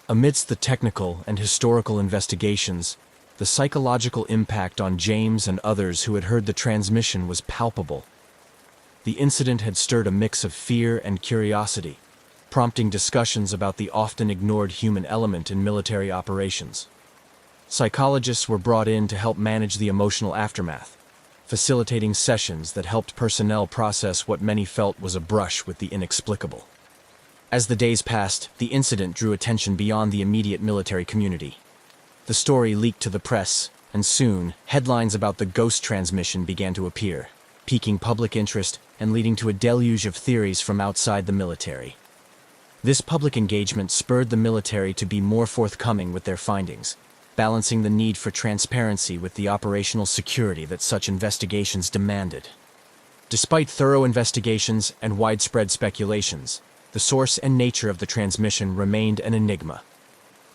Amidst the technical and historical investigations, the psychological impact on James and others who had heard the transmission was palpable. The incident had stirred a mix of fear and curiosity, prompting discussions about the often ignored human element in military operations. Psychologists were brought in to help manage the emotional aftermath, facilitating sessions that helped personnel process what many felt was a brush with the inexplicable. As the days passed, the incident drew attention beyond the immediate military community. The story leaked to the press, and soon, headlines about the ghost transmission began to appear, piquing public interest and leading to a deluge of theories from outside the military. This public engagement spurred the military to be more forthcoming with their findings, balancing the need for transparency with the operational security that such investigations demanded. Despite thorough investigations and widespread speculations, the source and nature of the transmission remained an enigma.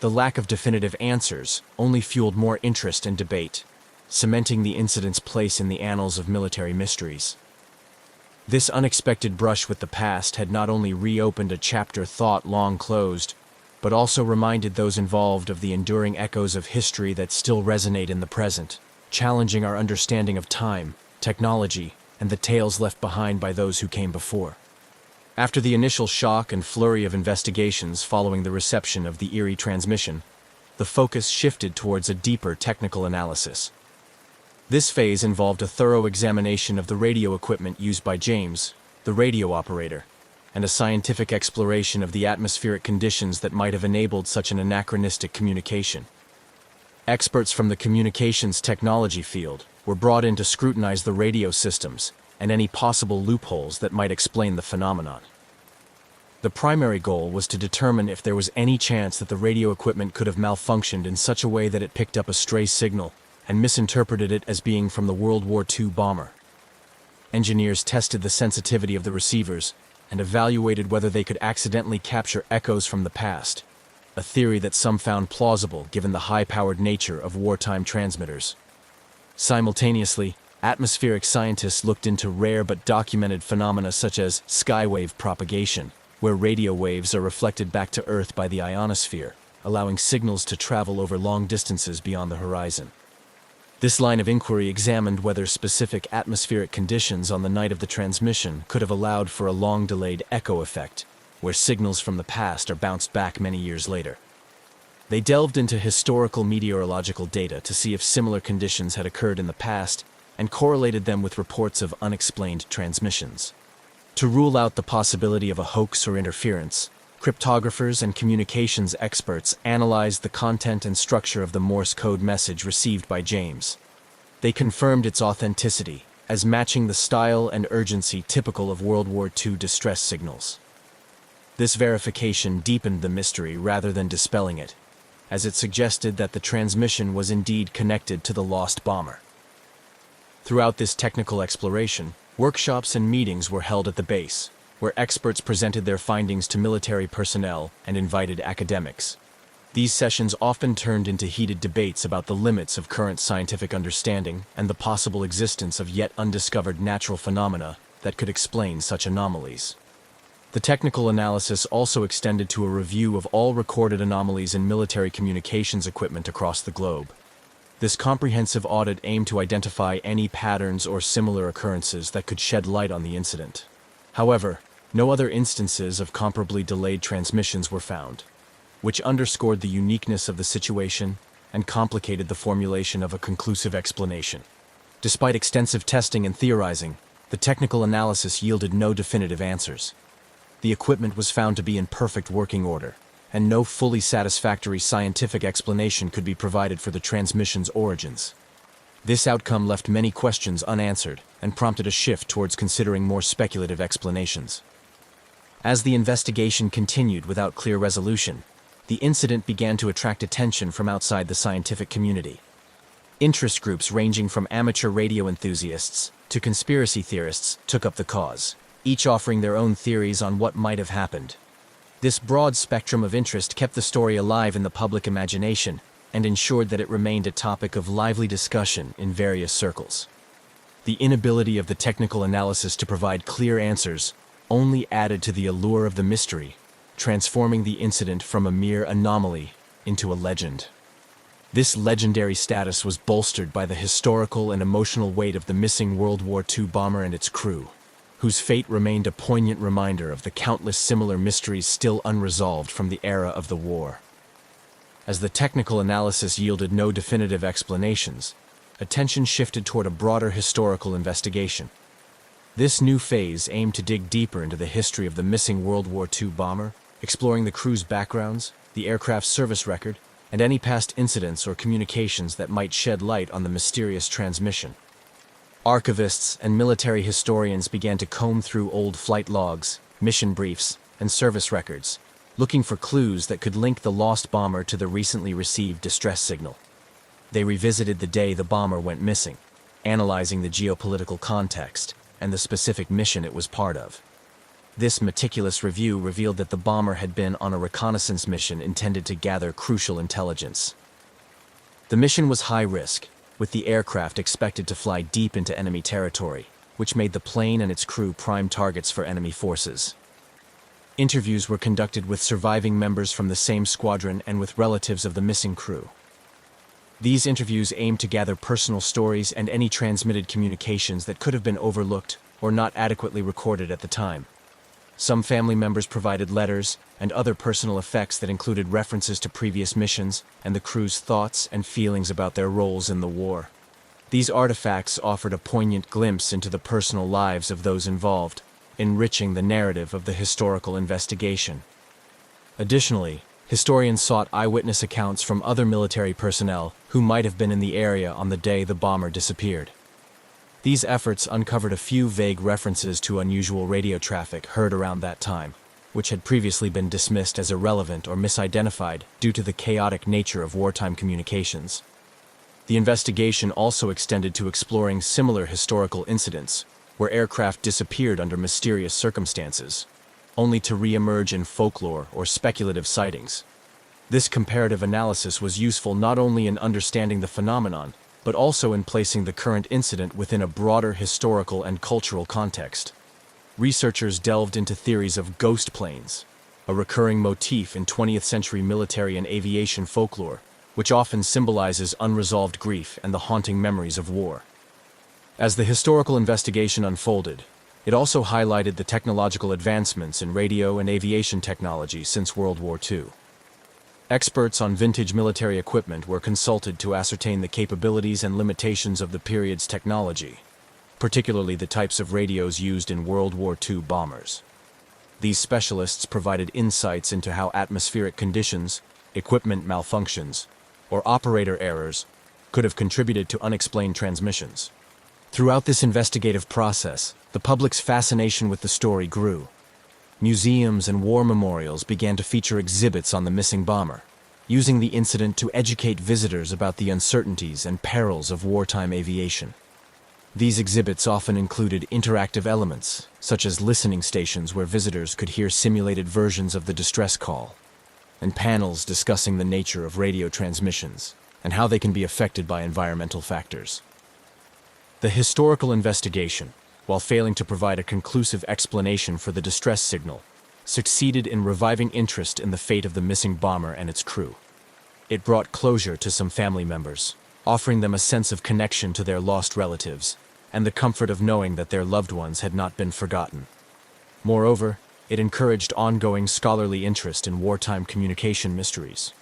The lack of definitive answers only fueled more interest and debate, cementing the incident's place in the annals of military mysteries. This unexpected brush with the past had not only reopened a chapter thought long closed, but also reminded those involved of the enduring echoes of history that still resonate in the present, challenging our understanding of time, technology, and the tales left behind by those who came before. After the initial shock and flurry of investigations following the reception of the eerie transmission, the focus shifted towards a deeper technical analysis. This phase involved a thorough examination of the radio equipment used by James, the radio operator, and a scientific exploration of the atmospheric conditions that might have enabled such an anachronistic communication. Experts from the communications technology field were brought in to scrutinize the radio systems and any possible loopholes that might explain the phenomenon. The primary goal was to determine if there was any chance that the radio equipment could have malfunctioned in such a way that it picked up a stray signal and misinterpreted it as being from the World War II bomber. Engineers tested the sensitivity of the receivers and evaluated whether they could accidentally capture echoes from the past, a theory that some found plausible given the high-powered nature of wartime transmitters. Simultaneously, atmospheric scientists looked into rare but documented phenomena such as skywave propagation, where radio waves are reflected back to Earth by the ionosphere, allowing signals to travel over long distances beyond the horizon. This line of inquiry examined whether specific atmospheric conditions on the night of the transmission could have allowed for a long-delayed echo effect, where signals from the past are bounced back many years later. They delved into historical meteorological data to see if similar conditions had occurred in the past and correlated them with reports of unexplained transmissions. To rule out the possibility of a hoax or interference, cryptographers and communications experts analyzed the content and structure of the Morse code message received by James. They confirmed its authenticity as matching the style and urgency typical of World War II distress signals. This verification deepened the mystery rather than dispelling it, as it suggested that the transmission was indeed connected to the lost bomber. Throughout this technical exploration, workshops and meetings were held at the base, where experts presented their findings to military personnel and invited academics. These sessions often turned into heated debates about the limits of current scientific understanding and the possible existence of yet undiscovered natural phenomena that could explain such anomalies. The technical analysis also extended to a review of all recorded anomalies in military communications equipment across the globe. This comprehensive audit aimed to identify any patterns or similar occurrences that could shed light on the incident. However, no other instances of comparably delayed transmissions were found, which underscored the uniqueness of the situation and complicated the formulation of a conclusive explanation. Despite extensive testing and theorizing, the technical analysis yielded no definitive answers. The equipment was found to be in perfect working order, and no fully satisfactory scientific explanation could be provided for the transmission's origins. This outcome left many questions unanswered and prompted a shift towards considering more speculative explanations. As the investigation continued without clear resolution, the incident began to attract attention from outside the scientific community. Interest groups ranging from amateur radio enthusiasts to conspiracy theorists took up the cause, each offering their own theories on what might have happened. This broad spectrum of interest kept the story alive in the public imagination and ensured that it remained a topic of lively discussion in various circles. The inability of the technical analysis to provide clear answers only added to the allure of the mystery, transforming the incident from a mere anomaly into a legend. This legendary status was bolstered by the historical and emotional weight of the missing World War II bomber and its crew, whose fate remained a poignant reminder of the countless similar mysteries still unresolved from the era of the war. As the technical analysis yielded no definitive explanations, attention shifted toward a broader historical investigation. This new phase aimed to dig deeper into the history of the missing World War II bomber, exploring the crew's backgrounds, the aircraft's service record, and any past incidents or communications that might shed light on the mysterious transmission. Archivists and military historians began to comb through old flight logs, mission briefs, and service records, looking for clues that could link the lost bomber to the recently received distress signal. They revisited the day the bomber went missing, analyzing the geopolitical context and the specific mission it was part of. This meticulous review revealed that the bomber had been on a reconnaissance mission intended to gather crucial intelligence. The mission was high risk, with the aircraft expected to fly deep into enemy territory, which made the plane and its crew prime targets for enemy forces. Interviews were conducted with surviving members from the same squadron and with relatives of the missing crew. These interviews aimed to gather personal stories and any transmitted communications that could have been overlooked or not adequately recorded at the time. Some family members provided letters and other personal effects that included references to previous missions and the crew's thoughts and feelings about their roles in the war. These artifacts offered a poignant glimpse into the personal lives of those involved, enriching the narrative of the historical investigation. Additionally, historians sought eyewitness accounts from other military personnel who might have been in the area on the day the bomber disappeared. These efforts uncovered a few vague references to unusual radio traffic heard around that time, which had previously been dismissed as irrelevant or misidentified due to the chaotic nature of wartime communications. The investigation also extended to exploring similar historical incidents, where aircraft disappeared under mysterious circumstances, only to re-emerge in folklore or speculative sightings. This comparative analysis was useful not only in understanding the phenomenon, but also in placing the current incident within a broader historical and cultural context. Researchers delved into theories of ghost planes, a recurring motif in 20th century military and aviation folklore, which often symbolizes unresolved grief and the haunting memories of war. As the historical investigation unfolded, it also highlighted the technological advancements in radio and aviation technology since World War II. Experts on vintage military equipment were consulted to ascertain the capabilities and limitations of the period's technology, particularly the types of radios used in World War II bombers. These specialists provided insights into how atmospheric conditions, equipment malfunctions, or operator errors could have contributed to unexplained transmissions. Throughout this investigative process, the public's fascination with the story grew. Museums and war memorials began to feature exhibits on the missing bomber, using the incident to educate visitors about the uncertainties and perils of wartime aviation. These exhibits often included interactive elements, such as listening stations where visitors could hear simulated versions of the distress call, and panels discussing the nature of radio transmissions and how they can be affected by environmental factors. The historical investigation, while failing to provide a conclusive explanation for the distress signal, succeeded in reviving interest in the fate of the missing bomber and its crew. It brought closure to some family members, offering them a sense of connection to their lost relatives and the comfort of knowing that their loved ones had not been forgotten. Moreover, it encouraged ongoing scholarly interest in wartime communication mysteries,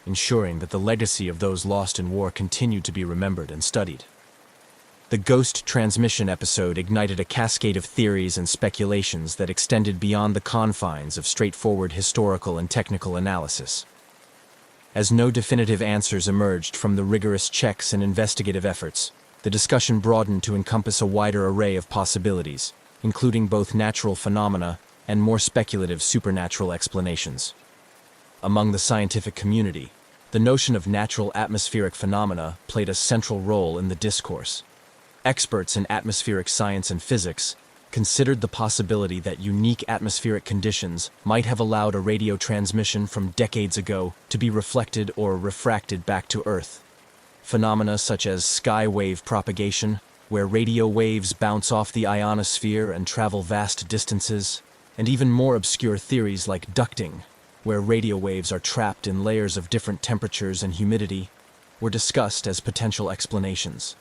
ensuring that the legacy of those lost in war continued to be remembered and studied. The ghost transmission episode ignited a cascade of theories and speculations that extended beyond the confines of straightforward historical and technical analysis. As no definitive answers emerged from the rigorous checks and investigative efforts, the discussion broadened to encompass a wider array of possibilities, including both natural phenomena and more speculative supernatural explanations. Among the scientific community, the notion of natural atmospheric phenomena played a central role in the discourse. Experts in atmospheric science and physics considered the possibility that unique atmospheric conditions might have allowed a radio transmission from decades ago to be reflected or refracted back to Earth. Phenomena such as sky wave propagation, where radio waves bounce off the ionosphere and travel vast distances, and even more obscure theories like ducting, where radio waves are trapped in layers of different temperatures and humidity, were discussed as potential explanations.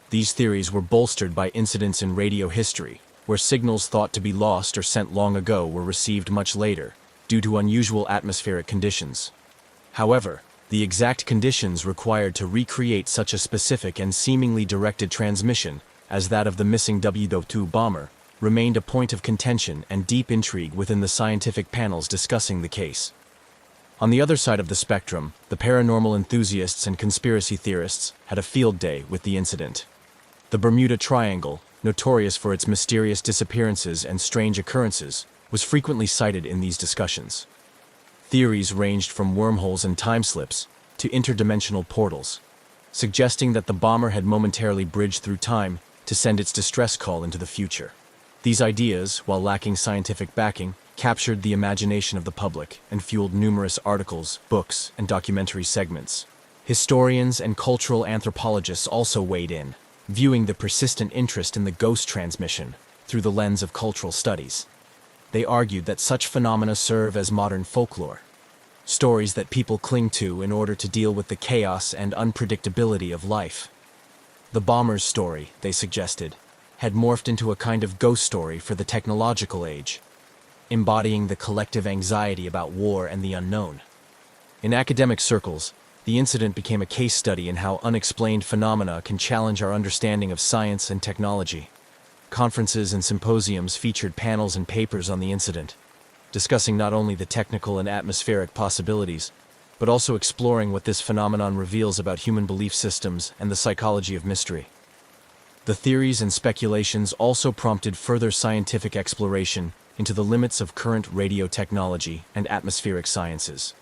These theories were bolstered by incidents in radio history, where signals thought to be lost or sent long ago were received much later, due to unusual atmospheric conditions. However, the exact conditions required to recreate such a specific and seemingly directed transmission as that of the missing W-2 bomber remained a point of contention and deep intrigue within the scientific panels discussing the case. On the other side of the spectrum, the paranormal enthusiasts and conspiracy theorists had a field day with the incident. The Bermuda Triangle, notorious for its mysterious disappearances and strange occurrences, was frequently cited in these discussions. Theories ranged from wormholes and time slips to interdimensional portals, suggesting that the bomber had momentarily bridged through time to send its distress call into the future. These ideas, while lacking scientific backing, captured the imagination of the public and fueled numerous articles, books, and documentary segments. Historians and cultural anthropologists also weighed in, viewing the persistent interest in the ghost transmission through the lens of cultural studies. They argued that such phenomena serve as modern folklore, stories that people cling to in order to deal with the chaos and unpredictability of life. The bomber's story, they suggested, had morphed into a kind of ghost story for the technological age, embodying the collective anxiety about war and the unknown. In academic circles, The incident became a case study in how unexplained phenomena can challenge our understanding of science and technology. Conferences and symposiums featured panels and papers on the incident, discussing not only the technical and atmospheric possibilities, but also exploring what this phenomenon reveals about human belief systems and the psychology of mystery. The theories and speculations also prompted further scientific exploration into the limits of current radio technology and atmospheric sciences.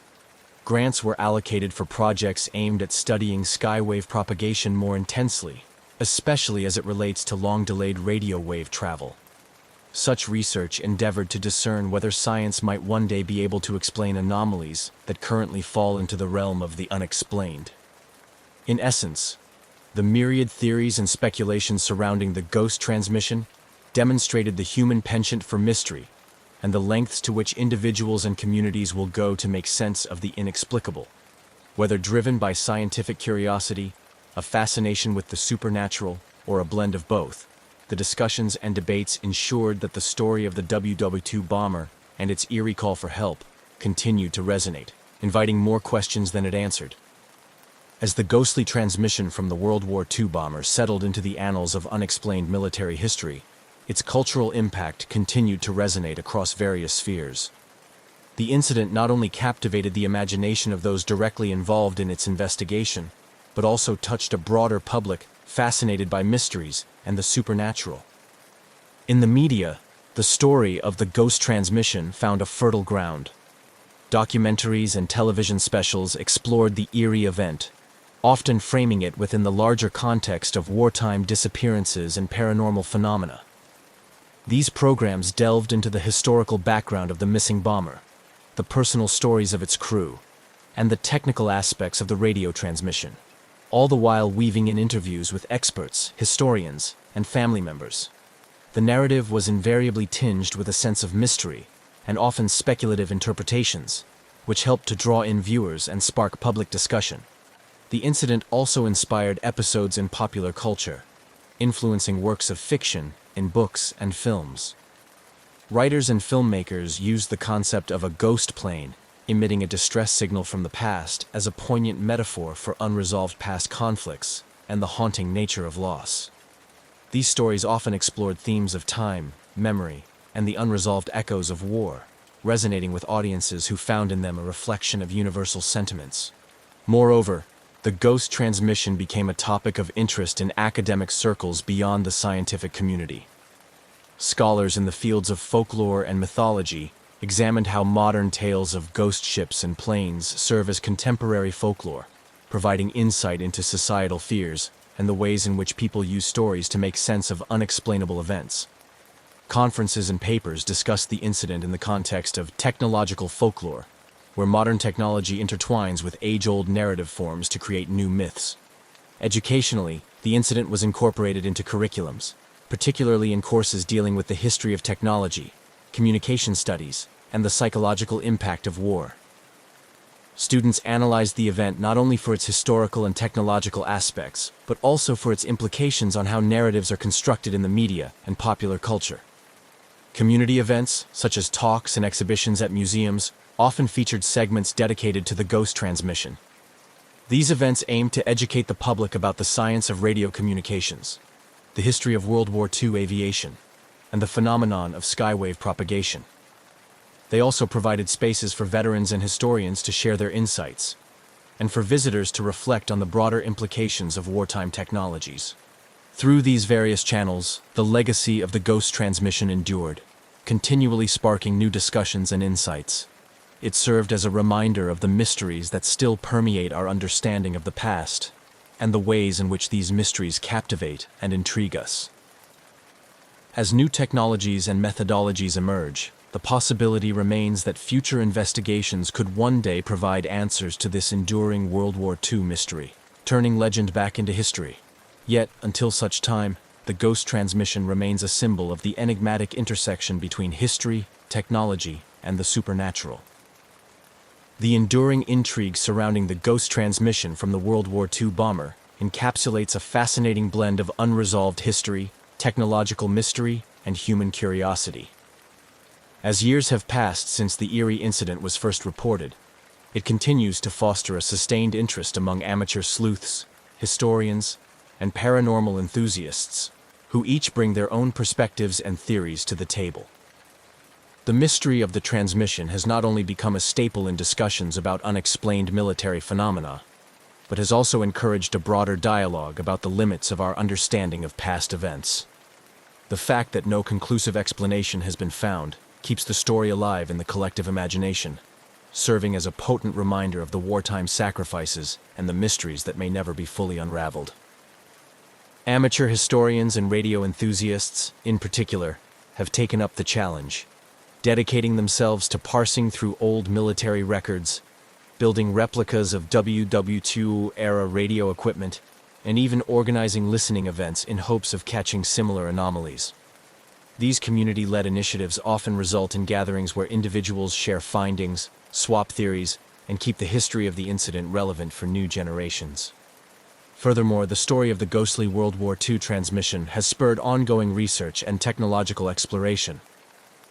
Grants were allocated for projects aimed at studying skywave propagation more intensely, especially as it relates to long-delayed radio wave travel. Such research endeavored to discern whether science might one day be able to explain anomalies that currently fall into the realm of the unexplained. In essence, the myriad theories and speculations surrounding the ghost transmission demonstrated the human penchant for mystery and the lengths to which individuals and communities will go to make sense of the inexplicable. Whether driven by scientific curiosity, a fascination with the supernatural, or a blend of both, the discussions and debates ensured that the story of the WW2 bomber and its eerie call for help continued to resonate, inviting more questions than it answered. As the ghostly transmission from the World War II bomber settled into the annals of unexplained military history, its cultural impact continued to resonate across various spheres. The incident not only captivated the imagination of those directly involved in its investigation, but also touched a broader public fascinated by mysteries and the supernatural. In the media, the story of the ghost transmission found a fertile ground. Documentaries and television specials explored the eerie event, often framing it within the larger context of wartime disappearances and paranormal phenomena. These programs delved into the historical background of the missing bomber, the personal stories of its crew, and the technical aspects of the radio transmission, all the while weaving in interviews with experts, historians, and family members. The narrative was invariably tinged with a sense of mystery and often speculative interpretations, which helped to draw in viewers and spark public discussion. The incident also inspired episodes in popular culture, influencing works of fiction in books and films. Writers and filmmakers used the concept of a ghost plane emitting a distress signal from the past as a poignant metaphor for unresolved past conflicts and the haunting nature of loss. These stories often explored themes of time, memory, and the unresolved echoes of war, resonating with audiences who found in them a reflection of universal sentiments. Moreover, the ghost transmission became a topic of interest in academic circles beyond the scientific community. Scholars in the fields of folklore and mythology examined how modern tales of ghost ships and planes serve as contemporary folklore, providing insight into societal fears and the ways in which people use stories to make sense of unexplainable events. Conferences and papers discussed the incident in the context of technological folklore, where modern technology intertwines with age-old narrative forms to create new myths. Educationally, the incident was incorporated into curriculums, particularly in courses dealing with the history of technology, communication studies, and the psychological impact of war. Students analyzed the event not only for its historical and technological aspects, but also for its implications on how narratives are constructed in the media and popular culture. Community events, such as talks and exhibitions at museums, often featured segments dedicated to the ghost transmission. These events aimed to educate the public about the science of radio communications, the history of World War II aviation, and the phenomenon of skywave propagation. They also provided spaces for veterans and historians to share their insights, and for visitors to reflect on the broader implications of wartime technologies. Through these various channels, the legacy of the ghost transmission endured, continually sparking new discussions and insights. It served as a reminder of the mysteries that still permeate our understanding of the past, and the ways in which these mysteries captivate and intrigue us. As new technologies and methodologies emerge, the possibility remains that future investigations could one day provide answers to this enduring World War II mystery, turning legend back into history. Yet, until such time, the ghost transmission remains a symbol of the enigmatic intersection between history, technology, and the supernatural. The enduring intrigue surrounding the ghost transmission from the World War II bomber encapsulates a fascinating blend of unresolved history, technological mystery, and human curiosity. As years have passed since the eerie incident was first reported, It continues to foster a sustained interest among amateur sleuths, historians, and paranormal enthusiasts, who each bring their own perspectives and theories to the table. The mystery of the transmission has not only become a staple in discussions about unexplained military phenomena, but has also encouraged a broader dialogue about the limits of our understanding of past events. The fact that no conclusive explanation has been found keeps the story alive in the collective imagination, serving as a potent reminder of the wartime sacrifices and the mysteries that may never be fully unraveled. Amateur historians and radio enthusiasts, in particular, have taken up the challenge, dedicating themselves to parsing through old military records, building replicas of WW2-era radio equipment, and even organizing listening events in hopes of catching similar anomalies. These community-led initiatives often result in gatherings where individuals share findings, swap theories, and keep the history of the incident relevant for new generations. Furthermore, the story of the ghostly World War II transmission has spurred ongoing research and technological exploration.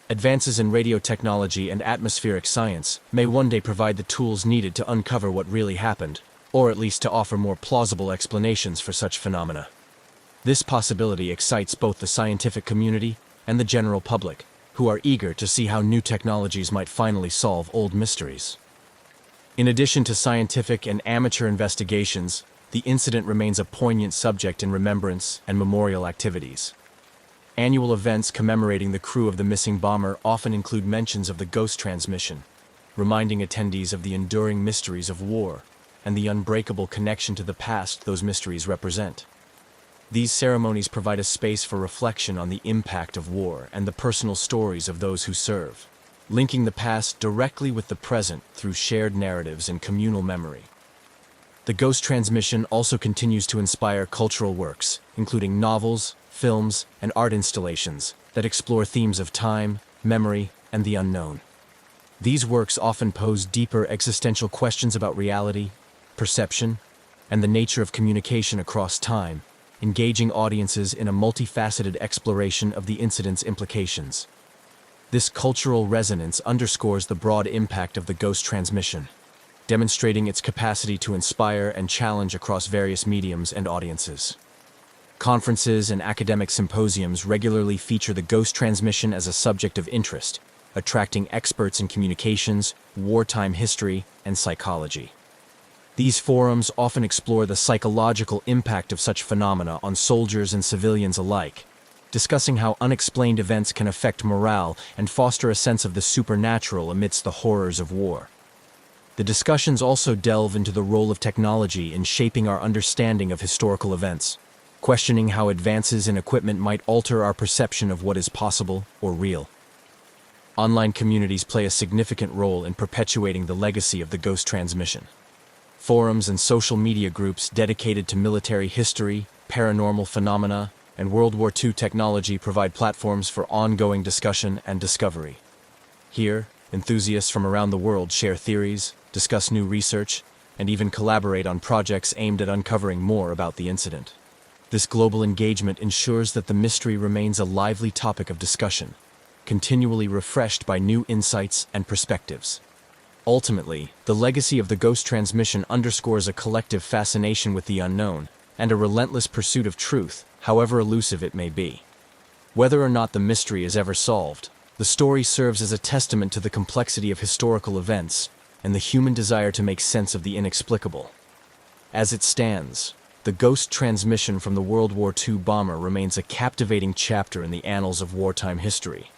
Advances in radio technology and atmospheric science may one day provide the tools needed to uncover what really happened, or at least to offer more plausible explanations for such phenomena. This possibility excites both the scientific community and the general public, who are eager to see how new technologies might finally solve old mysteries. In addition to scientific and amateur investigations, the incident remains a poignant subject in remembrance and memorial activities. Annual events commemorating the crew of the missing bomber often include mentions of the ghost transmission, reminding attendees of the enduring mysteries of war and the unbreakable connection to the past those mysteries represent. These ceremonies provide a space for reflection on the impact of war and the personal stories of those who serve, linking the past directly with the present through shared narratives and communal memory. The ghost transmission also continues to inspire cultural works, including novels, films, and art installations that explore themes of time, memory, and the unknown. These works often pose deeper existential questions about reality, perception, and the nature of communication across time, engaging audiences in a multifaceted exploration of the incident's implications. This cultural resonance underscores the broad impact of the ghost transmission, demonstrating its capacity to inspire and challenge across various mediums and audiences. Conferences and academic symposiums regularly feature the ghost transmission as a subject of interest, attracting experts in communications, wartime history, and psychology. These forums often explore the psychological impact of such phenomena on soldiers and civilians alike, discussing how unexplained events can affect morale and foster a sense of the supernatural amidst the horrors of war. The discussions also delve into the role of technology in shaping our understanding of historical events, questioning how advances in equipment might alter our perception of what is possible or real. Online communities play a significant role in perpetuating the legacy of the ghost transmission. Forums and social media groups dedicated to military history, paranormal phenomena, and World War II technology provide platforms for ongoing discussion and discovery. Here, enthusiasts from around the world share theories, discuss new research, and even collaborate on projects aimed at uncovering more about the incident. This global engagement ensures that the mystery remains a lively topic of discussion, continually refreshed by new insights and perspectives. Ultimately, the legacy of the ghost transmission underscores a collective fascination with the unknown and a relentless pursuit of truth, however elusive it may be. Whether or not the mystery is ever solved, the story serves as a testament to the complexity of historical events and the human desire to make sense of the inexplicable. As it stands, the ghost transmission from the World War II bomber remains a captivating chapter in the annals of wartime history,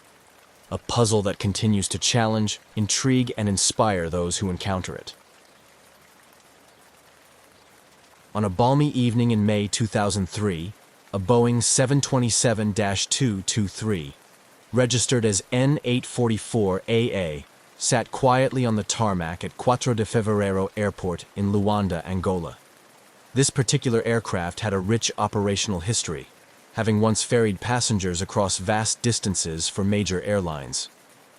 a puzzle that continues to challenge, intrigue, and inspire those who encounter it. On a balmy evening in May 2003, a Boeing 727-223, registered as N844AA, sat quietly on the tarmac at 4 de Fevereiro Airport in Luanda, Angola. This particular aircraft had a rich operational history, having once ferried passengers across vast distances for major airlines.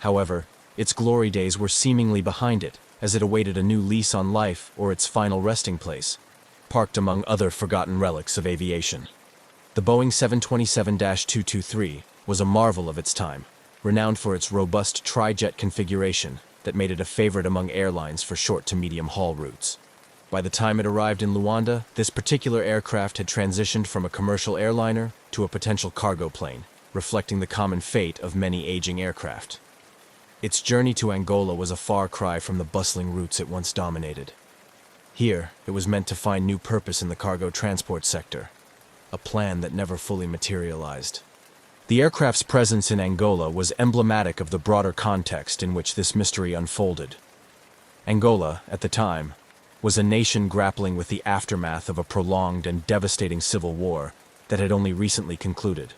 However, its glory days were seemingly behind it, as it awaited a new lease on life or its final resting place, parked among other forgotten relics of aviation. The Boeing 727-223 was a marvel of its time, renowned for its robust tri-jet configuration that made it a favorite among airlines for short to medium haul routes. By the time it arrived in Luanda, this particular aircraft had transitioned from a commercial airliner to a potential cargo plane, reflecting the common fate of many aging aircraft. Its journey to Angola was a far cry from the bustling routes it once dominated. Here, it was meant to find new purpose in the cargo transport sector, a plan that never fully materialized. The aircraft's presence in Angola was emblematic of the broader context in which this mystery unfolded. Angola, at the time, was a nation grappling with the aftermath of a prolonged and devastating civil war that had only recently concluded.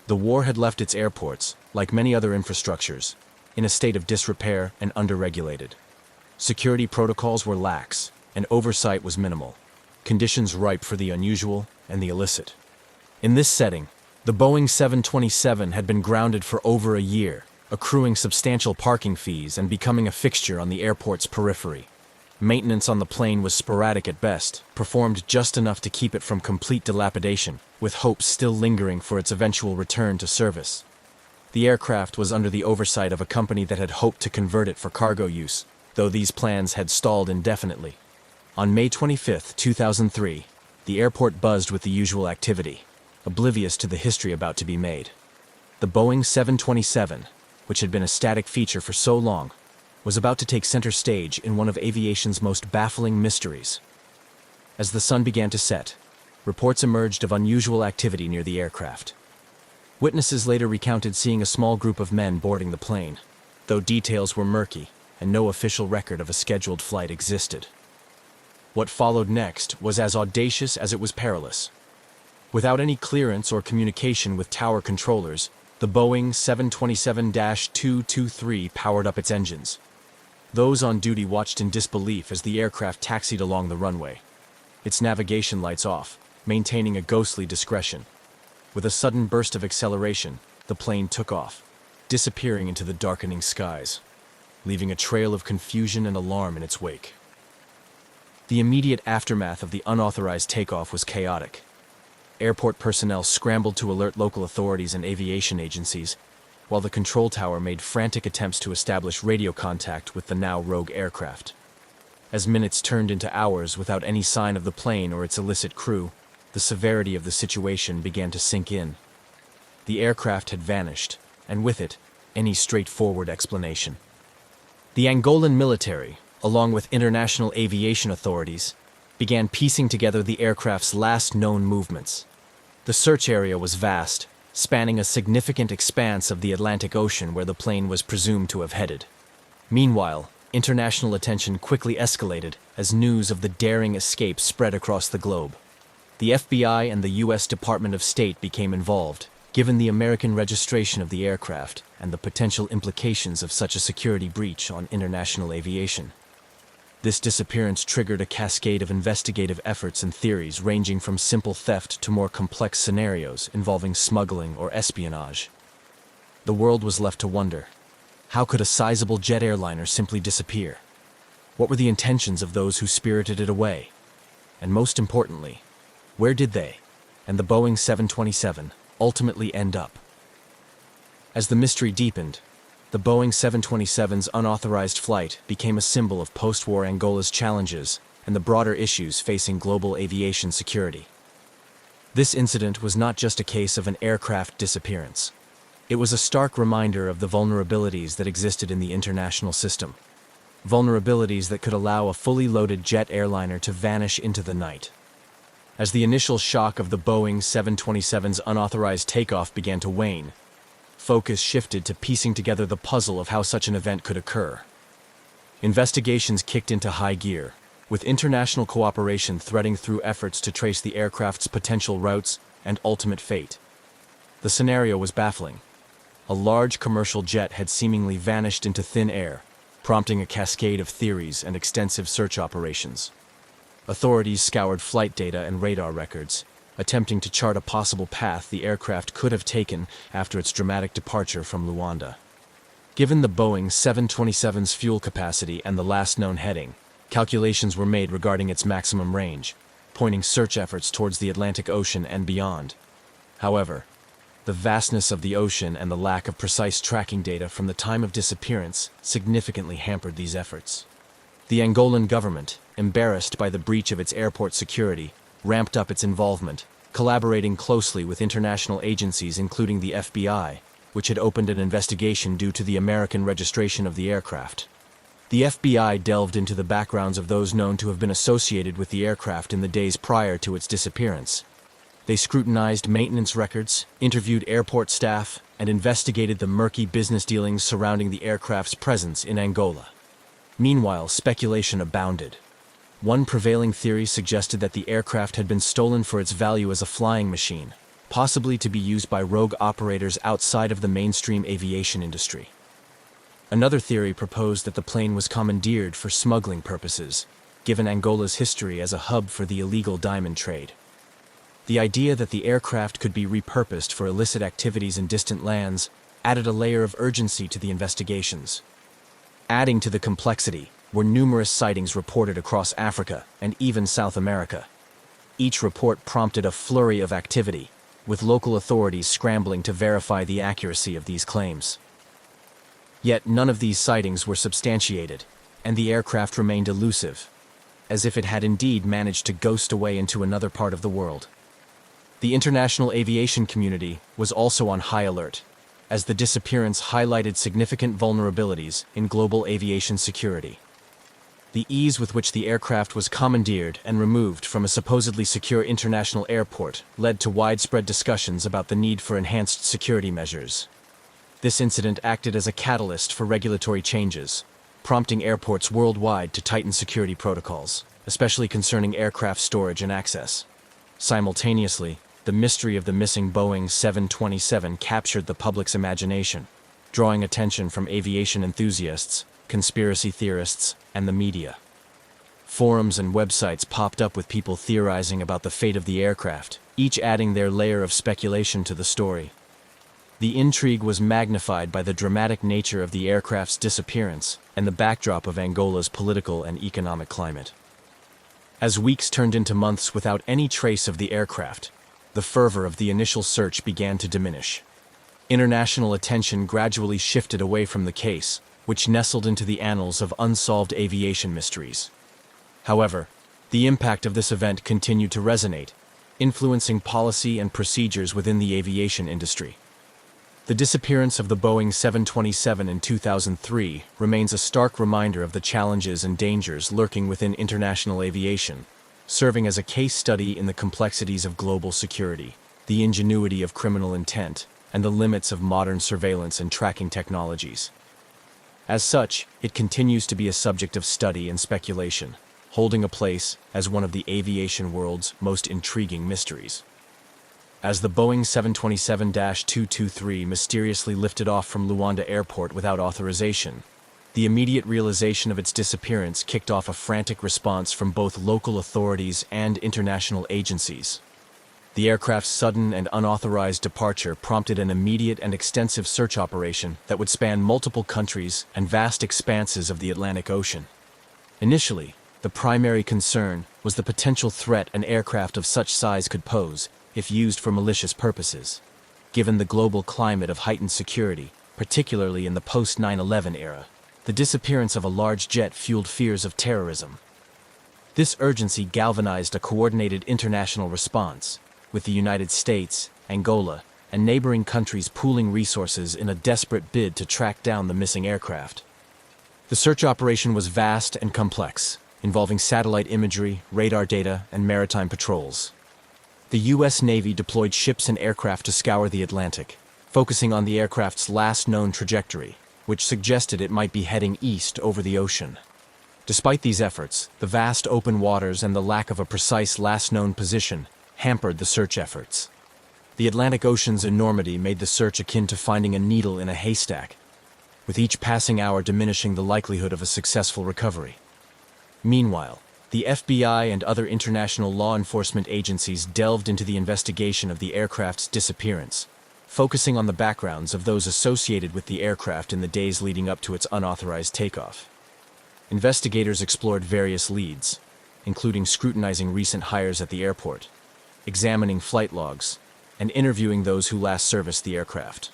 The war had left its airports, like many other infrastructures, in a state of disrepair and underregulated. Security protocols were lax, and oversight was minimal, conditions ripe for the unusual and the illicit. In this setting, the Boeing 727 had been grounded for over a year, accruing substantial parking fees and becoming a fixture on the airport's periphery. Maintenance on the plane was sporadic at best, performed just enough to keep it from complete dilapidation, with hopes still lingering for its eventual return to service. The aircraft was under the oversight of a company that had hoped to convert it for cargo use, though these plans had stalled indefinitely. On May 25, 2003, the airport buzzed with the usual activity, oblivious to the history about to be made. The Boeing 727, which had been a static feature for so long, was about to take center stage in one of aviation's most baffling mysteries. As the sun began to set, reports emerged of unusual activity near the aircraft. Witnesses later recounted seeing a small group of men boarding the plane, though details were murky and no official record of a scheduled flight existed. What followed next was as audacious as it was perilous. Without any clearance or communication with tower controllers, the Boeing 727-223 powered up its engines. Those on duty watched in disbelief as the aircraft taxied along the runway, its navigation lights off, maintaining a ghostly discretion. With a sudden burst of acceleration, the plane took off, disappearing into the darkening skies, leaving a trail of confusion and alarm in its wake. The immediate aftermath of the unauthorized takeoff was chaotic. Airport personnel scrambled to alert local authorities and aviation agencies, while the control tower made frantic attempts to establish radio contact with the now rogue aircraft. As minutes turned into hours without any sign of the plane or its illicit crew, the severity of the situation began to sink in. The aircraft had vanished, and with it, any straightforward explanation. The Angolan military, along with international aviation authorities, began piecing together the aircraft's last known movements. The search area was vast, spanning a significant expanse of the Atlantic Ocean where the plane was presumed to have headed. Meanwhile, international attention quickly escalated as news of the daring escape spread across the globe. The FBI and the U.S. Department of State became involved, given the American registration of the aircraft and the potential implications of such a security breach on international aviation. This disappearance triggered a cascade of investigative efforts and theories ranging from simple theft to more complex scenarios involving smuggling or espionage. The world was left to wonder, how could a sizable jet airliner simply disappear? What were the intentions of those who spirited it away? And most importantly, where did they, and the Boeing 727, ultimately end up? As the mystery deepened, the Boeing 727's unauthorized flight became a symbol of post-war Angola's challenges and the broader issues facing global aviation security. This incident was not just a case of an aircraft disappearance. It was a stark reminder of the vulnerabilities that existed in the international system. Vulnerabilities that could allow a fully loaded jet airliner to vanish into the night. As the initial shock of the Boeing 727's unauthorized takeoff began to wane, focus shifted to piecing together the puzzle of how such an event could occur. Investigations kicked into high gear, with international cooperation threading through efforts to trace the aircraft's potential routes and ultimate fate. The scenario was baffling. A large commercial jet had seemingly vanished into thin air, prompting a cascade of theories and extensive search operations. Authorities scoured flight data and radar records, attempting to chart a possible path the aircraft could have taken after its dramatic departure from Luanda. Given the Boeing 727's fuel capacity and the last known heading, calculations were made regarding its maximum range, pointing search efforts towards the Atlantic Ocean and beyond. However, the vastness of the ocean and the lack of precise tracking data from the time of disappearance significantly hampered these efforts. The Angolan government, embarrassed by the breach of its airport security, ramped up its involvement, collaborating closely with international agencies including the FBI, which had opened an investigation due to the American registration of the aircraft. The FBI delved into the backgrounds of those known to have been associated with the aircraft in the days prior to its disappearance. They scrutinized maintenance records, interviewed airport staff, and investigated the murky business dealings surrounding the aircraft's presence in Angola. Meanwhile, speculation abounded. One prevailing theory suggested that the aircraft had been stolen for its value as a flying machine, possibly to be used by rogue operators outside of the mainstream aviation industry. Another theory proposed that the plane was commandeered for smuggling purposes, given Angola's history as a hub for the illegal diamond trade. The idea that the aircraft could be repurposed for illicit activities in distant lands added a layer of urgency to the investigations. Adding to the complexity were numerous sightings reported across Africa and even South America. Each report prompted a flurry of activity, with local authorities scrambling to verify the accuracy of these claims. Yet none of these sightings were substantiated, and the aircraft remained elusive, as if it had indeed managed to ghost away into another part of the world. The international aviation community was also on high alert, as the disappearance highlighted significant vulnerabilities in global aviation security. The ease with which the aircraft was commandeered and removed from a supposedly secure international airport led to widespread discussions about the need for enhanced security measures. This incident acted as a catalyst for regulatory changes, prompting airports worldwide to tighten security protocols, especially concerning aircraft storage and access. Simultaneously, the mystery of the missing Boeing 727 captured the public's imagination, drawing attention from aviation enthusiasts, conspiracy theorists, and the media. Forums and websites popped up with people theorizing about the fate of the aircraft, each adding their layer of speculation to the story. The intrigue was magnified by the dramatic nature of the aircraft's disappearance and the backdrop of Angola's political and economic climate. As weeks turned into months without any trace of the aircraft, the fervor of the initial search began to diminish. International attention gradually shifted away from the case, which nestled into the annals of unsolved aviation mysteries. However, the impact of this event continued to resonate, influencing policy and procedures within the aviation industry. The disappearance of the Boeing 727 in 2003 remains a stark reminder of the challenges and dangers lurking within international aviation, serving as a case study in the complexities of global security, the ingenuity of criminal intent, and the limits of modern surveillance and tracking technologies. As such, it continues to be a subject of study and speculation, holding a place as one of the aviation world's most intriguing mysteries. As the Boeing 727-223 mysteriously lifted off from Luanda Airport without authorization, the immediate realization of its disappearance kicked off a frantic response from both local authorities and international agencies. The aircraft's sudden and unauthorized departure prompted an immediate and extensive search operation that would span multiple countries and vast expanses of the Atlantic Ocean. Initially, the primary concern was the potential threat an aircraft of such size could pose if used for malicious purposes, given the global climate of heightened security, particularly in the post-9/11 era. The disappearance of a large jet fueled fears of terrorism. This urgency galvanized a coordinated international response, with the United States, Angola, and neighboring countries pooling resources in a desperate bid to track down the missing aircraft. The search operation was vast and complex, involving satellite imagery, radar data, and maritime patrols. The U.S. Navy deployed ships and aircraft to scour the Atlantic, focusing on the aircraft's last known trajectory, which suggested it might be heading east over the ocean. Despite these efforts, the vast open waters and the lack of a precise last known position hampered the search efforts. The Atlantic Ocean's enormity made the search akin to finding a needle in a haystack, with each passing hour diminishing the likelihood of a successful recovery. Meanwhile, the FBI and other international law enforcement agencies delved into the investigation of the aircraft's disappearance, focusing on the backgrounds of those associated with the aircraft in the days leading up to its unauthorized takeoff. Investigators explored various leads, including scrutinizing recent hires at the airport, examining flight logs, and interviewing those who last serviced the aircraft.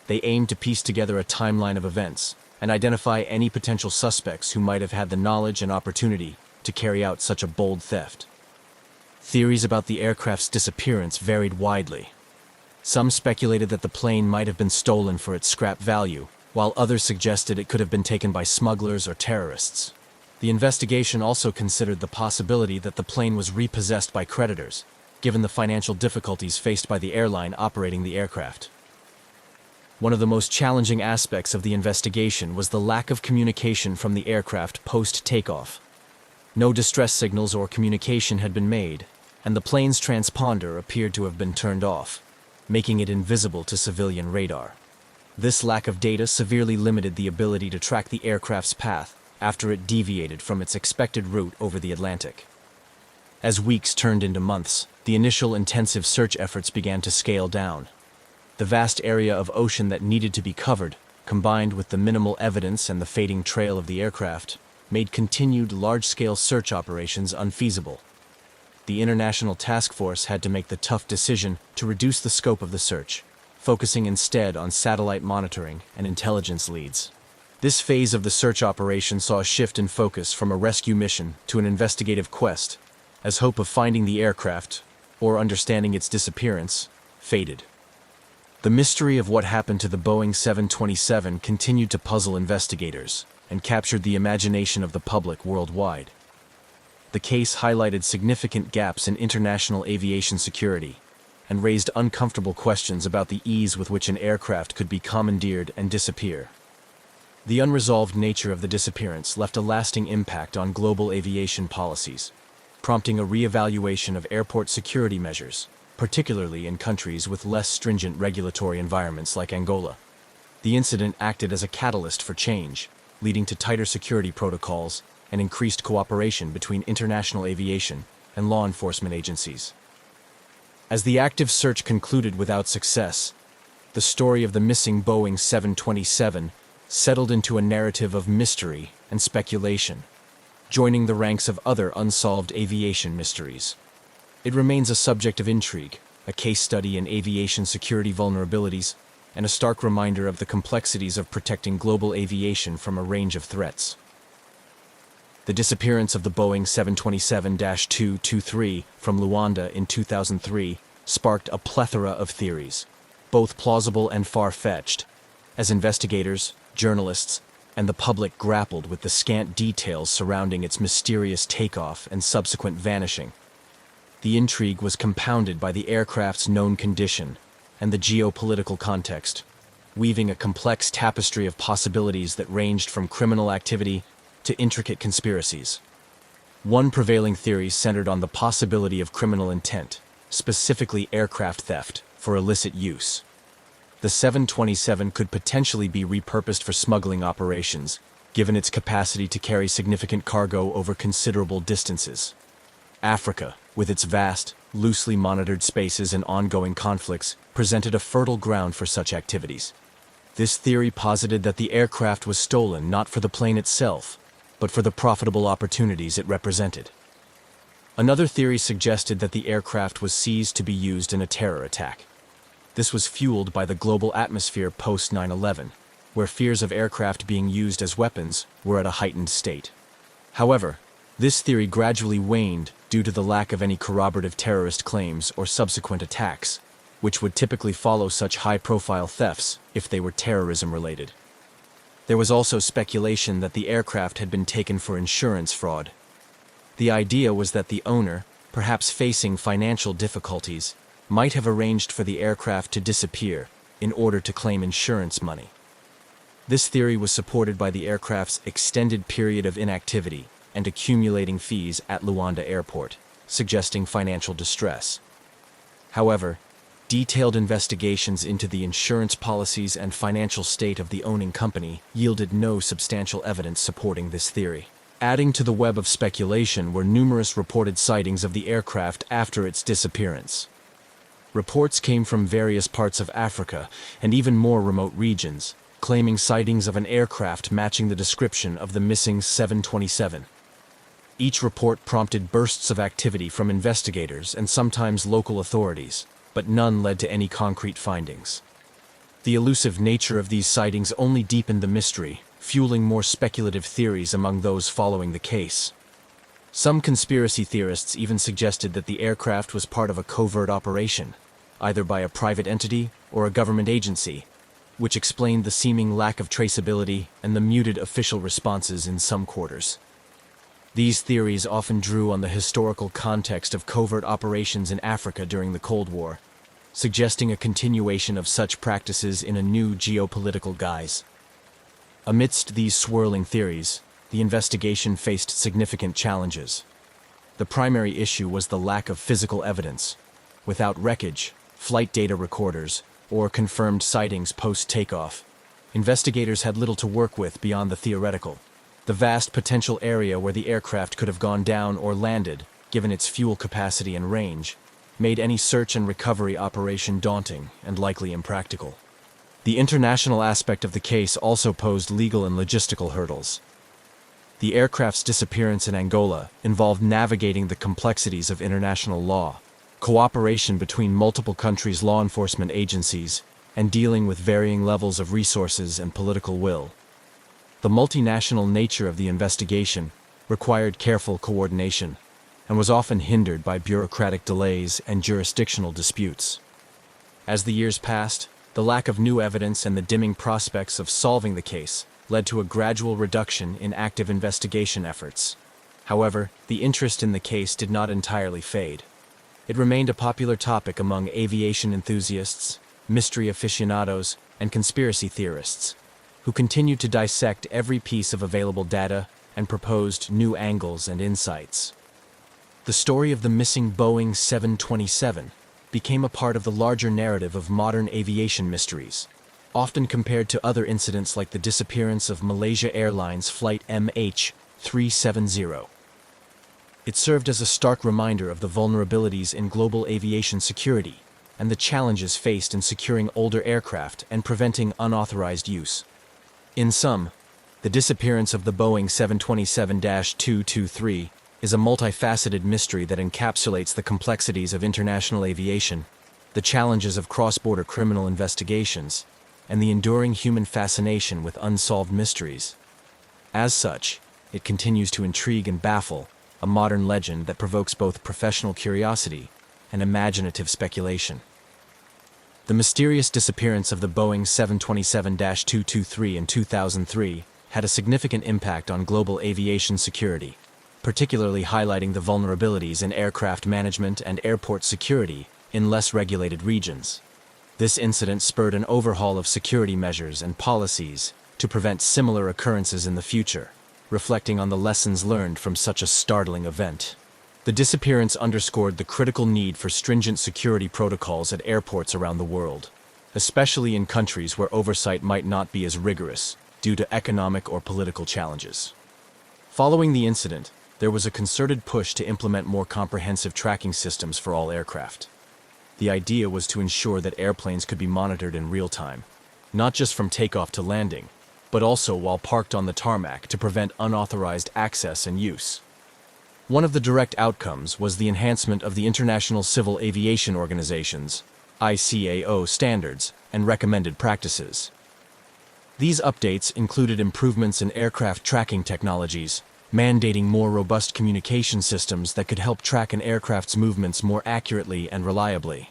They aimed to piece together a timeline of events and identify any potential suspects who might have had the knowledge and opportunity to carry out such a bold theft. Theories about the aircraft's disappearance varied widely. Some speculated that the plane might have been stolen for its scrap value, while others suggested it could have been taken by smugglers or terrorists. The investigation also considered the possibility that the plane was repossessed by creditors, given the financial difficulties faced by the airline operating the aircraft. One of the most challenging aspects of the investigation was the lack of communication from the aircraft post-takeoff. No distress signals or communication had been made, and the plane's transponder appeared to have been turned off, making it invisible to civilian radar. This lack of data severely limited the ability to track the aircraft's path after it deviated from its expected route over the Atlantic. As weeks turned into months, the initial intensive search efforts began to scale down. The vast area of ocean that needed to be covered, combined with the minimal evidence and the fading trail of the aircraft, made continued large-scale search operations unfeasible. The International Task Force had to make the tough decision to reduce the scope of the search, focusing instead on satellite monitoring and intelligence leads. This phase of the search operation saw a shift in focus from a rescue mission to an investigative quest, as hope of finding the aircraft, or understanding its disappearance, faded. The mystery of what happened to the Boeing 727 continued to puzzle investigators and captured the imagination of the public worldwide. The case highlighted significant gaps in international aviation security and raised uncomfortable questions about the ease with which an aircraft could be commandeered and disappear. The unresolved nature of the disappearance left a lasting impact on global aviation policies, prompting a re-evaluation of airport security measures, particularly in countries with less stringent regulatory environments like Angola. The incident acted as a catalyst for change, leading to tighter security protocols and increased cooperation between international aviation and law enforcement agencies. As the active search concluded without success, the story of the missing Boeing 727 settled into a narrative of mystery and speculation, joining the ranks of other unsolved aviation mysteries. It remains a subject of intrigue, a case study in aviation security vulnerabilities, and a stark reminder of the complexities of protecting global aviation from a range of threats. The disappearance of the Boeing 727-223 from Luanda in 2003 sparked a plethora of theories, both plausible and far-fetched, as investigators, journalists, and the public grappled with the scant details surrounding its mysterious takeoff and subsequent vanishing. The intrigue was compounded by the aircraft's known condition and the geopolitical context, weaving a complex tapestry of possibilities that ranged from criminal activity to intricate conspiracies. One prevailing theory centered on the possibility of criminal intent, specifically aircraft theft, for illicit use. The 727 could potentially be repurposed for smuggling operations, given its capacity to carry significant cargo over considerable distances. Africa, with its vast, loosely monitored spaces and ongoing conflicts, presented a fertile ground for such activities. This theory posited that the aircraft was stolen not for the plane itself, but for the profitable opportunities it represented. Another theory suggested that the aircraft was seized to be used in a terror attack. This was fueled by the global atmosphere post 9/11, where fears of aircraft being used as weapons were at a heightened state. However, this theory gradually waned due to the lack of any corroborative terrorist claims or subsequent attacks, which would typically follow such high-profile thefts if they were terrorism-related. There was also speculation that the aircraft had been taken for insurance fraud. The idea was that the owner, perhaps facing financial difficulties, might have arranged for the aircraft to disappear in order to claim insurance money. This theory was supported by the aircraft's extended period of inactivity and accumulating fees at Luanda Airport, suggesting financial distress. However, detailed investigations into the insurance policies and financial state of the owning company yielded no substantial evidence supporting this theory. Adding to the web of speculation were numerous reported sightings of the aircraft after its disappearance. Reports came from various parts of Africa and even more remote regions, claiming sightings of an aircraft matching the description of the missing 727. Each report prompted bursts of activity from investigators and sometimes local authorities, but none led to any concrete findings. The elusive nature of these sightings only deepened the mystery, fueling more speculative theories among those following the case. Some conspiracy theorists even suggested that the aircraft was part of a covert operation, either by a private entity or a government agency, which explained the seeming lack of traceability and the muted official responses in some quarters. These theories often drew on the historical context of covert operations in Africa during the Cold War, suggesting a continuation of such practices in a new geopolitical guise. Amidst these swirling theories, the investigation faced significant challenges. The primary issue was the lack of physical evidence. Without wreckage, flight data recorders, or confirmed sightings post-takeoff, investigators had little to work with beyond the theoretical. The vast potential area where the aircraft could have gone down or landed, given its fuel capacity and range, made any search and recovery operation daunting and likely impractical. The international aspect of the case also posed legal and logistical hurdles. The aircraft's disappearance in Angola involved navigating the complexities of international law, cooperation between multiple countries' law enforcement agencies, and dealing with varying levels of resources and political will. The multinational nature of the investigation required careful coordination, and was often hindered by bureaucratic delays and jurisdictional disputes. As the years passed, the lack of new evidence and the dimming prospects of solving the case led to a gradual reduction in active investigation efforts. However, the interest in the case did not entirely fade. It remained a popular topic among aviation enthusiasts, mystery aficionados, and conspiracy theorists, who continued to dissect every piece of available data and proposed new angles and insights. The story of the missing Boeing 727 became a part of the larger narrative of modern aviation mysteries, often compared to other incidents like the disappearance of Malaysia Airlines Flight MH370. It served as a stark reminder of the vulnerabilities in global aviation security and the challenges faced in securing older aircraft and preventing unauthorized use. In sum, the disappearance of the Boeing 727-223 is a multifaceted mystery that encapsulates the complexities of international aviation, the challenges of cross-border criminal investigations, and the enduring human fascination with unsolved mysteries. As such, it continues to intrigue and baffle, a modern legend that provokes both professional curiosity and imaginative speculation. The mysterious disappearance of the Boeing 727-223 in 2003 had a significant impact on global aviation security, particularly highlighting the vulnerabilities in aircraft management and airport security in less regulated regions. This incident spurred an overhaul of security measures and policies to prevent similar occurrences in the future, reflecting on the lessons learned from such a startling event. The disappearance underscored the critical need for stringent security protocols at airports around the world, especially in countries where oversight might not be as rigorous due to economic or political challenges. Following the incident, there was a concerted push to implement more comprehensive tracking systems for all aircraft. The idea was to ensure that airplanes could be monitored in real time, not just from takeoff to landing, but also while parked on the tarmac to prevent unauthorized access and use. One of the direct outcomes was the enhancement of the International Civil Aviation Organization's ICAO standards and recommended practices. These updates included improvements in aircraft tracking technologies, mandating more robust communication systems that could help track an aircraft's movements more accurately and reliably.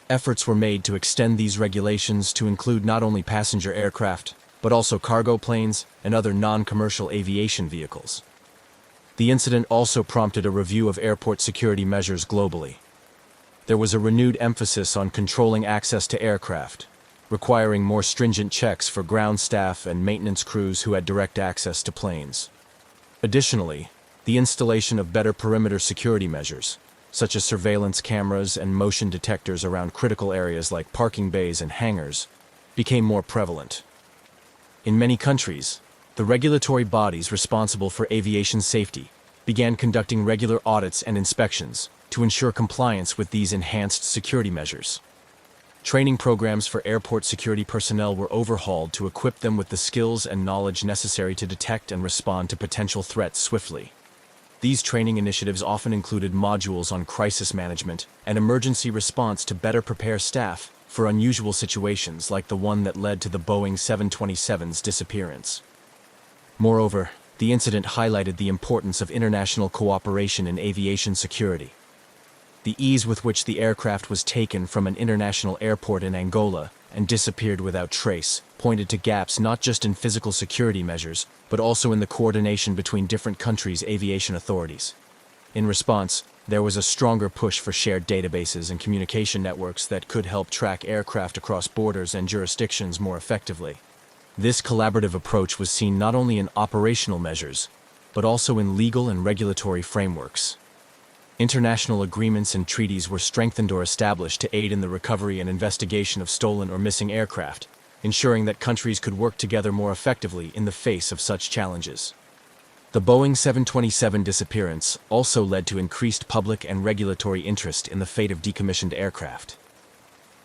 Efforts were made to extend these regulations to include not only passenger aircraft, but also cargo planes and other non-commercial aviation vehicles. The incident also prompted a review of airport security measures globally. There was a renewed emphasis on controlling access to aircraft, requiring more stringent checks for ground staff and maintenance crews who had direct access to planes. Additionally, the installation of better perimeter security measures, such as surveillance cameras and motion detectors around critical areas like parking bays and hangars, became more prevalent. In many countries, the regulatory bodies responsible for aviation safety began conducting regular audits and inspections to ensure compliance with these enhanced security measures. Training programs for airport security personnel were overhauled to equip them with the skills and knowledge necessary to detect and respond to potential threats swiftly. These training initiatives often included modules on crisis management and emergency response to better prepare staff for unusual situations like the one that led to the Boeing 727's disappearance. Moreover, the incident highlighted the importance of international cooperation in aviation security. The ease with which the aircraft was taken from an international airport in Angola and disappeared without trace pointed to gaps not just in physical security measures, but also in the coordination between different countries' aviation authorities. In response, there was a stronger push for shared databases and communication networks that could help track aircraft across borders and jurisdictions more effectively. This collaborative approach was seen not only in operational measures, but also in legal and regulatory frameworks. International agreements and treaties were strengthened or established to aid in the recovery and investigation of stolen or missing aircraft, ensuring that countries could work together more effectively in the face of such challenges. The Boeing 727 disappearance also led to increased public and regulatory interest in the fate of decommissioned aircraft.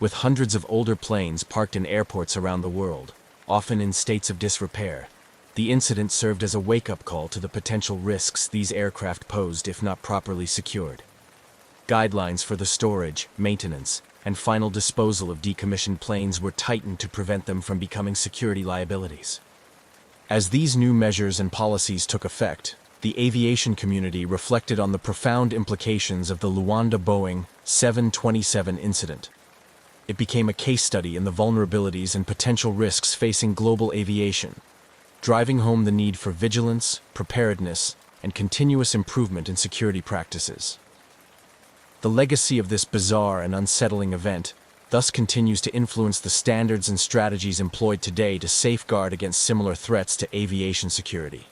With hundreds of older planes parked in airports around the world, often in states of disrepair, the incident served as a wake-up call to the potential risks these aircraft posed if not properly secured. Guidelines for the storage, maintenance, and final disposal of decommissioned planes were tightened to prevent them from becoming security liabilities. As these new measures and policies took effect, the aviation community reflected on the profound implications of the Luanda Boeing 727 incident. It became a case study in the vulnerabilities and potential risks facing global aviation, driving home the need for vigilance, preparedness, and continuous improvement in security practices. The legacy of this bizarre and unsettling event thus continues to influence the standards and strategies employed today to safeguard against similar threats to aviation security.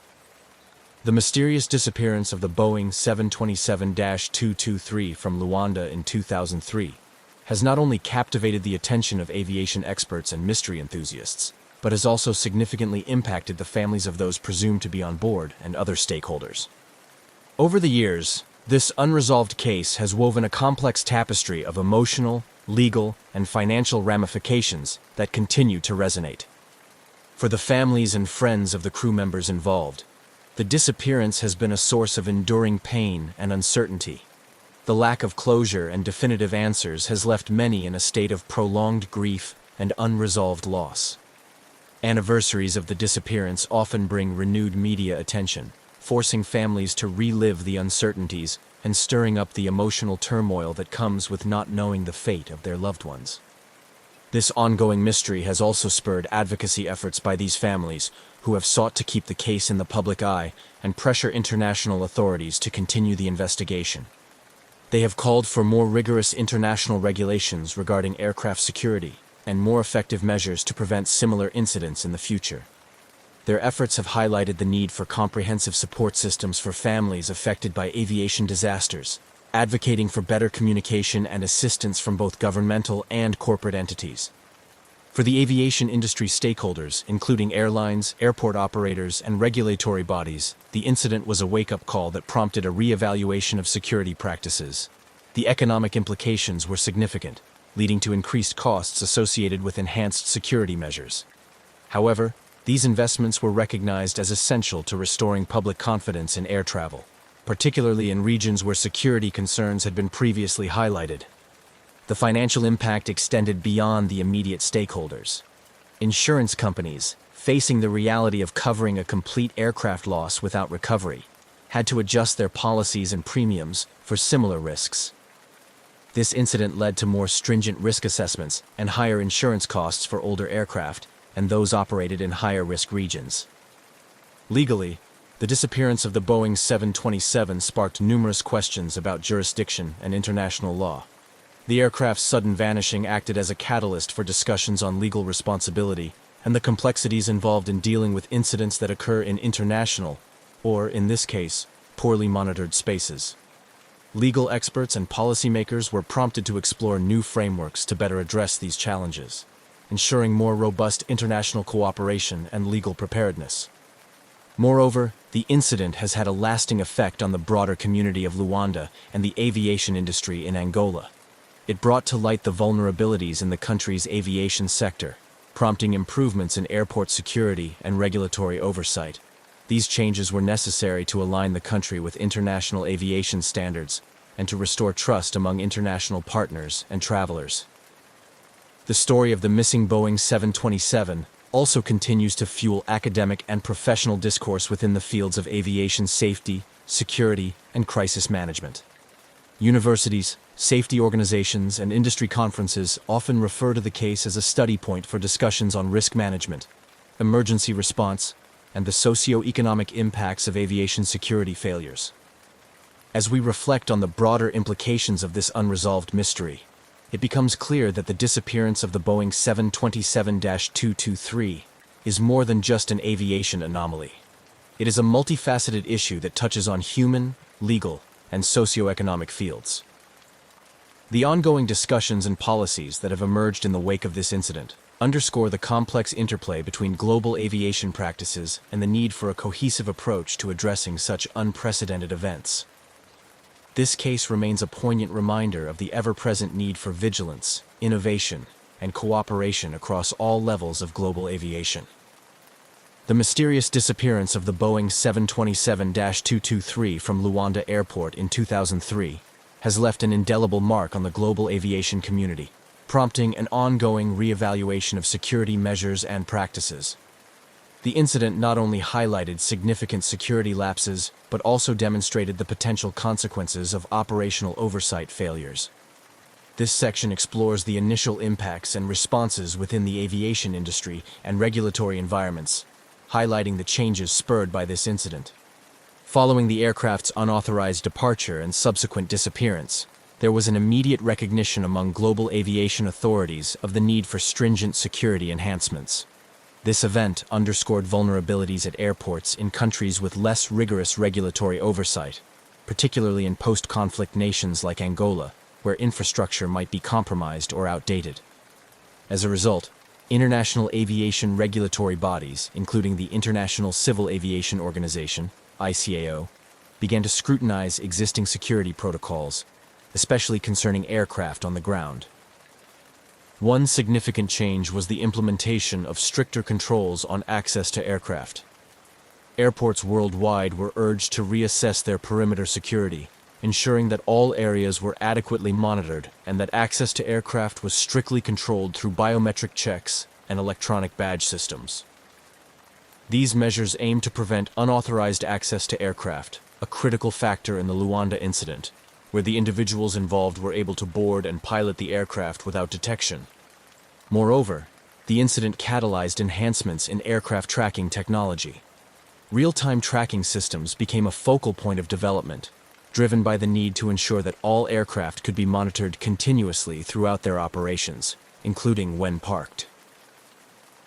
The mysterious disappearance of the Boeing 727-223 from Luanda in 2003 has not only captivated the attention of aviation experts and mystery enthusiasts, but has also significantly impacted the families of those presumed to be on board and other stakeholders. Over the years, this unresolved case has woven a complex tapestry of emotional, legal, and financial ramifications that continue to resonate. For the families and friends of the crew members involved, the disappearance has been a source of enduring pain and uncertainty. The lack of closure and definitive answers has left many in a state of prolonged grief and unresolved loss. Anniversaries of the disappearance often bring renewed media attention, forcing families to relive the uncertainties and stirring up the emotional turmoil that comes with not knowing the fate of their loved ones. This ongoing mystery has also spurred advocacy efforts by these families, who have sought to keep the case in the public eye and pressure international authorities to continue the investigation. They have called for more rigorous international regulations regarding aircraft security and more effective measures to prevent similar incidents in the future. Their efforts have highlighted the need for comprehensive support systems for families affected by aviation disasters, advocating for better communication and assistance from both governmental and corporate entities. For the aviation industry stakeholders, including airlines, airport operators, and regulatory bodies, the incident was a wake-up call that prompted a re-evaluation of security practices. The economic implications were significant, leading to increased costs associated with enhanced security measures. However, these investments were recognized as essential to restoring public confidence in air travel, particularly in regions where security concerns had been previously highlighted. The financial impact extended beyond the immediate stakeholders. Insurance companies, facing the reality of covering a complete aircraft loss without recovery, had to adjust their policies and premiums for similar risks. This incident led to more stringent risk assessments and higher insurance costs for older aircraft and those operated in higher-risk regions. Legally, the disappearance of the Boeing 727 sparked numerous questions about jurisdiction and international law. The aircraft's sudden vanishing acted as a catalyst for discussions on legal responsibility and the complexities involved in dealing with incidents that occur in international, or in this case, poorly monitored spaces. Legal experts and policymakers were prompted to explore new frameworks to better address these challenges, ensuring more robust international cooperation and legal preparedness. Moreover, the incident has had a lasting effect on the broader community of Luanda and the aviation industry in Angola. It brought to light the vulnerabilities in the country's aviation sector, prompting improvements in airport security and regulatory oversight. These changes were necessary to align the country with international aviation standards and to restore trust among international partners and travelers. The story of the missing Boeing 727 also continues to fuel academic and professional discourse within the fields of aviation safety, security, and crisis management. Universities, safety organizations, and industry conferences often refer to the case as a study point for discussions on risk management, emergency response, and the socio-economic impacts of aviation security failures. As we reflect on the broader implications of this unresolved mystery, it becomes clear that the disappearance of the Boeing 727-223 is more than just an aviation anomaly. It is a multifaceted issue that touches on human, legal, and socioeconomic fields. The ongoing discussions and policies that have emerged in the wake of this incident underscore the complex interplay between global aviation practices and the need for a cohesive approach to addressing such unprecedented events. This case remains a poignant reminder of the ever-present need for vigilance, innovation, and cooperation across all levels of global aviation. The mysterious disappearance of the Boeing 727-223 from Luanda Airport in 2003 has left an indelible mark on the global aviation community, prompting an ongoing reevaluation of security measures and practices. The incident not only highlighted significant security lapses, but also demonstrated the potential consequences of operational oversight failures. This section explores the initial impacts and responses within the aviation industry and regulatory environments, highlighting the changes spurred by this incident. Following the aircraft's unauthorized departure and subsequent disappearance, there was an immediate recognition among global aviation authorities of the need for stringent security enhancements. This event underscored vulnerabilities at airports in countries with less rigorous regulatory oversight, particularly in post-conflict nations like Angola, where infrastructure might be compromised or outdated. As a result, international aviation regulatory bodies, including the International Civil Aviation Organization, ICAO, began to scrutinize existing security protocols, especially concerning aircraft on the ground. One significant change was the implementation of stricter controls on access to aircraft. Airports worldwide were urged to reassess their perimeter security, ensuring that all areas were adequately monitored and that access to aircraft was strictly controlled through biometric checks and electronic badge systems. These measures aim to prevent unauthorized access to aircraft, a critical factor in the Luanda incident, where the individuals involved were able to board and pilot the aircraft without detection. Moreover, the incident catalyzed enhancements in aircraft tracking technology. Real-time tracking systems became a focal point of development, driven by the need to ensure that all aircraft could be monitored continuously throughout their operations, including when parked.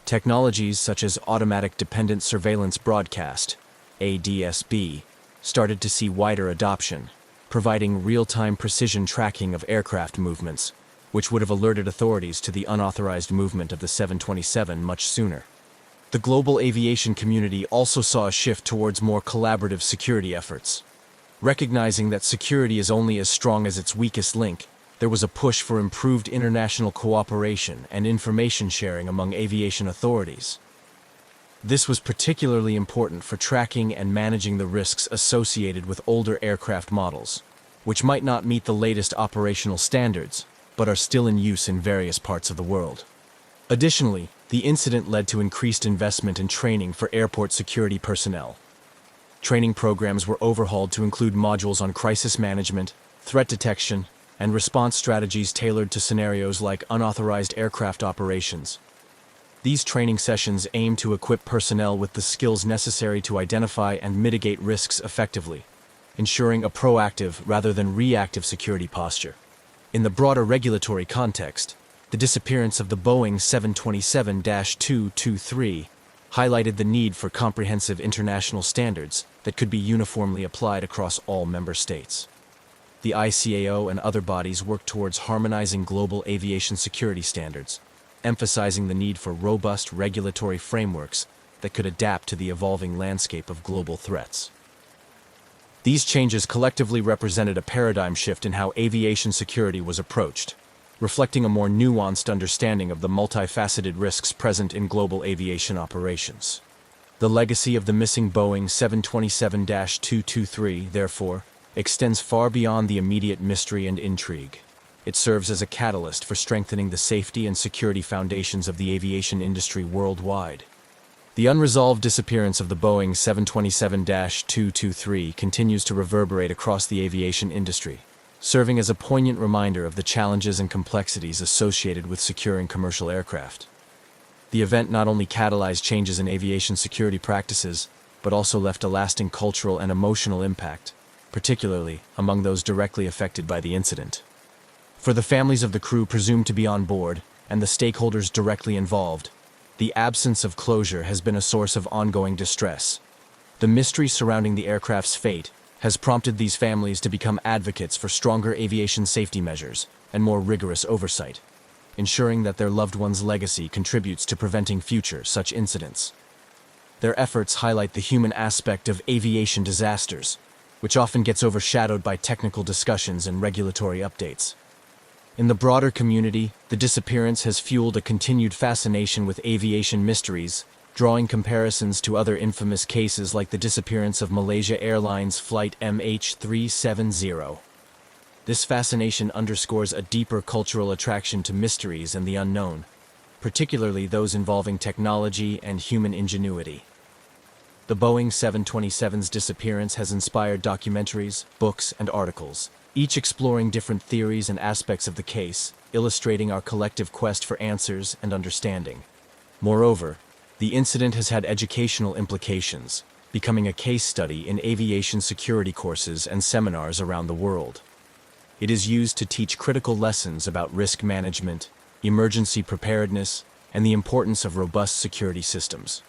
Technologies such as automatic dependent surveillance broadcast, ADSB, started to see wider adoption, providing real-time precision tracking of aircraft movements, which would have alerted authorities to the unauthorized movement of the 727 much sooner. The global aviation community also saw a shift towards more collaborative security efforts. Recognizing that security is only as strong as its weakest link, there was a push for improved international cooperation and information sharing among aviation authorities. This was particularly important for tracking and managing the risks associated with older aircraft models, which might not meet the latest operational standards, but are still in use in various parts of the world. Additionally, the incident led to increased investment in training for airport security personnel. Training programs were overhauled to include modules on crisis management, threat detection, and response strategies tailored to scenarios like unauthorized aircraft operations. These training sessions aim to equip personnel with the skills necessary to identify and mitigate risks effectively, ensuring a proactive rather than reactive security posture. In the broader regulatory context, the disappearance of the Boeing 727-223 highlighted the need for comprehensive international standards that could be uniformly applied across all member states. The ICAO and other bodies work towards harmonizing global aviation security standards, emphasizing the need for robust regulatory frameworks that could adapt to the evolving landscape of global threats. These changes collectively represented a paradigm shift in how aviation security was approached, reflecting a more nuanced understanding of the multifaceted risks present in global aviation operations. The legacy of the missing Boeing 727-223, therefore, extends far beyond the immediate mystery and intrigue. It serves as a catalyst for strengthening the safety and security foundations of the aviation industry worldwide. The unresolved disappearance of the Boeing 727-223 continues to reverberate across the aviation industry, serving as a poignant reminder of the challenges and complexities associated with securing commercial aircraft. The event not only catalyzed changes in aviation security practices, but also left a lasting cultural and emotional impact, particularly among those directly affected by the incident. For the families of the crew presumed to be on board and the stakeholders directly involved, the absence of closure has been a source of ongoing distress. The mystery surrounding the aircraft's fate has prompted these families to become advocates for stronger aviation safety measures and more rigorous oversight, ensuring that their loved one's legacy contributes to preventing future such incidents. Their efforts highlight the human aspect of aviation disasters, which often gets overshadowed by technical discussions and regulatory updates. In the broader community, the disappearance has fueled a continued fascination with aviation mysteries, drawing comparisons to other infamous cases like the disappearance of Malaysia Airlines Flight MH370. This fascination underscores a deeper cultural attraction to mysteries and the unknown, particularly those involving technology and human ingenuity. The Boeing 727's disappearance has inspired documentaries, books, and articles, each exploring different theories and aspects of the case, illustrating our collective quest for answers and understanding. Moreover, the incident has had educational implications, becoming a case study in aviation security courses and seminars around the world. It is used to teach critical lessons about risk management, emergency preparedness, and the importance of robust security systems.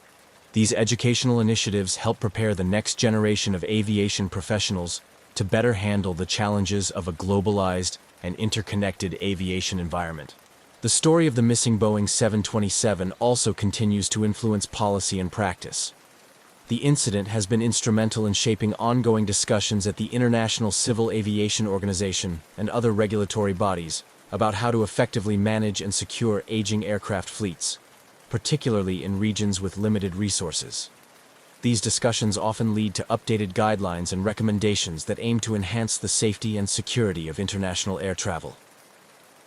These educational initiatives help prepare the next generation of aviation professionals to better handle the challenges of a globalized and interconnected aviation environment. The story of the missing Boeing 727 also continues to influence policy and practice. The incident has been instrumental in shaping ongoing discussions at the International Civil Aviation Organization and other regulatory bodies about how to effectively manage and secure aging aircraft fleets, particularly in regions with limited resources. These discussions often lead to updated guidelines and recommendations that aim to enhance the safety and security of international air travel.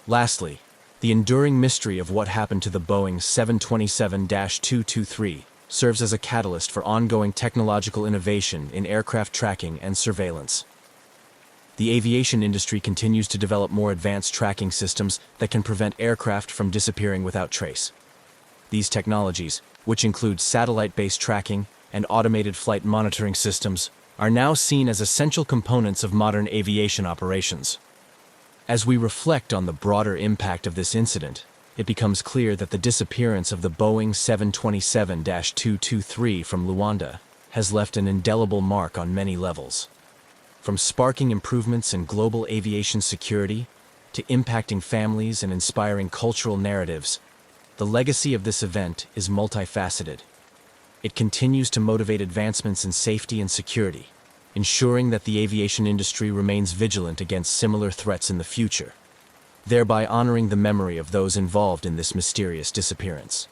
Lastly, the enduring mystery of what happened to the Boeing 727-223 serves as a catalyst for ongoing technological innovation in aircraft tracking and surveillance. The aviation industry continues to develop more advanced tracking systems that can prevent aircraft from disappearing without trace. These technologies, which include satellite-based tracking and automated flight monitoring systems, are now seen as essential components of modern aviation operations. As we reflect on the broader impact of this incident, it becomes clear that the disappearance of the Boeing 727-223 from Luanda has left an indelible mark on many levels. From sparking improvements in global aviation security to impacting families and inspiring cultural narratives, the legacy of this event is multifaceted. It continues to motivate advancements in safety and security, ensuring that the aviation industry remains vigilant against similar threats in the future, thereby honoring the memory of those involved in this mysterious disappearance.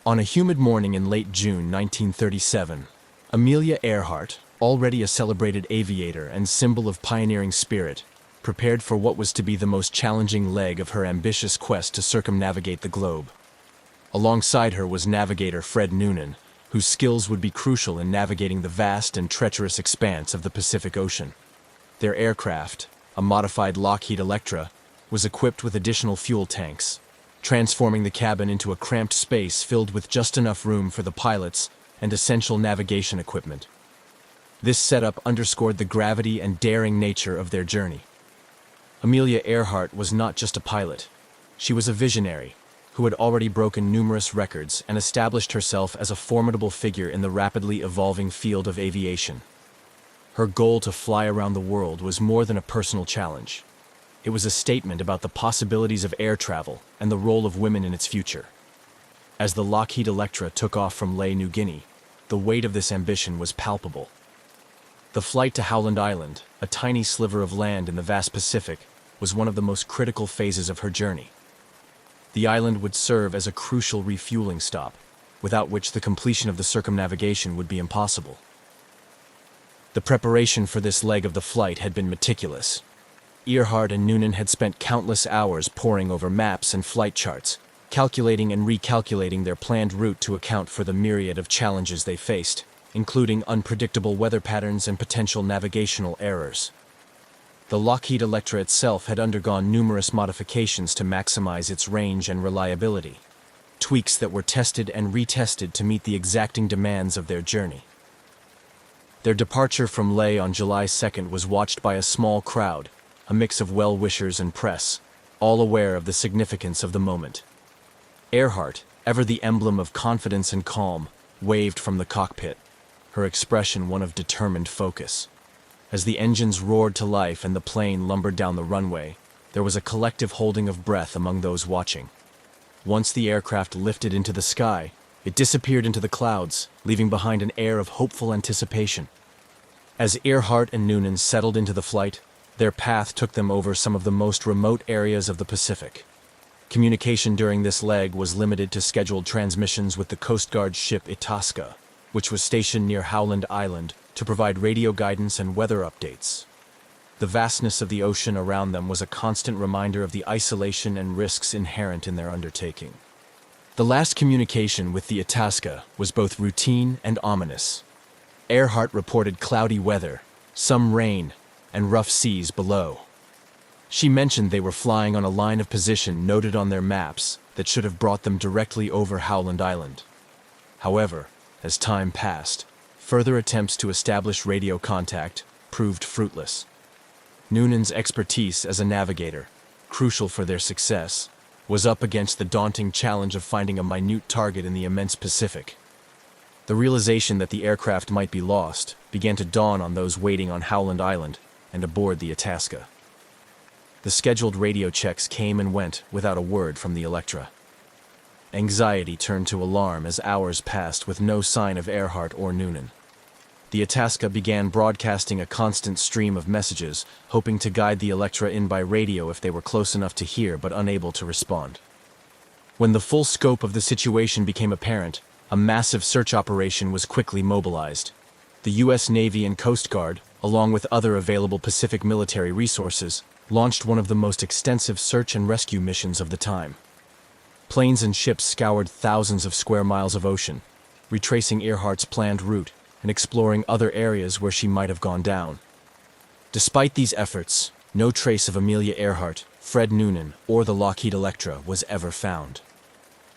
On a humid morning in late June 1937, Amelia Earhart, already a celebrated aviator and symbol of pioneering spirit, prepared for what was to be the most challenging leg of her ambitious quest to circumnavigate the globe. Alongside her was navigator Fred Noonan, whose skills would be crucial in navigating the vast and treacherous expanse of the Pacific Ocean. Their aircraft, a modified Lockheed Electra, was equipped with additional fuel tanks, transforming the cabin into a cramped space filled with just enough room for the pilots and essential navigation equipment. This setup underscored the gravity and daring nature of their journey. Amelia Earhart was not just a pilot. She was a visionary who had already broken numerous records and established herself as a formidable figure in the rapidly evolving field of aviation. Her goal to fly around the world was more than a personal challenge. It was a statement about the possibilities of air travel and the role of women in its future. As the Lockheed Electra took off from Lae, New Guinea, the weight of this ambition was palpable. The flight to Howland Island, a tiny sliver of land in the vast Pacific, was one of the most critical phases of her journey. The island would serve as a crucial refueling stop, without which the completion of the circumnavigation would be impossible. The preparation for this leg of the flight had been meticulous. Earhart and Noonan had spent countless hours poring over maps and flight charts, calculating and recalculating their planned route to account for the myriad of challenges they faced, including unpredictable weather patterns and potential navigational errors. The Lockheed Electra itself had undergone numerous modifications to maximize its range and reliability, tweaks that were tested and retested to meet the exacting demands of their journey. Their departure from Leh on July 2nd was watched by a small crowd, a mix of well-wishers and press, all aware of the significance of the moment. Earhart, ever the emblem of confidence and calm, waved from the cockpit, her expression one of determined focus. As the engines roared to life and the plane lumbered down the runway, there was a collective holding of breath among those watching. Once the aircraft lifted into the sky, it disappeared into the clouds, leaving behind an air of hopeful anticipation. As Earhart and Noonan settled into the flight, their path took them over some of the most remote areas of the Pacific. Communication during this leg was limited to scheduled transmissions with the Coast Guard ship Itasca, which was stationed near Howland Island to provide radio guidance and weather updates. The vastness of the ocean around them was a constant reminder of the isolation and risks inherent in their undertaking. The last communication with the Itasca was both routine and ominous. Earhart reported cloudy weather, some rain, and rough seas below. She mentioned they were flying on a line of position noted on their maps that should have brought them directly over Howland Island. However, as time passed, further attempts to establish radio contact proved fruitless. Noonan's expertise as a navigator, crucial for their success, was up against the daunting challenge of finding a minute target in the immense Pacific. The realization that the aircraft might be lost began to dawn on those waiting on Howland Island and aboard the Itasca. The scheduled radio checks came and went without a word from the Electra. Anxiety turned to alarm as hours passed with no sign of Earhart or Noonan. The Itasca began broadcasting a constant stream of messages, hoping to guide the Electra in by radio if they were close enough to hear but unable to respond. When the full scope of the situation became apparent, a massive search operation was quickly mobilized. The U.S. Navy and Coast Guard, along with other available Pacific military resources, launched one of the most extensive search and rescue missions of the time. Planes and ships scoured thousands of square miles of ocean, retracing Earhart's planned route and exploring other areas where she might have gone down. Despite these efforts, no trace of Amelia Earhart, Fred Noonan, or the Lockheed Electra was ever found.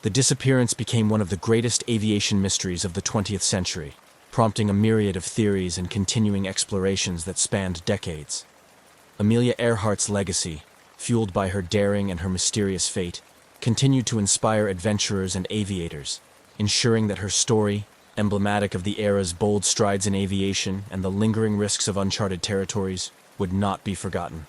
The disappearance became one of the greatest aviation mysteries of the 20th century, prompting a myriad of theories and continuing explorations that spanned decades. Amelia Earhart's legacy, fueled by her daring and her mysterious fate, continued to inspire adventurers and aviators, ensuring that her story, emblematic of the era's bold strides in aviation and the lingering risks of uncharted territories, would not be forgotten.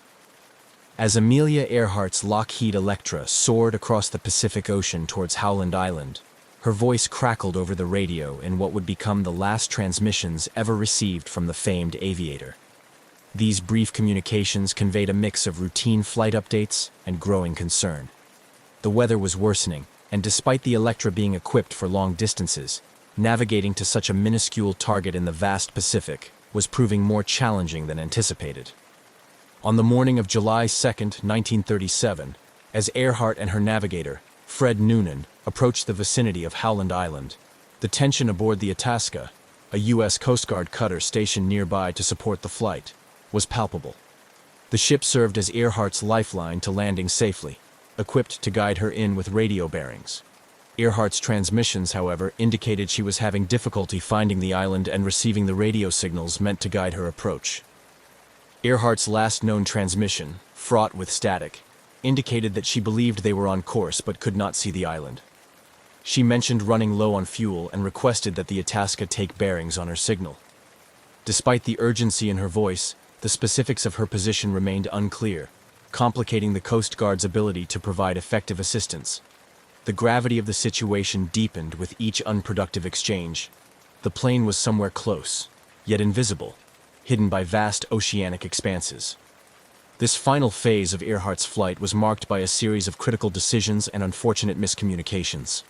As Amelia Earhart's Lockheed Electra soared across the Pacific Ocean towards Howland Island, her voice crackled over the radio in what would become the last transmissions ever received from the famed aviator. These brief communications conveyed a mix of routine flight updates and growing concern. The weather was worsening, and despite the Electra being equipped for long distances, navigating to such a minuscule target in the vast Pacific was proving more challenging than anticipated. On the morning of July 2, 1937, as Earhart and her navigator, Fred Noonan, approached the vicinity of Howland Island, the tension aboard the Itasca, a U.S. Coast Guard cutter stationed nearby to support the flight, was palpable. The ship served as Earhart's lifeline to landing safely, equipped to guide her in with radio bearings. Earhart's transmissions, however, indicated she was having difficulty finding the island and receiving the radio signals meant to guide her approach. Earhart's last known transmission, fraught with static, indicated that she believed they were on course but could not see the island. She mentioned running low on fuel and requested that the Itasca take bearings on her signal. Despite the urgency in her voice, the specifics of her position remained unclear, complicating the Coast Guard's ability to provide effective assistance. The gravity of the situation deepened with each unproductive exchange. The plane was somewhere close, yet invisible, hidden by vast oceanic expanses. This final phase of Earhart's flight was marked by a series of critical decisions and unfortunate miscommunications.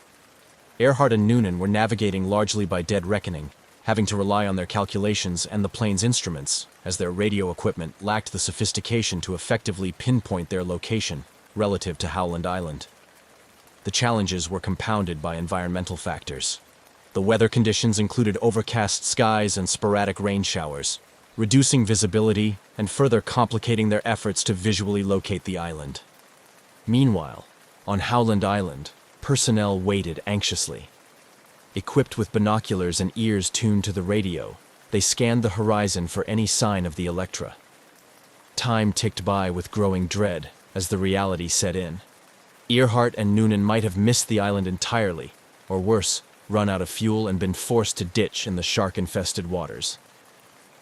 Earhart and Noonan were navigating largely by dead reckoning, having to rely on their calculations and the plane's instruments, as their radio equipment lacked the sophistication to effectively pinpoint their location relative to Howland Island. The challenges were compounded by environmental factors. The weather conditions included overcast skies and sporadic rain showers, reducing visibility and further complicating their efforts to visually locate the island. Meanwhile, on Howland Island, personnel waited anxiously. Equipped with binoculars and ears tuned to the radio, they scanned the horizon for any sign of the Electra. Time ticked by with growing dread as the reality set in. Earhart and Noonan might have missed the island entirely, or worse, run out of fuel and been forced to ditch in the shark-infested waters.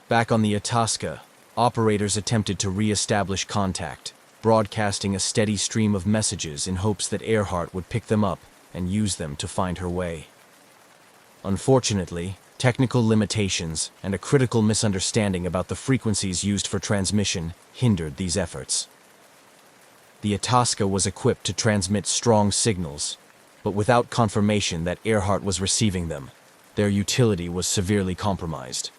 Back on the Itasca, operators attempted to re-establish contact, broadcasting a steady stream of messages in hopes that Earhart would pick them up and use them to find her way. Unfortunately, technical limitations and a critical misunderstanding about the frequencies used for transmission hindered these efforts. The Itasca was equipped to transmit strong signals, but without confirmation that Earhart was receiving them, their utility was severely compromised.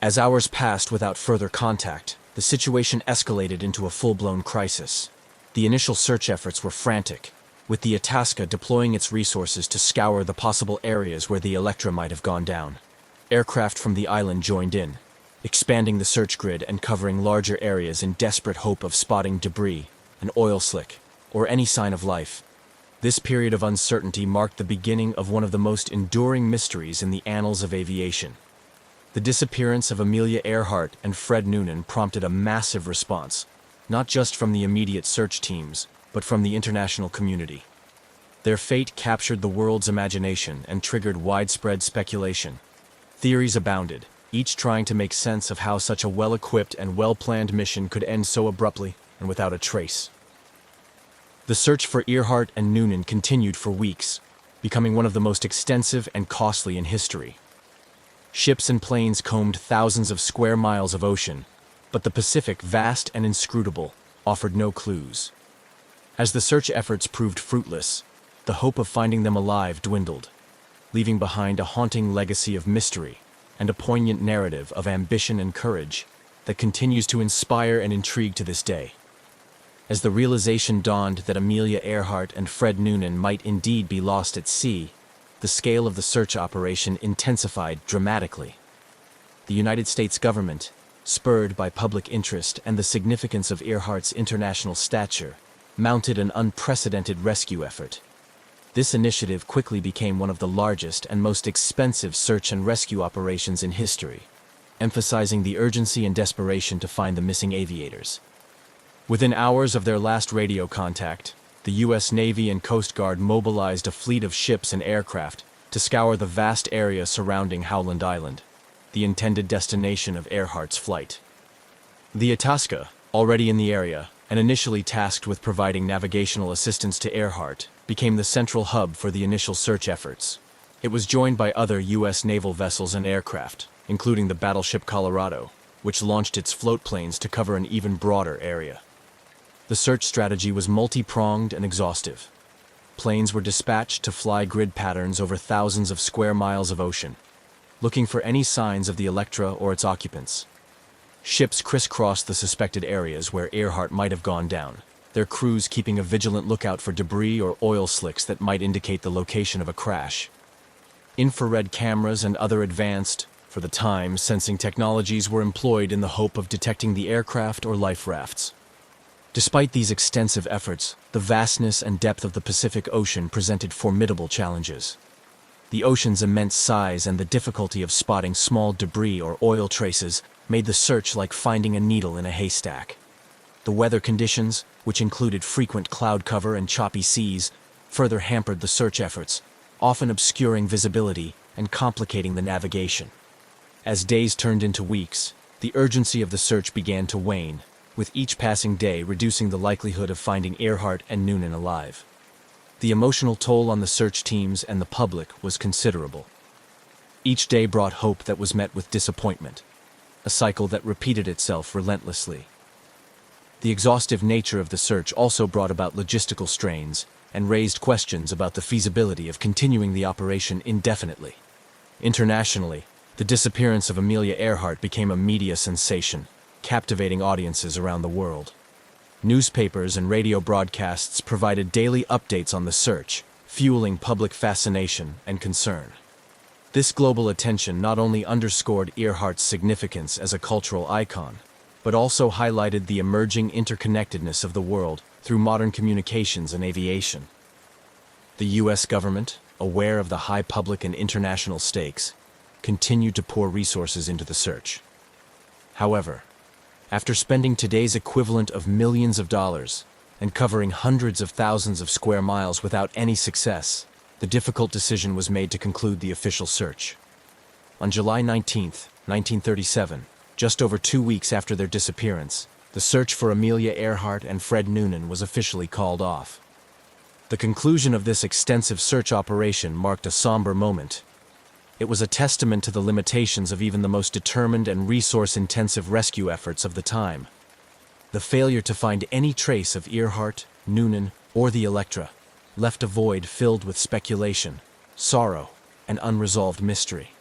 As hours passed without further contact, the situation escalated into a full-blown crisis. The initial search efforts were frantic, with the Itasca deploying its resources to scour the possible areas where the Electra might have gone down. Aircraft from the island joined in, expanding the search grid and covering larger areas in desperate hope of spotting debris, an oil slick, or any sign of life. This period of uncertainty marked the beginning of one of the most enduring mysteries in the annals of aviation. The disappearance of Amelia Earhart and Fred Noonan prompted a massive response, not just from the immediate search teams, but from the international community. Their fate captured the world's imagination and triggered widespread speculation. Theories abounded, each trying to make sense of how such a well-equipped and well-planned mission could end so abruptly and without a trace. The search for Earhart and Noonan continued for weeks, becoming one of the most extensive and costly in history. Ships and planes combed thousands of square miles of ocean, but the Pacific, vast and inscrutable, offered no clues. As the search efforts proved fruitless, the hope of finding them alive dwindled, leaving behind a haunting legacy of mystery and a poignant narrative of ambition and courage that continues to inspire and intrigue to this day. As the realization dawned that Amelia Earhart and Fred Noonan might indeed be lost at sea, the scale of the search operation intensified dramatically. The United States government, spurred by public interest and the significance of Earhart's international stature, mounted an unprecedented rescue effort. This initiative quickly became one of the largest and most expensive search and rescue operations in history, emphasizing the urgency and desperation to find the missing aviators. Within hours of their last radio contact, the U.S. Navy and Coast Guard mobilized a fleet of ships and aircraft to scour the vast area surrounding Howland Island, the intended destination of Earhart's flight. The Itasca, already in the area and initially tasked with providing navigational assistance to Earhart, became the central hub for the initial search efforts. It was joined by other U.S. naval vessels and aircraft, including the battleship Colorado, which launched its float planes to cover an even broader area. The search strategy was multi-pronged and exhaustive. Planes were dispatched to fly grid patterns over thousands of square miles of ocean, looking for any signs of the Electra or its occupants. Ships crisscrossed the suspected areas where Earhart might have gone down, their crews keeping a vigilant lookout for debris or oil slicks that might indicate the location of a crash. Infrared cameras and other advanced, for the time, sensing technologies were employed in the hope of detecting the aircraft or life rafts. Despite these extensive efforts, the vastness and depth of the Pacific Ocean presented formidable challenges. The ocean's immense size and the difficulty of spotting small debris or oil traces made the search like finding a needle in a haystack. The weather conditions, which included frequent cloud cover and choppy seas, further hampered the search efforts, often obscuring visibility and complicating the navigation. As days turned into weeks, the urgency of the search began to wane, with each passing day reducing the likelihood of finding Earhart and Noonan alive. The emotional toll on the search teams and the public was considerable. Each day brought hope that was met with disappointment, a cycle that repeated itself relentlessly. The exhaustive nature of the search also brought about logistical strains and raised questions about the feasibility of continuing the operation indefinitely. Internationally, the disappearance of Amelia Earhart became a media sensation, captivating audiences around the world. Newspapers and radio broadcasts provided daily updates on the search, fueling public fascination and concern. This global attention not only underscored Earhart's significance as a cultural icon, but also highlighted the emerging interconnectedness of the world through modern communications and aviation. The U.S. government, aware of the high public and international stakes, continued to pour resources into the search. However, after spending today's equivalent of millions of dollars and covering hundreds of thousands of square miles without any success, the difficult decision was made to conclude the official search. On July 19, 1937, just over 2 weeks after their disappearance, the search for Amelia Earhart and Fred Noonan was officially called off. The conclusion of this extensive search operation marked a somber moment. It was a testament to the limitations of even the most determined and resource-intensive rescue efforts of the time. The failure to find any trace of Earhart, Noonan, or the Electra left a void filled with speculation, sorrow, and unresolved mystery.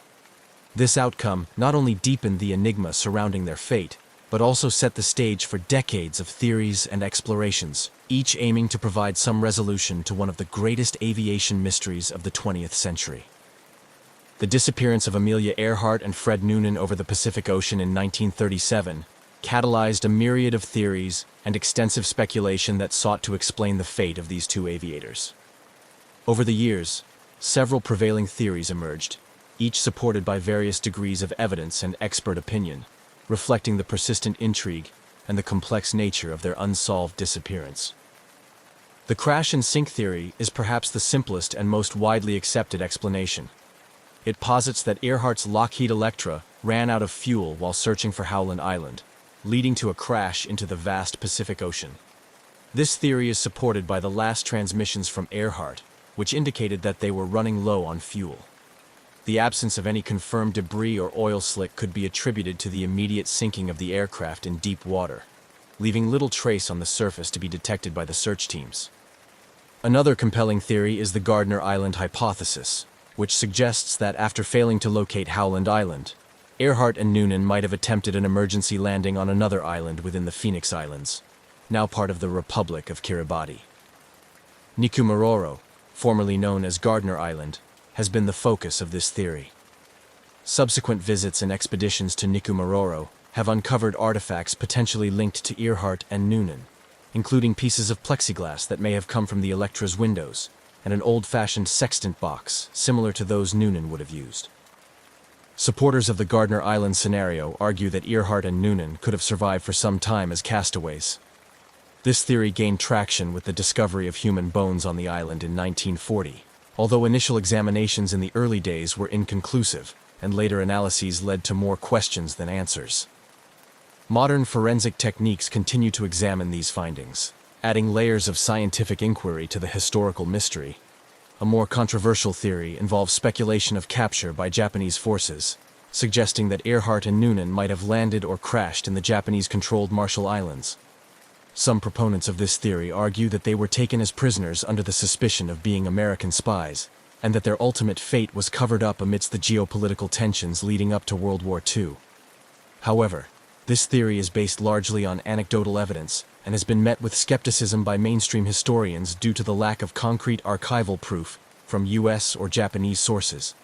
This outcome not only deepened the enigma surrounding their fate, but also set the stage for decades of theories and explorations, each aiming to provide some resolution to one of the greatest aviation mysteries of the 20th century. The disappearance of Amelia Earhart and Fred Noonan over the Pacific Ocean in 1937 catalyzed a myriad of theories and extensive speculation that sought to explain the fate of these two aviators. Over the years, several prevailing theories emerged, each supported by various degrees of evidence and expert opinion, reflecting the persistent intrigue and the complex nature of their unsolved disappearance. The crash and sink theory is perhaps the simplest and most widely accepted explanation. It posits that Earhart's Lockheed Electra ran out of fuel while searching for Howland Island, leading to a crash into the vast Pacific Ocean. This theory is supported by the last transmissions from Earhart, which indicated that they were running low on fuel. The absence of any confirmed debris or oil slick could be attributed to the immediate sinking of the aircraft in deep water, leaving little trace on the surface to be detected by the search teams. Another compelling theory is the Gardner Island hypothesis, which suggests that after failing to locate Howland Island, Earhart and Noonan might have attempted an emergency landing on another island within the Phoenix Islands, now part of the Republic of Kiribati. Nikumaroro, formerly known as Gardner Island, has been the focus of this theory. Subsequent visits and expeditions to Nikumaroro have uncovered artifacts potentially linked to Earhart and Noonan, including pieces of plexiglass that may have come from the Electra's windows and an old-fashioned sextant box similar to those Noonan would have used. Supporters of the Gardner Island scenario argue that Earhart and Noonan could have survived for some time as castaways. This theory gained traction with the discovery of human bones on the island in 1940, although initial examinations in the early days were inconclusive, and later analyses led to more questions than answers. Modern forensic techniques continue to examine these findings, adding layers of scientific inquiry to the historical mystery. A more controversial theory involves speculation of capture by Japanese forces, suggesting that Earhart and Noonan might have landed or crashed in the Japanese-controlled Marshall Islands. Some proponents of this theory argue that they were taken as prisoners under the suspicion of being American spies, and that their ultimate fate was covered up amidst the geopolitical tensions leading up to World War II. However, this theory is based largely on anecdotal evidence and has been met with skepticism by mainstream historians due to the lack of concrete archival proof from U.S. or Japanese sources.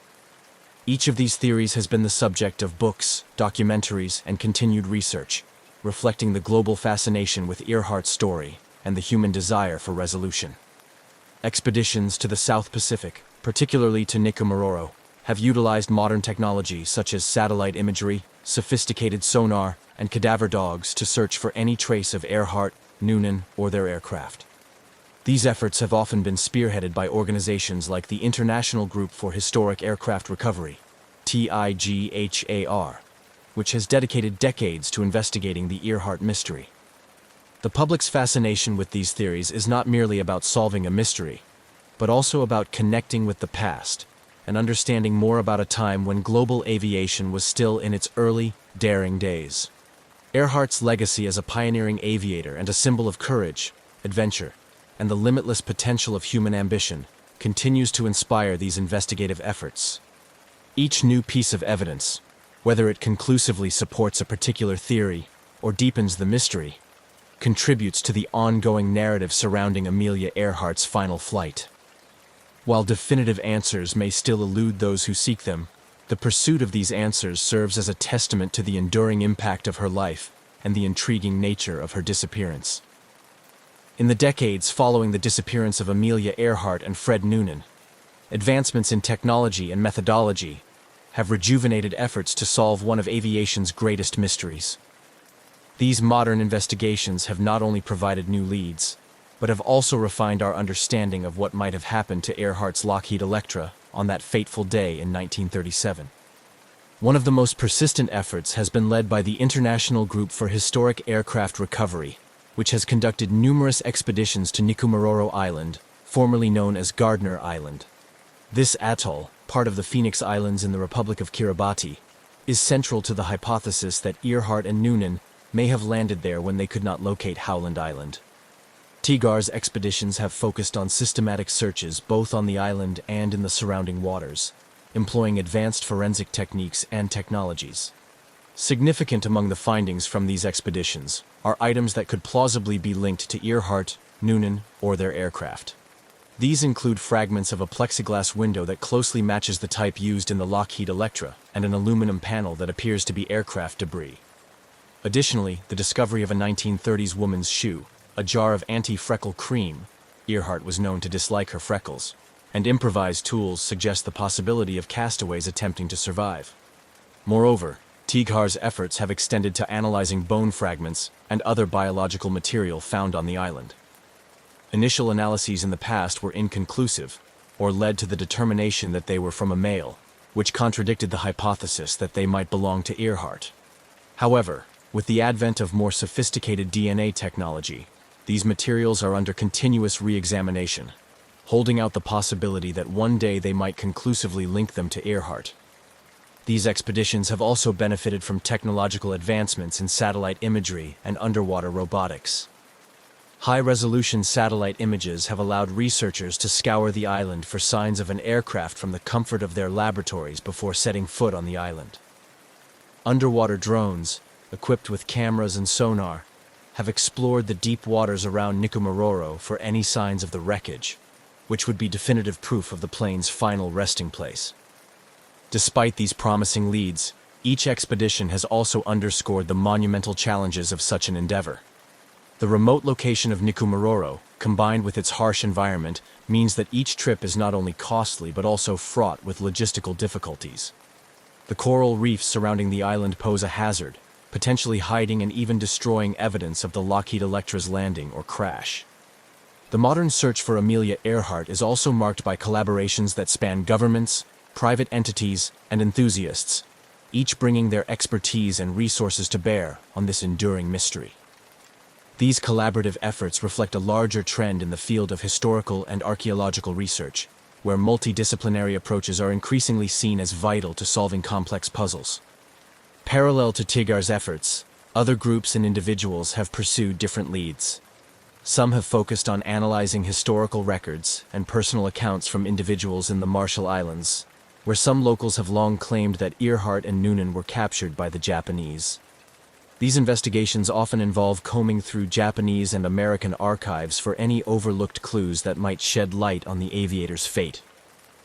Each of these theories has been the subject of books, documentaries, and continued research, reflecting the global fascination with Earhart's story and the human desire for resolution. Expeditions to the South Pacific, particularly to Nikumaroro, have utilized modern technology such as satellite imagery, sophisticated sonar, and cadaver dogs to search for any trace of Earhart, Noonan, or their aircraft. These efforts have often been spearheaded by organizations like the International Group for Historic Aircraft Recovery, TIGHAR, which has dedicated decades to investigating the Earhart mystery. The public's fascination with these theories is not merely about solving a mystery, but also about connecting with the past and understanding more about a time when global aviation was still in its early, daring days. Earhart's legacy as a pioneering aviator and a symbol of courage, adventure, and the limitless potential of human ambition continues to inspire these investigative efforts. Each new piece of evidence, whether it conclusively supports a particular theory or deepens the mystery, contributes to the ongoing narrative surrounding Amelia Earhart's final flight. While definitive answers may still elude those who seek them, the pursuit of these answers serves as a testament to the enduring impact of her life and the intriguing nature of her disappearance. In the decades following the disappearance of Amelia Earhart and Fred Noonan, advancements in technology and methodology have rejuvenated efforts to solve one of aviation's greatest mysteries. These modern investigations have not only provided new leads, but have also refined our understanding of what might have happened to Earhart's Lockheed Electra on that fateful day in 1937. One of the most persistent efforts has been led by the International Group for Historic Aircraft Recovery, which has conducted numerous expeditions to Nikumaroro Island, formerly known as Gardner Island. This atoll, part of the Phoenix Islands in the Republic of Kiribati, is central to the hypothesis that Earhart and Noonan may have landed there when they could not locate Howland Island. TIGAR's expeditions have focused on systematic searches both on the island and in the surrounding waters, employing advanced forensic techniques and technologies. Significant among the findings from these expeditions are items that could plausibly be linked to Earhart, Noonan, or their aircraft. These include fragments of a plexiglass window that closely matches the type used in the Lockheed Electra and an aluminum panel that appears to be aircraft debris. Additionally, the discovery of a 1930s woman's shoe, a jar of anti-freckle cream — Earhart was known to dislike her freckles — and improvised tools suggest the possibility of castaways attempting to survive. Moreover, TIGAR's efforts have extended to analyzing bone fragments and other biological material found on the island. Initial analyses in the past were inconclusive, or led to the determination that they were from a male, which contradicted the hypothesis that they might belong to Earhart. However, with the advent of more sophisticated DNA technology, these materials are under continuous re-examination, holding out the possibility that one day they might conclusively link them to Earhart. These expeditions have also benefited from technological advancements in satellite imagery and underwater robotics. High-resolution satellite images have allowed researchers to scour the island for signs of an aircraft from the comfort of their laboratories before setting foot on the island. Underwater drones, equipped with cameras and sonar, have explored the deep waters around Nikumaroro for any signs of the wreckage, which would be definitive proof of the plane's final resting place. Despite these promising leads, each expedition has also underscored the monumental challenges of such an endeavor. The remote location of Nikumaroro, combined with its harsh environment, means that each trip is not only costly but also fraught with logistical difficulties. The coral reefs surrounding the island pose a hazard, potentially hiding and even destroying evidence of the Lockheed Electra's landing or crash. The modern search for Amelia Earhart is also marked by collaborations that span governments, private entities, and enthusiasts, each bringing their expertise and resources to bear on this enduring mystery. These collaborative efforts reflect a larger trend in the field of historical and archaeological research, where multidisciplinary approaches are increasingly seen as vital to solving complex puzzles. Parallel to TIGAR's efforts, other groups and individuals have pursued different leads. Some have focused on analyzing historical records and personal accounts from individuals in the Marshall Islands, where some locals have long claimed that Earhart and Noonan were captured by the Japanese. These investigations often involve combing through Japanese and American archives for any overlooked clues that might shed light on the aviator's fate.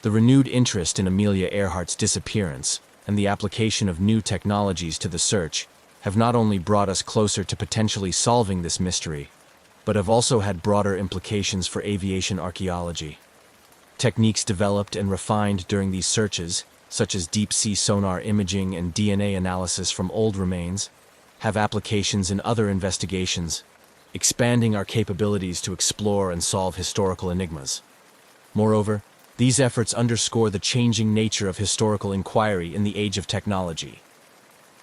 The renewed interest in Amelia Earhart's disappearance and the application of new technologies to the search have not only brought us closer to potentially solving this mystery, but have also had broader implications for aviation archaeology. Techniques developed and refined during these searches, such as deep-sea sonar imaging and DNA analysis from old remains, have applications in other investigations, expanding our capabilities to explore and solve historical enigmas. Moreover, these efforts underscore the changing nature of historical inquiry in the age of technology.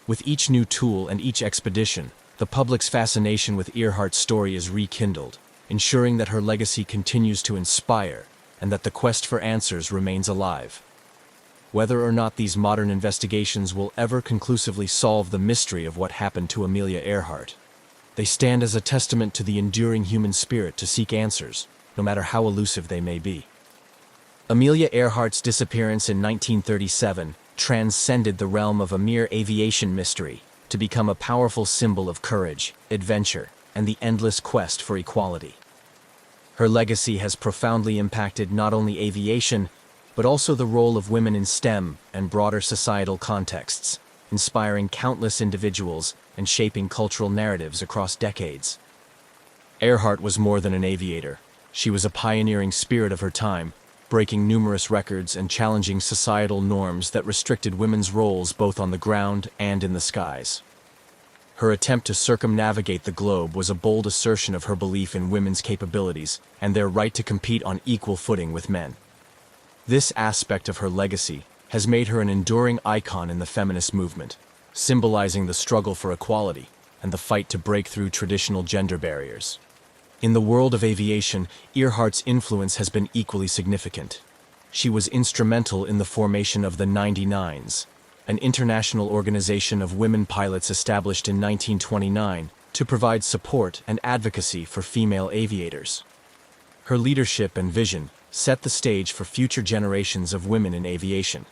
With each new tool and each expedition, the public's fascination with Earhart's story is rekindled, ensuring that her legacy continues to inspire and that the quest for answers remains alive. whether or not these modern investigations will ever conclusively solve the mystery of what happened to Amelia Earhart. They stand as a testament to the enduring human spirit to seek answers, no matter how elusive they may be. Amelia Earhart's disappearance in 1937 transcended the realm of a mere aviation mystery to become a powerful symbol of courage, adventure, and the endless quest for equality. Her legacy has profoundly impacted not only aviation, but also the role of women in STEM and broader societal contexts, inspiring countless individuals and shaping cultural narratives across decades. Earhart was more than an aviator. She was a pioneering spirit of her time, breaking numerous records and challenging societal norms that restricted women's roles both on the ground and in the skies. Her attempt to circumnavigate the globe was a bold assertion of her belief in women's capabilities and their right to compete on equal footing with men. This aspect of her legacy has made her an enduring icon in the feminist movement, symbolizing the struggle for equality and the fight to break through traditional gender barriers. In the world of aviation, Earhart's influence has been equally significant. She was instrumental in the formation of the 99s, an international organization of women pilots established in 1929 to provide support and advocacy for female aviators. Her leadership and vision set the stage for future generations of women in aviation,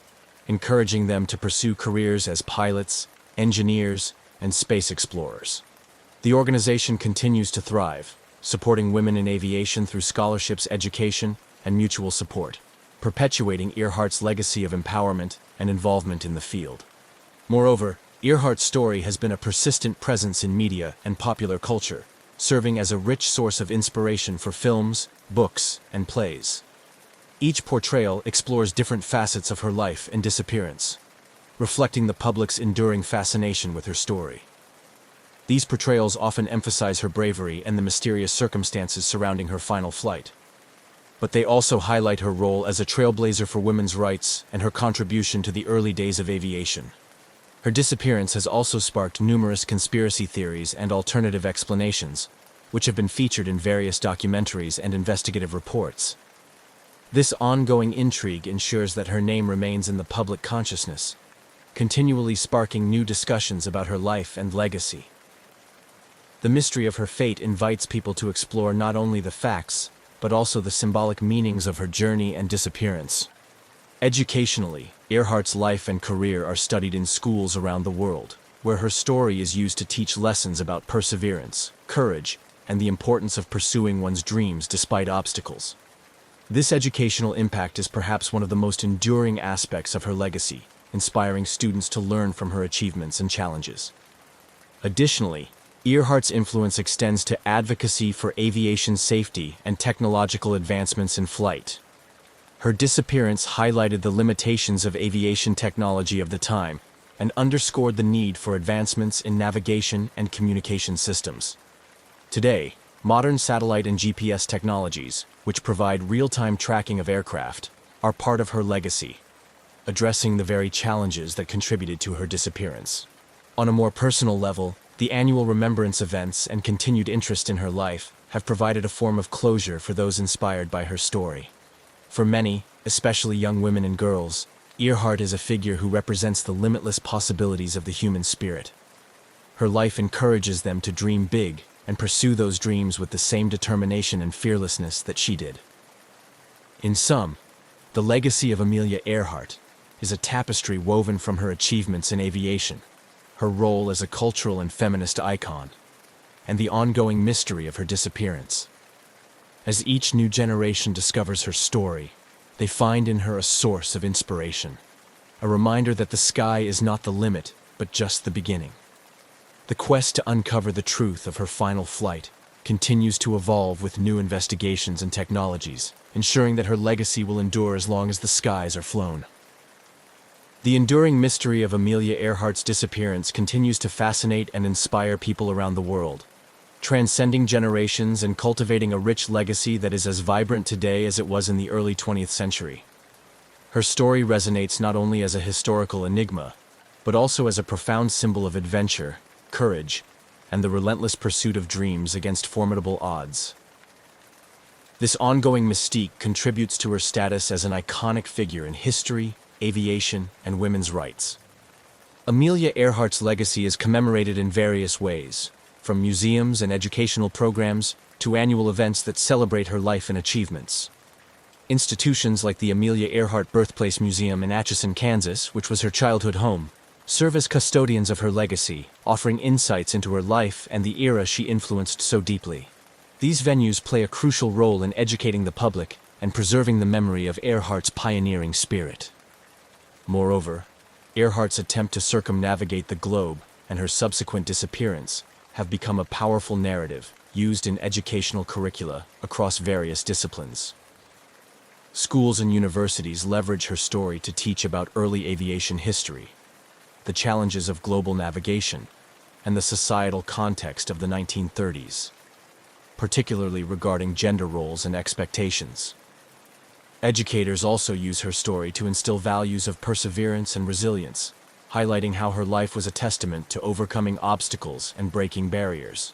encouraging them to pursue careers as pilots, engineers, and space explorers. The organization continues to thrive, supporting women in aviation through scholarships, education, and mutual support, perpetuating Earhart's legacy of empowerment and involvement in the field. Moreover, Earhart's story has been a persistent presence in media and popular culture, serving as a rich source of inspiration for films, books, and plays. Each portrayal explores different facets of her life and disappearance, reflecting the public's enduring fascination with her story. These portrayals often emphasize her bravery and the mysterious circumstances surrounding her final flight. But they also highlight her role as a trailblazer for women's rights and her contribution to the early days of aviation. Her disappearance has also sparked numerous conspiracy theories and alternative explanations, which have been featured in various documentaries and investigative reports. This ongoing intrigue ensures that her name remains in the public consciousness, continually sparking new discussions about her life and legacy. The mystery of her fate invites people to explore not only the facts, but also the symbolic meanings of her journey and disappearance. Educationally, Earhart's life and career are studied in schools around the world, where her story is used to teach lessons about perseverance, courage, and the importance of pursuing one's dreams despite obstacles. This educational impact is perhaps one of the most enduring aspects of her legacy, inspiring students to learn from her achievements and challenges. Additionally, Earhart's influence extends to advocacy for aviation safety and technological advancements in flight. Her disappearance highlighted the limitations of aviation technology of the time and underscored the need for advancements in navigation and communication systems. Today, modern satellite and GPS technologies, which provide real-time tracking of aircraft, are part of her legacy, addressing the very challenges that contributed to her disappearance. On a more personal level, the annual remembrance events and continued interest in her life have provided a form of closure for those inspired by her story. For many, especially young women and girls, Earhart is a figure who represents the limitless possibilities of the human spirit. Her life encourages them to dream big and pursue those dreams with the same determination and fearlessness that she did. In sum, the legacy of Amelia Earhart is a tapestry woven from her achievements in aviation, her role as a cultural and feminist icon, and the ongoing mystery of her disappearance. As each new generation discovers her story, they find in her a source of inspiration, a reminder that the sky is not the limit, but just the beginning. The quest to uncover the truth of her final flight continues to evolve with new investigations and technologies, ensuring that her legacy will endure as long as the skies are flown. The enduring mystery of Amelia Earhart's disappearance continues to fascinate and inspire people around the world, transcending generations and cultivating a rich legacy that is as vibrant today as it was in the early 20th century. Her story resonates not only as a historical enigma, but also as a profound symbol of adventure, courage, and the relentless pursuit of dreams against formidable odds. This ongoing mystique contributes to her status as an iconic figure in history, aviation, and women's rights. Amelia Earhart's legacy is commemorated in various ways, from museums and educational programs to annual events that celebrate her life and achievements. Institutions like the Amelia Earhart Birthplace Museum in Atchison, Kansas, which was her childhood home, serve as custodians of her legacy, offering insights into her life and the era she influenced so deeply. These venues play a crucial role in educating the public and preserving the memory of Earhart's pioneering spirit. Moreover, Earhart's attempt to circumnavigate the globe and her subsequent disappearance have become a powerful narrative used in educational curricula across various disciplines. Schools and universities leverage her story to teach about early aviation history, the challenges of global navigation, and the societal context of the 1930s, particularly regarding gender roles and expectations. Educators also use her story to instill values of perseverance and resilience, highlighting how her life was a testament to overcoming obstacles and breaking barriers.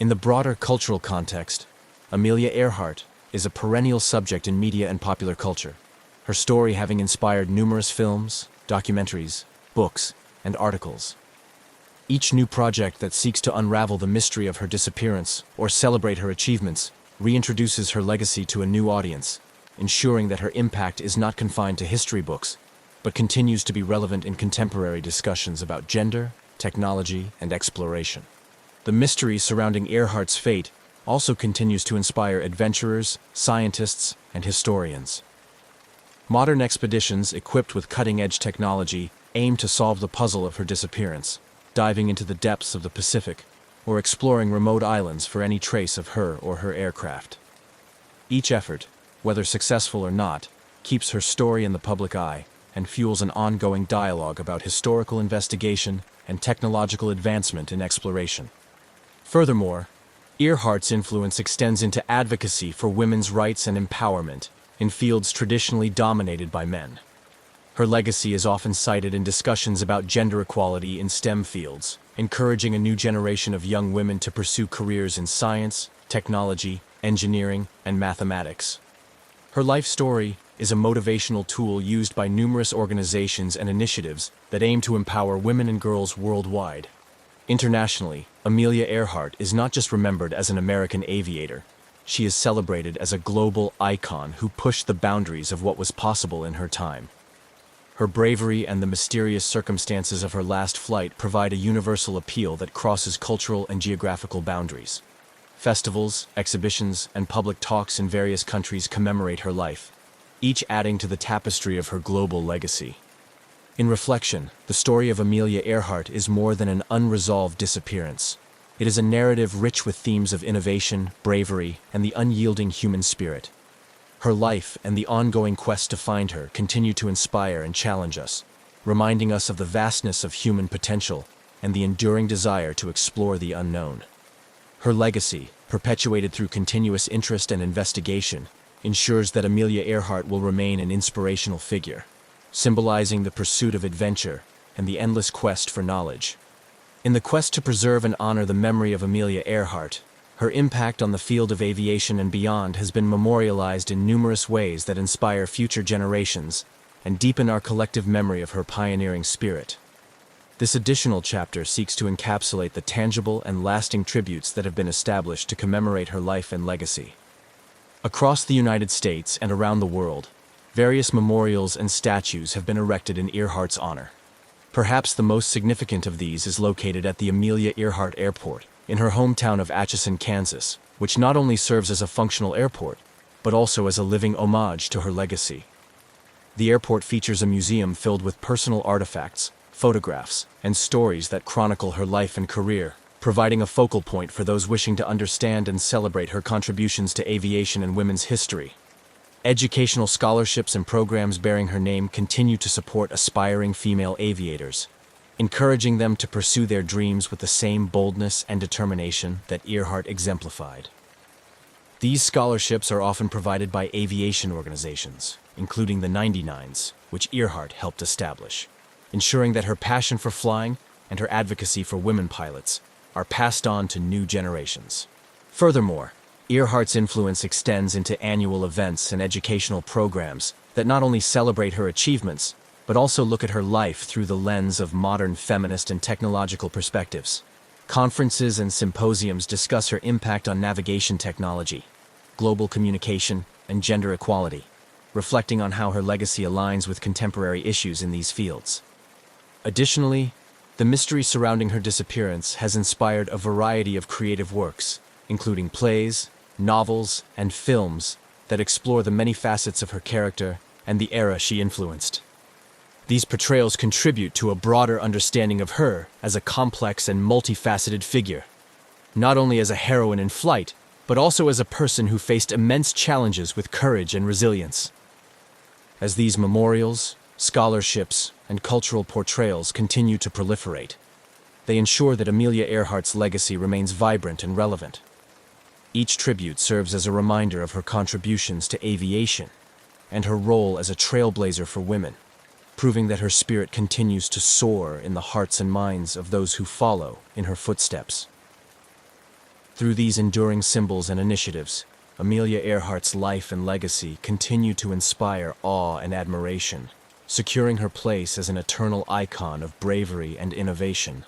In the broader cultural context, Amelia Earhart is a perennial subject in media and popular culture, her story having inspired numerous films, documentaries, books, and articles. Each new project that seeks to unravel the mystery of her disappearance or celebrate her achievements reintroduces her legacy to a new audience, ensuring that her impact is not confined to history books, but continues to be relevant in contemporary discussions about gender, technology, and exploration. The mystery surrounding Earhart's fate also continues to inspire adventurers, scientists, and historians. Modern expeditions equipped with cutting-edge technology aim to solve the puzzle of her disappearance, diving into the depths of the Pacific or exploring remote islands for any trace of her or her aircraft. Each effort, whether successful or not, keeps her story in the public eye and fuels an ongoing dialogue about historical investigation and technological advancement in exploration. Furthermore, Earhart's influence extends into advocacy for women's rights and empowerment in fields traditionally dominated by men. Her legacy is often cited in discussions about gender equality in STEM fields, encouraging a new generation of young women to pursue careers in science, technology, engineering, and mathematics. Her life story is a motivational tool used by numerous organizations and initiatives that aim to empower women and girls worldwide. Internationally, Amelia Earhart is not just remembered as an American aviator. She is celebrated as a global icon who pushed the boundaries of what was possible in her time. Her bravery and the mysterious circumstances of her last flight provide a universal appeal that crosses cultural and geographical boundaries. Festivals, exhibitions, and public talks in various countries commemorate her life, each adding to the tapestry of her global legacy. In reflection, the story of Amelia Earhart is more than an unresolved disappearance. It is a narrative rich with themes of innovation, bravery, and the unyielding human spirit. Her life and the ongoing quest to find her continue to inspire and challenge us, reminding us of the vastness of human potential and the enduring desire to explore the unknown. Her legacy, perpetuated through continuous interest and investigation, ensures that Amelia Earhart will remain an inspirational figure, symbolizing the pursuit of adventure and the endless quest for knowledge. In the quest to preserve and honor the memory of Amelia Earhart, her impact on the field of aviation and beyond has been memorialized in numerous ways that inspire future generations and deepen our collective memory of her pioneering spirit. This additional chapter seeks to encapsulate the tangible and lasting tributes that have been established to commemorate her life and legacy. Across the United States and around the world, various memorials and statues have been erected in Earhart's honor. Perhaps the most significant of these is located at the Amelia Earhart Airport, in her hometown of Atchison, Kansas, which not only serves as a functional airport, but also as a living homage to her legacy. The airport features a museum filled with personal artifacts, photographs, and stories that chronicle her life and career, providing a focal point for those wishing to understand and celebrate her contributions to aviation and women's history. Educational scholarships and programs bearing her name continue to support aspiring female aviators, encouraging them to pursue their dreams with the same boldness and determination that Earhart exemplified. These scholarships are often provided by aviation organizations, including the 99s, which Earhart helped establish, ensuring that her passion for flying and her advocacy for women pilots are passed on to new generations. Furthermore, Earhart's influence extends into annual events and educational programs that not only celebrate her achievements, but also look at her life through the lens of modern feminist and technological perspectives. Conferences and symposiums discuss her impact on navigation technology, global communication, and gender equality, reflecting on how her legacy aligns with contemporary issues in these fields. Additionally, the mystery surrounding her disappearance has inspired a variety of creative works, including plays, novels, and films that explore the many facets of her character and the era she influenced. These portrayals contribute to a broader understanding of her as a complex and multifaceted figure, not only as a heroine in flight, but also as a person who faced immense challenges with courage and resilience. As these memorials, scholarships, and cultural portrayals continue to proliferate, they ensure that Amelia Earhart's legacy remains vibrant and relevant. Each tribute serves as a reminder of her contributions to aviation and her role as a trailblazer for women, proving that her spirit continues to soar in the hearts and minds of those who follow in her footsteps. Through these enduring symbols and initiatives, Amelia Earhart's life and legacy continue to inspire awe and admiration, securing her place as an eternal icon of bravery and innovation.